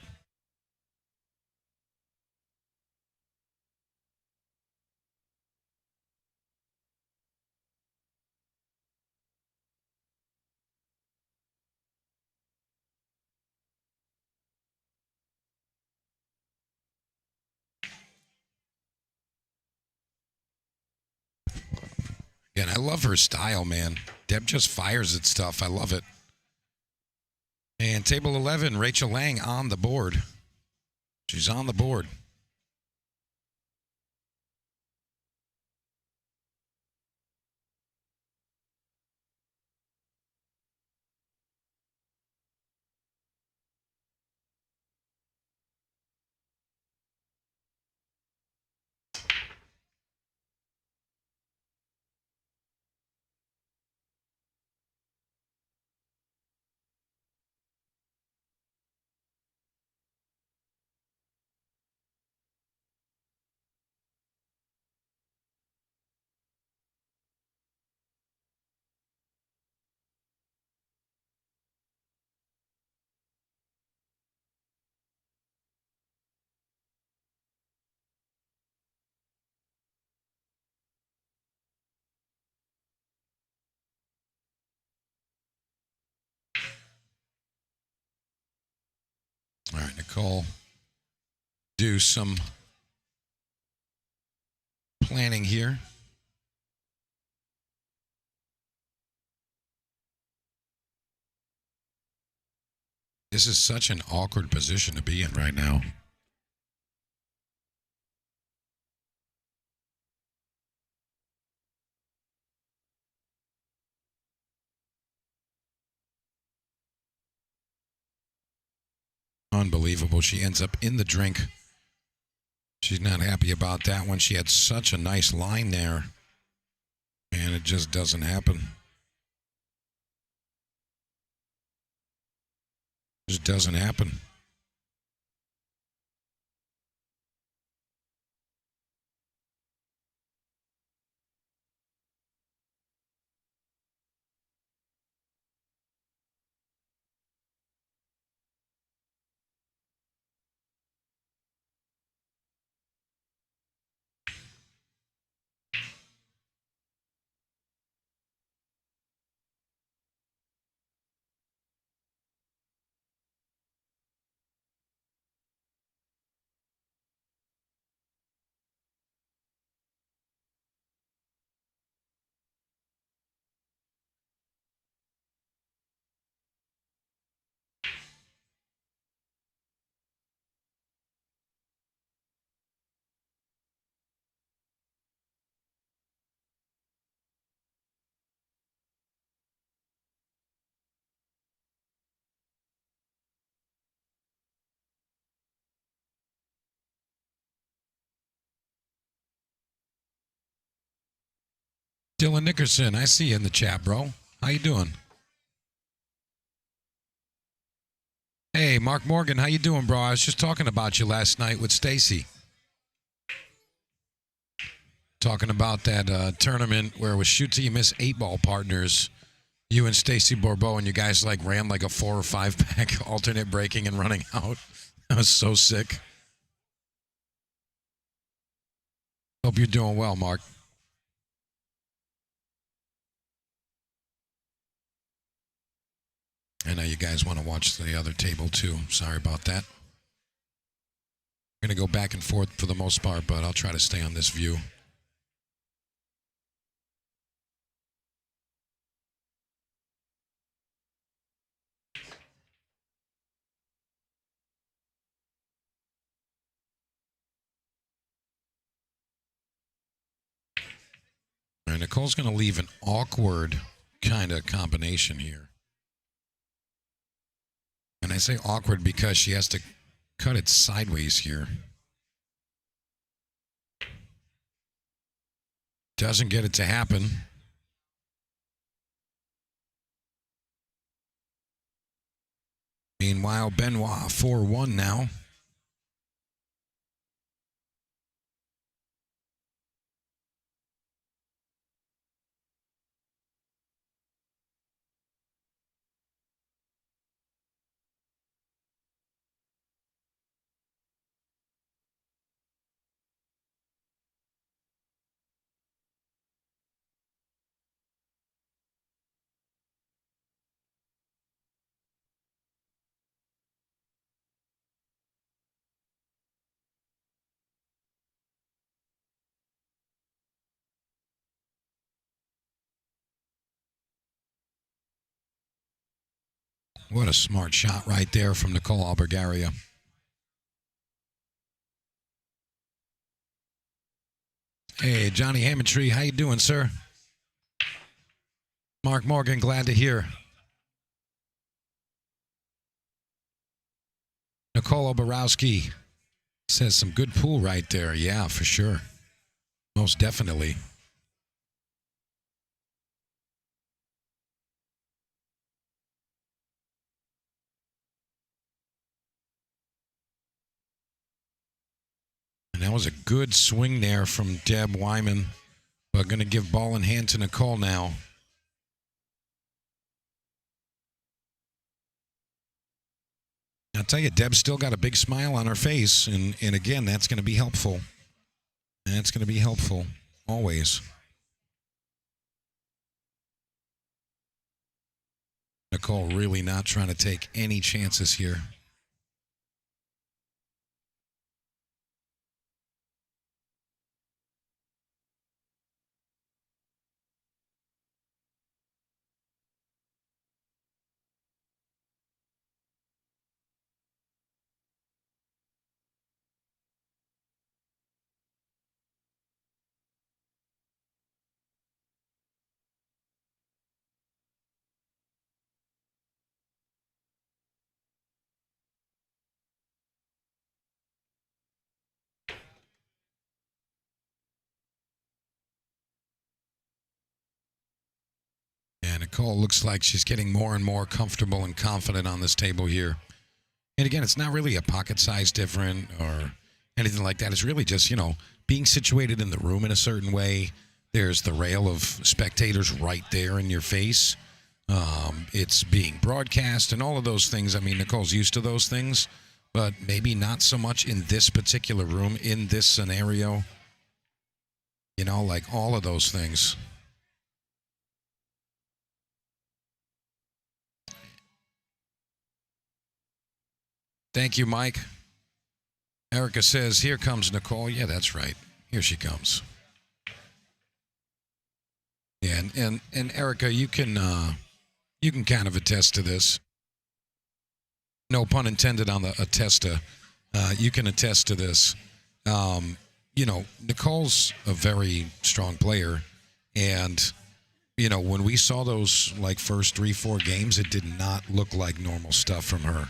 And I love her style, man. Deb just fires at stuff. I love it. And table 11, Rachel Lang on the board. She's on the board. All right, Nicole, do some planning here. This is such an awkward position to be in right now. Unbelievable. She ends up in the drink. She's not happy about that one. She had such a nice line there. And it just doesn't happen. Just doesn't happen. Dylan Nickerson, I see you in the chat, bro. How you doing? Hey, Mark Morgan, how you doing, bro? I was just talking about you last night with Stacy. Talking about that tournament where it was shoot till you miss 8-ball partners. You and Stacy Bourbeau, and you guys like ran like a 4 or 5 pack alternate breaking and running out. That was so sick. Hope you're doing well, Mark. I know you guys want to watch the other table too. Sorry about that. I'm going to go back and forth for the most part, but I'll try to stay on this view. All right, Nicole's going to leave an awkward kind of combination here. And I say awkward because she has to cut it sideways here. Doesn't get it to happen. Meanwhile, Benoit 4-1 now. What a smart shot right there from Nicole Albergaria. Hey, Johnny Hammontree, how you doing, sir? Mark Morgan, glad to hear. Nicole Oborowski says some good pool right there. Yeah, for sure. Most definitely. And that was a good swing there from Deb Wyman. But going to give ball in hand to Nicole now. I'll tell you, Deb's still got a big smile on her face. And again, that's going to be helpful. That's going to be helpful, always. Nicole really not trying to take any chances here. And Nicole looks like she's getting more and more comfortable and confident on this table here. And again, it's not really a pocket size different or anything like that. It's really just, being situated in the room in a certain way. There's the rail of spectators right there in your face. It's being broadcast and all of those things. I mean, Nicole's used to those things, but maybe not so much in this particular room, in this scenario. Like all of those things. Thank you, Mike. Erica says, here comes Nicole. Yeah, that's right. Here she comes. Yeah, and Erica, you can kind of attest to this. No pun intended on the attesta. You can attest to this. Nicole's a very strong player, and when we saw those first 3-4 games, it did not look like normal stuff from her.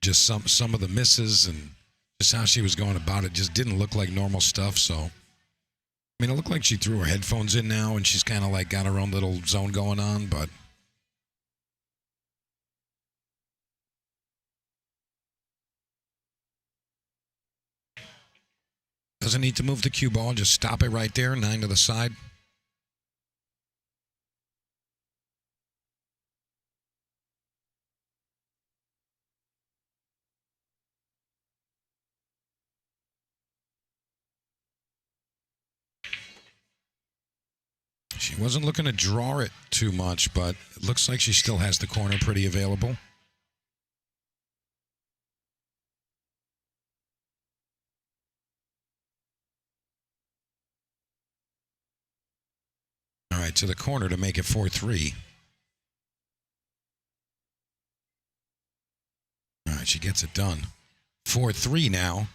Just some of the misses and just how she was going about it just didn't look like normal stuff. So, I mean, it looked like she threw her headphones in now, and she's kind of like got her own little zone going on, but. Doesn't need to move the cue ball, just stop it right there, 9 to the side. She wasn't looking to draw it too much, but it looks like she still has the corner pretty available. All right, to the corner to make it 4-3. All right, she gets it done. 4-3 now.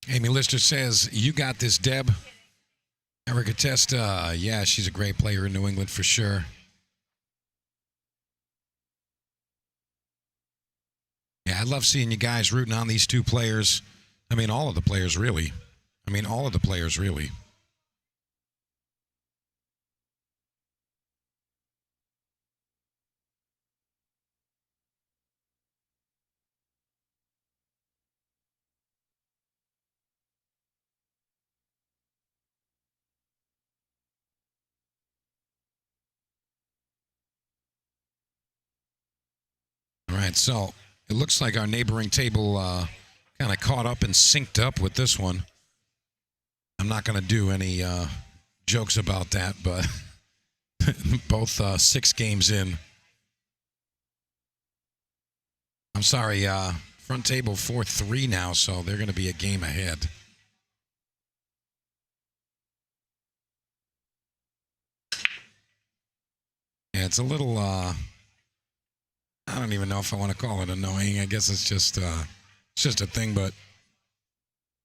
Amy Lister says, you got this, Deb. Erica Testa, yeah, she's a great player in New England for sure. Yeah, I love seeing you guys rooting on these two players. I mean, all of the players, really. All of the players, really. All right, so it looks like our neighboring table kind of caught up and synced up with this one. I'm not going to do any jokes about that, but both 6 games in. I'm sorry, front table 4-3 now, so they're going to be a game ahead. Yeah, it's a little, I don't even know if I want to call it annoying. I guess it's just a thing, but,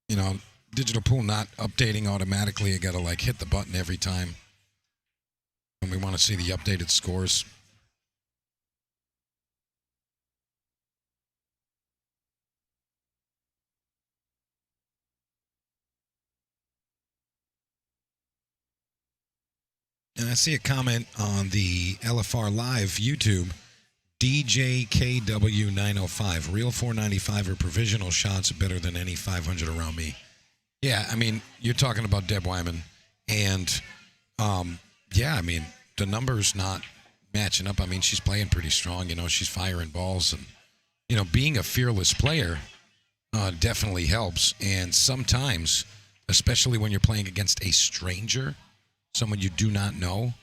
you know, digital pool not updating automatically. You got to, like, hit the button every time when we want to see the updated scores. And I see a comment on the LFR Live YouTube. DJKW905. Real 495 or provisional shots better than any 500 around me. Yeah, I mean, you're talking about Deb Wyman. And, yeah, I mean, the numbers not matching up. I mean, she's playing pretty strong. You know, she's firing balls. And, you know, being a fearless player definitely helps. And sometimes, especially when you're playing against a stranger, someone you do not know,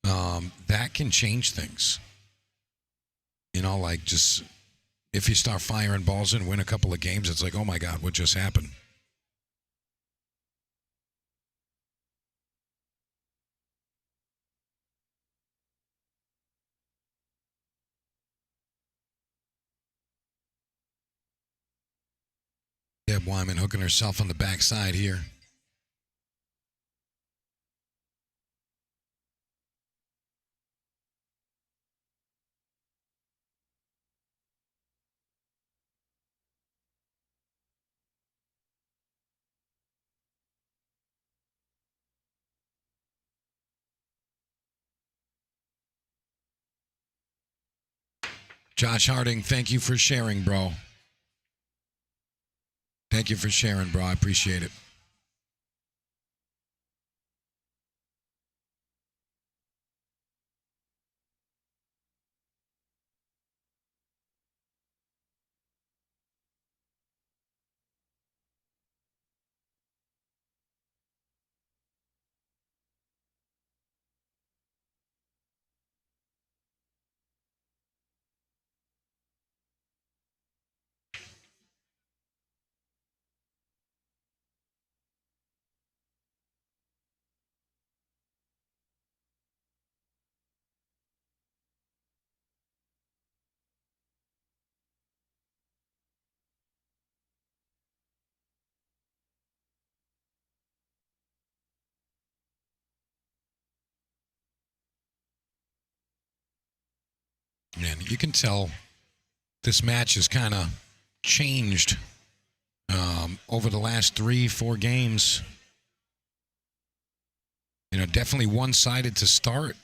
that can change things. You know, like just if you start firing balls and win a couple of games, it's like, oh my God, what just happened? Deb Wyman hooking herself on the backside here. Josh Harding, thank you for sharing, bro. Thank you for sharing, bro. I appreciate it. You can tell this match has kind of changed over the last 3-4 games. You know, definitely one-sided to start.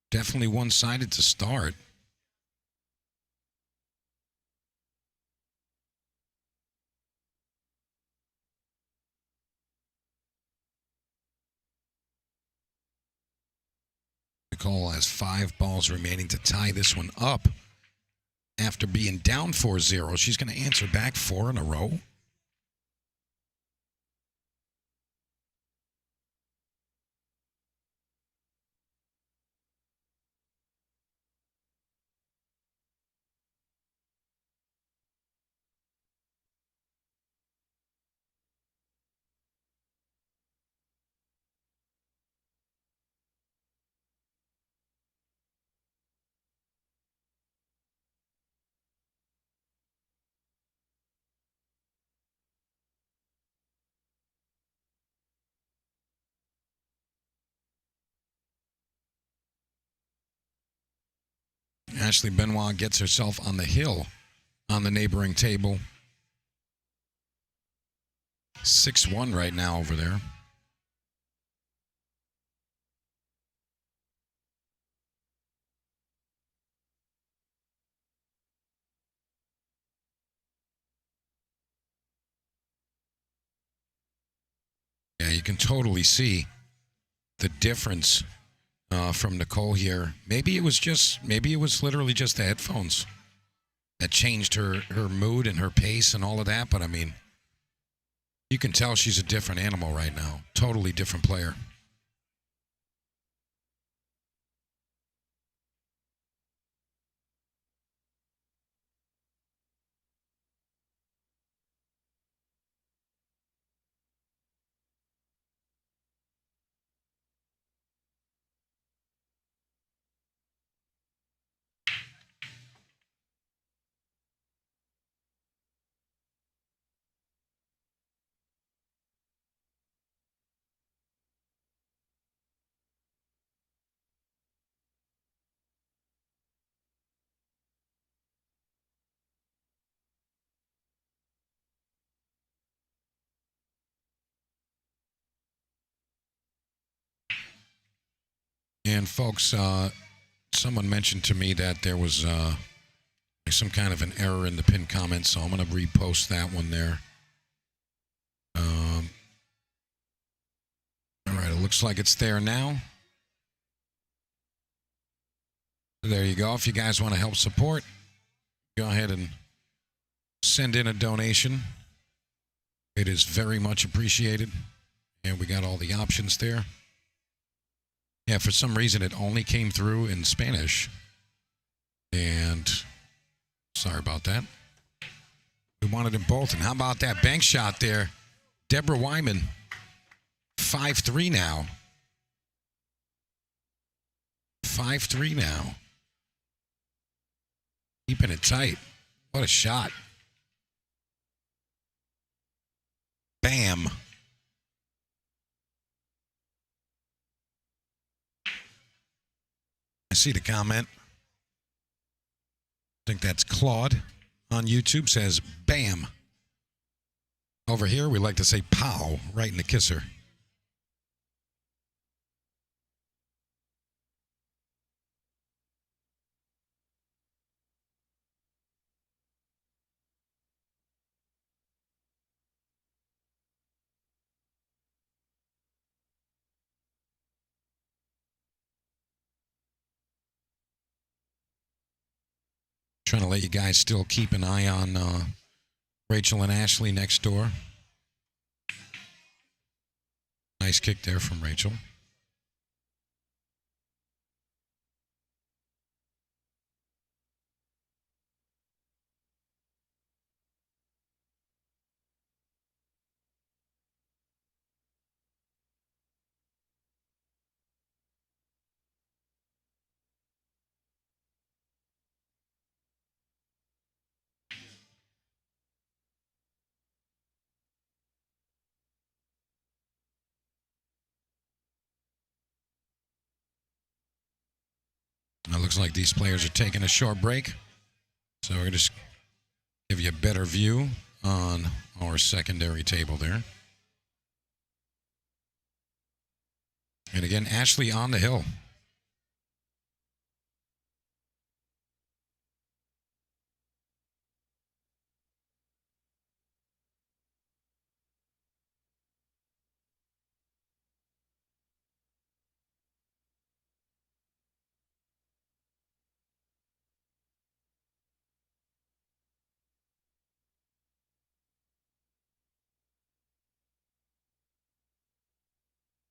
Definitely one-sided to start. Nicole has 5 balls remaining to tie this one up. After being down 4-0, she's going to answer back 4 in a row. Ashley Benoit gets herself on the hill on the neighboring table. 6-1 right now over there. Yeah, you can totally see the difference from Nicole here. Maybe it was literally just the headphones that changed her mood and her pace and all of that. But I mean, you can tell she's a different animal right now. Totally different player. And folks, someone mentioned to me that there was some kind of an error in the pinned comment, so I'm going to repost that one there. All right, it looks like it's there now. There you go. If you guys want to help support, go ahead and send in a donation. It is very much appreciated. And we got all the options there. Yeah, for some reason it only came through in Spanish. And sorry about that. We wanted them both. And how about that bank shot there? Deborah Wyman, 5-3 now. 5-3 now. Keeping it tight. What a shot. Bam. I see the comment. I think that's Claude on YouTube, says bam. Over here, we like to say pow, right in the kisser. Trying to let you guys still keep an eye on Rachel and Ashley next door. Nice kick there from Rachel. Looks like these players are taking a short break. So we're going to just give you a better view on our secondary table there. And again, Ashley on the hill.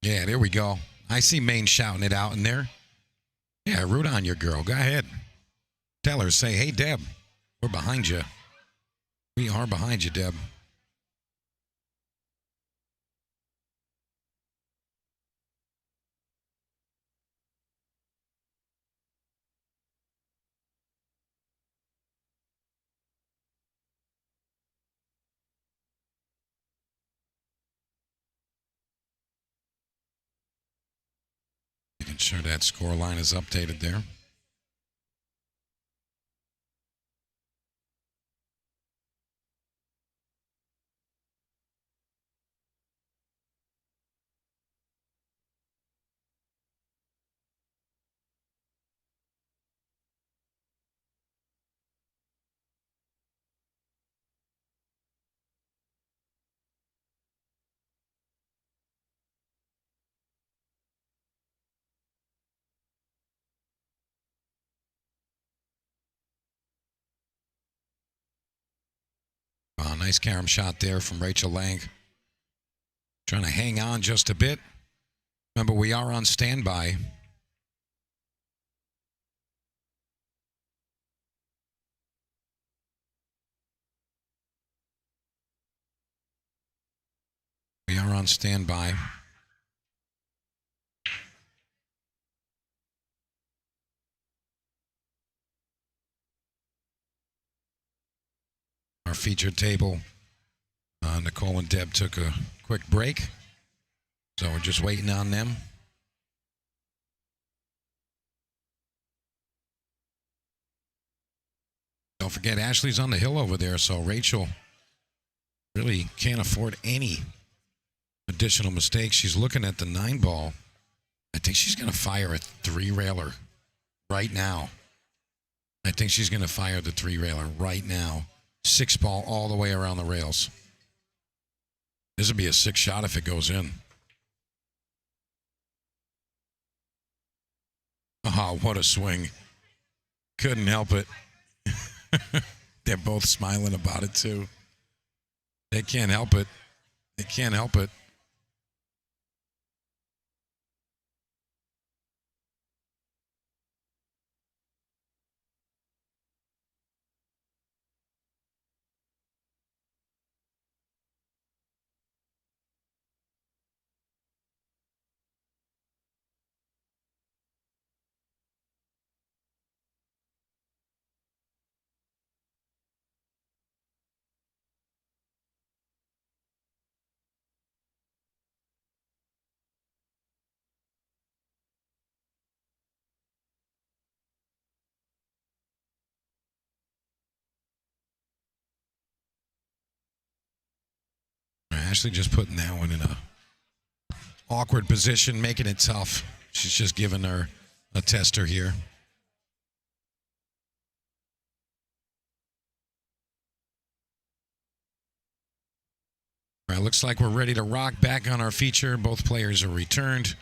Yeah, there we go. I see Maine shouting it out in there. Yeah, root on your girl. Go ahead. Tell her, say, hey, Deb, we're behind you. We are behind you, Deb. Making sure that score line is updated there. Nice carom shot there from Rachel Lang. Trying to hang on just a bit. Remember, we are on standby. We are on standby. Our featured table, Nicole and Deb took a quick break, so we're just waiting on them. Don't forget, Ashley's on the hill over there, so Rachel really can't afford any additional mistakes. She's looking at the 9-ball. I think she's going to fire a 3-railer right now. I think she's going to fire the 3-railer right now. 6-ball all the way around the rails. This would be a 6 shot if it goes in. Oh, what a swing. Couldn't help it. They're both smiling about it, too. They can't help it. They can't help it. Ashley just putting that one in a awkward position, making it tough. She's just giving her a tester here. All right, looks like we're ready to rock back on our feature. Both players are returned.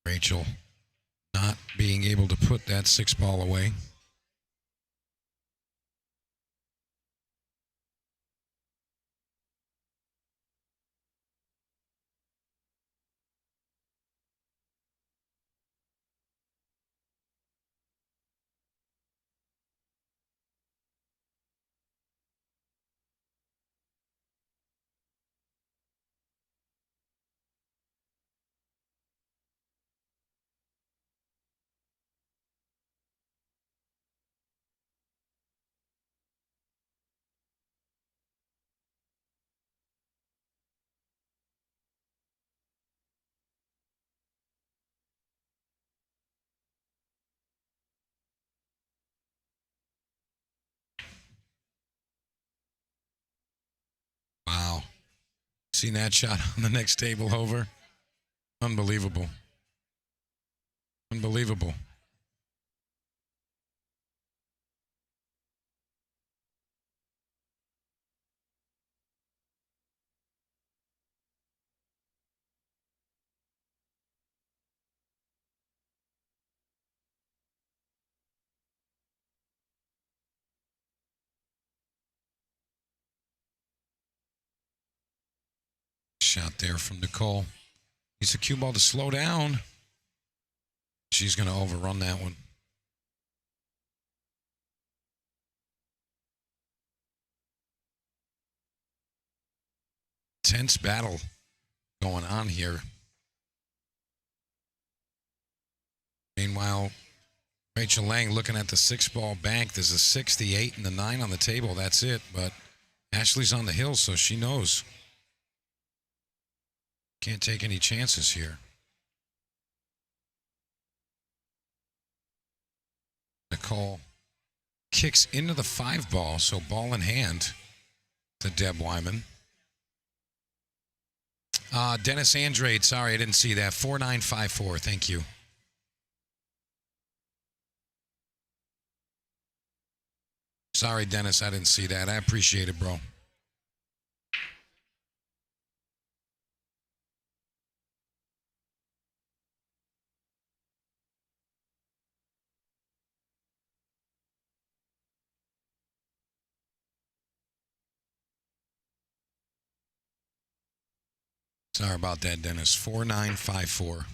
Rachel not being able to put that 6-ball away. Seen that shot on the next table over? Unbelievable. Unbelievable. Shot there from Nicole. Needs a cue ball to slow down. She's going to overrun that one. Tense battle going on here. Meanwhile, Rachel Lang looking at the 6-ball bank. There's a 6, the 8, and the 9 on the table. That's it. But Ashley's on the hill, so she knows. Can't take any chances here. Nicole kicks into the 5-ball, so ball in hand to Deb Wyman. Dennis Andrade, sorry, I didn't see that. 4954, thank you. Sorry, Dennis, I didn't see that. I appreciate it, bro. Sorry about that, Dennis. 4954.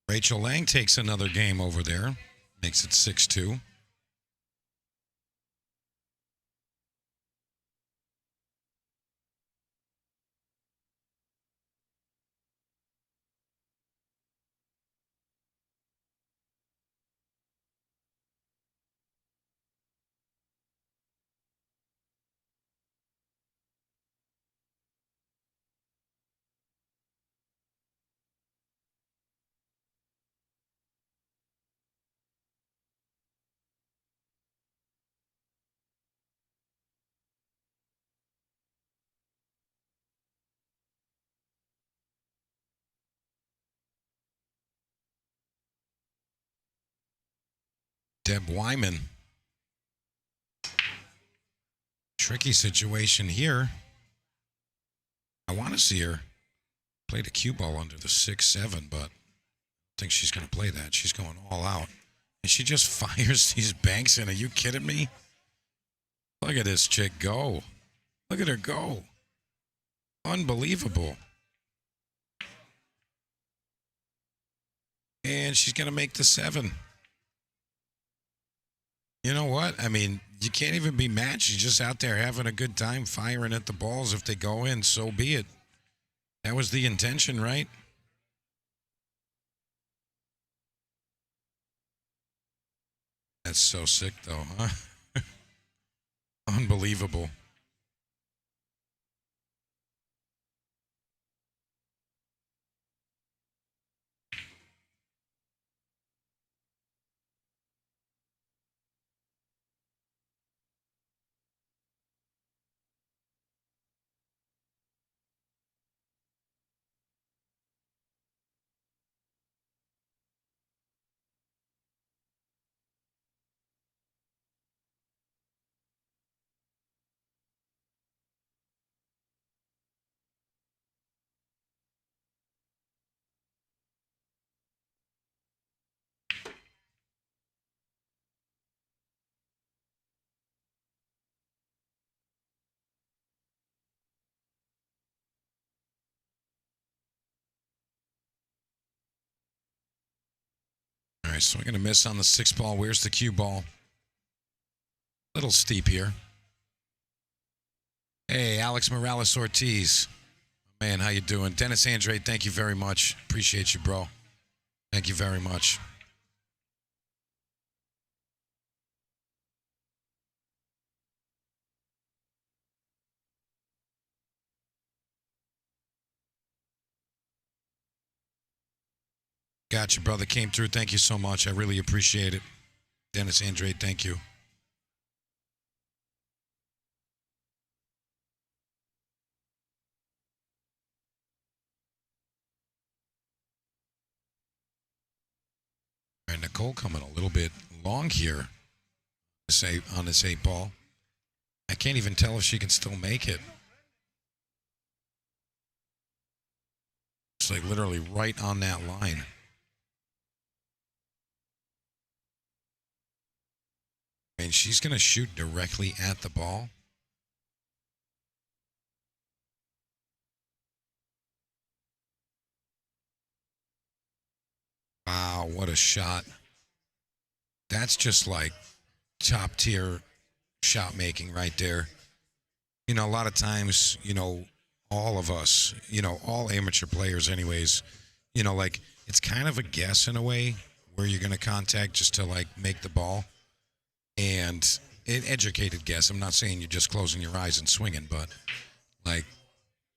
Rachel Lang takes another game over there. Makes it 6-2. Deb Wyman. Tricky situation here. I want to see her play the cue ball under the 6-7, but I think she's going to play that. She's going all out. And she just fires these banks in. Are you kidding me? Look at this chick go. Look at her go. Unbelievable. And she's going to make the 7. You know what? I mean, you can't even be mad. She's just out there having a good time firing at the balls. If they go in, so be it. That was the intention, right? That's so sick, though, huh? Unbelievable. right, swing and a miss on the 6 ball. Where's the cue ball? Little steep here. Hey, Alex Morales Ortiz. Man, how you doing? Dennis Andre, thank you very much. Appreciate you, bro. Thank you very much. Got you, brother. Came through. Thank you so much. I really appreciate it. Dennis Andre, thank you. All right, Nicole coming a little bit long here on this 8 ball. I can't even tell if she can still make it. It's like literally right on that line. And she's going to shoot directly at the ball. Wow, what a shot. That's just like top tier shot making right there. You know, a lot of times, you know, all of us, you know, all amateur players anyways, you know, like it's kind of a guess in a way where you're going to contact just to like make the ball. And an educated guess. I'm not saying you're just closing your eyes and swinging, but like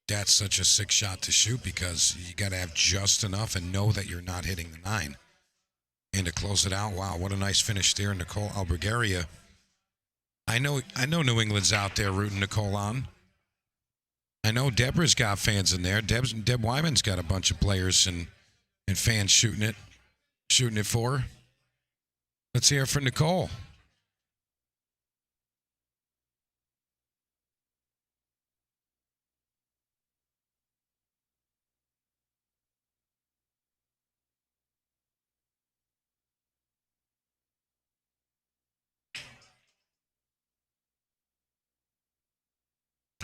that's such a sick shot to shoot because you got to have just enough and know that you're not hitting the 9. And to close it out, wow, what a nice finish there, Nicole Albergaria. I know New England's out there rooting Nicole on. I know Deborah's got fans in there. Deb Wyman's got a bunch of players and fans shooting it for her. Let's hear it for Nicole.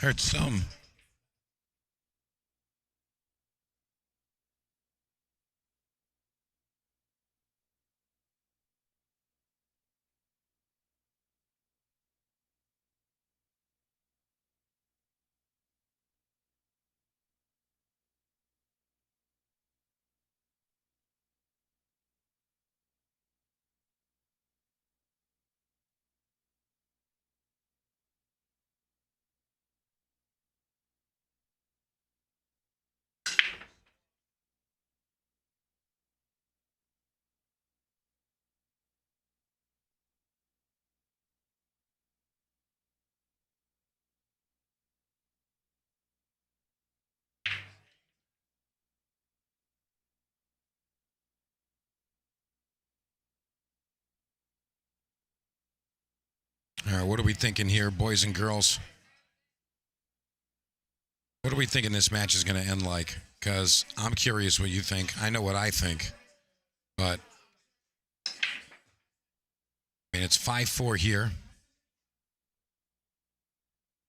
Heard some. All right, what are we thinking here, boys and girls? What are we thinking this match is going to end like? Because I'm curious what you think. I know what I think. But, I mean, it's 5-4 here.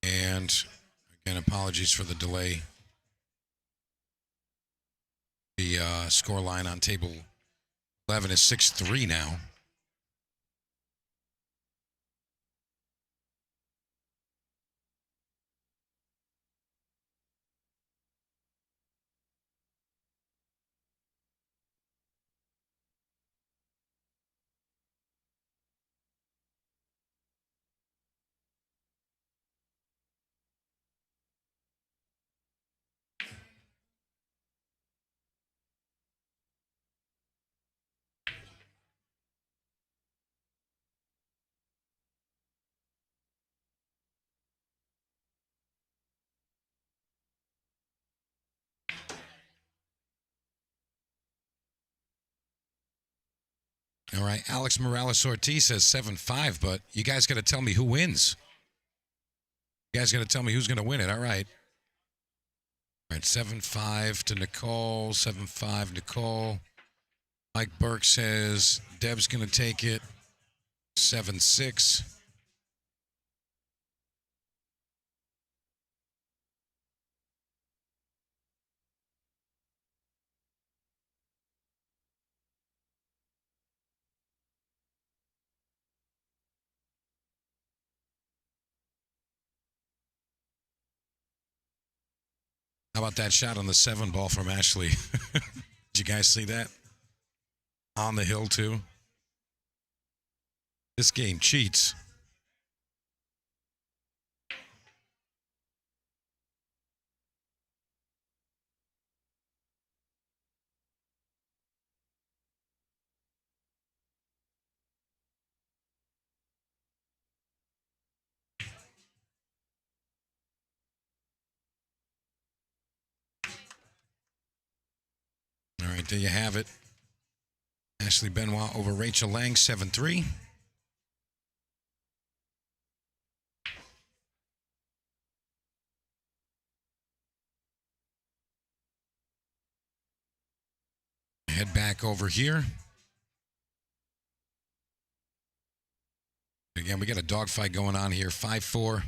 And, again, apologies for the delay. The score line on table 11 is 6-3 now. All right, Alex Morales Ortiz says 7-5, but you guys got to tell me who wins. You guys got to tell me who's going to win it. All right. All right, 7-5 to Nicole, 7-5 Nicole. Mike Burke says Deb's going to take it, 7-6. How about that shot on the 7 ball from Ashley? Did you guys see that? On the hill, too. This game cheats. All right, there you have it. Ashley Benoit over Rachel Lang, 7-3. Head back over here. Again, we got a dogfight going on here, 5-4.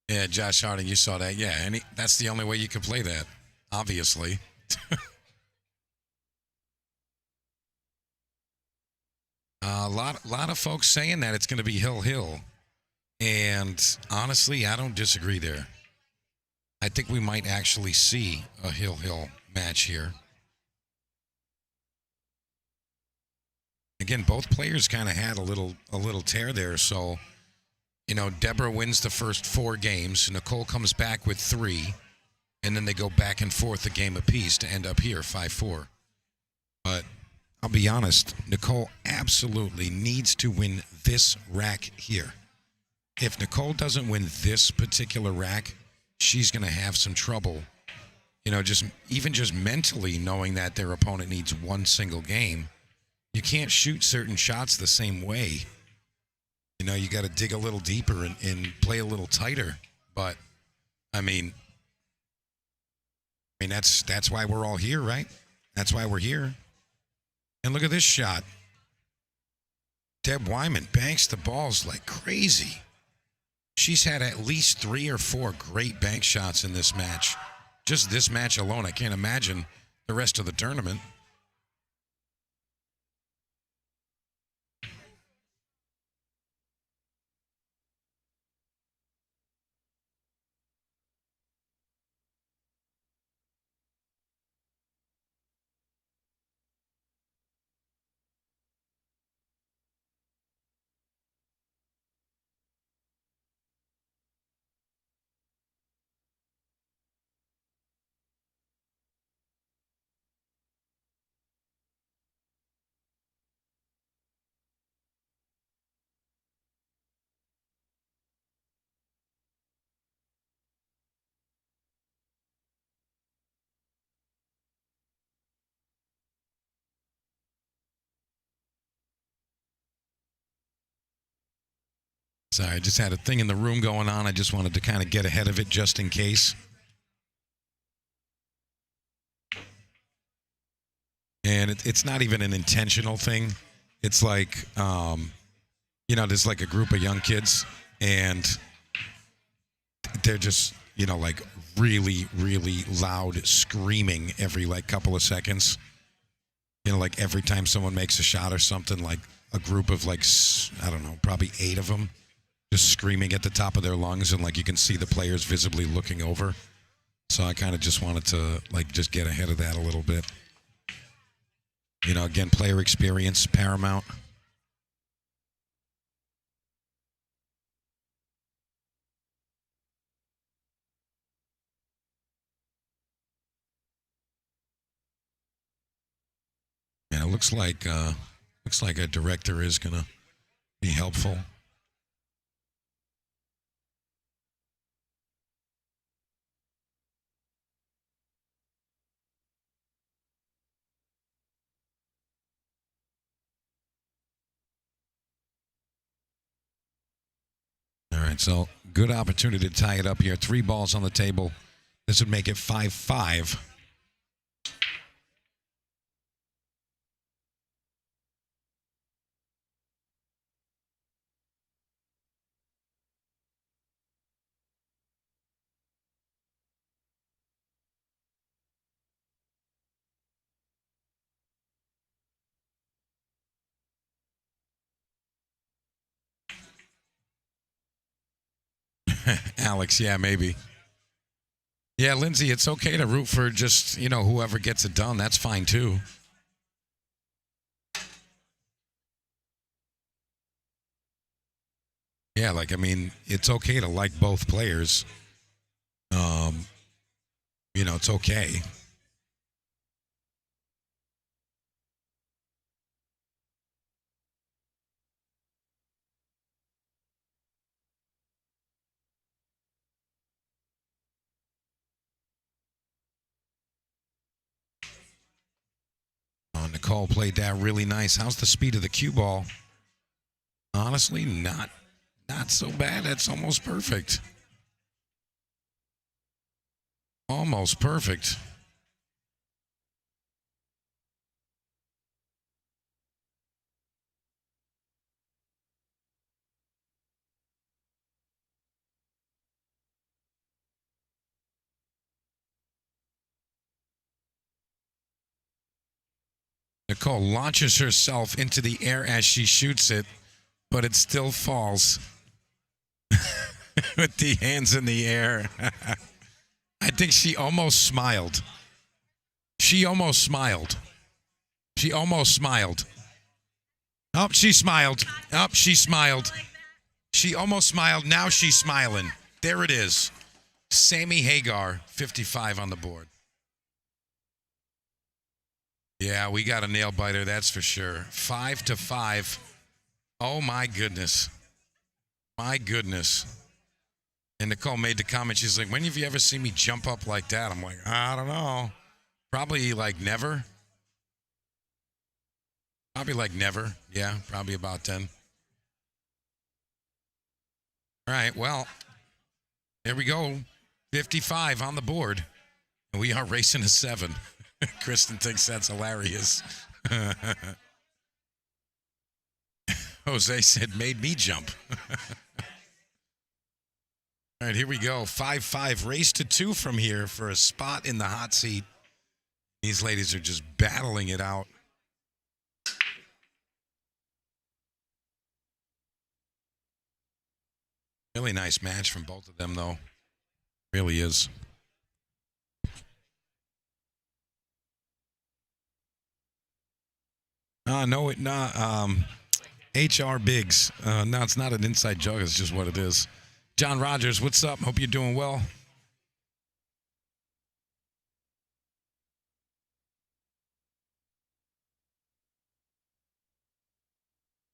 Yeah, Josh Harding, you saw that. Yeah, and that's the only way you can play that, obviously. A lot of folks saying that it's going to be hill, and honestly, I don't disagree there. I think we might actually see a hill match here. Again, both players kind of had a little tear there, so Deborah wins the first 4 games. Nicole comes back with 3, and then they go back and forth a game apiece to end up here 5-4. But I'll be honest, Nicole absolutely needs to win this rack here. If Nicole doesn't win this particular rack, she's going to have some trouble. Just mentally knowing that their opponent needs one single game. You can't shoot certain shots the same way. You got to dig a little deeper and play a little tighter. But I mean that's why we're all here, right? That's why we're here. And look at this shot. Deb Wyman banks the balls like crazy. She's had at least 3 or 4 great bank shots in this match. Just this match alone, I can't imagine the rest of the tournament. Sorry, I just had a thing in the room going on. I just wanted to kind of get ahead of it just in case. And it's not even an intentional thing. It's like, there's like a group of young kids, and they're just, like really, really loud screaming every like couple of seconds. Like every time someone makes a shot or something, like a group of like, I don't know, probably 8 of them just screaming at the top of their lungs, and like you can see the players visibly looking over. So I kind of just wanted to like just get ahead of that a little bit. Again, player experience paramount. And it looks like a director is gonna be helpful. All right, so good opportunity to tie it up here. 3 balls on the table. This would make it 5-5. Alex, yeah, maybe. Yeah, Lindsay, it's okay to root for just, whoever gets it done. That's fine, too. Yeah, it's okay to like both players. It's okay. Nicole played that really nice. How's the speed of the cue ball? Honestly, not so bad. That's almost perfect. Almost perfect. Nicole launches herself into the air as she shoots it, but it still falls with the hands in the air. I think she almost smiled. She almost smiled. She almost smiled. Oh, she smiled. Oh, she smiled. She almost smiled. Now she's smiling. There it is. Sammy Hagar, 55 on the board. Yeah, we got a nail biter, that's for sure. 5-5. Oh, my goodness. My goodness. And Nicole made the comment, she's like, when have you ever seen me jump up like that? I'm like, I don't know. Probably never. Probably never. Yeah, probably about 10. All right, well, there we go. 55 on the board. And we are racing a 7. Kristen thinks that's hilarious. Jose said, made me jump. All right, here we go. 5-5. Race to 2 from here for a spot in the hot seat. These ladies are just battling it out. Really nice match from both of them, though. Really is. No, HR Biggs. No, it's not an inside joke. It's just what it is. John Rogers, what's up? Hope you're doing well.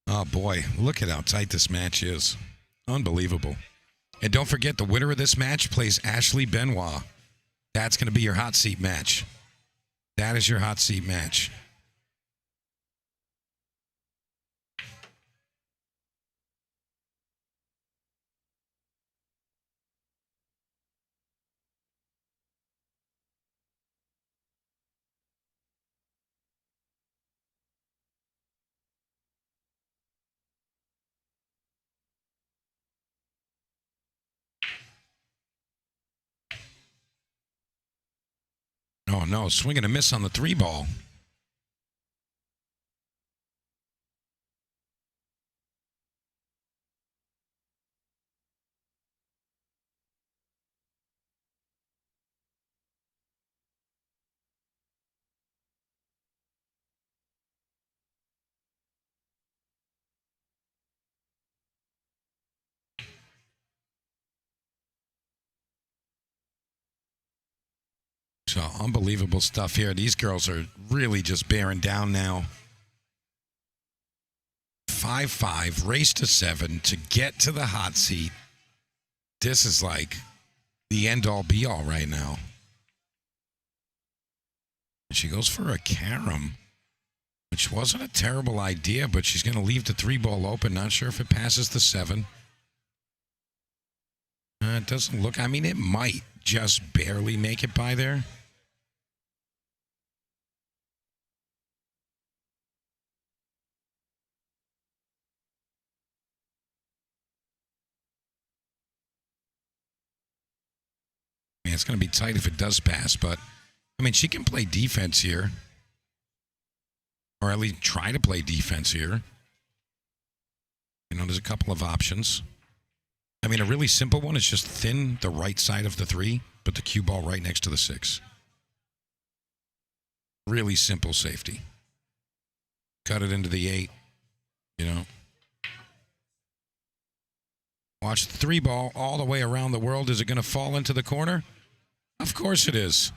Oh, boy. Look at how tight this match is. Unbelievable. And don't forget, the winner of this match plays Ashley Benoit. That's going to be your hot seat match. That is your hot seat match. Oh, no. Swing and a miss on the 3 ball. So unbelievable stuff here. These girls are really just bearing down now. 5-5, race to 7 to get to the hot seat. This is like the end-all be-all right now. She goes for a carom, which wasn't a terrible idea, but she's going to leave the 3 ball open. Not sure if it passes the 7. It doesn't look, it might just barely make it by there. It's going to be tight if it does pass, but, she can play defense here. Or at least try to play defense here. There's a couple of options. I mean, a really simple one is just thin the right side of the 3, put the cue ball right next to the 6. Really simple safety. Cut it into the 8, you know. Watch the 3 ball all the way around the world. Is it going to fall into the corner? Of course it is.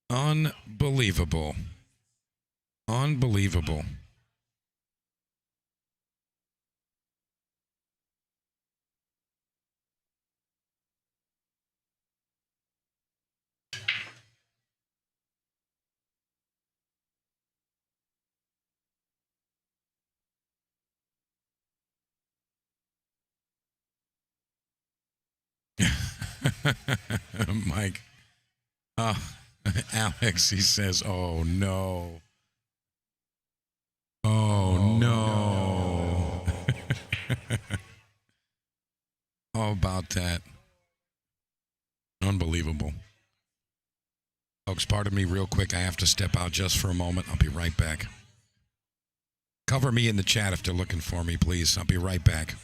Unbelievable. Unbelievable. Mike. Alex, he says, oh, no. Oh, no. How about that? Unbelievable. Folks, pardon me real quick. I have to step out just for a moment. I'll be right back. Cover me in the chat if they're looking for me, please. I'll be right back.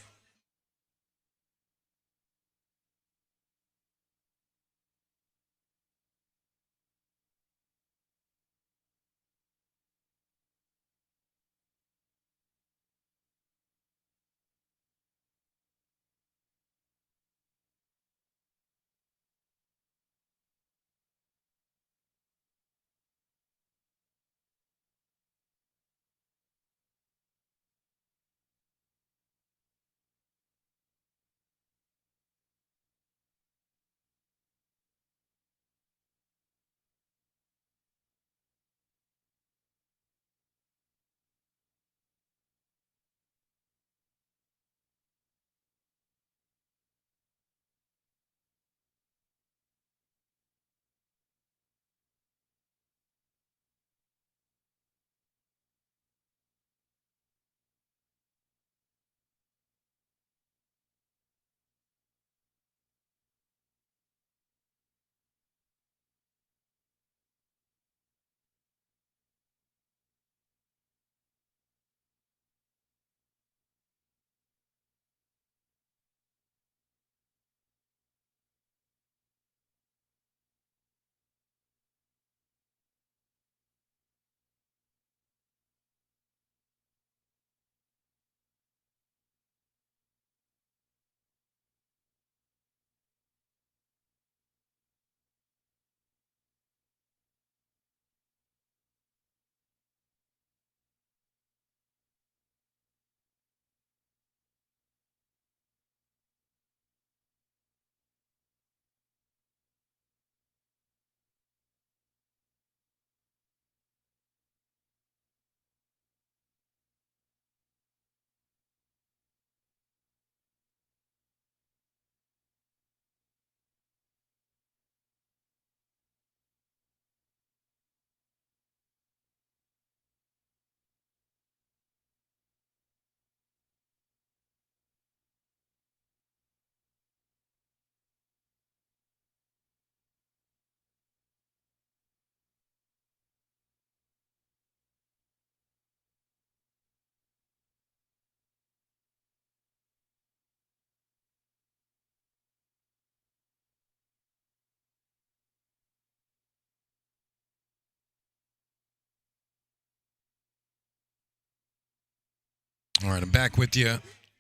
All right, I'm back with you.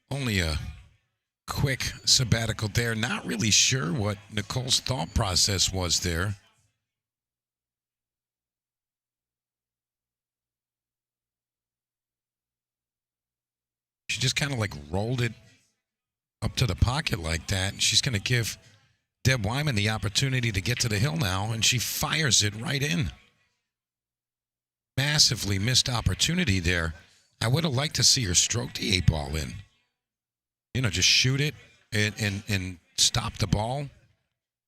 Only a quick sabbatical there. Not really sure what Nicole's thought process was there. She just kind of like rolled it up to the pocket like that. She's going to give Deb Wyman the opportunity to get to the hill now, and she fires it right in. Massively missed opportunity there. I would have liked to see her stroke the 8 ball in. You know, just shoot it and stop the ball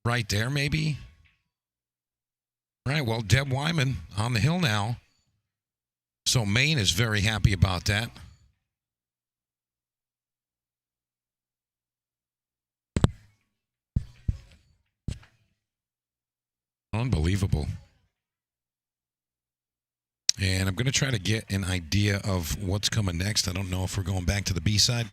right there, maybe. All right, well, Deb Wyman on the hill now. So Maine is very happy about that. Unbelievable. And I'm going to try to get an idea of what's coming next. I don't know if we're going back to the B side.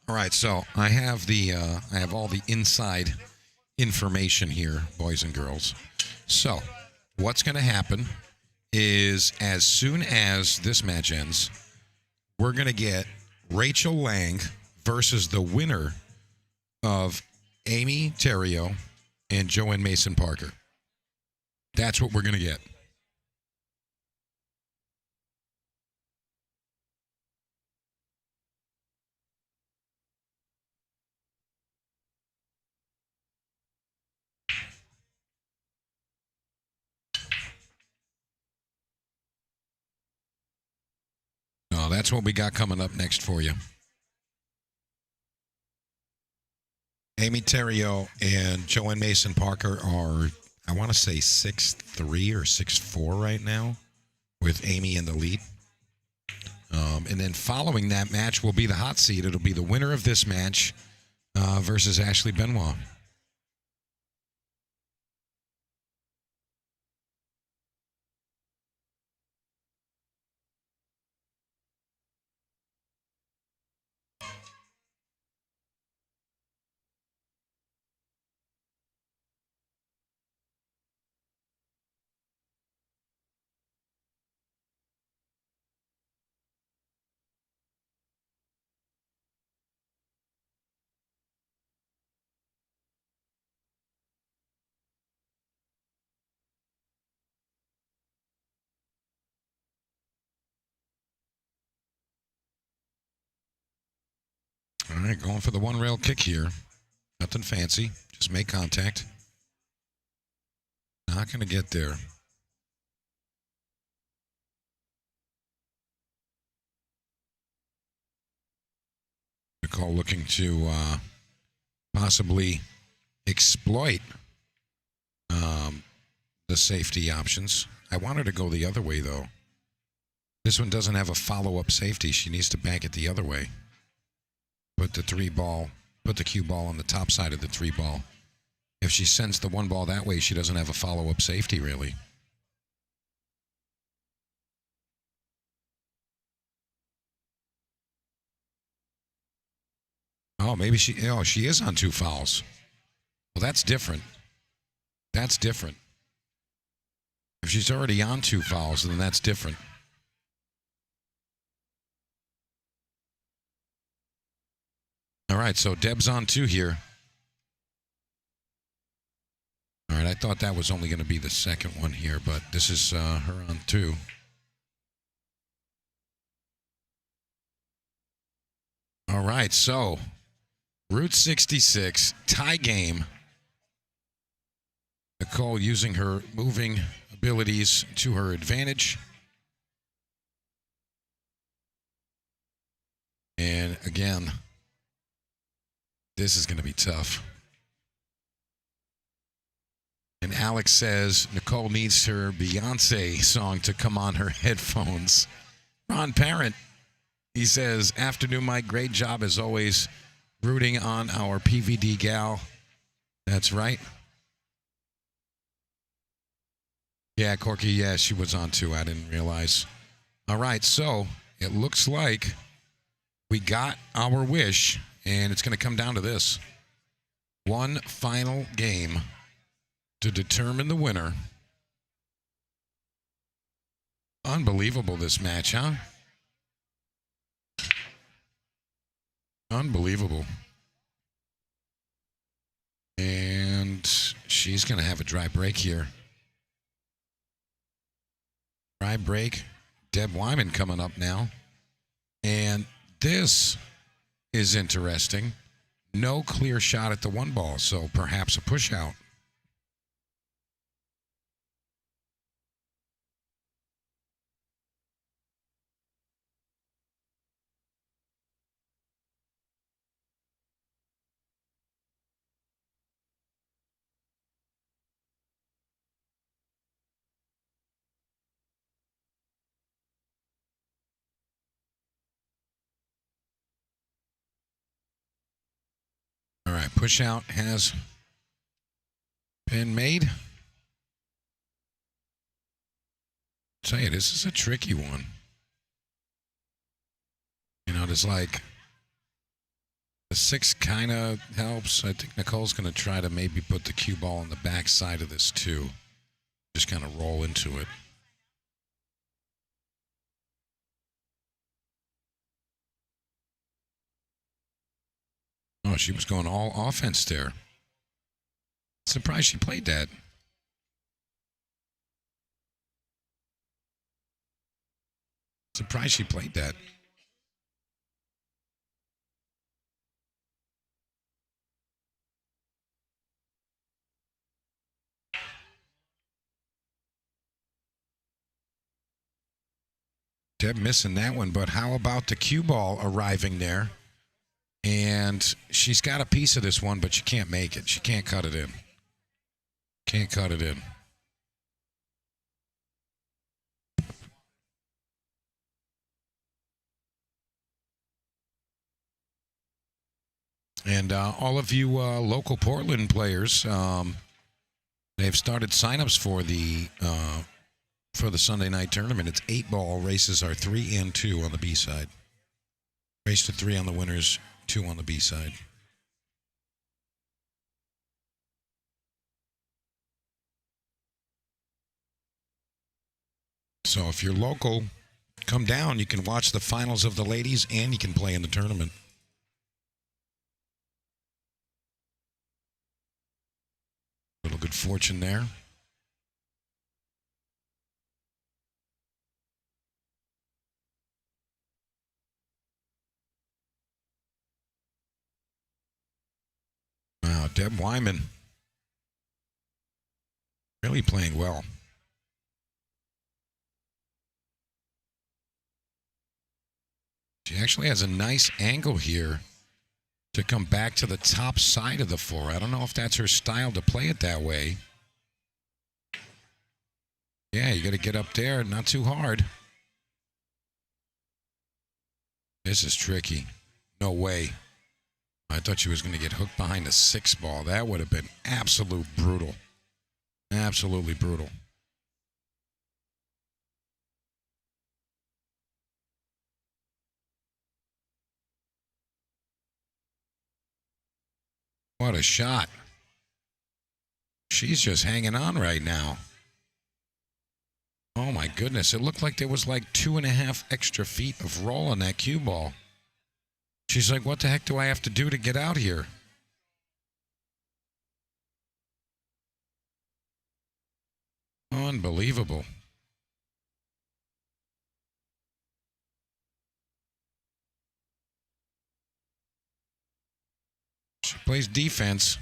All right, so I have all the inside information here, boys and girls. So, what's going to happen is as soon as this match ends, we're going to get Rachel Lang versus the winner of Amy Terrio and Joanne Mason Parker. That's what we're going to get. No, that's what we got coming up next for you. Amy Terrio and Joanne Mason Parker are, I want to say, 6'3" or 6'4" right now, with Amy in the lead. And then following that match will be the hot seat. It'll be the winner of this match versus Ashley Benoit. All right, going for the one rail kick here. Nothing fancy. Just make contact. Not going to get there. Nicole looking to possibly exploit the safety options. I want her to go the other way, though. This one doesn't have a follow-up safety. She needs to bank it the other way. Put the cue ball on the top side of the 3-ball. If she sends the 1 ball that way, she doesn't have a follow-up safety, really. Oh, maybe she is on 2 fouls. Well, that's different. That's different. If she's already on 2 fouls, then that's different. All right, so Deb's on 2 here. All right, I thought that was only going to be the second one here, but this is her on 2. All right, so Route 66, tie game. Nicole using her moving abilities to her advantage. And again, this is going to be tough. And Alex says Nicole needs her Beyonce song to come on her headphones. Ron Parent, he says, afternoon, Mike, great job as always rooting on our PVD gal. That's right. Yeah, Corky, yeah, she was on 2. I didn't realize. All right, so it looks like we got our wish, and it's going to come down to this. One final game to determine the winner. Unbelievable, this match, huh? Unbelievable. And she's going to have a dry break here. Dry break. Deb Wyman coming up now. And this is interesting. No clear shot at the 1 ball, so perhaps a push out. All right, push out has been made. Tell you, this is a tricky one. You know, there's like The 6 kind of helps. I think Nicole's going to try to maybe put the cue ball on the back side of this too. Just kind of roll into it. Oh, she was going all offense there. Surprised she played that. Surprised she played that. Deb missing that one, but how about the cue ball arriving there? And she's got a piece of this one, but she can't make it. She can't cut it in. Can't cut it in. And all of you local Portland players, they've started signups for the Sunday night tournament. It's 8-ball. Races are 3 and 2 on the B side. Race to 3 on the winners, 2 on the B side. So if you're local, come down. You can watch the finals of the ladies and you can play in the tournament. Little good fortune there. Wow, Deb Wyman really playing well. She actually has a nice angle here to come back to the top side of the floor. I don't know if that's her style to play it that way. Yeah, you got to get up there, not too hard. This is tricky. No way. I thought she was going to get hooked behind a 6-ball. That would have been absolute brutal. Absolutely brutal. What a shot. She's just hanging on right now. Oh my goodness. It looked like there was like 2.5 extra feet of roll on that cue ball. She's like, what the heck do I have to do to get out here? Unbelievable. She plays defense.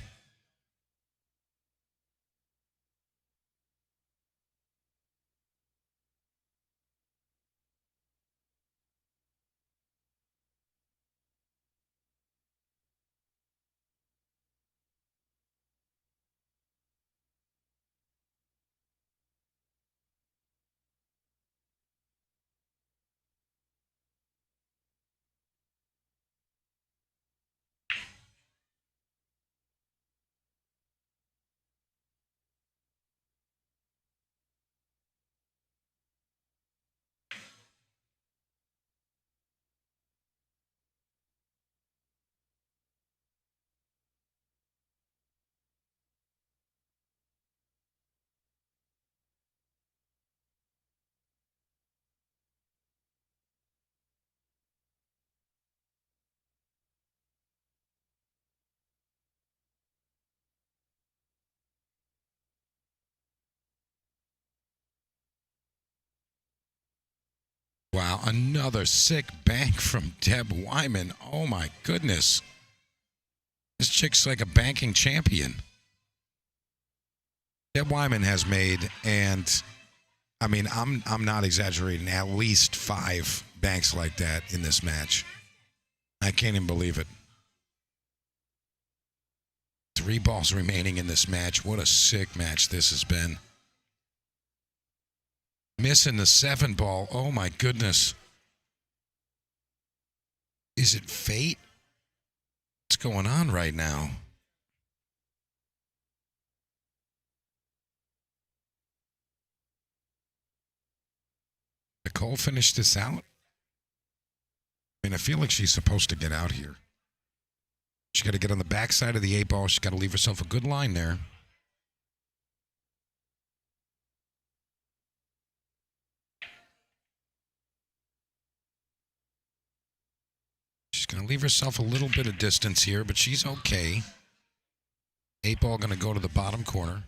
Wow, another sick bank from Deb Wyman. Oh my goodness. This chick's like a banking champion. Deb Wyman has made, and I mean, I'm not exaggerating, at least 5 banks like that in this match. I can't even believe it. 3 balls remaining in this match. What a sick match this has been. Missing the 7-ball. Oh my goodness. Is it fate? What's going on right now? Nicole finished this out? I mean, I feel like she's supposed to get out here. She's got to get on the backside of the 8-ball. She's got to leave herself a good line there. She's going to leave herself a little bit of distance here, but she's okay. 8-ball going to go to the bottom corner.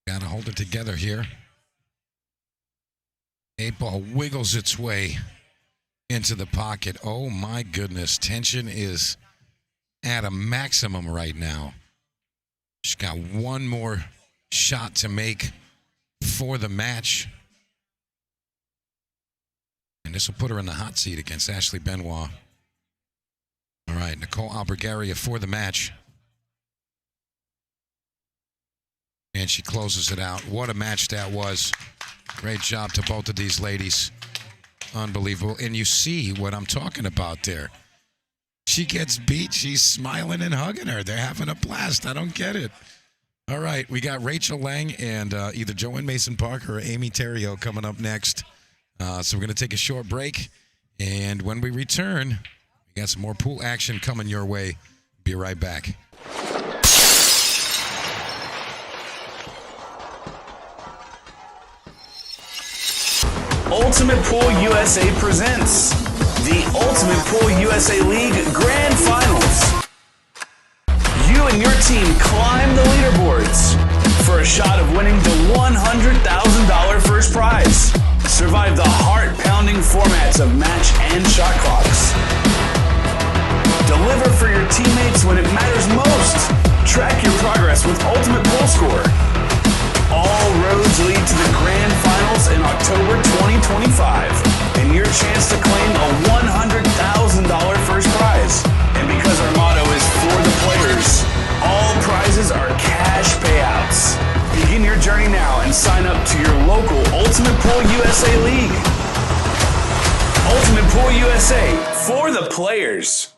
Got to hold it together here. 8-ball wiggles its way into the pocket. Oh my goodness, tension is at a maximum right now. She's got one more shot to make for the match. And this will put her in the hot seat against Ashley Benoit. All right, Nicole Albergaria for the match. And she closes it out. What a match that was. Great job to both of these ladies. Unbelievable. And you see what I'm talking about there. She gets beat. She's smiling and hugging her. They're having a blast. I don't get it. All right, we got Rachel Lang and either Joanne Mason Parker or Amy Theriault coming up next. So we're going to take a short break. And when we return, we got some more pool action coming your way. Be right back. Ultimate Pool USA presents the Ultimate Pool USA League Grand Finals. You and your team climb the leaderboards for a shot of winning the $100,000 first prize. Survive the heart-pounding formats of match and shot clocks. Deliver for your teammates when it matters most. Track your progress with Ultimate Pool Score. All roads lead to the Grand Finals in October 2025, and your chance to claim a $100,000 first prize. And because our motto is for the players, all prizes are cash payouts. Begin your journey now and sign up to your local Ultimate Pool USA League. Ultimate Pool USA, for the players.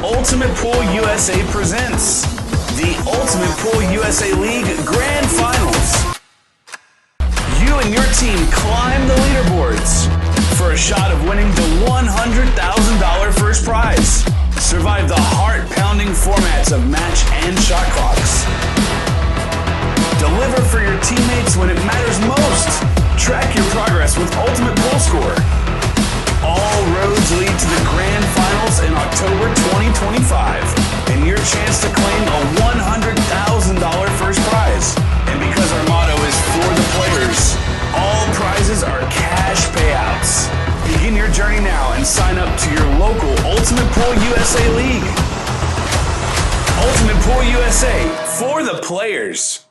Ultimate Pool USA presents the Ultimate Pool USA League Grand Finals. You and your team climb the leaderboards for a shot of winning the $100,000 first prize. Survive the heart-pounding formats of match and shot clocks. Deliver for your teammates when it matters most. Track your progress with Ultimate Pool Score. All roads lead to the Grand Finals in October 2025, and your chance to claim a $100,000 first prize. And because our motto is for the players, all prizes are cash payouts. Begin your journey now and sign up to your local Ultimate Pool USA League. Ultimate Pool USA, for the players.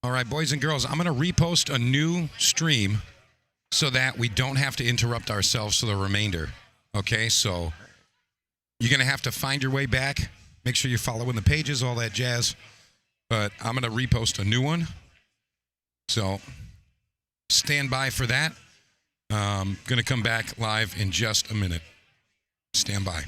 All right, boys and girls, I'm going to repost a new stream so that we don't have to interrupt ourselves for the remainder. Okay, so you're going to have to find your way back. Make sure you're following the pages, all that jazz. But I'm going to repost a new one. So stand by for that. Going to come back live in just a minute. Stand by.